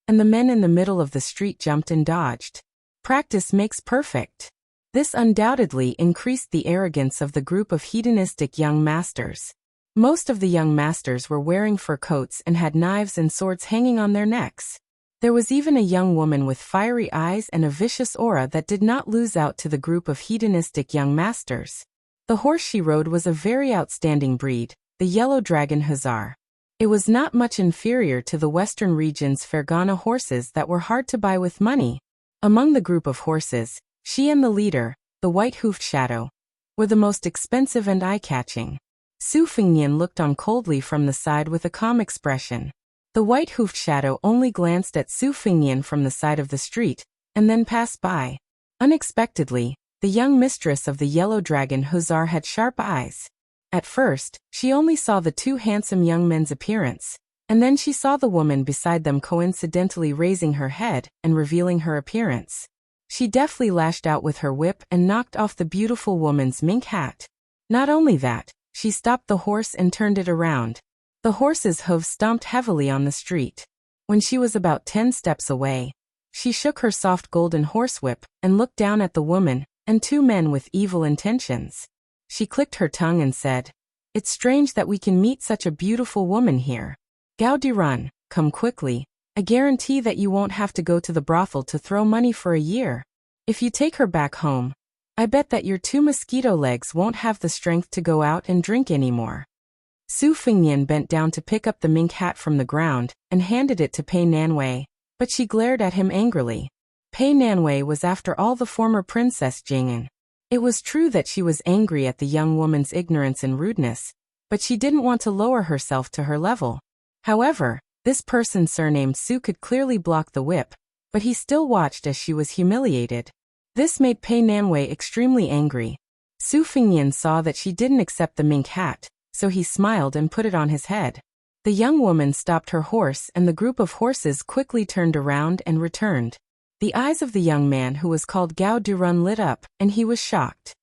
and the men in the middle of the street jumped and dodged. Practice makes perfect. This undoubtedly increased the arrogance of the group of hedonistic young masters. Most of the young masters were wearing fur coats and had knives and swords hanging on their necks. There was even a young woman with fiery eyes and a vicious aura that did not lose out to the group of hedonistic young masters. The horse she rode was a very outstanding breed, the Yellow Dragon Hussar. It was not much inferior to the Western region's Fergana horses that were hard to buy with money. Among the group of horses, she and the leader, the white-hoofed Shadow, were the most expensive and eye-catching. Su Fengnian looked on coldly from the side with a calm expression. The white-hoofed Shadow only glanced at Su Fengnian from the side of the street, and then passed by. Unexpectedly, the young mistress of the yellow dragon hussar had sharp eyes. At first, she only saw the two handsome young men's appearance, and then she saw the woman beside them coincidentally raising her head and revealing her appearance. She deftly lashed out with her whip and knocked off the beautiful woman's mink hat. Not only that, she stopped the horse and turned it around. The horse's hooves stomped heavily on the street. When she was about 10 steps away, she shook her soft golden horsewhip and looked down at the woman and two men with evil intentions. She clicked her tongue and said, "It's strange that we can meet such a beautiful woman here. Gaudiran, come quickly. I guarantee that you won't have to go to the brothel to throw money for a year. If you take her back home, I bet that your two mosquito legs won't have the strength to go out and drink anymore." Su Fingnian bent down to pick up the mink hat from the ground and handed it to Pei Nanwei, but she glared at him angrily. Pei Nanwei was after all the former Princess Jing'an. It was true that she was angry at the young woman's ignorance and rudeness, but she didn't want to lower herself to her level. However, this person surnamed Su could clearly block the whip, but he still watched as she was humiliated. This made Pei Nanwei extremely angry. Su Fingnian saw that she didn't accept the mink hat, so he smiled and put it on his head. The young woman stopped her horse and the group of horses quickly turned around and returned. The eyes of the young man who was called Gao Durun lit up, and he was shocked.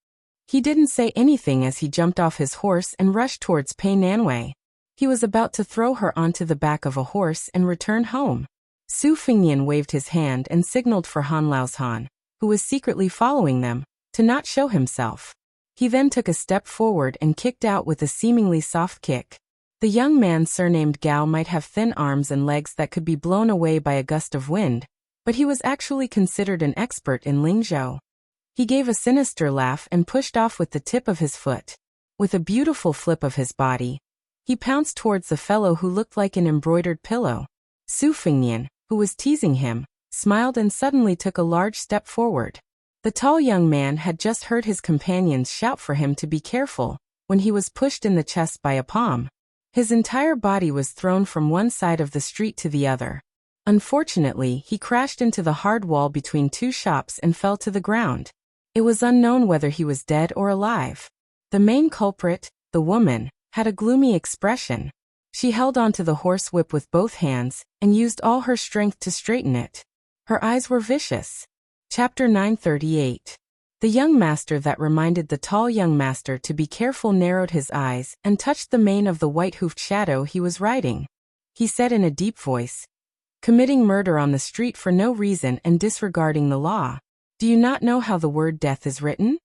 He didn't say anything as he jumped off his horse and rushed towards Pei Nanwei. He was about to throw her onto the back of a horse and return home. Su Fingnian waved his hand and signaled for Han Laozhan, who was secretly following them, to not show himself. He then took a step forward and kicked out with a seemingly soft kick. The young man surnamed Gao might have thin arms and legs that could be blown away by a gust of wind, but he was actually considered an expert in Lingzhou. He gave a sinister laugh and pushed off with the tip of his foot. With a beautiful flip of his body, he pounced towards the fellow who looked like an embroidered pillow. Su Fingnian, who was teasing him, smiled and suddenly took a large step forward. The tall young man had just heard his companions shout for him to be careful when he was pushed in the chest by a palm. His entire body was thrown from one side of the street to the other. Unfortunately, he crashed into the hard wall between two shops and fell to the ground. It was unknown whether he was dead or alive. The main culprit, the woman, had a gloomy expression. She held onto the horsewhip with both hands and used all her strength to straighten it. Her eyes were vicious. Chapter 938. The young master that reminded the tall young master to be careful narrowed his eyes and touched the mane of the white-hoofed shadow he was riding. He said in a deep voice, "Committing murder on the street for no reason and disregarding the law. Do you not know how the word death is written?"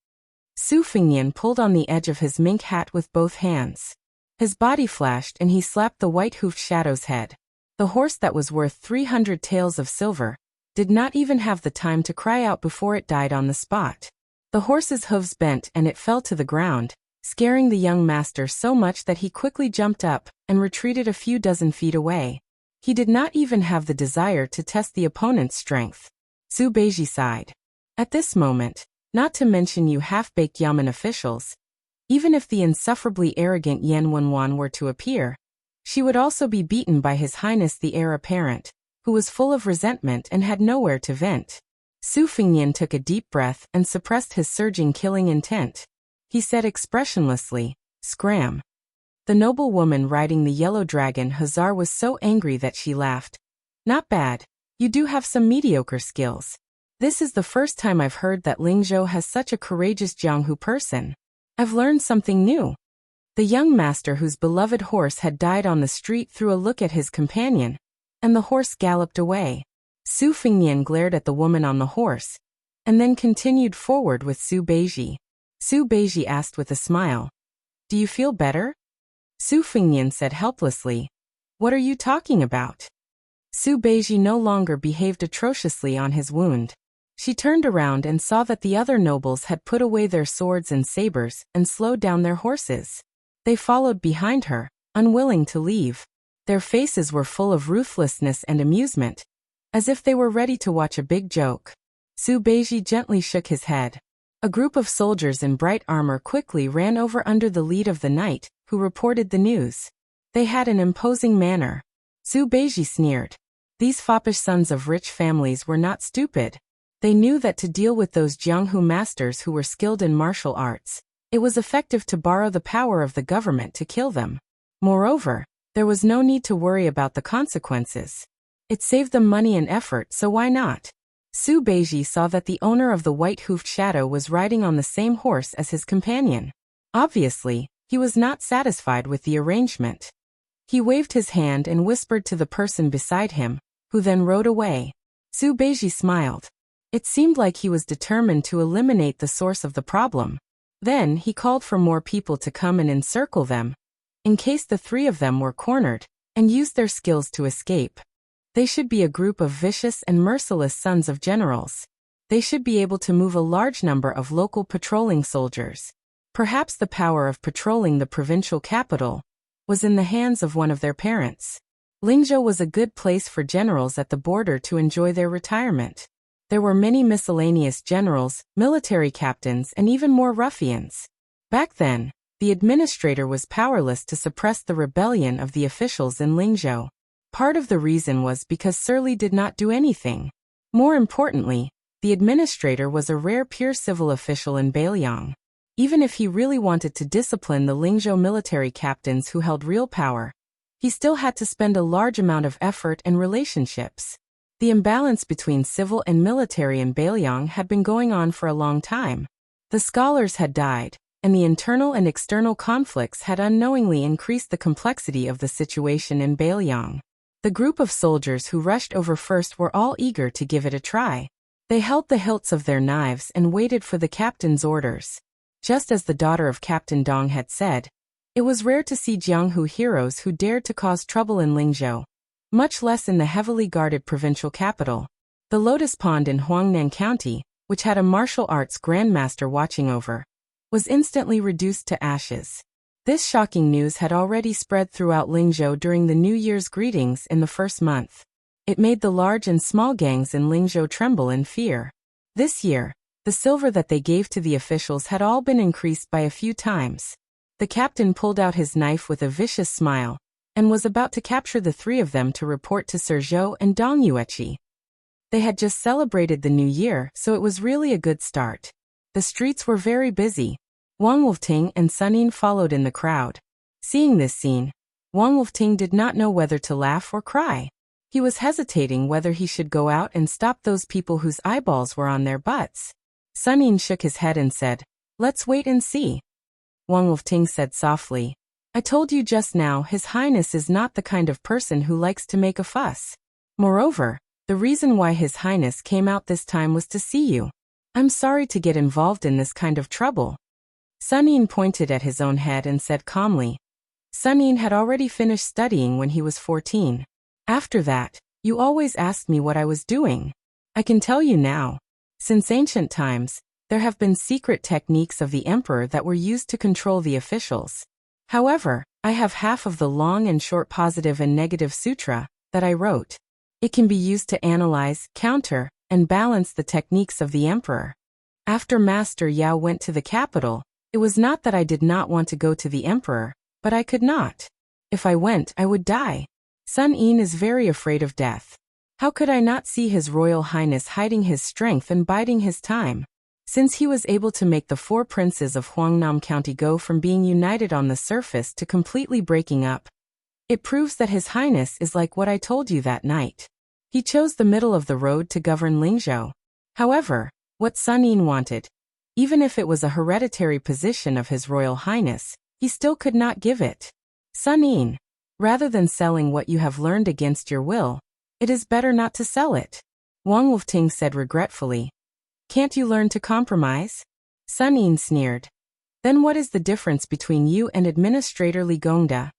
Su Fingnian pulled on the edge of his mink hat with both hands. His body flashed and he slapped the white-hoofed shadow's head. The horse that was worth 300 taels of silver did not even have the time to cry out before it died on the spot. The horse's hooves bent and it fell to the ground, scaring the young master so much that he quickly jumped up and retreated a few dozen feet away. He did not even have the desire to test the opponent's strength. Su Beiji sighed. At this moment, not to mention you half-baked Yamen officials, even if the insufferably arrogant Yan Wenwan were to appear, she would also be beaten by His Highness the Heir Apparent, who was full of resentment and had nowhere to vent. Su Fingnian took a deep breath and suppressed his surging killing intent. He said expressionlessly, "Scram." The noble woman riding the yellow dragon hussar was so angry that she laughed. "Not bad. You do have some mediocre skills. This is the first time I've heard that Lingzhou has such a courageous Jianghu person. I've learned something new." The young master whose beloved horse had died on the street threw a look at his companion, and the horse galloped away. Su Fingnian glared at the woman on the horse, and then continued forward with Su Beiji. Su Beiji asked with a smile, "Do you feel better?" Su Fingnian said helplessly, "What are you talking about?" Su Beiji no longer behaved atrociously on his wound. She turned around and saw that the other nobles had put away their swords and sabers and slowed down their horses. They followed behind her, unwilling to leave. Their faces were full of ruthlessness and amusement, as if they were ready to watch a big joke. Su Beiji gently shook his head. A group of soldiers in bright armor quickly ran over under the lead of the knight, who reported the news. They had an imposing manner. Su Beiji sneered. These foppish sons of rich families were not stupid. They knew that to deal with those Jianghu masters who were skilled in martial arts, it was effective to borrow the power of the government to kill them. Moreover, there was no need to worry about the consequences. It saved them money and effort, so why not? Su Beiji saw that the owner of the white-hoofed shadow was riding on the same horse as his companion. Obviously, he was not satisfied with the arrangement. He waved his hand and whispered to the person beside him, who then rode away. Su Beiji smiled. It seemed like he was determined to eliminate the source of the problem. Then he called for more people to come and encircle them, in case the three of them were cornered, and used their skills to escape. They should be a group of vicious and merciless sons of generals. They should be able to move a large number of local patrolling soldiers. Perhaps the power of patrolling the provincial capital was in the hands of one of their parents. Lingzhou was a good place for generals at the border to enjoy their retirement. There were many miscellaneous generals, military captains, and even more ruffians. Back then, the administrator was powerless to suppress the rebellion of the officials in Lingzhou. Part of the reason was because Surly did not do anything. More importantly, the administrator was a rare pure civil official in Beiliang. Even if he really wanted to discipline the Lingzhou military captains who held real power, he still had to spend a large amount of effort and relationships. The imbalance between civil and military in Beiliang had been going on for a long time. The scholars had died, and the internal and external conflicts had unknowingly increased the complexity of the situation in Beiliang. The group of soldiers who rushed over first were all eager to give it a try. They held the hilts of their knives and waited for the captain's orders. Just as the daughter of Captain Dong had said, it was rare to see Jianghu heroes who dared to cause trouble in Lingzhou, much less in the heavily guarded provincial capital. The Lotus Pond in Huangnan County, which had a martial arts grandmaster watching over, was instantly reduced to ashes. This shocking news had already spread throughout Lingzhou during the New Year's greetings in the first month. It made the large and small gangs in Lingzhou tremble in fear. This year, the silver that they gave to the officials had all been increased by a few times. The captain pulled out his knife with a vicious smile, and was about to capture the three of them to report to Sergio and Dong Yueqi. They had just celebrated the new year, so it was really a good start. The streets were very busy. Wang Wolfting and Sunin followed in the crowd. Seeing this scene, Wang Wolfting did not know whether to laugh or cry. He was hesitating whether he should go out and stop those people whose eyeballs were on their butts. Sunin shook his head and said, "Let's wait and see." Wang Wolfting said softly, "I told you just now His Highness is not the kind of person who likes to make a fuss. Moreover, the reason why His Highness came out this time was to see you. I'm sorry to get involved in this kind of trouble." Sunin pointed at his own head and said calmly, Sunin had already finished studying when he was 14. After that, you always asked me what I was doing. I can tell you now. Since ancient times, there have been secret techniques of the emperor that were used to control the officials. However, I have half of the long and short positive and negative sutra that I wrote. It can be used to analyze, counter, and balance the techniques of the emperor. After Master Yao went to the capital, it was not that I did not want to go to the emperor, but I could not. If I went, I would die. Sun Yin is very afraid of death. How could I not see His Royal Highness hiding his strength and biding his time? Since he was able to make the four princes of Huangnam County go from being united on the surface to completely breaking up, it proves that His Highness is like what I told you that night. He chose the middle of the road to govern Lingzhou. However, what Sun Yin wanted, even if it was a hereditary position of His Royal Highness, he still could not give it. Sun Yin, rather than selling what you have learned against your will, it is better not to sell it. Wang Wolfting said regretfully. Can't you learn to compromise? Sun Yin sneered. Then what is the difference between you and Administrator Li Gongda?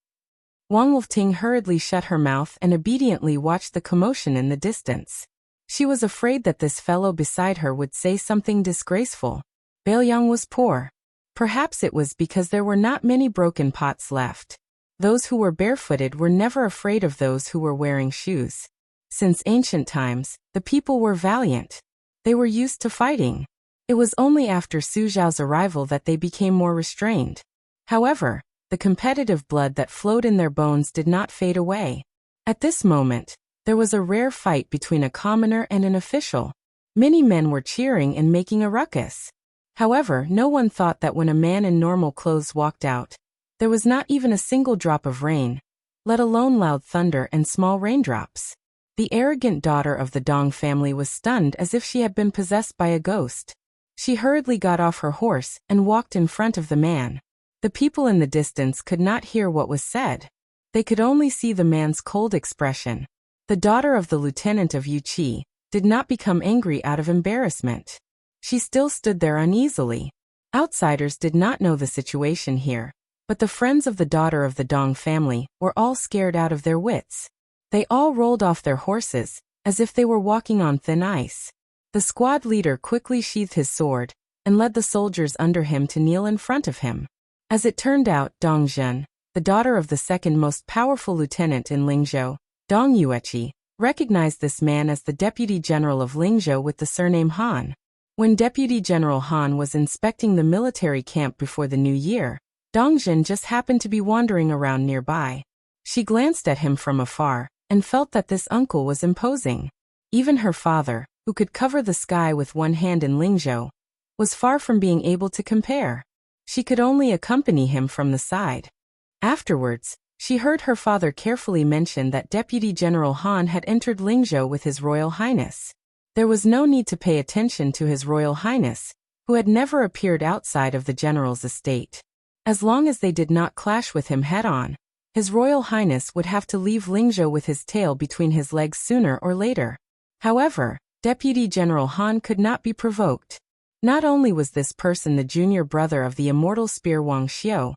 Wang Wolfting hurriedly shut her mouth and obediently watched the commotion in the distance. She was afraid that this fellow beside her would say something disgraceful. Beiliang was poor. Perhaps it was because there were not many broken pots left. Those who were barefooted were never afraid of those who were wearing shoes. Since ancient times, the people were valiant. They were used to fighting. It was only after Su Zhao's arrival that they became more restrained. However, the competitive blood that flowed in their bones did not fade away. At this moment, there was a rare fight between a commoner and an official. Many men were cheering and making a ruckus. However, no one thought that when a man in normal clothes walked out, there was not even a single drop of rain, let alone loud thunder and small raindrops. The arrogant daughter of the Dong family was stunned as if she had been possessed by a ghost. She hurriedly got off her horse and walked in front of the man. The people in the distance could not hear what was said. They could only see the man's cold expression. The daughter of the lieutenant of Yuqi did not become angry out of embarrassment. She still stood there uneasily. Outsiders did not know the situation here, but the friends of the daughter of the Dong family were all scared out of their wits. They all rolled off their horses, as if they were walking on thin ice. The squad leader quickly sheathed his sword and led the soldiers under him to kneel in front of him. As it turned out, Dong Zhen, the daughter of the second most powerful lieutenant in Lingzhou, Dong Yueqi, recognized this man as the deputy general of Lingzhou with the surname Han. When Deputy General Han was inspecting the military camp before the new year, Dong Zhen just happened to be wandering around nearby. She glanced at him from afar and felt that this uncle was imposing. Even her father, who could cover the sky with one hand in Lingzhou, was far from being able to compare. She could only accompany him from the side. Afterwards, she heard her father carefully mention that Deputy General Han had entered Lingzhou with His Royal Highness. There was no need to pay attention to His Royal Highness, who had never appeared outside of the general's estate. As long as they did not clash with him head-on, His Royal Highness would have to leave Lingzhou with his tail between his legs sooner or later. However, Deputy General Han could not be provoked. Not only was this person the junior brother of the immortal spear Wang Xiu,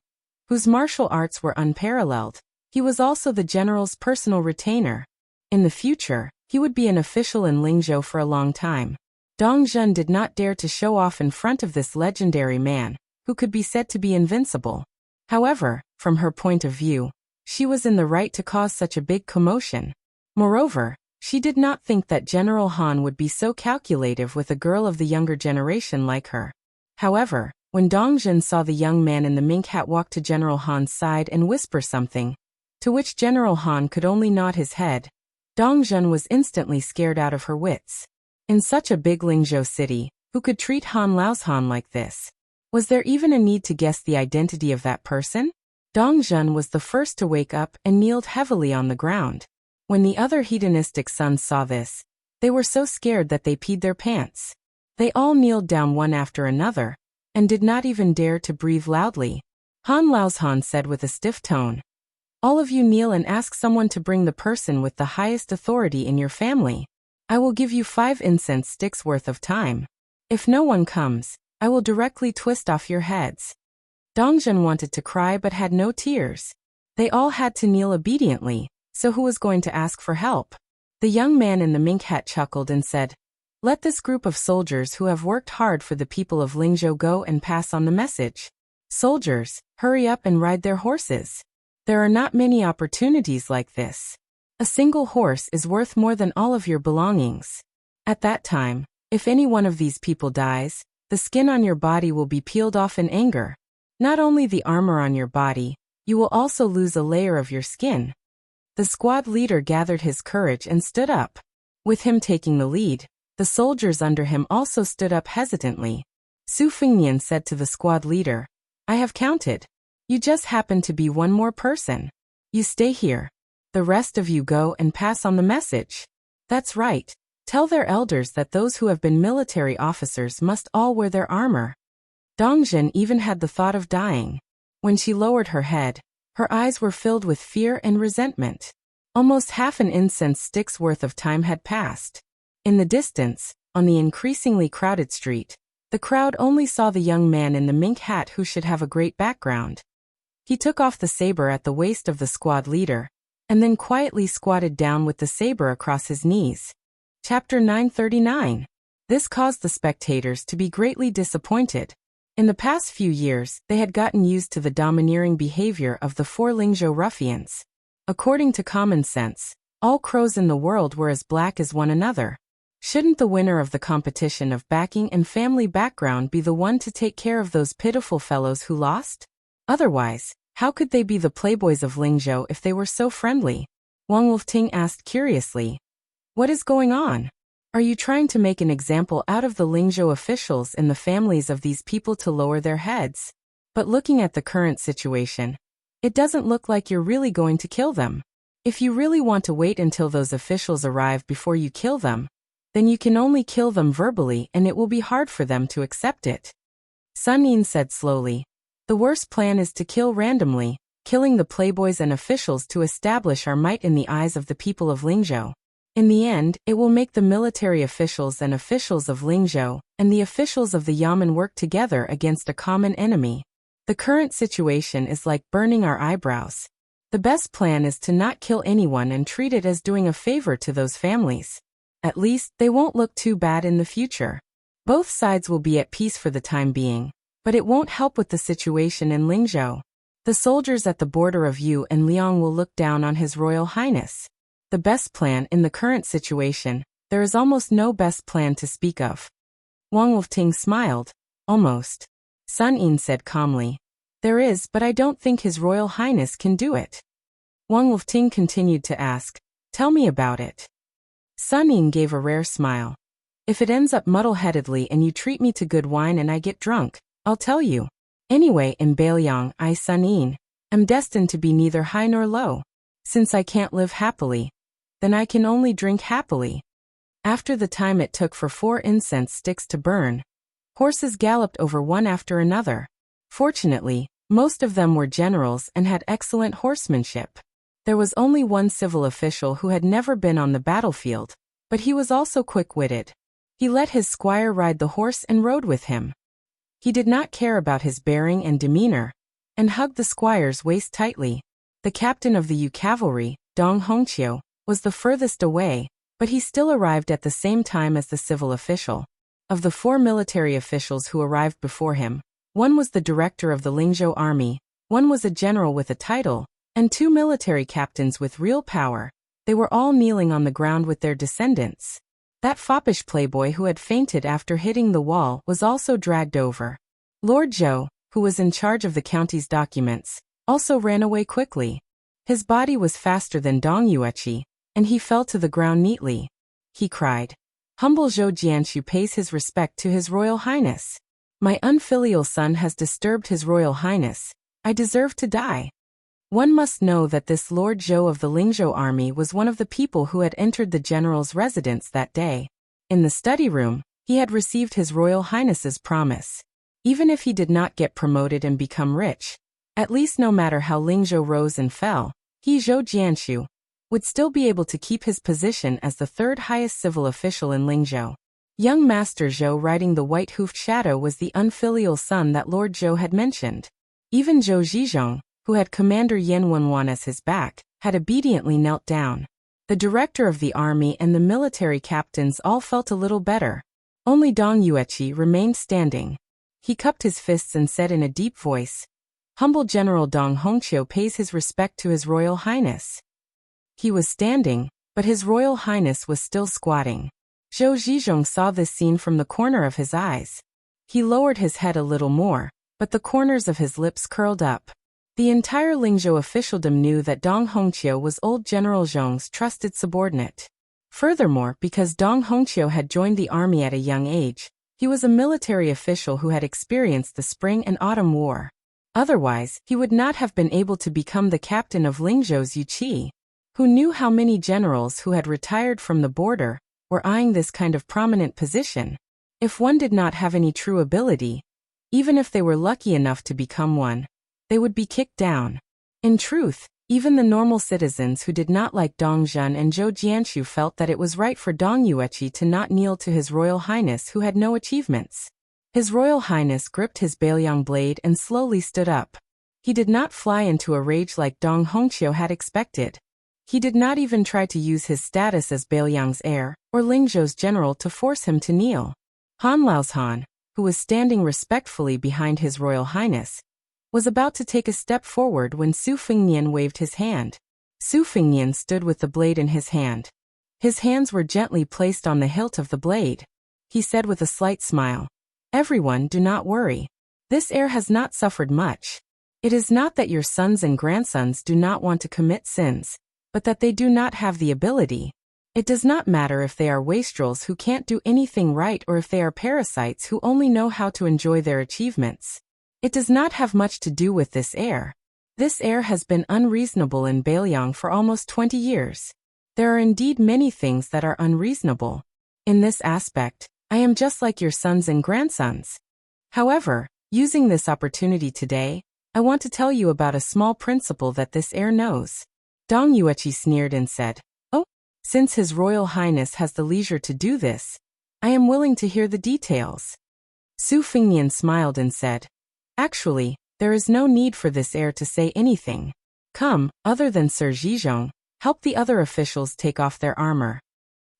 whose martial arts were unparalleled, he was also the general's personal retainer. In the future, he would be an official in Lingzhou for a long time. Dong Zhen did not dare to show off in front of this legendary man, who could be said to be invincible. However, from her point of view, she was in the right to cause such a big commotion. Moreover, she did not think that General Han would be so calculative with a girl of the younger generation like her. However, when Dong Zhen saw the young man in the mink hat walk to General Han's side and whisper something, to which General Han could only nod his head, Dong Zhen was instantly scared out of her wits. In such a big Lingzhou city, who could treat Han Lao's Han like this? Was there even a need to guess the identity of that person? Dong Zhen was the first to wake up and kneeled heavily on the ground. When the other hedonistic sons saw this, they were so scared that they peed their pants. They all kneeled down one after another, and did not even dare to breathe loudly. Han Lao's Han said with a stiff tone, "All of you kneel and ask someone to bring the person with the highest authority in your family. I will give you 5 incense sticks worth of time. If no one comes, I will directly twist off your heads." Dong Zhen wanted to cry but had no tears. They all had to kneel obediently, so who was going to ask for help? The young man in the mink hat chuckled and said, "Let this group of soldiers who have worked hard for the people of Lingzhou go and pass on the message. Soldiers, hurry up and ride their horses. There are not many opportunities like this. A single horse is worth more than all of your belongings. At that time, if any one of these people dies, the skin on your body will be peeled off in anger. Not only the armor on your body, you will also lose a layer of your skin." The squad leader gathered his courage and stood up. With him taking the lead, the soldiers under him also stood up hesitantly. Su Fengnian said to the squad leader, "I have counted. You just happen to be one more person. You stay here. The rest of you go and pass on the message. That's right. Tell their elders that those who have been military officers must all wear their armor." Dong Zhen even had the thought of dying. When she lowered her head, her eyes were filled with fear and resentment. Almost half an incense stick's worth of time had passed. In the distance, on the increasingly crowded street, the crowd only saw the young man in the mink hat who should have a great background. He took off the saber at the waist of the squad leader, and then quietly squatted down with the saber across his knees. Chapter 939. This caused the spectators to be greatly disappointed. In the past few years, they had gotten used to the domineering behavior of the 4 Lingzhou ruffians. According to common sense, all crows in the world were as black as one another. Shouldn't the winner of the competition of backing and family background be the one to take care of those pitiful fellows who lost? Otherwise, how could they be the playboys of Lingzhou if they were so friendly? Wang Wolfting asked curiously. "What is going on?" Are you trying to make an example out of the Lingzhou officials and the families of these people to lower their heads? But looking at the current situation, it doesn't look like you're really going to kill them. If you really want to wait until those officials arrive before you kill them, then you can only kill them verbally and it will be hard for them to accept it. Sun Yin said slowly. The worst plan is to kill randomly, killing the playboys and officials to establish our might in the eyes of the people of Lingzhou. In the end, it will make the military officials and officials of Lingzhou and the officials of the Yamen work together against a common enemy. The current situation is like burning our eyebrows. The best plan is to not kill anyone and treat it as doing a favor to those families. At least, they won't look too bad in the future. Both sides will be at peace for the time being, but it won't help with the situation in Lingzhou. The soldiers at the border of Yu and Liang will look down on His Royal Highness. The best plan in the current situation, there is almost no best plan to speak of. Wang Wolfting smiled. Almost. Sun Yin said calmly. There is, but I don't think His Royal Highness can do it. Wang Wolfting continued to ask, tell me about it. Sun Yin gave a rare smile. If it ends up muddle-headedly and you treat me to good wine and I get drunk, I'll tell you. Anyway, in Bailiang, I, Sun Yin, am destined to be neither high nor low. Since I can't live happily, then I can only drink happily. After the time it took for 4 incense sticks to burn, horses galloped over one after another. Fortunately, most of them were generals and had excellent horsemanship. There was only one civil official who had never been on the battlefield, but he was also quick-witted. He let his squire ride the horse and rode with him. He did not care about his bearing and demeanor, and hugged the squire's waist tightly. The captain of the Yu cavalry, Dong Hongqiu, was the furthest away, but he still arrived at the same time as the civil official. Of the 4 military officials who arrived before him, one was the director of the Lingzhou army, one was a general with a title, and 2 military captains with real power. They were all kneeling on the ground with their descendants. That foppish playboy who had fainted after hitting the wall was also dragged over. Lord Zhou, who was in charge of the county's documents, also ran away quickly. His body was faster than Dong Yueqi, and he fell to the ground neatly. He cried. Humble Zhou Jianshu pays his respect to His Royal Highness. My unfilial son has disturbed His Royal Highness. I deserve to die. One must know that this Lord Zhou of the Lingzhou army was one of the people who had entered the general's residence that day. In the study room, he had received His Royal Highness's promise. Even if he did not get promoted and become rich, at least no matter how Lingzhou rose and fell, he, Zhou Jianshu, would still be able to keep his position as the 3rd highest civil official in Lingzhou. Young Master Zhou riding the white-hoofed shadow was the unfilial son that Lord Zhou had mentioned. Even Zhou Zhizhong, who had Commander Yan Wenwan as his back, had obediently knelt down. The director of the army and the military captains all felt a little better. Only Dong Yueqi remained standing. He cupped his fists and said in a deep voice, Humble General Dong Hongqiu pays his respect to His Royal Highness. He was standing, but His Royal Highness was still squatting. Zhou Zhizhong saw this scene from the corner of his eyes. He lowered his head a little more, but the corners of his lips curled up. The entire Lingzhou officialdom knew that Dong Hongqiu was old General Zhong's trusted subordinate. Furthermore, because Dong Hongqiu had joined the army at a young age, he was a military official who had experienced the Spring and Autumn War. Otherwise, he would not have been able to become the captain of Lingzhou's Yuqi. Who knew how many generals who had retired from the border were eyeing this kind of prominent position? If one did not have any true ability, even if they were lucky enough to become one, they would be kicked down. In truth, even the normal citizens who did not like Dong Zhen and Zhou Jianshu felt that it was right for Dong Yueqi to not kneel to His Royal Highness who had no achievements. His Royal Highness gripped his Bailiang blade and slowly stood up. He did not fly into a rage like Dong Hongqiu had expected. He did not even try to use his status as Bailiang's heir, or Lingzhou's general to force him to kneel. Han Laozhan, who was standing respectfully behind His Royal Highness, was about to take a step forward when Su Fengnian waved his hand. Su Fengnian stood with the blade in his hand. His hands were gently placed on the hilt of the blade. He said with a slight smile, Everyone, do not worry. This heir has not suffered much. It is not that your sons and grandsons do not want to commit sins, but that they do not have the ability. It does not matter if they are wastrels who can't do anything right or if they are parasites who only know how to enjoy their achievements. It does not have much to do with this heir. This heir has been unreasonable in Baelyang for almost 20 years. There are indeed many things that are unreasonable. In this aspect, I am just like your sons and grandsons. However, using this opportunity today, I want to tell you about a small principle that this heir knows. Dong Yueqi sneered and said, "Oh, since His Royal Highness has the leisure to do this, I am willing to hear the details." Su Fingnian smiled and said, "Actually, there is no need for this heir to say anything. Come, other than Sir Zhizhong, help the other officials take off their armor."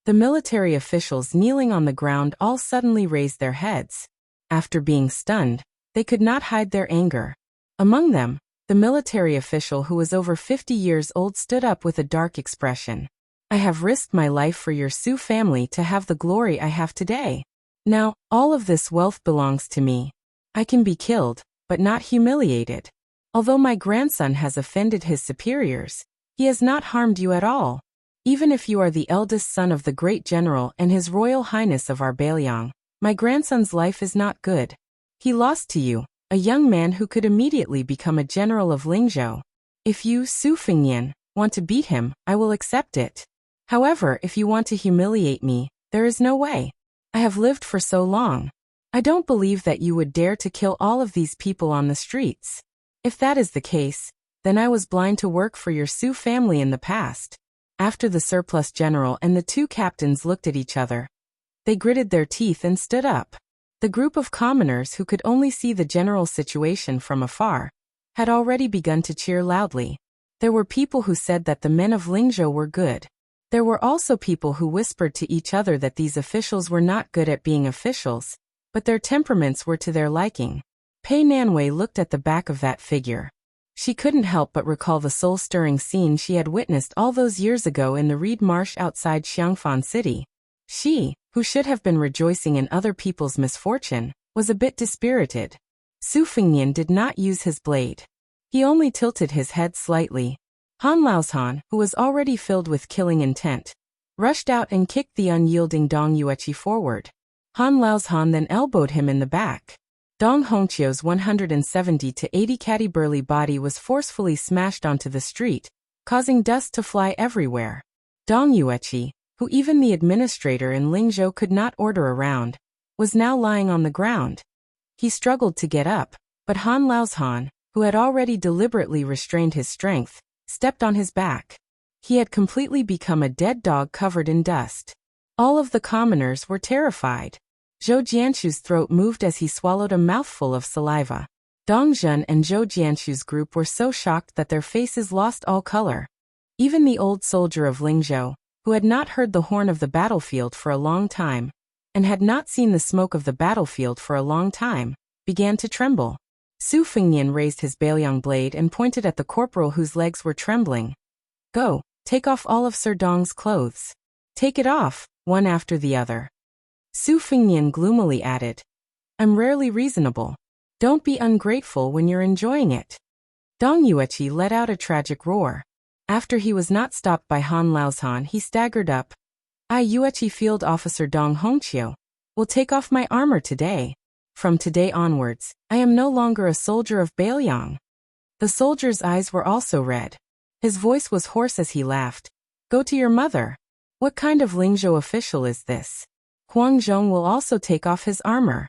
The military officials kneeling on the ground all suddenly raised their heads. After being stunned, they could not hide their anger. Among them, the military official who was over 50 years old stood up with a dark expression. "I have risked my life for your Su family to have the glory I have today. Now, all of this wealth belongs to me. I can be killed, but not humiliated. Although my grandson has offended his superiors, he has not harmed you at all. Even if you are the eldest son of the great general and His Royal Highness of our Baelyang, my grandson's life is not good. He lost to you, a young man who could immediately become a general of Lingzhou. If you, Su Fingnian, want to beat him, I will accept it. However, if you want to humiliate me, there is no way. I have lived for so long. I don't believe that you would dare to kill all of these people on the streets. If that is the case, then I was blind to work for your Su family in the past." After the surplus general and the two captains looked at each other, they gritted their teeth and stood up. The group of commoners who could only see the general situation from afar had already begun to cheer loudly. There were people who said that the men of Lingzhou were good. There were also people who whispered to each other that these officials were not good at being officials, but their temperaments were to their liking. Pei Nanwei looked at the back of that figure. She couldn't help but recall the soul-stirring scene she had witnessed all those years ago in the reed marsh outside Xiangfan City. She, who should have been rejoicing in other people's misfortune, was a bit dispirited. Su Fingnian did not use his blade. He only tilted his head slightly. Han Laozhan, who was already filled with killing intent, rushed out and kicked the unyielding Dong Yueqi forward. Han Laozhan then elbowed him in the back. Dong Hongqiu's 170 to 80 catty-burly body was forcefully smashed onto the street, causing dust to fly everywhere. Dong Yueqi, who even the administrator in Lingzhou could not order around, was now lying on the ground. He struggled to get up, but Han Laozhan, who had already deliberately restrained his strength, stepped on his back. He had completely become a dead dog covered in dust. All of the commoners were terrified. Zhou Jianshu's throat moved as he swallowed a mouthful of saliva. Dong Zhen and Zhou Jianshu's group were so shocked that their faces lost all color. Even the old soldier of Lingzhou, who had not heard the horn of the battlefield for a long time, and had not seen the smoke of the battlefield for a long time, began to tremble. Su Fingnian raised his Baelyang blade and pointed at the corporal whose legs were trembling. "Go, take off all of Sir Dong's clothes. Take it off, one after the other." Su Fingnian gloomily added, "I'm rarely reasonable. Don't be ungrateful when you're enjoying it." Dong Yueqi let out a tragic roar. After he was not stopped by Han Laozhan, he staggered up. "I, Yueqi Field Officer Dong Hongqiu, will take off my armor today. From today onwards, I am no longer a soldier of Baelyang." The soldier's eyes were also red. His voice was hoarse as he laughed. "Go to your mother. What kind of Lingzhou official is this? Huang Zhong will also take off his armor."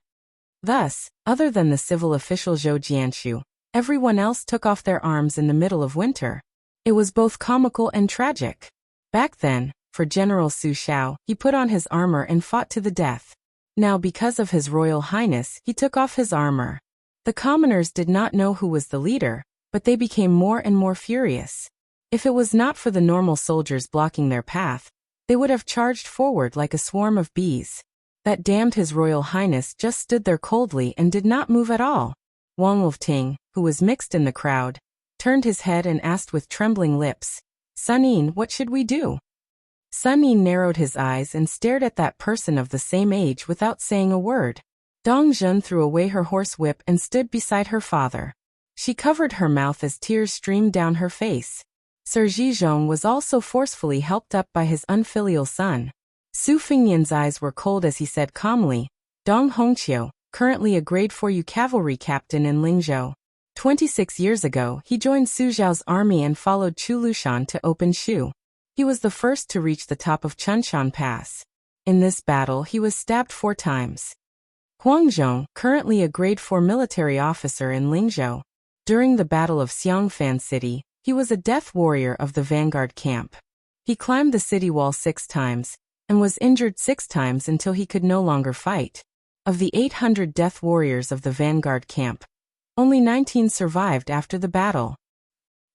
Thus, other than the civil official Zhou Jianshu, everyone else took off their arms in the middle of winter. It was both comical and tragic. Back then, for General Su Xiao, he put on his armor and fought to the death. Now because of His Royal Highness, he took off his armor. The commoners did not know who was the leader, but they became more and more furious. If it was not for the normal soldiers blocking their path, they would have charged forward like a swarm of bees. That damned His Royal Highness just stood there coldly and did not move at all. Wang Wolfting, who was mixed in the crowd, turned his head and asked with trembling lips, "Sun Yin, what should we do?" Sun Yin narrowed his eyes and stared at that person of the same age without saying a word. Dong Zhen threw away her horsewhip and stood beside her father. She covered her mouth as tears streamed down her face. Sir Zhizhong was also forcefully helped up by his unfilial son. Su Fengnian's eyes were cold as he said calmly, Dong Hongqiu, currently a grade 4U cavalry captain in Lingzhou. 26 years ago, he joined Su Zhao's army and followed Chu Lushan to open Shu. He was the first to reach the top of Chunshan Pass. In this battle, he was stabbed 4 times. Huang Zhong, currently a grade 4 military officer in Lingzhou. During the Battle of Xiangfan City, he was a death warrior of the vanguard camp. He climbed the city wall 6 times, and was injured 6 times until he could no longer fight. Of the 800 death warriors of the vanguard camp, only 19 survived after the battle.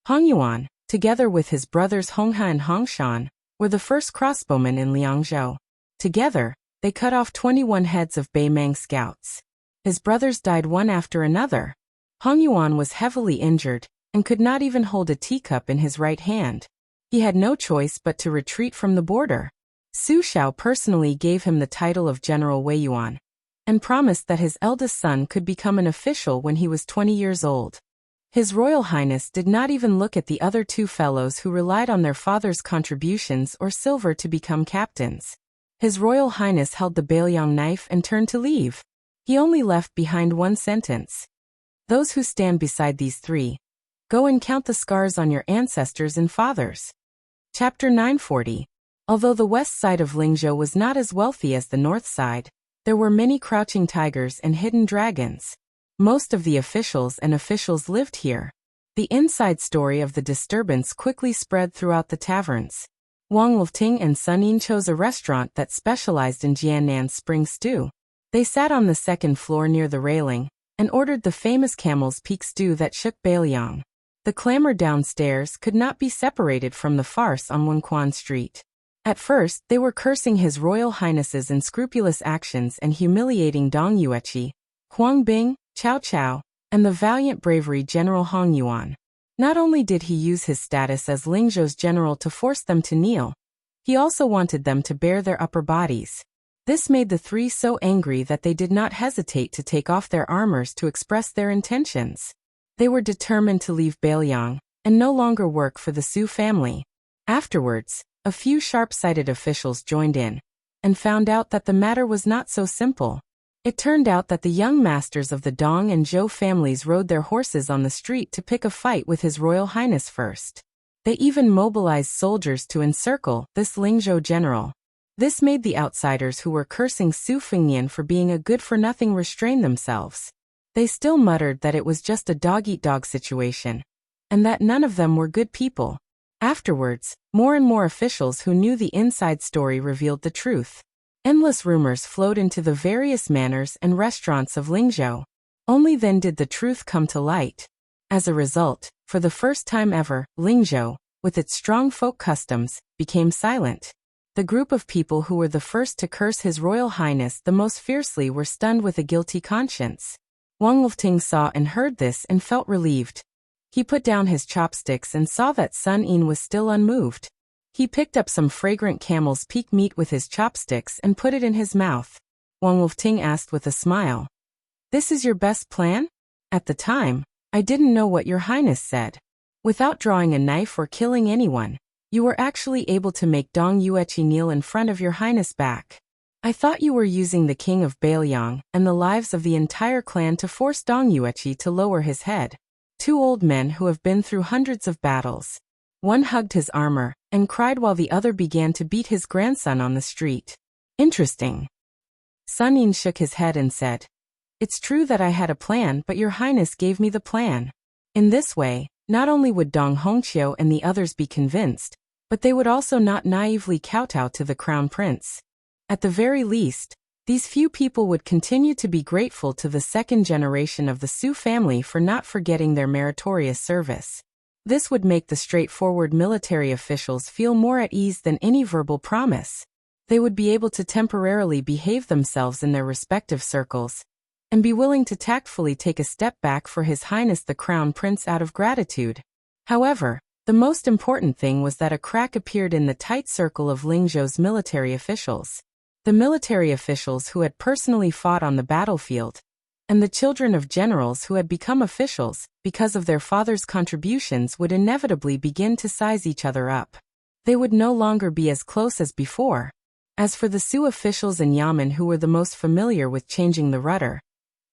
Hong Yuan, together with his brothers Honghe and Hongshan, were the first crossbowmen in Liangzhou. Together, they cut off 21 heads of Beimang scouts. His brothers died one after another. Hong Yuan was heavily injured, and could not even hold a teacup in his right hand. He had no choice but to retreat from the border. Su Shao personally gave him the title of General Wei Yuan, and promised that his eldest son could become an official when he was 20 years old. His Royal Highness did not even look at the other 2 fellows who relied on their father's contributions or silver to become captains. His Royal Highness held the Bailiang knife and turned to leave. He only left behind one sentence. Those who stand beside these 3, go and count the scars on your ancestors and fathers. Chapter 940. Although the west side of Lingzhou was not as wealthy as the north side, there were many crouching tigers and hidden dragons. Most of the officials lived here. The inside story of the disturbance quickly spread throughout the taverns. Wang Wolfting and Sun Yin chose a restaurant that specialized in Jiannan's spring stew. They sat on the 2nd floor near the railing, and ordered the famous Camel's Peak stew that shook Bailiang. The clamor downstairs could not be separated from the farce on Wenquan Street. At first, they were cursing His Royal Highness's unscrupulous actions and humiliating Dong Yueqi, Huang Bing, Cao Cao, and the valiant bravery General Hong Yuan. Not only did he use his status as Lingzhou's general to force them to kneel, he also wanted them to bare their upper bodies. This made the 3 so angry that they did not hesitate to take off their armors to express their intentions. They were determined to leave Bailiang, and no longer work for the Su family. Afterwards, a few sharp-sighted officials joined in, and found out that the matter was not so simple. It turned out that the young masters of the Dong and Zhou families rode their horses on the street to pick a fight with His Royal Highness first. They even mobilized soldiers to encircle this Lingzhou general. This made the outsiders who were cursing Su Fengnian for being a good-for-nothing restrain themselves. They still muttered that it was just a dog-eat-dog situation, and that none of them were good people. Afterwards, more and more officials who knew the inside story revealed the truth. Endless rumors flowed into the various manors and restaurants of Lingzhou. Only then did the truth come to light. As a result, for the first time ever, Lingzhou, with its strong folk customs, became silent. The group of people who were the first to curse His Royal Highness the most fiercely were stunned with a guilty conscience. Wang Wolfting saw and heard this and felt relieved. He put down his chopsticks and saw that Sun Yin was still unmoved. He picked up some fragrant Camel's Peak meat with his chopsticks and put it in his mouth. Wang Wolfting asked with a smile, "This is your best plan?" "At the time, I didn't know what your highness said. Without drawing a knife or killing anyone, you were actually able to make Dong Yueqi kneel in front of your highness back. I thought you were using the king of Bailiang and the lives of the entire clan to force Dong Yueqi to lower his head." 2 old men who have been through hundreds of battles. One hugged his armor and cried while the other began to beat his grandson on the street. "Interesting." Sun Yin shook his head and said, "It's true that I had a plan, but your highness gave me the plan." In this way, not only would Dong Hongqiu and the others be convinced, but they would also not naively kowtow to the crown prince. At the very least, these few people would continue to be grateful to the 2nd generation of the Su family for not forgetting their meritorious service. This would make the straightforward military officials feel more at ease than any verbal promise. They would be able to temporarily behave themselves in their respective circles, and be willing to tactfully take a step back for His Highness the Crown Prince out of gratitude. However, the most important thing was that a crack appeared in the tight circle of Lingzhou's military officials. The military officials who had personally fought on the battlefield, and the children of generals who had become officials, because of their father's contributions, would inevitably begin to size each other up. They would no longer be as close as before. As for the Sioux officials in Yamen who were the most familiar with changing the rudder,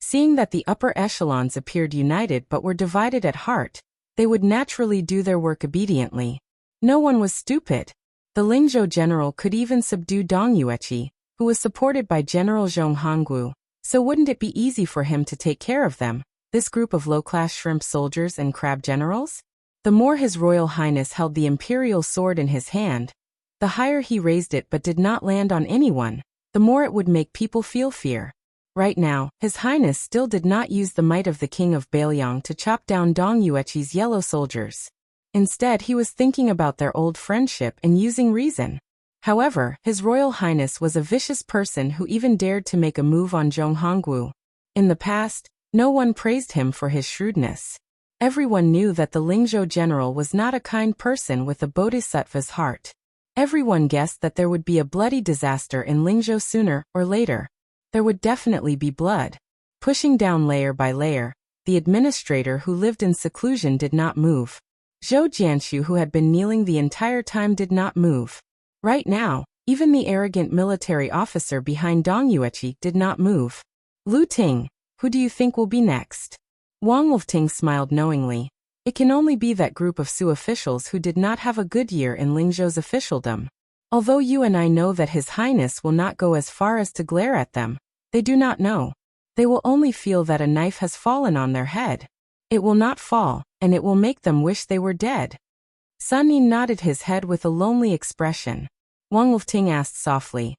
seeing that the upper echelons appeared united but were divided at heart, they would naturally do their work obediently. No one was stupid. The Lingzhou general could even subdue Dong Yueqi, who was supported by General Zhong Honggu, so wouldn't it be easy for him to take care of them, this group of low-class shrimp soldiers and crab generals? The more His Royal Highness held the imperial sword in his hand, the higher he raised it but did not land on anyone, the more it would make people feel fear. Right now, His Highness still did not use the might of the King of Bailiang to chop down Dong Yueqi's yellow soldiers. Instead, he was thinking about their old friendship and using reason. However, His Royal Highness was a vicious person who even dared to make a move on Zhong Honggu. In the past, no one praised him for his shrewdness. Everyone knew that the Lingzhou general was not a kind person with a bodhisattva's heart. Everyone guessed that there would be a bloody disaster in Lingzhou sooner or later. There would definitely be blood. Pushing down layer by layer, the administrator who lived in seclusion did not move. Zhou Jianshu, who had been kneeling the entire time, did not move. Right now, even the arrogant military officer behind Dong Yueqi did not move. Lu Ting, who do you think will be next? Wang Wolfting smiled knowingly. It can only be that group of Sioux officials who did not have a good year in Lingzhou's officialdom. Although you and I know that His Highness will not go as far as to glare at them, they do not know. They will only feel that a knife has fallen on their head. It will not fall, and it will make them wish they were dead. Sun Yin nodded his head with a lonely expression. Wang Wolfting asked softly,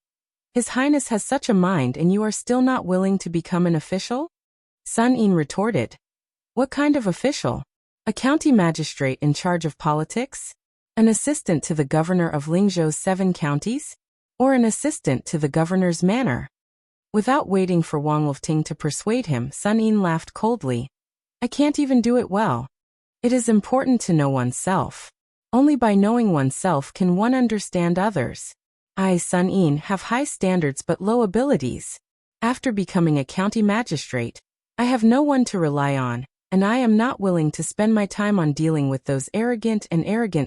His Highness has such a mind and you are still not willing to become an official? Sun Yin retorted. What kind of official? A county magistrate in charge of politics? An assistant to the governor of Lingzhou's 7 counties? Or an assistant to the governor's manor? Without waiting for Wang Wolfting to persuade him, Sun Yin laughed coldly. I can't even do it well. It is important to know oneself. Only by knowing oneself can one understand others. I, Sun Yin, have high standards but low abilities. After becoming a county magistrate, I have no one to rely on, and I am not willing to spend my time on dealing with those arrogant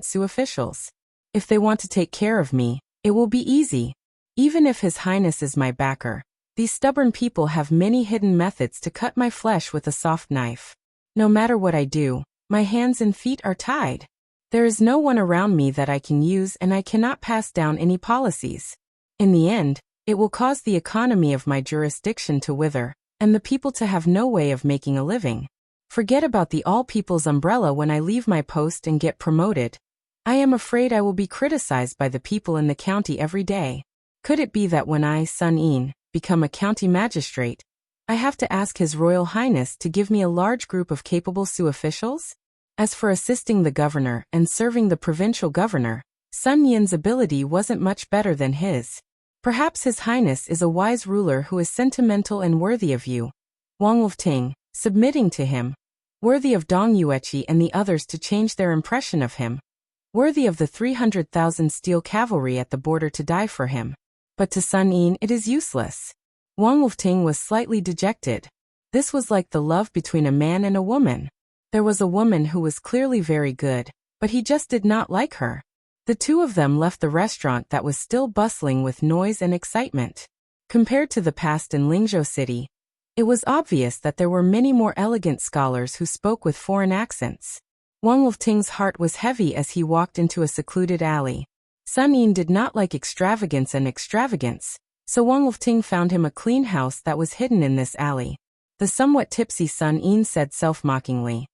Sioux officials. If they want to take care of me, it will be easy. Even if His Highness is my backer, these stubborn people have many hidden methods to cut my flesh with a soft knife. No matter what I do, my hands and feet are tied. There is no one around me that I can use and I cannot pass down any policies. In the end, it will cause the economy of my jurisdiction to wither, and the people to have no way of making a living. Forget about the all-people's umbrella when I leave my post and get promoted. I am afraid I will be criticized by the people in the county every day. Could it be that when I, Sun Yin, become a county magistrate, I have to ask His Royal Highness to give me a large group of capable Sioux officials? As for assisting the governor and serving the provincial governor, Sun Yin's ability wasn't much better than his. Perhaps His Highness is a wise ruler who is sentimental and worthy of you. Wang Wolfting, submitting to him, worthy of Dong Yueqi and the others to change their impression of him, worthy of the 300,000 steel cavalry at the border to die for him. But to Sun Yin it is useless. Wang Wolfting was slightly dejected. This was like the love between a man and a woman. There was a woman who was clearly very good, but he just did not like her. The two of them left the restaurant that was still bustling with noise and excitement. Compared to the past in Lingzhou City, it was obvious that there were many more elegant scholars who spoke with foreign accents. Wang Wolfting's heart was heavy as he walked into a secluded alley. Sun Yin did not like extravagance, so Wang Wolfting found him a clean house that was hidden in this alley. The somewhat tipsy Sun Yin said self-mockingly.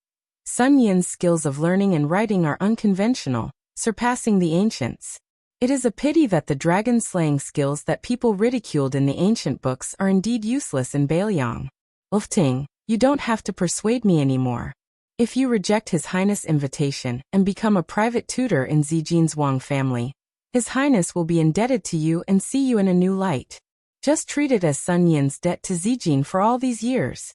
Sun Yin's skills of learning and writing are unconventional, surpassing the ancients. It is a pity that the dragon-slaying skills that people ridiculed in the ancient books are indeed useless in Bailiang. Wolfting, you don't have to persuade me anymore. If you reject His Highness' invitation and become a private tutor in Zijin's Wang family, His Highness will be indebted to you and see you in a new light. Just treat it as Sun Yin's debt to Zijin for all these years.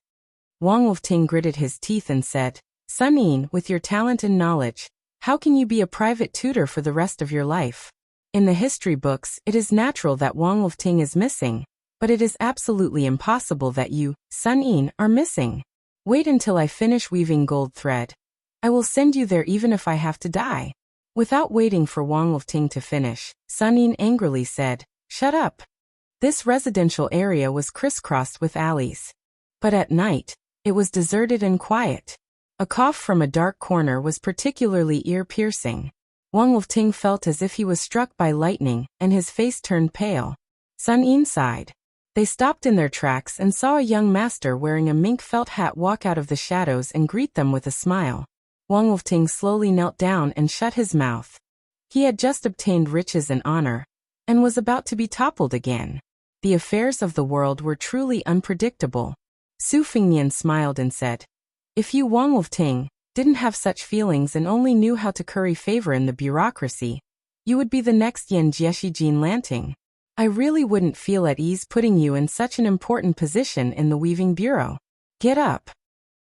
Wang Wolfting gritted his teeth and said, Sun Yin, with your talent and knowledge, how can you be a private tutor for the rest of your life? In the history books, it is natural that Wang Wolfting is missing. But it is absolutely impossible that you, Sun Yin, are missing. Wait until I finish weaving gold thread. I will send you there even if I have to die." Without waiting for Wang Wolfting to finish, Sun Yin angrily said, "Shut up." This residential area was crisscrossed with alleys. But at night, it was deserted and quiet. A cough from a dark corner was particularly ear-piercing. Wang Wolfting felt as if he was struck by lightning, and his face turned pale. Sun Yin sighed. They stopped in their tracks and saw a young master wearing a mink felt hat walk out of the shadows and greet them with a smile. Wang Wolfting slowly knelt down and shut his mouth. He had just obtained riches and honor, and was about to be toppled again. The affairs of the world were truly unpredictable. Su Fingnian smiled and said, "If you, Wang Wolfting, didn't have such feelings and only knew how to curry favor in the bureaucracy, you would be the next Yan Jieshijin Lanting. I really wouldn't feel at ease putting you in such an important position in the weaving bureau. Get up."